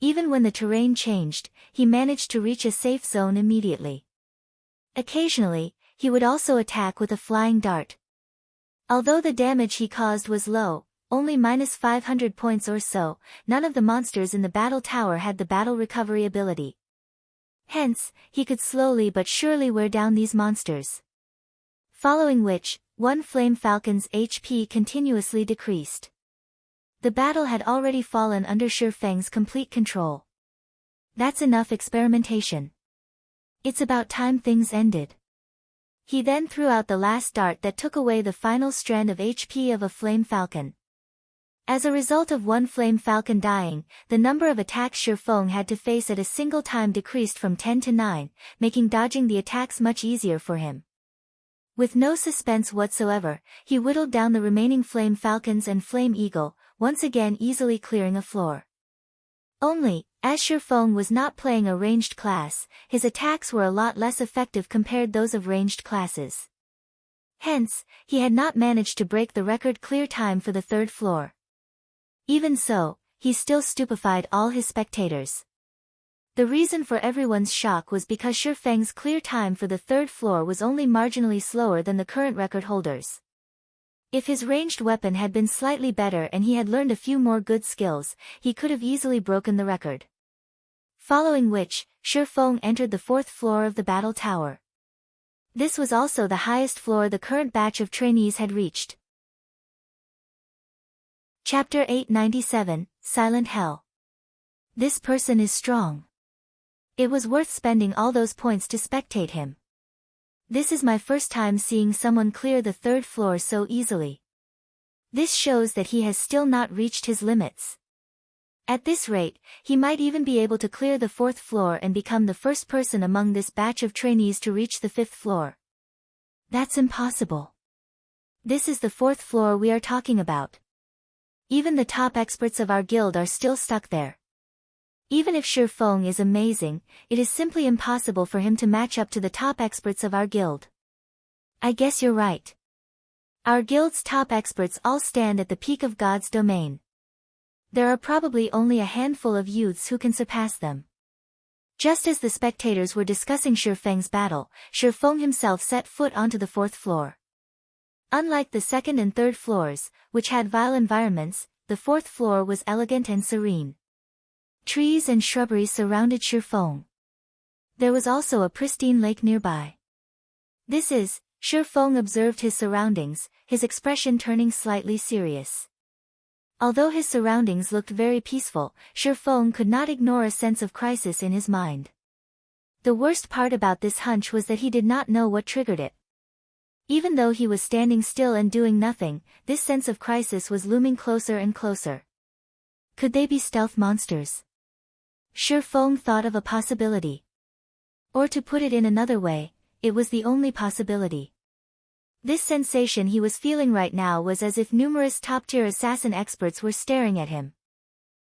Even when the terrain changed, he managed to reach a safe zone immediately. Occasionally, he would also attack with a flying dart. Although the damage he caused was low, only -500 points or so, none of the monsters in the battle tower had the battle recovery ability. Hence, he could slowly but surely wear down these monsters. Following which, one Flame Falcon's HP continuously decreased. The battle had already fallen under Feng's complete control. That's enough experimentation. It's about time things ended. He then threw out the last dart that took away the final strand of HP of a Flame Falcon. As a result of one Flame Falcon dying, the number of attacks Feng had to face at a single time decreased from 10 to 9, making dodging the attacks much easier for him. With no suspense whatsoever, he whittled down the remaining Flame Falcons and Flame Eagle, once again easily clearing a floor. Only, as Feng was not playing a ranged class, his attacks were a lot less effective compared those of ranged classes. Hence, he had not managed to break the record clear time for the third floor. Even so, he still stupefied all his spectators. The reason for everyone's shock was because Feng's clear time for the third floor was only marginally slower than the current record holders. If his ranged weapon had been slightly better and he had learned a few more good skills, he could have easily broken the record. Following which, Feng entered the fourth floor of the battle tower. This was also the highest floor the current batch of trainees had reached. Chapter 897, Silent Hell. This person is strong. It was worth spending all those points to spectate him. This is my first time seeing someone clear the third floor so easily. This shows that he has still not reached his limits. At this rate, he might even be able to clear the fourth floor and become the first person among this batch of trainees to reach the fifth floor. That's impossible. This is the fourth floor we are talking about. Even the top experts of our guild are still stuck there. Even if Feng is amazing, it is simply impossible for him to match up to the top experts of our guild. I guess you're right. Our guild's top experts all stand at the peak of God's domain. There are probably only a handful of youths who can surpass them. Just as the spectators were discussing Feng's battle, Feng himself set foot onto the fourth floor. Unlike the second and third floors, which had vile environments, the fourth floor was elegant and serene. Trees and shrubbery surrounded Feng. There was also a pristine lake nearby. Feng observed his surroundings, his expression turning slightly serious. Although his surroundings looked very peaceful, Feng could not ignore a sense of crisis in his mind. The worst part about this hunch was that he did not know what triggered it. Even though he was standing still and doing nothing, this sense of crisis was looming closer and closer. Could they be stealth monsters? Feng thought of a possibility. Or to put it in another way, it was the only possibility. This sensation he was feeling right now was as if numerous top-tier assassin experts were staring at him.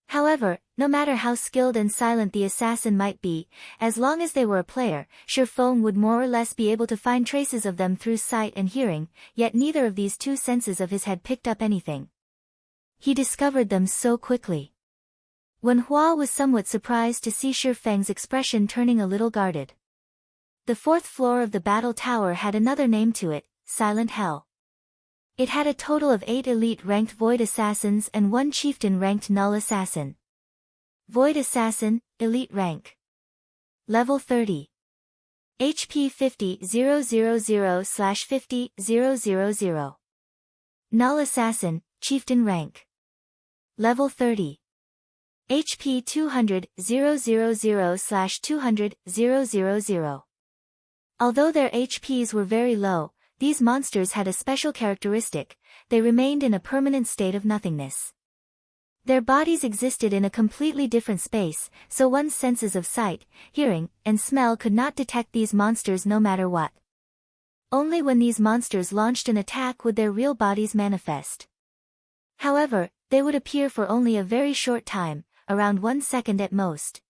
However, no matter how skilled and silent the assassin might be, as long as they were a player, Feng would more or less be able to find traces of them through sight and hearing, yet neither of these two senses of his had picked up anything. He discovered them so quickly. Wen Hua was somewhat surprised to see Feng's expression turning a little guarded. The fourth floor of the battle tower had another name to it, Silent Hell. It had a total of 8 elite-ranked Void Assassins and 1 Chieftain-ranked Null Assassin. Void Assassin, Elite Rank. Level 30. HP 50,000/50,000. Null Assassin, Chieftain Rank. Level 30. HP 200,000/200,000. Although their HPs were very low, these monsters had a special characteristic: they remained in a permanent state of nothingness. Their bodies existed in a completely different space, so one's senses of sight, hearing, and smell could not detect these monsters no matter what. Only when these monsters launched an attack would their real bodies manifest. However, they would appear for only a very short time, around 1 second at most.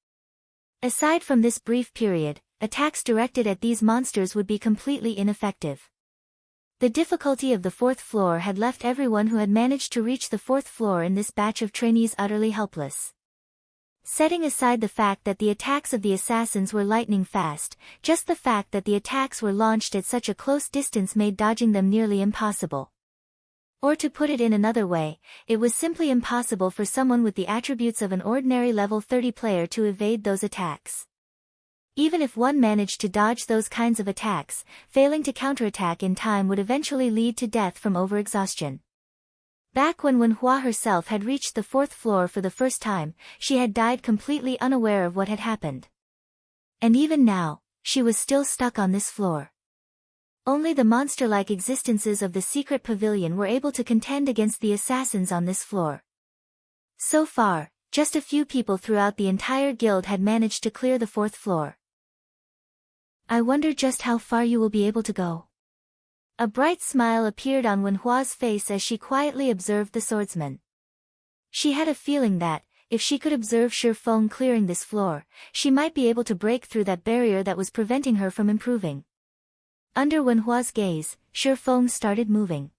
Aside from this brief period, attacks directed at these monsters would be completely ineffective. The difficulty of the fourth floor had left everyone who had managed to reach the fourth floor in this batch of trainees utterly helpless. Setting aside the fact that the attacks of the assassins were lightning fast, just the fact that the attacks were launched at such a close distance made dodging them nearly impossible. Or to put it in another way, it was simply impossible for someone with the attributes of an ordinary level 30 player to evade those attacks. Even if one managed to dodge those kinds of attacks, failing to counterattack in time would eventually lead to death from overexhaustion. Back when Wenhua herself had reached the 4th floor for the first time, she had died completely unaware of what had happened. And even now, she was still stuck on this floor. Only the monster-like existences of the secret pavilion were able to contend against the assassins on this floor. So far, just a few people throughout the entire guild had managed to clear the 4th floor. I wonder just how far you will be able to go. A bright smile appeared on Wenhua's face as she quietly observed the swordsman. She had a feeling that, if she could observe Feng clearing this floor, she might be able to break through that barrier that was preventing her from improving. Under Wenhua's gaze, Feng started moving.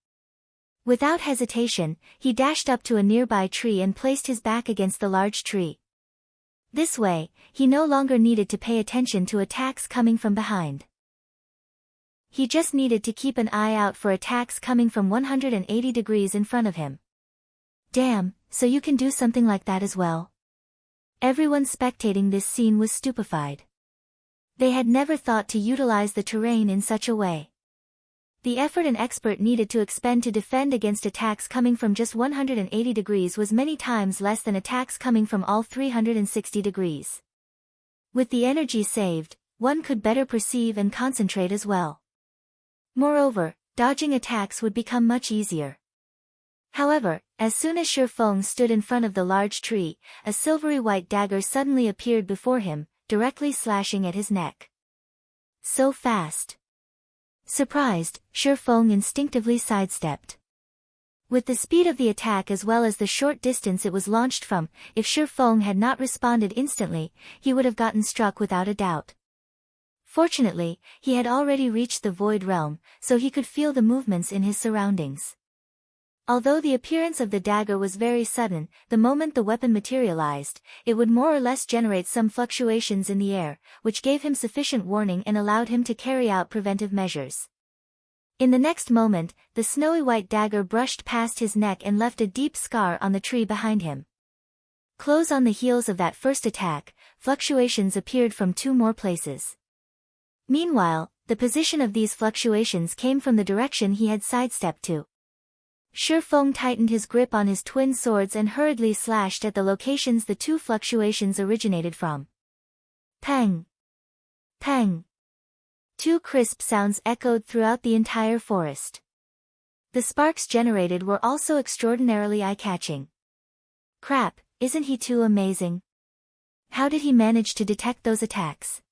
Without hesitation, he dashed up to a nearby tree and placed his back against the large tree. This way, he no longer needed to pay attention to attacks coming from behind. He just needed to keep an eye out for attacks coming from 180 degrees in front of him. Damn, so you can do something like that as well? Everyone spectating this scene was stupefied. They had never thought to utilize the terrain in such a way. The effort an expert needed to expend to defend against attacks coming from just 180 degrees was many times less than attacks coming from all 360 degrees. With the energy saved, one could better perceive and concentrate as well. Moreover, dodging attacks would become much easier. However, as soon as Feng stood in front of the large tree, a silvery white dagger suddenly appeared before him, directly slashing at his neck. So fast. Surprised, Feng instinctively sidestepped. With the speed of the attack as well as the short distance it was launched from, if Feng had not responded instantly, he would have gotten struck without a doubt. Fortunately, he had already reached the void realm, so he could feel the movements in his surroundings. Although the appearance of the dagger was very sudden, the moment the weapon materialized, it would more or less generate some fluctuations in the air, which gave him sufficient warning and allowed him to carry out preventive measures. In the next moment, the snowy white dagger brushed past his neck and left a deep scar on the tree behind him. Close on the heels of that first attack, fluctuations appeared from 2 more places. Meanwhile, the position of these fluctuations came from the direction he had sidestepped to. Feng tightened his grip on his twin swords and hurriedly slashed at the locations the 2 fluctuations originated from. Peng! Peng! 2 crisp sounds echoed throughout the entire forest. The sparks generated were also extraordinarily eye-catching. Crap, isn't he too amazing? How did he manage to detect those attacks?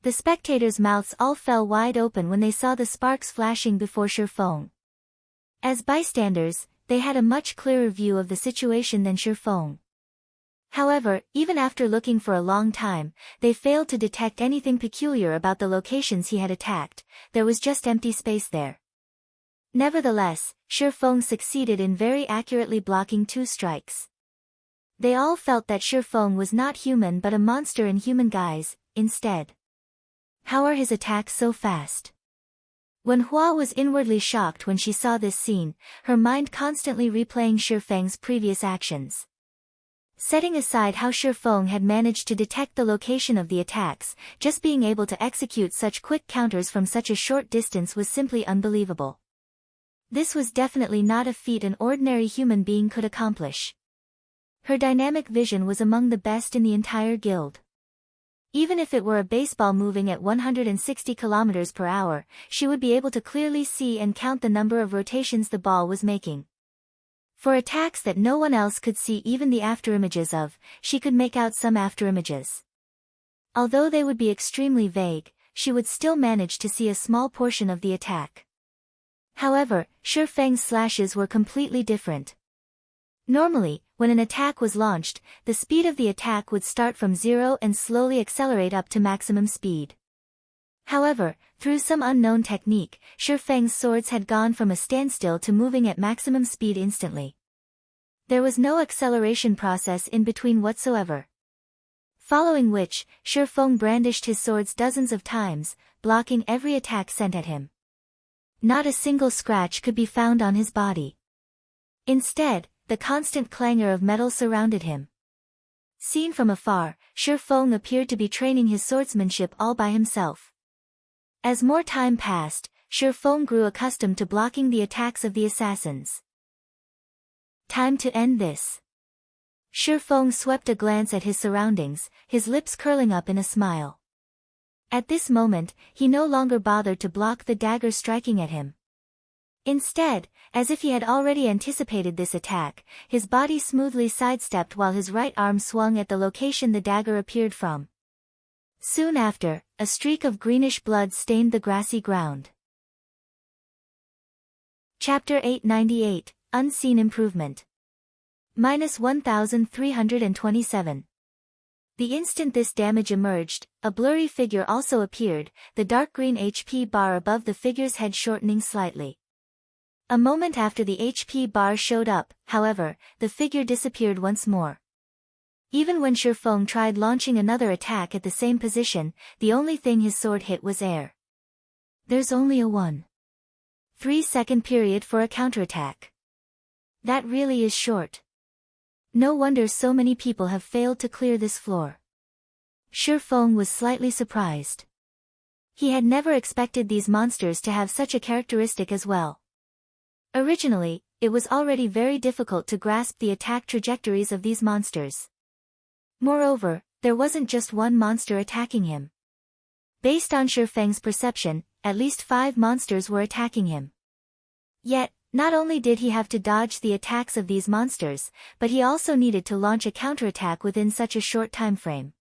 The spectators' mouths all fell wide open when they saw the sparks flashing before Feng. As bystanders, they had a much clearer view of the situation than Feng. However, even after looking for a long time, they failed to detect anything peculiar about the locations he had attacked. There was just empty space there. Nevertheless, Feng succeeded in very accurately blocking 2 strikes. They all felt that Feng was not human but a monster in human guise, instead. How are his attacks so fast? Wenhua was inwardly shocked when she saw this scene, her mind constantly replaying Feng's previous actions. Setting aside how Feng had managed to detect the location of the attacks, just being able to execute such quick counters from such a short distance was simply unbelievable. This was definitely not a feat an ordinary human being could accomplish. Her dynamic vision was among the best in the entire guild. Even if it were a baseball moving at 160 km per hour, she would be able to clearly see and count the number of rotations the ball was making. For attacks that no one else could see even the afterimages of, she could make out some afterimages. Although they would be extremely vague, she would still manage to see a small portion of the attack. However, Feng's slashes were completely different. Normally, when an attack was launched, the speed of the attack would start from 0 and slowly accelerate up to maximum speed. However, through some unknown technique, Feng's swords had gone from a standstill to moving at maximum speed instantly. There was no acceleration process in between whatsoever. Following which, Feng brandished his swords dozens of times, blocking every attack sent at him. Not a single scratch could be found on his body. Instead, the constant clangor of metal surrounded him. Seen from afar, Feng appeared to be training his swordsmanship all by himself. As more time passed, Feng grew accustomed to blocking the attacks of the assassins. Time to end this. Feng swept a glance at his surroundings, his lips curling up in a smile. At this moment, he no longer bothered to block the dagger striking at him. Instead, as if he had already anticipated this attack, his body smoothly sidestepped while his right arm swung at the location the dagger appeared from. Soon after, a streak of greenish blood stained the grassy ground. Chapter 898, Unseen Improvement. -1327. The instant this damage emerged, a blurry figure also appeared, the dark green HP bar above the figure's head shortening slightly. A moment after the HP bar showed up, however, the figure disappeared once more. Even when Feng tried launching another attack at the same position, the only thing his sword hit was air. There's only a 1.3-second period for a counterattack. That really is short. No wonder so many people have failed to clear this floor. Feng was slightly surprised. He had never expected these monsters to have such a characteristic as well. Originally, it was already very difficult to grasp the attack trajectories of these monsters. Moreover, there wasn't just one monster attacking him. Based on Feng's perception, at least 5 monsters were attacking him. Yet, not only did he have to dodge the attacks of these monsters, but he also needed to launch a counterattack within such a short time frame.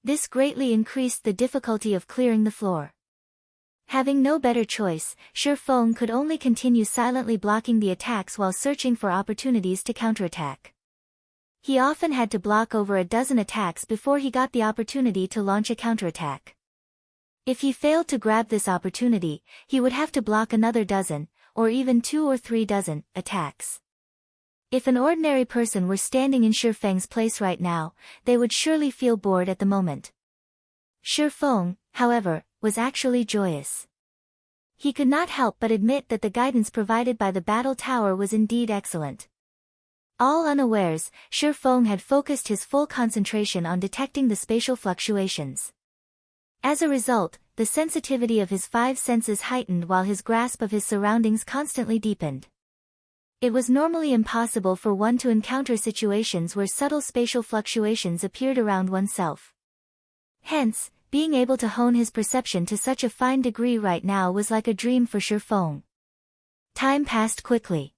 This greatly increased the difficulty of clearing the floor. Having no better choice, Feng could only continue silently blocking the attacks while searching for opportunities to counterattack. He often had to block over a dozen attacks before he got the opportunity to launch a counterattack. If he failed to grab this opportunity, he would have to block another dozen, or even 2 or 3 dozen, attacks. If an ordinary person were standing in Feng's place right now, they would surely feel bored at the moment. Feng, however, was actually joyous. He could not help but admit that the guidance provided by the battle tower was indeed excellent. All unawares, Feng had focused his full concentration on detecting the spatial fluctuations. As a result, the sensitivity of his 5 senses heightened while his grasp of his surroundings constantly deepened. It was normally impossible for one to encounter situations where subtle spatial fluctuations appeared around oneself. Hence, being able to hone his perception to such a fine degree right now was like a dream for Feng. Time passed quickly.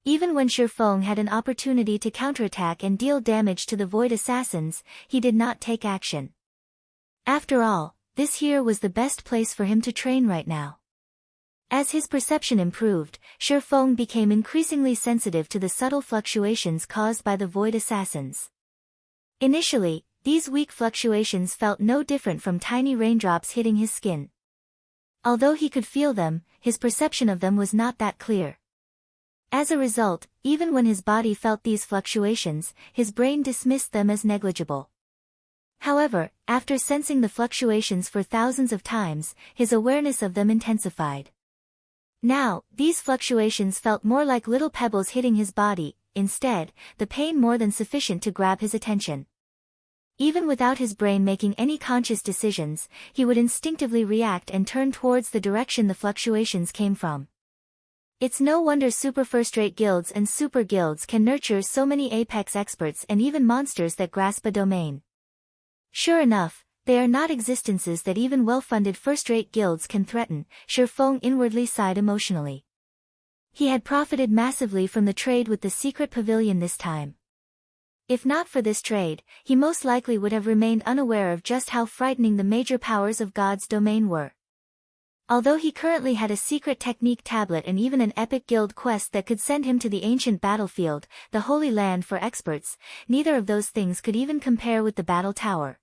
Even when Feng had an opportunity to counterattack and deal damage to the void assassins, he did not take action. After all, this here was the best place for him to train right now. As his perception improved, Feng became increasingly sensitive to the subtle fluctuations caused by the void assassins. Initially, these weak fluctuations felt no different from tiny raindrops hitting his skin. Although he could feel them, his perception of them was not that clear. As a result, even when his body felt these fluctuations, his brain dismissed them as negligible. However, after sensing the fluctuations for thousands of times, his awareness of them intensified. Now, these fluctuations felt more like little pebbles hitting his body, instead, the pain more than sufficient to grab his attention. Even without his brain making any conscious decisions, he would instinctively react and turn towards the direction the fluctuations came from. It's no wonder super first-rate guilds and super guilds can nurture so many apex experts and even monsters that grasp a domain. Sure enough, they are not existences that even well-funded first-rate guilds can threaten, Feng inwardly sighed emotionally. He had profited massively from the trade with the secret pavilion this time. If not for this trade, he most likely would have remained unaware of just how frightening the major powers of God's domain were. Although he currently had a secret technique tablet and even an epic guild quest that could send him to the ancient battlefield, the Holy Land for experts, neither of those things could even compare with the battle tower.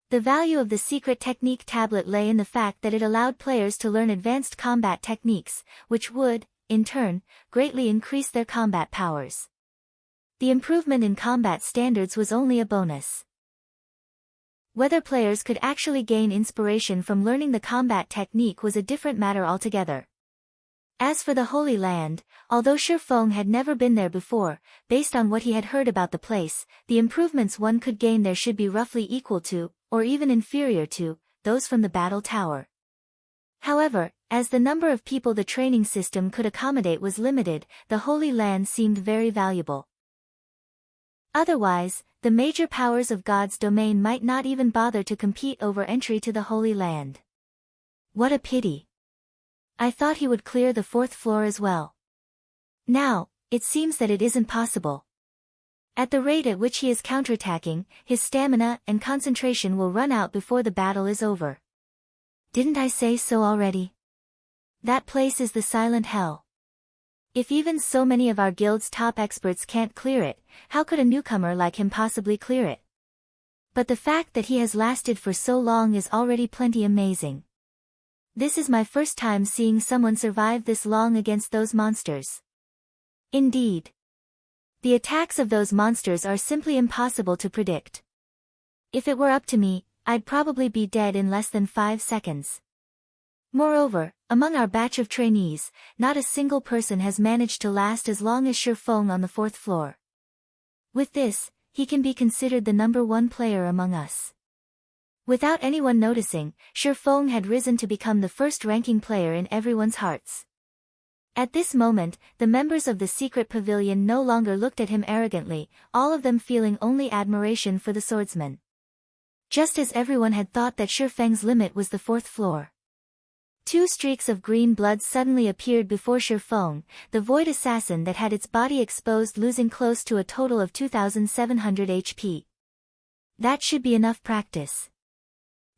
The value of the secret technique tablet lay in the fact that it allowed players to learn advanced combat techniques, which would, in turn, greatly increase their combat powers. The improvement in combat standards was only a bonus. Whether players could actually gain inspiration from learning the combat technique was a different matter altogether. As for the Holy Land, although Feng had never been there before, based on what he had heard about the place, the improvements one could gain there should be roughly equal to, or even inferior to, those from the Battle Tower. However, as the number of people the training system could accommodate was limited, the Holy Land seemed very valuable. Otherwise, the major powers of God's domain might not even bother to compete over entry to the Holy Land. What a pity. I thought he would clear the 4th floor as well. Now, it seems that it isn't possible. At the rate at which he is counterattacking, his stamina and concentration will run out before the battle is over. Didn't I say so already? That place is the silent hell. If even so many of our guild's top experts can't clear it, how could a newcomer like him possibly clear it? But the fact that he has lasted for so long is already plenty amazing. This is my first time seeing someone survive this long against those monsters. Indeed. The attacks of those monsters are simply impossible to predict. If it were up to me, I'd probably be dead in less than 5 seconds. Moreover, among our batch of trainees, not a single person has managed to last as long as Feng on the 4th floor. With this, he can be considered the number 1 player among us. Without anyone noticing, Feng had risen to become the first-ranking player in everyone's hearts. At this moment, the members of the secret pavilion no longer looked at him arrogantly, all of them feeling only admiration for the swordsman. Just as everyone had thought that Feng's limit was the 4th floor. 2 streaks of green blood suddenly appeared before Feng, the void assassin that had its body exposed, losing close to a total of 2,700 HP. That should be enough practice.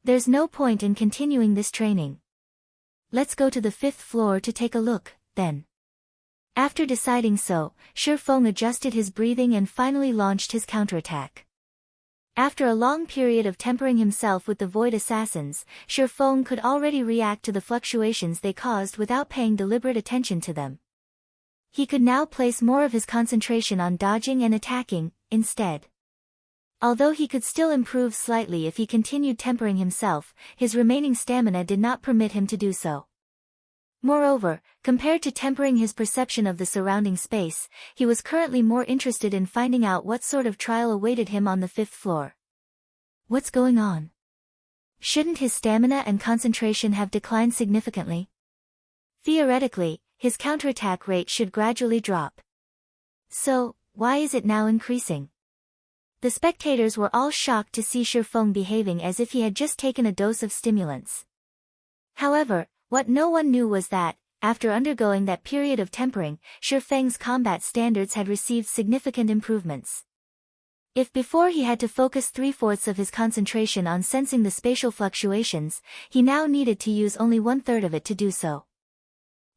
There's no point in continuing this training. Let's go to the 5th floor to take a look, then. After deciding so, Feng adjusted his breathing and finally launched his counterattack. After a long period of tempering himself with the void assassins, Feng could already react to the fluctuations they caused without paying deliberate attention to them. He could now place more of his concentration on dodging and attacking, instead. Although he could still improve slightly if he continued tempering himself, his remaining stamina did not permit him to do so. Moreover, compared to tempering his perception of the surrounding space, he was currently more interested in finding out what sort of trial awaited him on the 5th floor. What's going on? Shouldn't his stamina and concentration have declined significantly? Theoretically, his counterattack rate should gradually drop. So, why is it now increasing? The spectators were all shocked to see Feng behaving as if he had just taken a dose of stimulants. However, what no one knew was that, after undergoing that period of tempering, Feng's combat standards had received significant improvements. If before he had to focus 3/4 of his concentration on sensing the spatial fluctuations, he now needed to use only 1/3 of it to do so.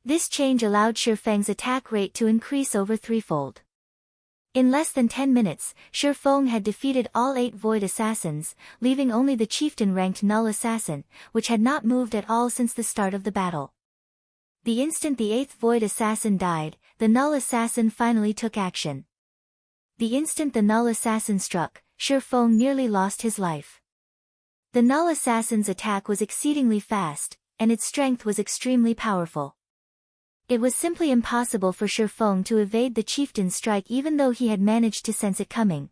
This change allowed Feng's attack rate to increase over 3-fold. In less than 10 minutes, Feng had defeated all 8 void assassins, leaving only the chieftain-ranked null assassin, which had not moved at all since the start of the battle. The instant the 8th void assassin died, the null assassin finally took action. The instant the null assassin struck, Feng nearly lost his life. The null assassin's attack was exceedingly fast, and its strength was extremely powerful. It was simply impossible for Feng to evade the chieftain's strike even though he had managed to sense it coming.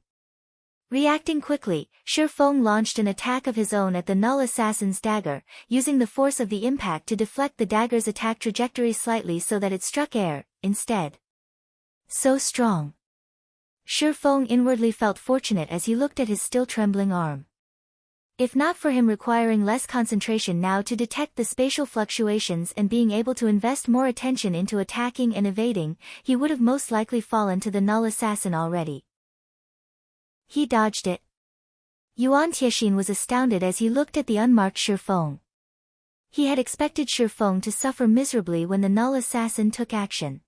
Reacting quickly, Feng launched an attack of his own at the null assassin's dagger, using the force of the impact to deflect the dagger's attack trajectory slightly so that it struck air, instead. So strong. Feng inwardly felt fortunate as he looked at his still trembling arm. If not for him requiring less concentration now to detect the spatial fluctuations and being able to invest more attention into attacking and evading, he would have most likely fallen to the null assassin already. He dodged it. Yuan Tiexin was astounded as he looked at the unmarked Feng. He had expected Feng to suffer miserably when the null assassin took action.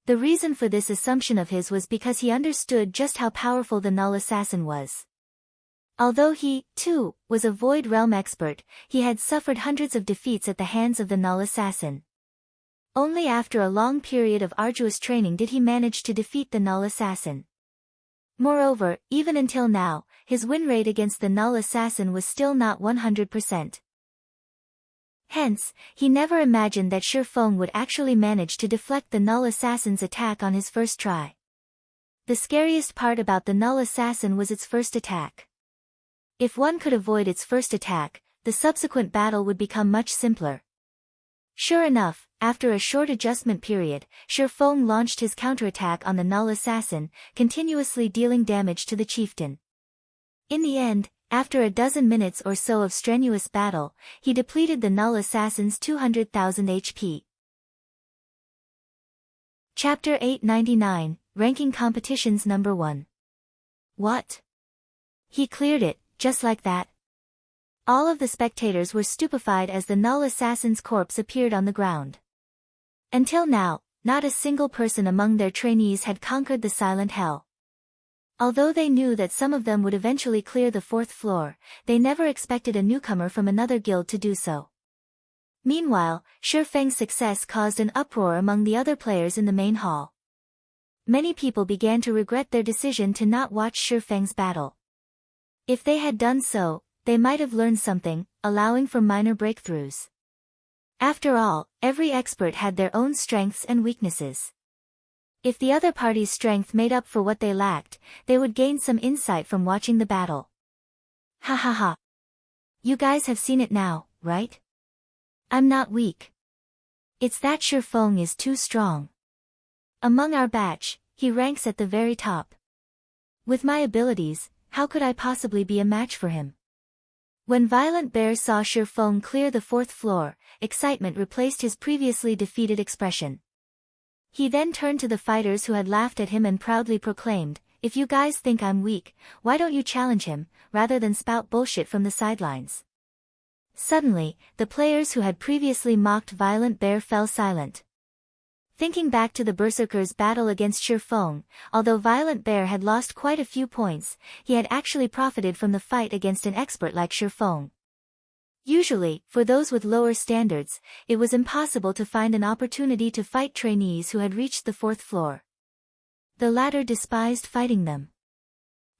The reason for this assumption of his was because he understood just how powerful the null assassin was. Although he, too, was a Void Realm expert, he had suffered hundreds of defeats at the hands of the null assassin. Only after a long period of arduous training did he manage to defeat the null assassin. Moreover, even until now, his win rate against the null assassin was still not 100%. Hence, he never imagined that Feng would actually manage to deflect the Null Assassin's attack on his first try. The scariest part about the Null Assassin was its first attack. If one could avoid its first attack, the subsequent battle would become much simpler. Sure enough, after a short adjustment period, Feng launched his counterattack on the Null Assassin, continuously dealing damage to the chieftain. In the end, after a dozen minutes or so of strenuous battle, he depleted the Null Assassin's 200,000 HP. Chapter 899, Ranking Competitions Number 1. What? He cleared it, just like that? All of the spectators were stupefied as the Null Assassin's corpse appeared on the ground. Until now, not a single person among their trainees had conquered the Silent Hell. Although they knew that some of them would eventually clear the 4th floor, they never expected a newcomer from another guild to do so. Meanwhile, Feng's success caused an uproar among the other players in the main hall. Many people began to regret their decision to not watch Feng's battle. If they had done so, they might have learned something, allowing for minor breakthroughs. After all, every expert had their own strengths and weaknesses. If the other party's strength made up for what they lacked, they would gain some insight from watching the battle. Ha ha ha. You guys have seen it now, right? I'm not weak. It's that Feng is too strong. Among our batch, he ranks at the very top. With my abilities, how could I possibly be a match for him? When Violent Bear saw Feng clear the 4th floor, excitement replaced his previously defeated expression. He then turned to the fighters who had laughed at him and proudly proclaimed, "If you guys think I'm weak, why don't you challenge him, rather than spout bullshit from the sidelines?" Suddenly, the players who had previously mocked Violent Bear fell silent. Thinking back to the Berserker's battle against Feng, although Violent Bear had lost quite a few points, he had actually profited from the fight against an expert like Feng. Usually, for those with lower standards, it was impossible to find an opportunity to fight trainees who had reached the 4th floor. The latter despised fighting them.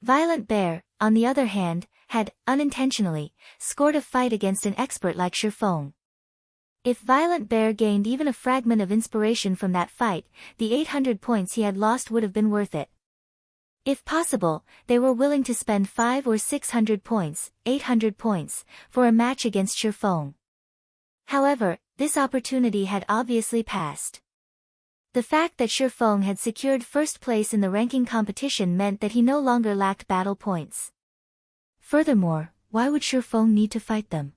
Violent Bear, on the other hand, had, unintentionally, scored a fight against an expert like Feng. If Violent Bear gained even a fragment of inspiration from that fight, the 800 points he had lost would have been worth it. If possible, they were willing to spend 500 or 600 points, 800 points, for a match against Feng. However, this opportunity had obviously passed. The fact that Feng had secured first place in the ranking competition meant that he no longer lacked battle points. Furthermore, why would Feng need to fight them?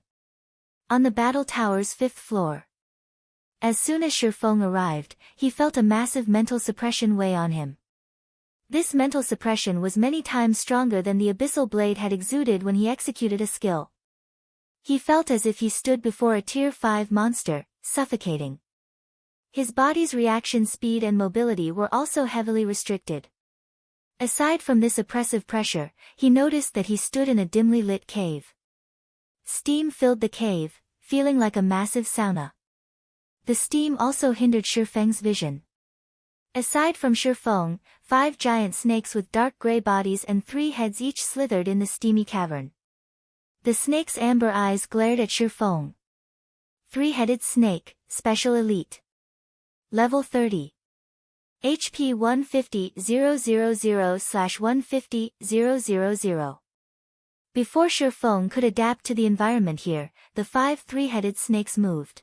On the battle tower's 5th floor. As soon as Feng arrived, he felt a massive mental suppression weigh on him. This mental suppression was many times stronger than the abyssal blade had exuded when he executed a skill. He felt as if he stood before a Tier 5 monster, suffocating. His body's reaction speed and mobility were also heavily restricted. Aside from this oppressive pressure, he noticed that he stood in a dimly lit cave. Steam filled the cave, feeling like a massive sauna. The steam also hindered Feng's vision. Aside from Feng, 5 giant snakes with dark gray bodies and 3 heads each slithered in the steamy cavern. The snake's amber eyes glared at Feng. 3-headed snake, Special Elite. Level 30. HP 150,000/150,000. Before Feng could adapt to the environment here, the 5 3-headed snakes moved.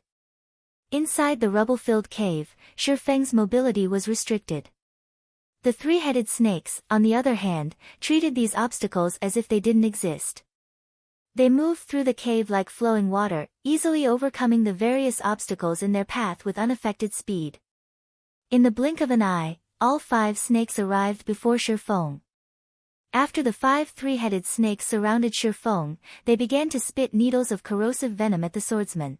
Inside the rubble-filled cave, Feng's mobility was restricted. The 3-headed snakes, on the other hand, treated these obstacles as if they didn't exist. They moved through the cave like flowing water, easily overcoming the various obstacles in their path with unaffected speed. In the blink of an eye, all 5 snakes arrived before Feng. After the 5 3-headed snakes surrounded Feng, they began to spit needles of corrosive venom at the swordsman.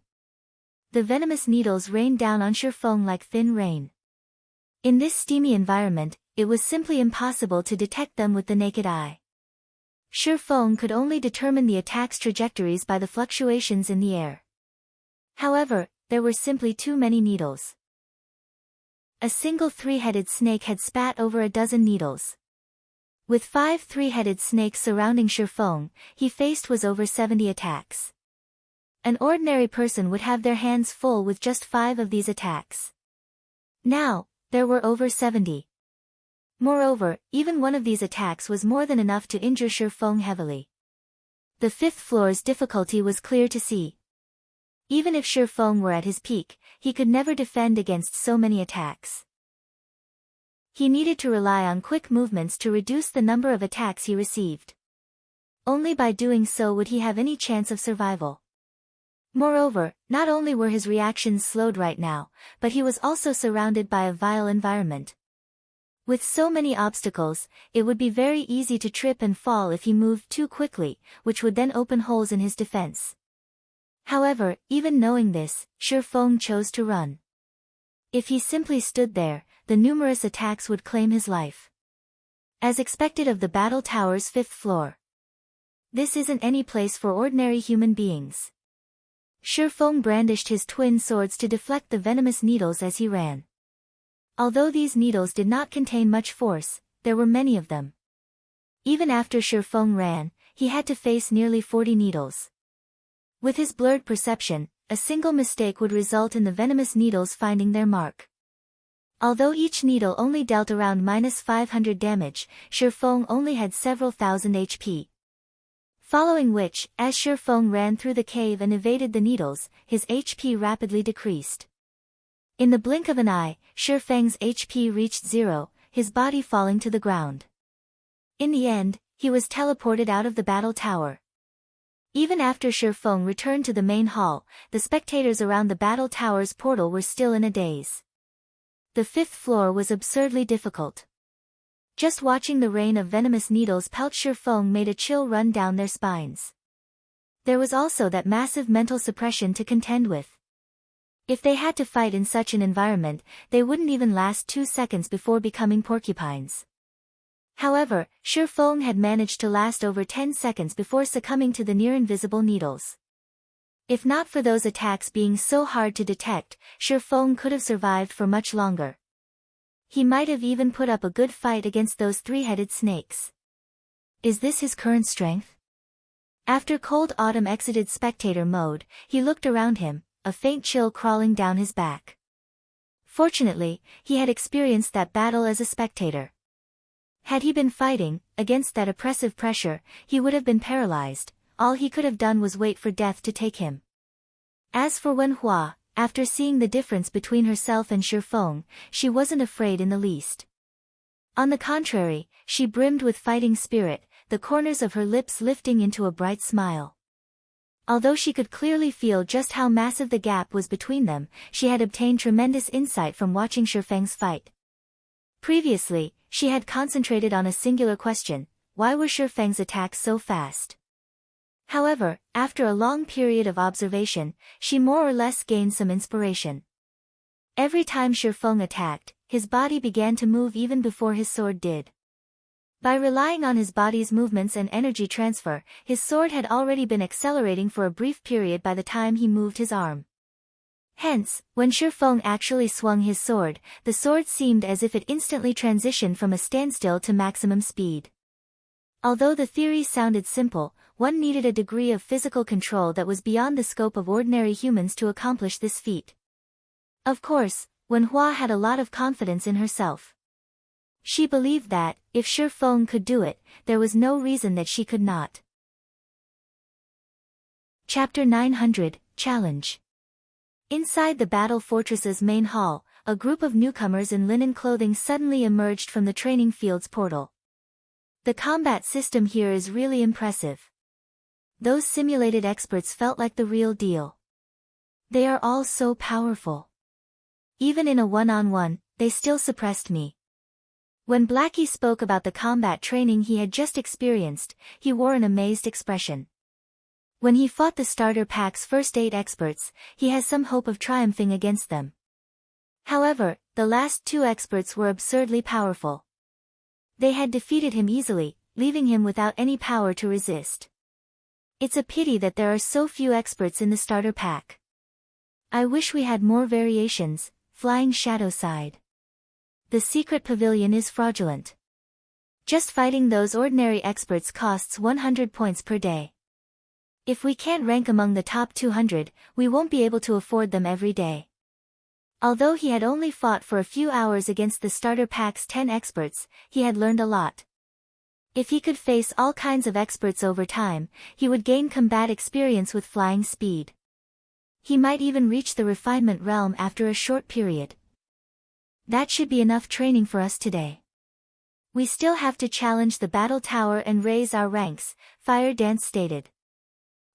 The venomous needles rained down on Feng like thin rain. In this steamy environment, it was simply impossible to detect them with the naked eye. Feng could only determine the attack's trajectories by the fluctuations in the air. However, there were simply too many needles. A single 3-headed snake had spat over a dozen needles. With 5 3-headed snakes surrounding Feng, he faced was over 70 attacks. An ordinary person would have their hands full with just 5 of these attacks. Now, there were over 70. Moreover, even one of these attacks was more than enough to injure Feng heavily. The 5th floor's difficulty was clear to see. Even if Feng were at his peak, he could never defend against so many attacks. He needed to rely on quick movements to reduce the number of attacks he received. Only by doing so would he have any chance of survival. Moreover, not only were his reactions slowed right now, but he was also surrounded by a vile environment. With so many obstacles, it would be very easy to trip and fall if he moved too quickly, which would then open holes in his defense. However, even knowing this, Feng chose to run. If he simply stood there, the numerous attacks would claim his life. As expected of the battle tower's 5th floor. This isn't any place for ordinary human beings. Feng brandished his twin swords to deflect the venomous needles as he ran. Although these needles did not contain much force, there were many of them. Even after Feng ran, he had to face nearly 40 needles. With his blurred perception, a single mistake would result in the venomous needles finding their mark. Although each needle only dealt around -500 damage, Feng only had several thousand HP. Following which, as Feng ran through the cave and evaded the needles, his HP rapidly decreased. In the blink of an eye, Feng's HP reached 0, his body falling to the ground. In the end, he was teleported out of the battle tower. Even after Feng returned to the main hall, the spectators around the battle tower's portal were still in a daze. The 5th floor was absurdly difficult. Just watching the rain of venomous needles pelt Feng made a chill run down their spines. There was also that massive mental suppression to contend with. If they had to fight in such an environment, they wouldn't even last 2 seconds before becoming porcupines. However, Feng had managed to last over 10 seconds before succumbing to the near-invisible needles. If not for those attacks being so hard to detect, Feng could have survived for much longer. He might have even put up a good fight against those 3-headed snakes. Is this his current strength? After Cold Autumn exited spectator mode, he looked around him, a faint chill crawling down his back. Fortunately, he had experienced that battle as a spectator. Had he been fighting, against that oppressive pressure, he would have been paralyzed. All he could have done was wait for death to take him. As for Wenhua, after seeing the difference between herself and Feng, she wasn't afraid in the least. On the contrary, she brimmed with fighting spirit, the corners of her lips lifting into a bright smile. Although she could clearly feel just how massive the gap was between them, she had obtained tremendous insight from watching Feng's fight. Previously, she had concentrated on a singular question: why were Feng's attacks so fast? However, after a long period of observation, she more or less gained some inspiration. Every time Feng attacked, his body began to move even before his sword did. By relying on his body's movements and energy transfer, his sword had already been accelerating for a brief period by the time he moved his arm. Hence, when Feng actually swung his sword, the sword seemed as if it instantly transitioned from a standstill to maximum speed. Although the theory sounded simple, one needed a degree of physical control that was beyond the scope of ordinary humans to accomplish this feat. Of course, Wenhua had a lot of confidence in herself. She believed that, if Feng could do it, there was no reason that she could not. Chapter 900, Challenge. Inside the battle fortress's main hall, a group of newcomers in linen clothing suddenly emerged from the training field's portal. The combat system here is really impressive. Those simulated experts felt like the real deal. They are all so powerful. Even in a one-on-one, they still suppressed me. When Blackie spoke about the combat training he had just experienced, he wore an amazed expression. When he fought the starter pack's first 8 experts, he has some hope of triumphing against them. However, the last 2 experts were absurdly powerful. They had defeated him easily, leaving him without any power to resist. It's a pity that there are so few experts in the starter pack. I wish we had more variations. Flying Shadow sighed. The secret pavilion is fraudulent. Just fighting those ordinary experts costs 100 points per day. If we can't rank among the top 200, we won't be able to afford them every day. Although he had only fought for a few hours against the starter pack's 10 experts, he had learned a lot. If he could face all kinds of experts over time, he would gain combat experience with flying speed. He might even reach the refinement realm after a short period. That should be enough training for us today. We still have to challenge the battle tower and raise our ranks, Fire Dance stated.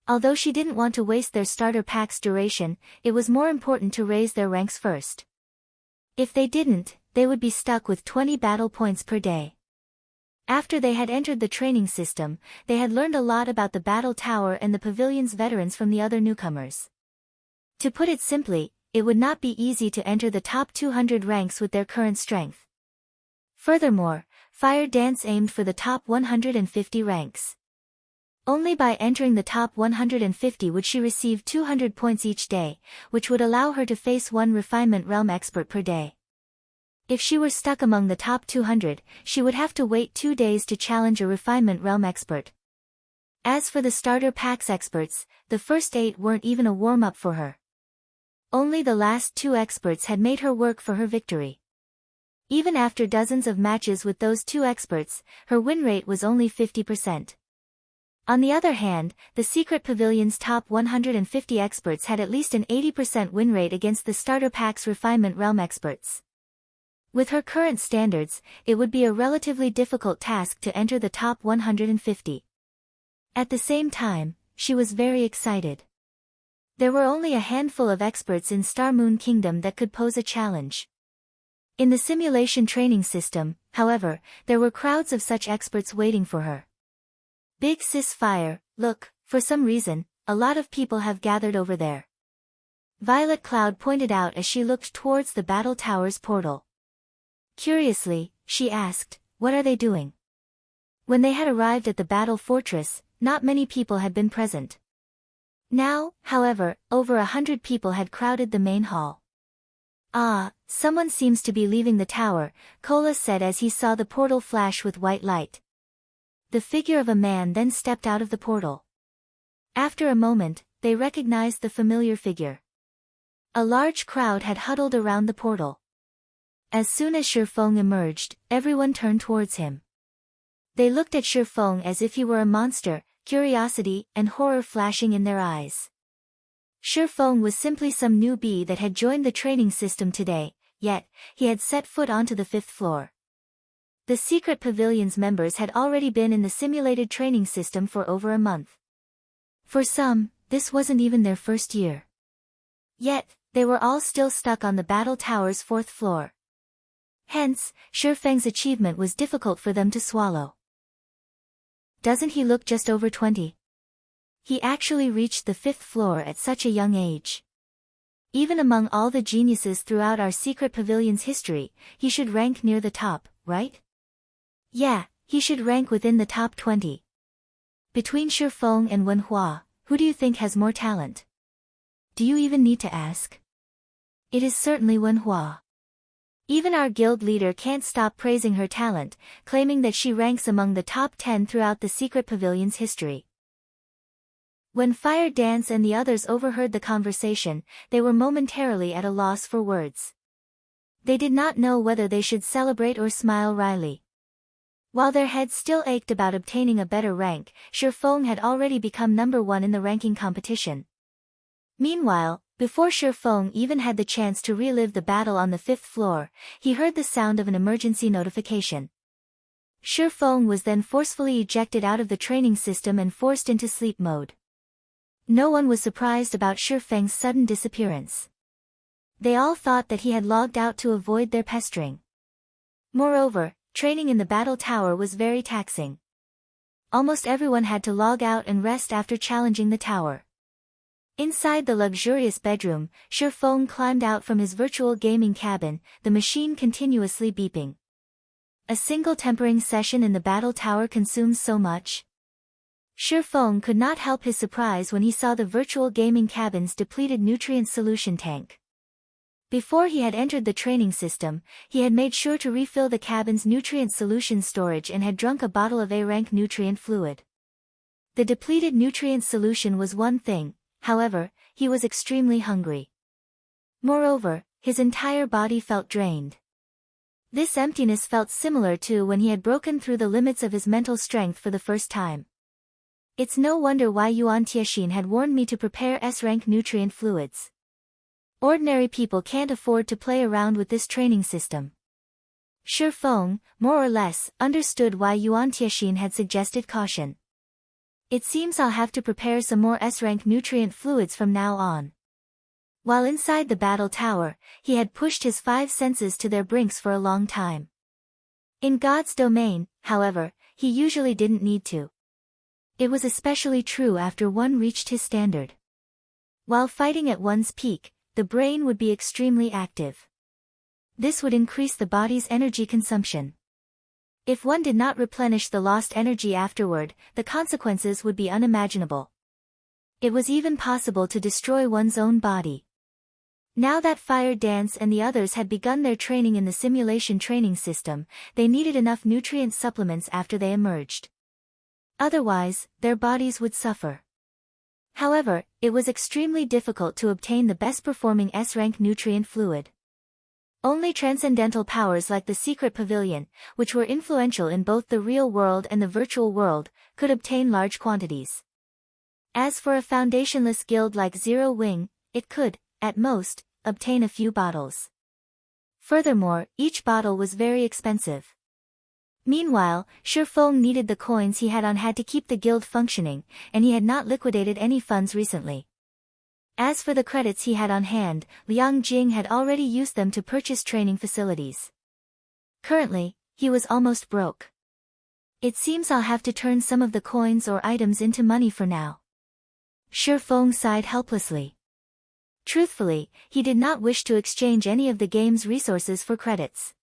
Although she didn't want to waste their starter pack's duration, it was more important to raise their ranks first. If they didn't, they would be stuck with 20 battle points per day. After they had entered the training system, they had learned a lot about the battle tower and the pavilion's veterans from the other newcomers. To put it simply, it would not be easy to enter the top 200 ranks with their current strength. Furthermore, Fire Dance aimed for the top 150 ranks. Only by entering the top 150 would she receive 200 points each day, which would allow her to face one refinement realm expert per day. If she were stuck among the top 200, she would have to wait 2 days to challenge a refinement realm expert. As for the starter pack's experts, the first 8 weren't even a warm-up for her. Only the last 2 experts had made her work for her victory. Even after dozens of matches with those 2 experts, her win rate was only 50%. On the other hand, the Secret Pavilion's top 150 experts had at least an 80% win rate against the starter pack's refinement realm experts. With her current standards, it would be a relatively difficult task to enter the top 150. At the same time, she was very excited. There were only a handful of experts in Star Moon Kingdom that could pose a challenge. In the simulation training system, however, there were crowds of such experts waiting for her. Big Sis Fire, look, for some reason, a lot of people have gathered over there. Violet Cloud pointed out as she looked towards the battle tower's portal. Curiously, she asked, what are they doing? When they had arrived at the battle fortress, not many people had been present. Now, however, over 100 people had crowded the main hall. Ah, someone seems to be leaving the tower, Kola said as he saw the portal flash with white light. The figure of a man then stepped out of the portal. After a moment, they recognized the familiar figure. A large crowd had huddled around the portal. As soon as Feng emerged, everyone turned towards him. They looked at Feng as if he were a monster, curiosity and horror flashing in their eyes. Feng was simply some newbie that had joined the training system today, yet, he had set foot onto the 5th floor. The Secret Pavilion's members had already been in the simulated training system for over a month. For some, this wasn't even their first year. Yet, they were all still stuck on the battle tower's 4th floor. Hence, Feng's achievement was difficult for them to swallow. Doesn't he look just over 20? He actually reached the 5th floor at such a young age. Even among all the geniuses throughout our Secret Pavilion's history, he should rank near the top, right? Yeah, he should rank within the top 20. Between Feng and Wenhua, who do you think has more talent? Do you even need to ask? It is certainly Wenhua. Even our guild leader can't stop praising her talent, claiming that she ranks among the top 10 throughout the Secret Pavilion's history. When Fire Dance and the others overheard the conversation, they were momentarily at a loss for words. They did not know whether they should celebrate or smile wryly. While their heads still ached about obtaining a better rank, Feng had already become number 1 in the ranking competition. Meanwhile, before Feng even had the chance to relive the battle on the 5th floor, he heard the sound of an emergency notification. Feng was then forcefully ejected out of the training system and forced into sleep mode. No one was surprised about Feng's sudden disappearance. They all thought that he had logged out to avoid their pestering. Moreover, training in the battle tower was very taxing. Almost everyone had to log out and rest after challenging the tower. Inside the luxurious bedroom, Feng climbed out from his virtual gaming cabin, the machine continuously beeping. A single tempering session in the battle tower consumes so much. Feng could not help his surprise when he saw the virtual gaming cabin's depleted nutrient solution tank. Before he had entered the training system, he had made sure to refill the cabin's nutrient solution storage and had drunk a bottle of A-rank nutrient fluid. The depleted nutrient solution was one thing, however, he was extremely hungry. Moreover, his entire body felt drained. This emptiness felt similar to when he had broken through the limits of his mental strength for the first time. It's no wonder why Yuan Tianxin had warned me to prepare S-rank nutrient fluids. Ordinary people can't afford to play around with this training system. Sure, Feng, more or less, understood why Yuan Tianxin had suggested caution. It seems I'll have to prepare some more S-rank nutrient fluids from now on. While inside the battle tower, he had pushed his 5 senses to their brinks for a long time. In God's domain, however, he usually didn't need to. It was especially true after one reached his standard. While fighting at one's peak, the brain would be extremely active. This would increase the body's energy consumption. If one did not replenish the lost energy afterward, the consequences would be unimaginable. It was even possible to destroy one's own body. Now that Fire Dance and the others had begun their training in the simulation training system, they needed enough nutrient supplements after they emerged. Otherwise, their bodies would suffer. However, it was extremely difficult to obtain the best-performing S-rank nutrient fluid. Only transcendental powers like the Secret Pavilion, which were influential in both the real world and the virtual world, could obtain large quantities. As for a foundationless guild like Zero Wing, it could, at most, obtain a few bottles. Furthermore, each bottle was very expensive. Meanwhile, Feng needed the coins he had on hand to keep the guild functioning, and he had not liquidated any funds recently. As for the credits he had on hand, Liang Jing had already used them to purchase training facilities. Currently, he was almost broke. It seems I'll have to turn some of the coins or items into money for now. Feng sighed helplessly. Truthfully, he did not wish to exchange any of the game's resources for credits.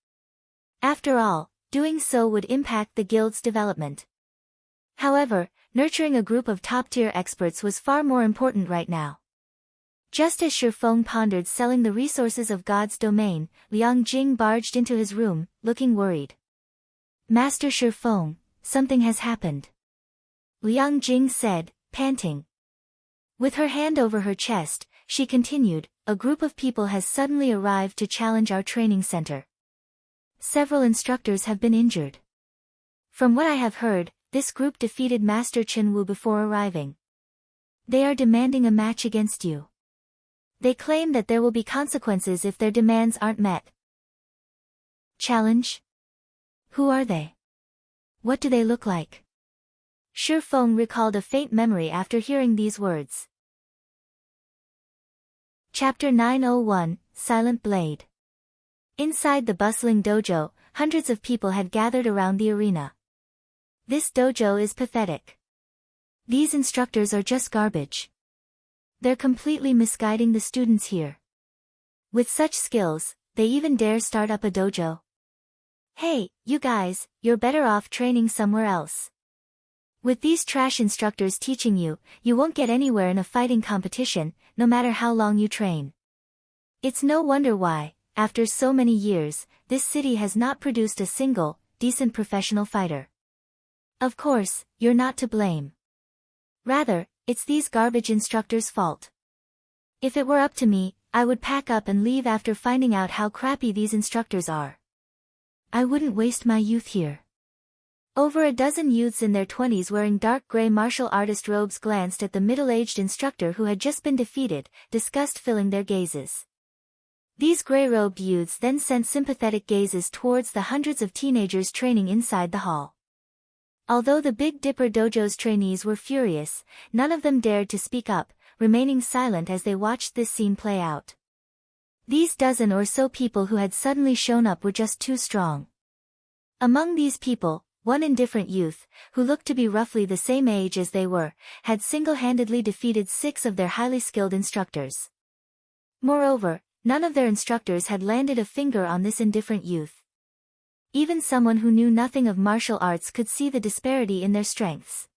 After all, doing so would impact the guild's development. However, nurturing a group of top-tier experts was far more important right now. Just as Feng pondered selling the resources of God's domain, Liang Jing barged into his room, looking worried. Master Feng, something has happened. Liang Jing said, panting. With her hand over her chest, she continued, a group of people has suddenly arrived to challenge our training center. Several instructors have been injured. From what I have heard, this group defeated Master Chenwu before arriving. They are demanding a match against you. They claim that there will be consequences if their demands aren't met. Challenge? Who are they? What do they look like? Feng recalled a faint memory after hearing these words. Chapter 901, Silent Blade. Inside the bustling dojo, hundreds of people had gathered around the arena. This dojo is pathetic. These instructors are just garbage. They're completely misguiding the students here. With such skills, they even dare start up a dojo. Hey, you guys, you're better off training somewhere else. With these trash instructors teaching you, you won't get anywhere in a fighting competition, no matter how long you train. It's no wonder why, after so many years, this city has not produced a single, decent professional fighter. Of course, you're not to blame. Rather, it's these garbage instructors' fault. If it were up to me, I would pack up and leave after finding out how crappy these instructors are. I wouldn't waste my youth here. Over a dozen youths in their 20s wearing dark gray martial artist robes glanced at the middle-aged instructor who had just been defeated, disgust filling their gazes. These gray-robed youths then sent sympathetic gazes towards the hundreds of teenagers training inside the hall. Although the Big Dipper Dojo's trainees were furious, none of them dared to speak up, remaining silent as they watched this scene play out. These dozen or so people who had suddenly shown up were just too strong. Among these people, one indifferent youth, who looked to be roughly the same age as they were, had single-handedly defeated 6 of their highly skilled instructors. Moreover, none of their instructors had landed a finger on this indifferent youth. Even someone who knew nothing of martial arts could see the disparity in their strengths.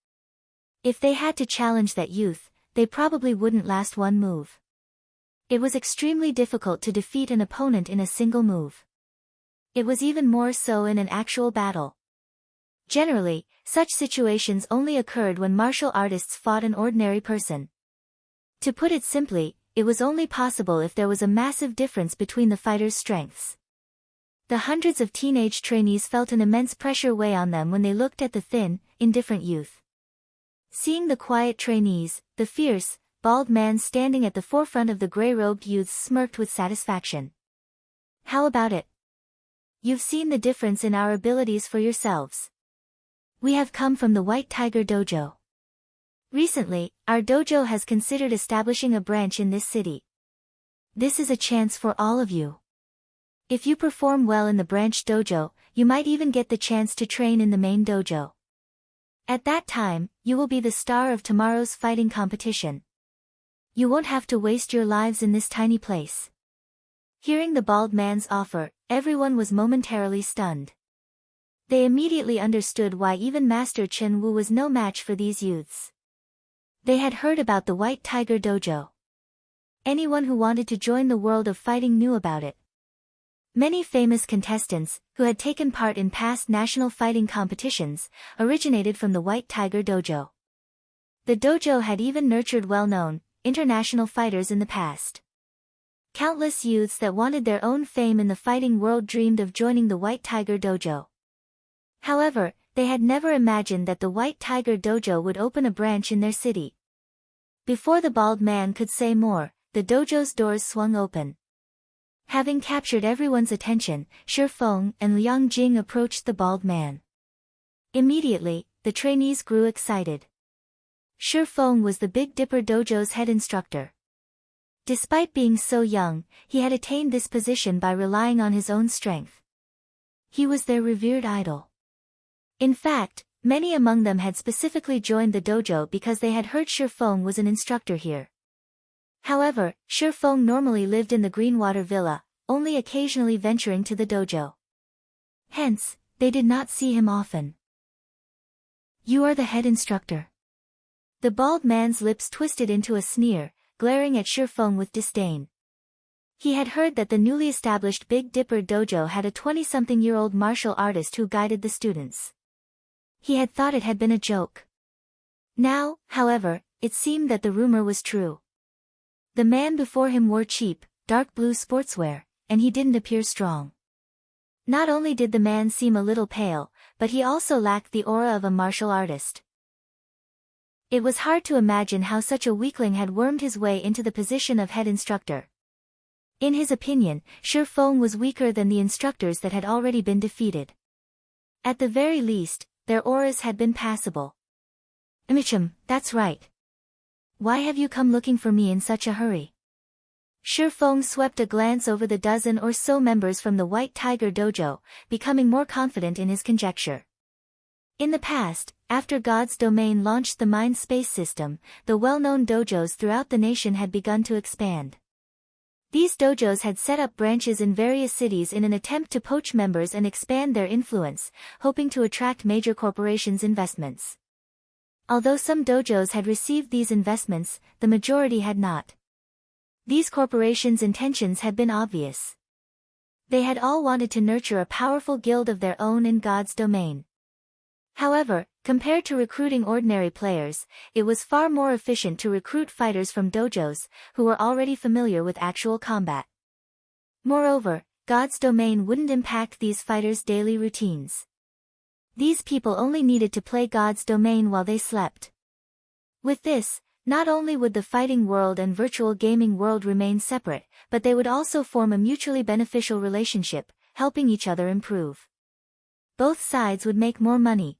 If they had to challenge that youth, they probably wouldn't last one move. It was extremely difficult to defeat an opponent in a single move. It was even more so in an actual battle. Generally, such situations only occurred when martial artists fought an ordinary person. To put it simply, it was only possible if there was a massive difference between the fighters' strengths. The hundreds of teenage trainees felt an immense pressure weigh on them when they looked at the thin, indifferent youth. Seeing the quiet trainees, the fierce, bald man standing at the forefront of the gray-robed youths smirked with satisfaction. How about it? You've seen the difference in our abilities for yourselves. We have come from the White Tiger Dojo. Recently, our dojo has considered establishing a branch in this city. This is a chance for all of you. If you perform well in the branch dojo, you might even get the chance to train in the main dojo. At that time, you will be the star of tomorrow's fighting competition. You won't have to waste your lives in this tiny place. Hearing the bald man's offer, everyone was momentarily stunned. They immediately understood why even Master Chen Wu was no match for these youths. They had heard about the White Tiger Dojo. Anyone who wanted to join the world of fighting knew about it. Many famous contestants, who had taken part in past national fighting competitions, originated from the White Tiger Dojo. The dojo had even nurtured well-known, international fighters in the past. Countless youths that wanted their own fame in the fighting world dreamed of joining the White Tiger Dojo. However, they had never imagined that the White Tiger Dojo would open a branch in their city. Before the bald man could say more, the dojo's doors swung open. Having captured everyone's attention, Feng and Liang Jing approached the bald man. Immediately, the trainees grew excited. Feng was the Big Dipper Dojo's head instructor. Despite being so young, he had attained this position by relying on his own strength. He was their revered idol. In fact, many among them had specifically joined the dojo because they had heard Feng was an instructor here. However, Feng normally lived in the Greenwater Villa, only occasionally venturing to the dojo. Hence, they did not see him often. You are the head instructor. The bald man's lips twisted into a sneer, glaring at Feng with disdain. He had heard that the newly established Big Dipper Dojo had a 20-something-year-old martial artist who guided the students. He had thought it had been a joke. Now, however, it seemed that the rumor was true. The man before him wore cheap, dark blue sportswear, and he didn't appear strong. Not only did the man seem a little pale, but he also lacked the aura of a martial artist. It was hard to imagine how such a weakling had wormed his way into the position of head instructor. In his opinion, Feng was weaker than the instructors that had already been defeated. At the very least, their auras had been passable. That's right. Why have you come looking for me in such a hurry? Feng swept a glance over the dozen or so members from the White Tiger Dojo, becoming more confident in his conjecture. In the past, after God's Domain launched the mind-space system, the well-known dojos throughout the nation had begun to expand. These dojos had set up branches in various cities in an attempt to poach members and expand their influence, hoping to attract major corporations' investments. Although some dojos had received these investments, the majority had not. These corporations' intentions had been obvious. They had all wanted to nurture a powerful guild of their own in God's domain. However, compared to recruiting ordinary players, it was far more efficient to recruit fighters from dojos, who were already familiar with actual combat. Moreover, God's domain wouldn't impact these fighters' daily routines. These people only needed to play God's domain while they slept. With this, not only would the fighting world and virtual gaming world remain separate, but they would also form a mutually beneficial relationship, helping each other improve. Both sides would make more money.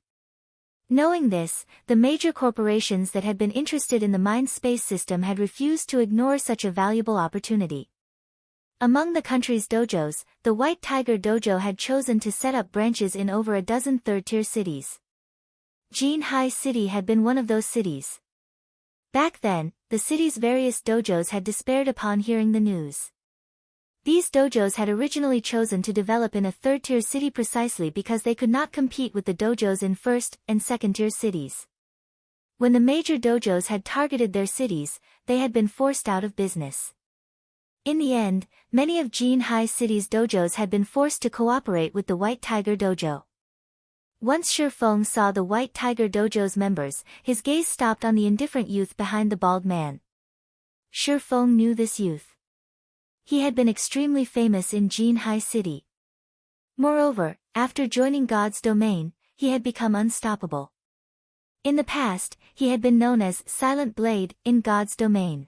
Knowing this, the major corporations that had been interested in the mind-space system had refused to ignore such a valuable opportunity. Among the country's dojos, the White Tiger Dojo had chosen to set up branches in over a dozen third-tier cities. Jinhai City had been one of those cities. Back then, the city's various dojos had despaired upon hearing the news. These dojos had originally chosen to develop in a third-tier city precisely because they could not compete with the dojos in first- and second-tier cities. When the major dojos had targeted their cities, they had been forced out of business. In the end, many of Jinhai City's dojos had been forced to cooperate with the White Tiger Dojo. Once Feng saw the White Tiger Dojo's members, his gaze stopped on the indifferent youth behind the bald man. Feng knew this youth. He had been extremely famous in Jinhai City. Moreover, after joining God's domain, he had become unstoppable. In the past, he had been known as Silent Blade in God's domain.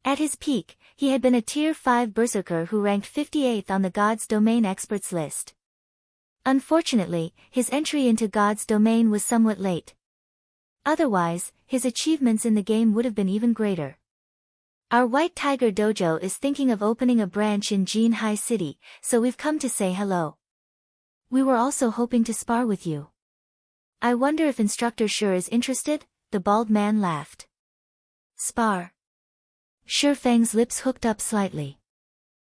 At his peak, he had been a Tier 5 berserker who ranked 58th on the God's domain experts list. Unfortunately, his entry into God's domain was somewhat late. Otherwise, his achievements in the game would have been even greater. Our White Tiger Dojo is thinking of opening a branch in Jinhai City, so we've come to say hello. We were also hoping to spar with you. I wonder if Instructor is interested? The bald man laughed. Spar. Feng's lips hooked up slightly.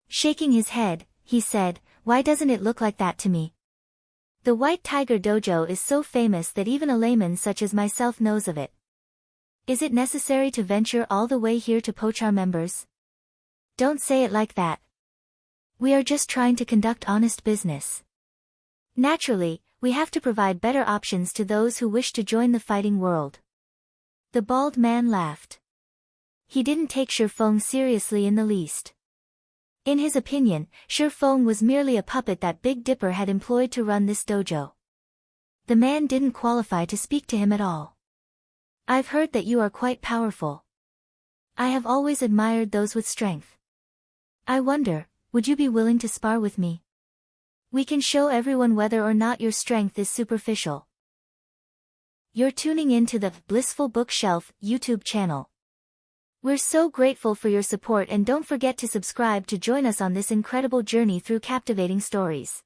Shaking his head, he said, why doesn't it look like that to me? The White Tiger Dojo is so famous that even a layman such as myself knows of it. Is it necessary to venture all the way here to poach our members? Don't say it like that. We are just trying to conduct honest business. Naturally, we have to provide better options to those who wish to join the fighting world. The bald man laughed. He didn't take Feng seriously in the least. In his opinion, Feng was merely a puppet that Big Dipper had employed to run this dojo. The man didn't qualify to speak to him at all. I've heard that you are quite powerful. I have always admired those with strength. I wonder, would you be willing to spar with me? We can show everyone whether or not your strength is superficial. You're tuning in to the Blissful Bookshelf YouTube channel. We're so grateful for your support, and don't forget to subscribe to join us on this incredible journey through captivating stories.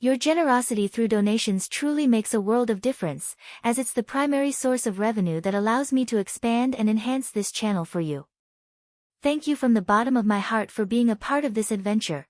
Your generosity through donations truly makes a world of difference, as it's the primary source of revenue that allows me to expand and enhance this channel for you. Thank you from the bottom of my heart for being a part of this adventure.